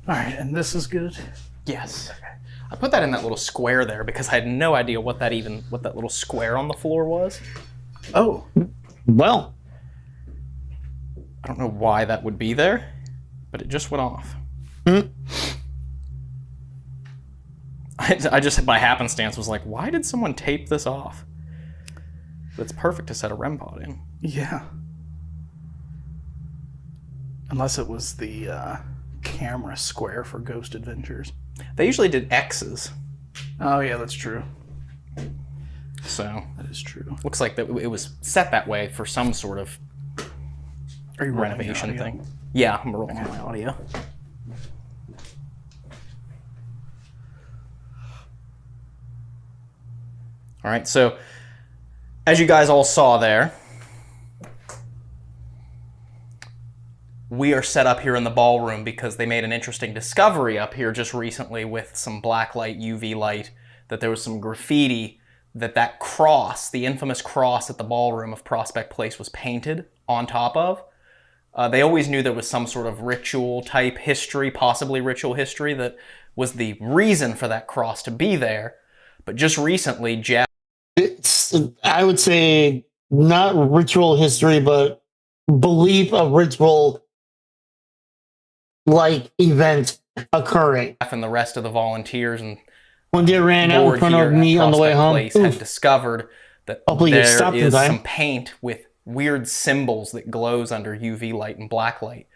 All right, and this is good. Yes. I put that in that little square there because I had no idea what that little square on the floor was. Oh. Well. I don't know why that would be there, but it just went off. I just, by happenstance, was like, why did someone tape this off? But it's perfect to set a REM pod in. Yeah. Unless it was the camera square for Ghost Adventures. They usually did X's. Oh yeah, that's true. So that is true. Looks like that it was set that way for some sort of renovation thing. Yeah, I'm rolling my audio. All right, so as you guys all saw there, we are set up here in the ballroom because they made an interesting discovery up here just recently with some blacklight, UV light, that there was some graffiti that cross, the infamous cross at the ballroom of Prospect Place, was painted on top of. They always knew there was some sort of ritual type history, possibly ritual history, that was the reason for that cross to be there. But just recently, Jeff... It's, I would say, not ritual history, but believe a ritual like event occurring. And the rest of the volunteers and When they ran out in board front here of me on the across way that home, place had discovered that hopefully you there stopped in is time. some paint with weird symbols that glows under UV light and black light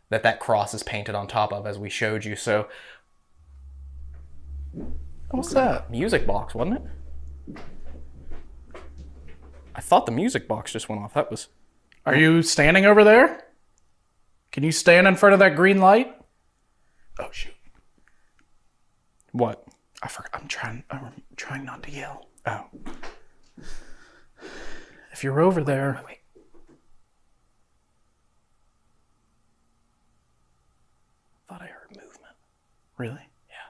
that cross is painted on top of, as we showed you. So What's that? Music box, wasn't it? I thought the music box just went off. That was... Are you standing over there? Can you stand in front of that green light? Oh shoot. What? I forgot. I'm trying not to yell. Oh. If you're over there. Wait. Thought I heard movement. Really? Yeah.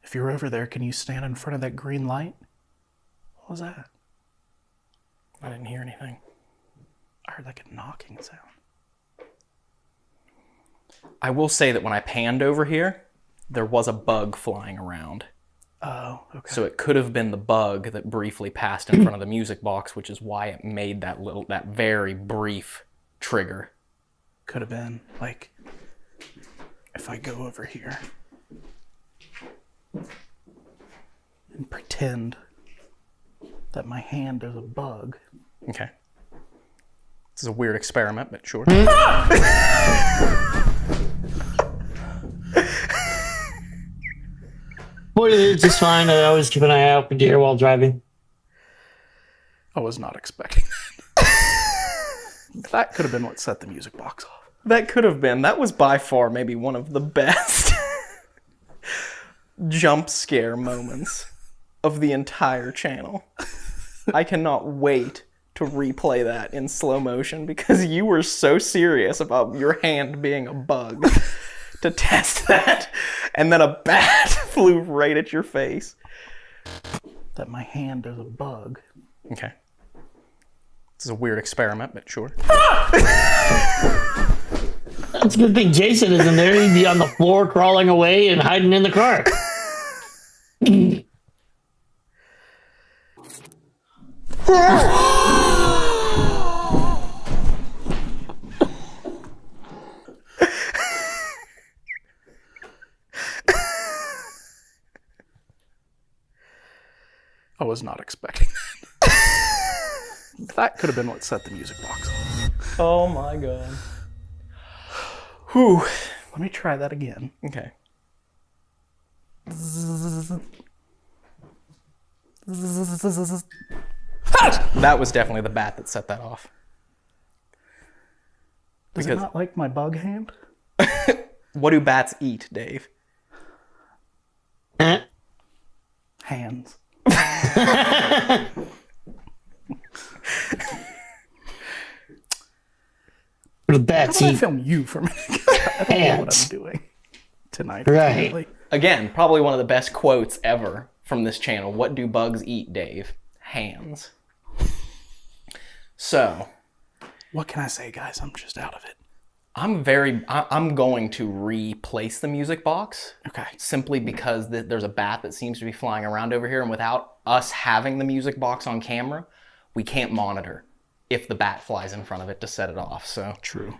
If you're over there, can you stand in front of that green light? What was that? I didn't hear anything. I heard like a knocking sound. I will say that when I panned over here, there was a bug flying around. Oh, okay. So it could have been the bug that briefly passed in front of the music box, which is why it made that very brief trigger. Could have been. Like, if I go over here and pretend that my hand is a bug. Okay. This is a weird experiment, but sure. Boy, it's just fine. I always keep an eye out for deer while driving. I was not expecting that. That could have been what set the music box off. That could have been. That was by far maybe one of the best jump scare moments of the entire channel. I cannot wait to replay that in slow motion because you were so serious about your hand being a bug to test that, and then a bat flew right at your face. That my hand is a bug. Okay. This is a weird experiment, but sure. It's a good thing Jason isn't there. He'd be on the floor crawling away and hiding in the car. I was not expecting that. That could have been what set the music box off. Oh my god. Whew. Let me try that again. Okay. That was definitely the bat that set that off. Does it not like my bug hand? What do bats eat, Dave? Hands. The bats How about I eat film you for a minute? I don't know what I'm doing tonight. Right. apparently. Again, probably one of the best quotes ever from this channel. What do bugs eat, Dave? Hands. So, what can I say, guys? I'm just out of it. I'm going to replace the music box. Okay. Simply because there's a bat that seems to be flying around over here, and without us having the music box on camera, we can't monitor if the bat flies in front of it to set it off. So true.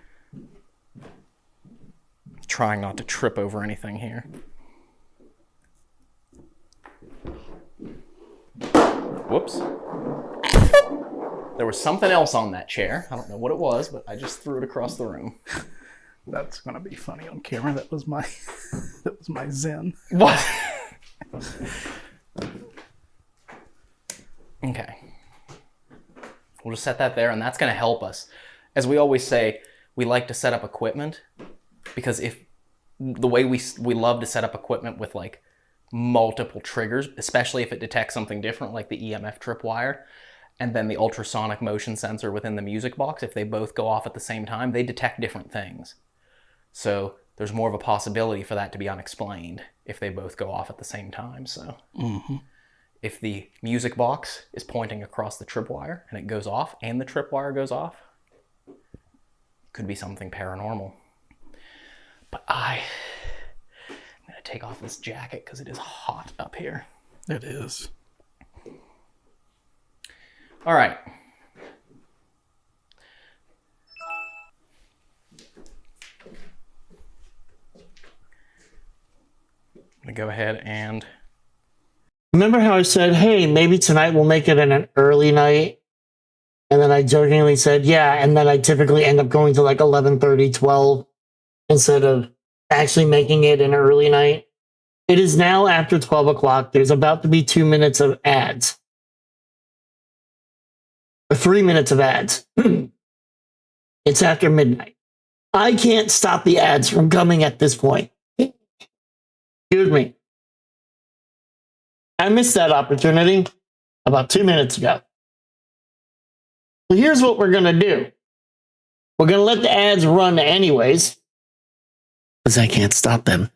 Trying not to trip over anything here. Whoops. There was something else on that chair. I don't know what it was, but I just threw it across the room. That's gonna be funny on camera. That was my zen. What? Okay. We'll just set that there, and that's gonna help us. As we always say, we like to set up equipment because if the way we love to set up equipment with like multiple triggers, especially if it detects something different like the EMF tripwire and then the ultrasonic motion sensor within the music box, if they both go off at the same time, they detect different things. So there's more of a possibility for that to be unexplained if they both go off at the same time. So if the music box is pointing across the tripwire and it goes off and the tripwire goes off, it could be something paranormal. But I'm gonna take off this jacket because it is hot up here. It is. All right. I'm going to go ahead and... Remember how I said, hey, maybe tonight we'll make it an early night? And then I jokingly said, yeah, and then I typically end up going to like 11:30, 12, instead of actually making it an early night. It is now after 12 o'clock. There's about to be 2 minutes of ads. Or 3 minutes of ads. It's after midnight. I can't stop the ads from coming at this point. Excuse me. I missed that opportunity about 2 minutes ago. So here's what we're going to do. We're going to let the ads run anyways, because I can't stop them.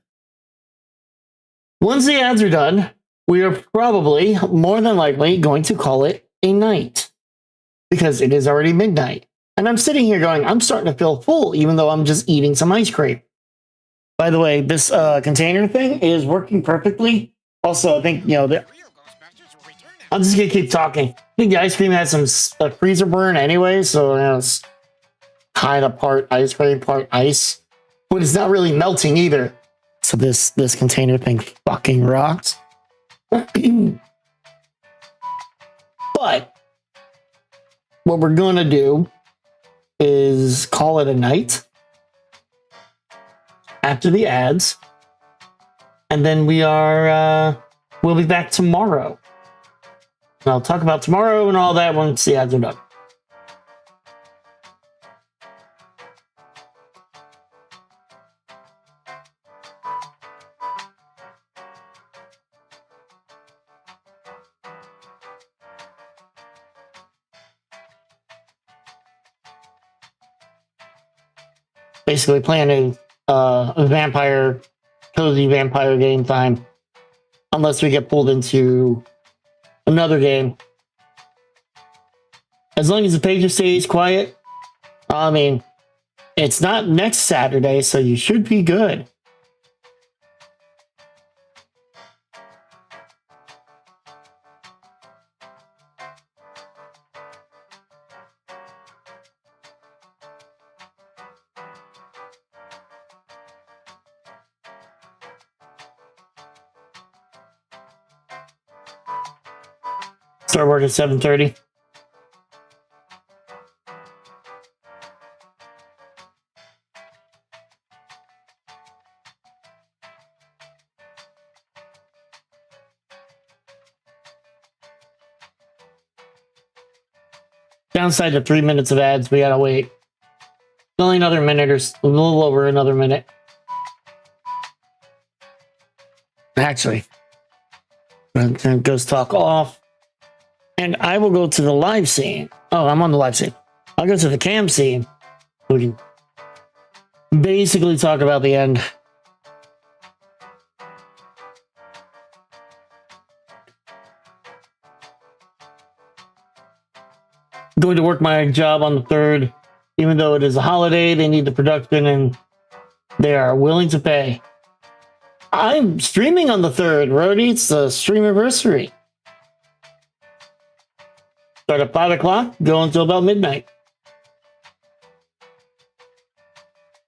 Once the ads are done, we are probably, more than likely, going to call it a night, because it is already midnight. And I'm sitting here going, I'm starting to feel full, even though I'm just eating some ice cream. By the way, this container thing is working perfectly. Also, I think, I'm just going to keep talking. I think the ice cream has some freezer burn anyway, so it's kind of part ice cream, part ice. But it's not really melting either. So this container thing fucking rocks. But what we're going to do is call it a night after the ads. And then we'll be back tomorrow. And I'll talk about tomorrow and all that once the ads are done. Basically playing a vampire, cozy vampire game time. Unless we get pulled into another game. As long as the page stays quiet. I mean, it's not next Saturday, so you should be good. Start work at 7:30. Downside to 3 minutes of ads, we gotta wait. Only another minute or a little over another minute. Actually, I'm gonna Ghost Talk off. And I will go to the live scene. Oh, I'm on the live scene. I'll go to the cam scene. We can basically talk about the end. Going to work my job on the 3rd. Even though it is a holiday, they need the production and they are willing to pay. I'm streaming on the 3rd, Rody. It's the stream anniversary. Start at 5 o'clock, go until about midnight.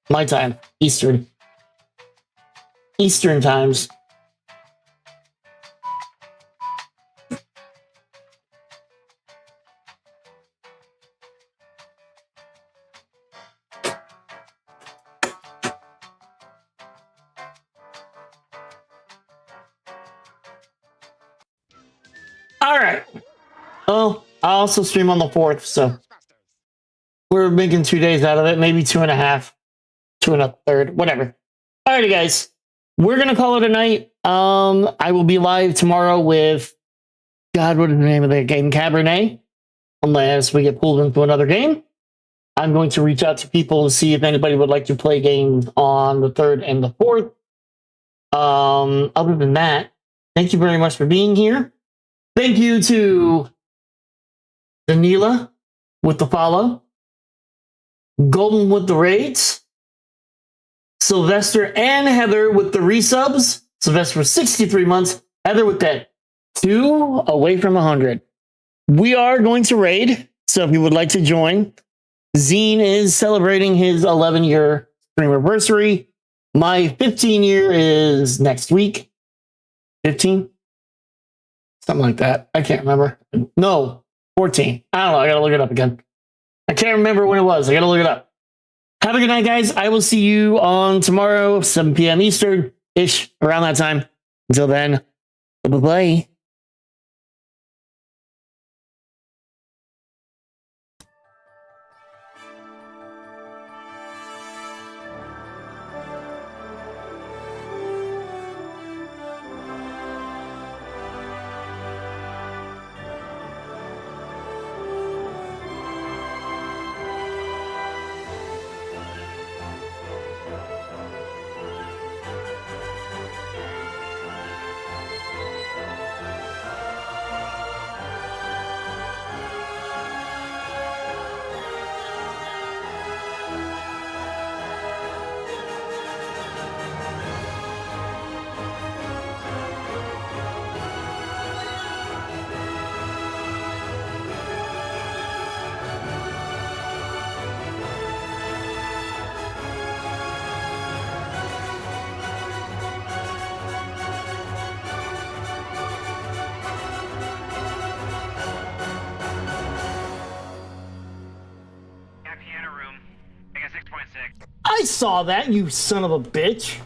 My time, Eastern. Eastern times. All right. Oh, I also stream on the 4th, so we're making 2 days out of it, maybe 2.5, 2 1/3, whatever. Alrighty, guys, we're gonna call it a night. I will be live tomorrow with God. What is the name of the game? Cabernet. Unless we get pulled into another game, I'm going to reach out to people to see if anybody would like to play games on the 3rd and the 4th. Other than that, thank you very much for being here. Thank you to Danila with the follow, Golden with the raids, Sylvester and Heather with the resubs. Sylvester for 63 months, Heather with that 2 away from 100. we are going to raid. So if you would like to join, Zine is celebrating his 11-year stream anniversary. My 15-year is next week. 15? Something like that. I can't remember. No, 14. I don't know. I got to look it up again. I can't remember when it was. I got to look it up. Have a good night, guys. I will see you on tomorrow, 7 p.m. Eastern-ish, around that time. Until then, bye-bye. I saw that, you son of a bitch.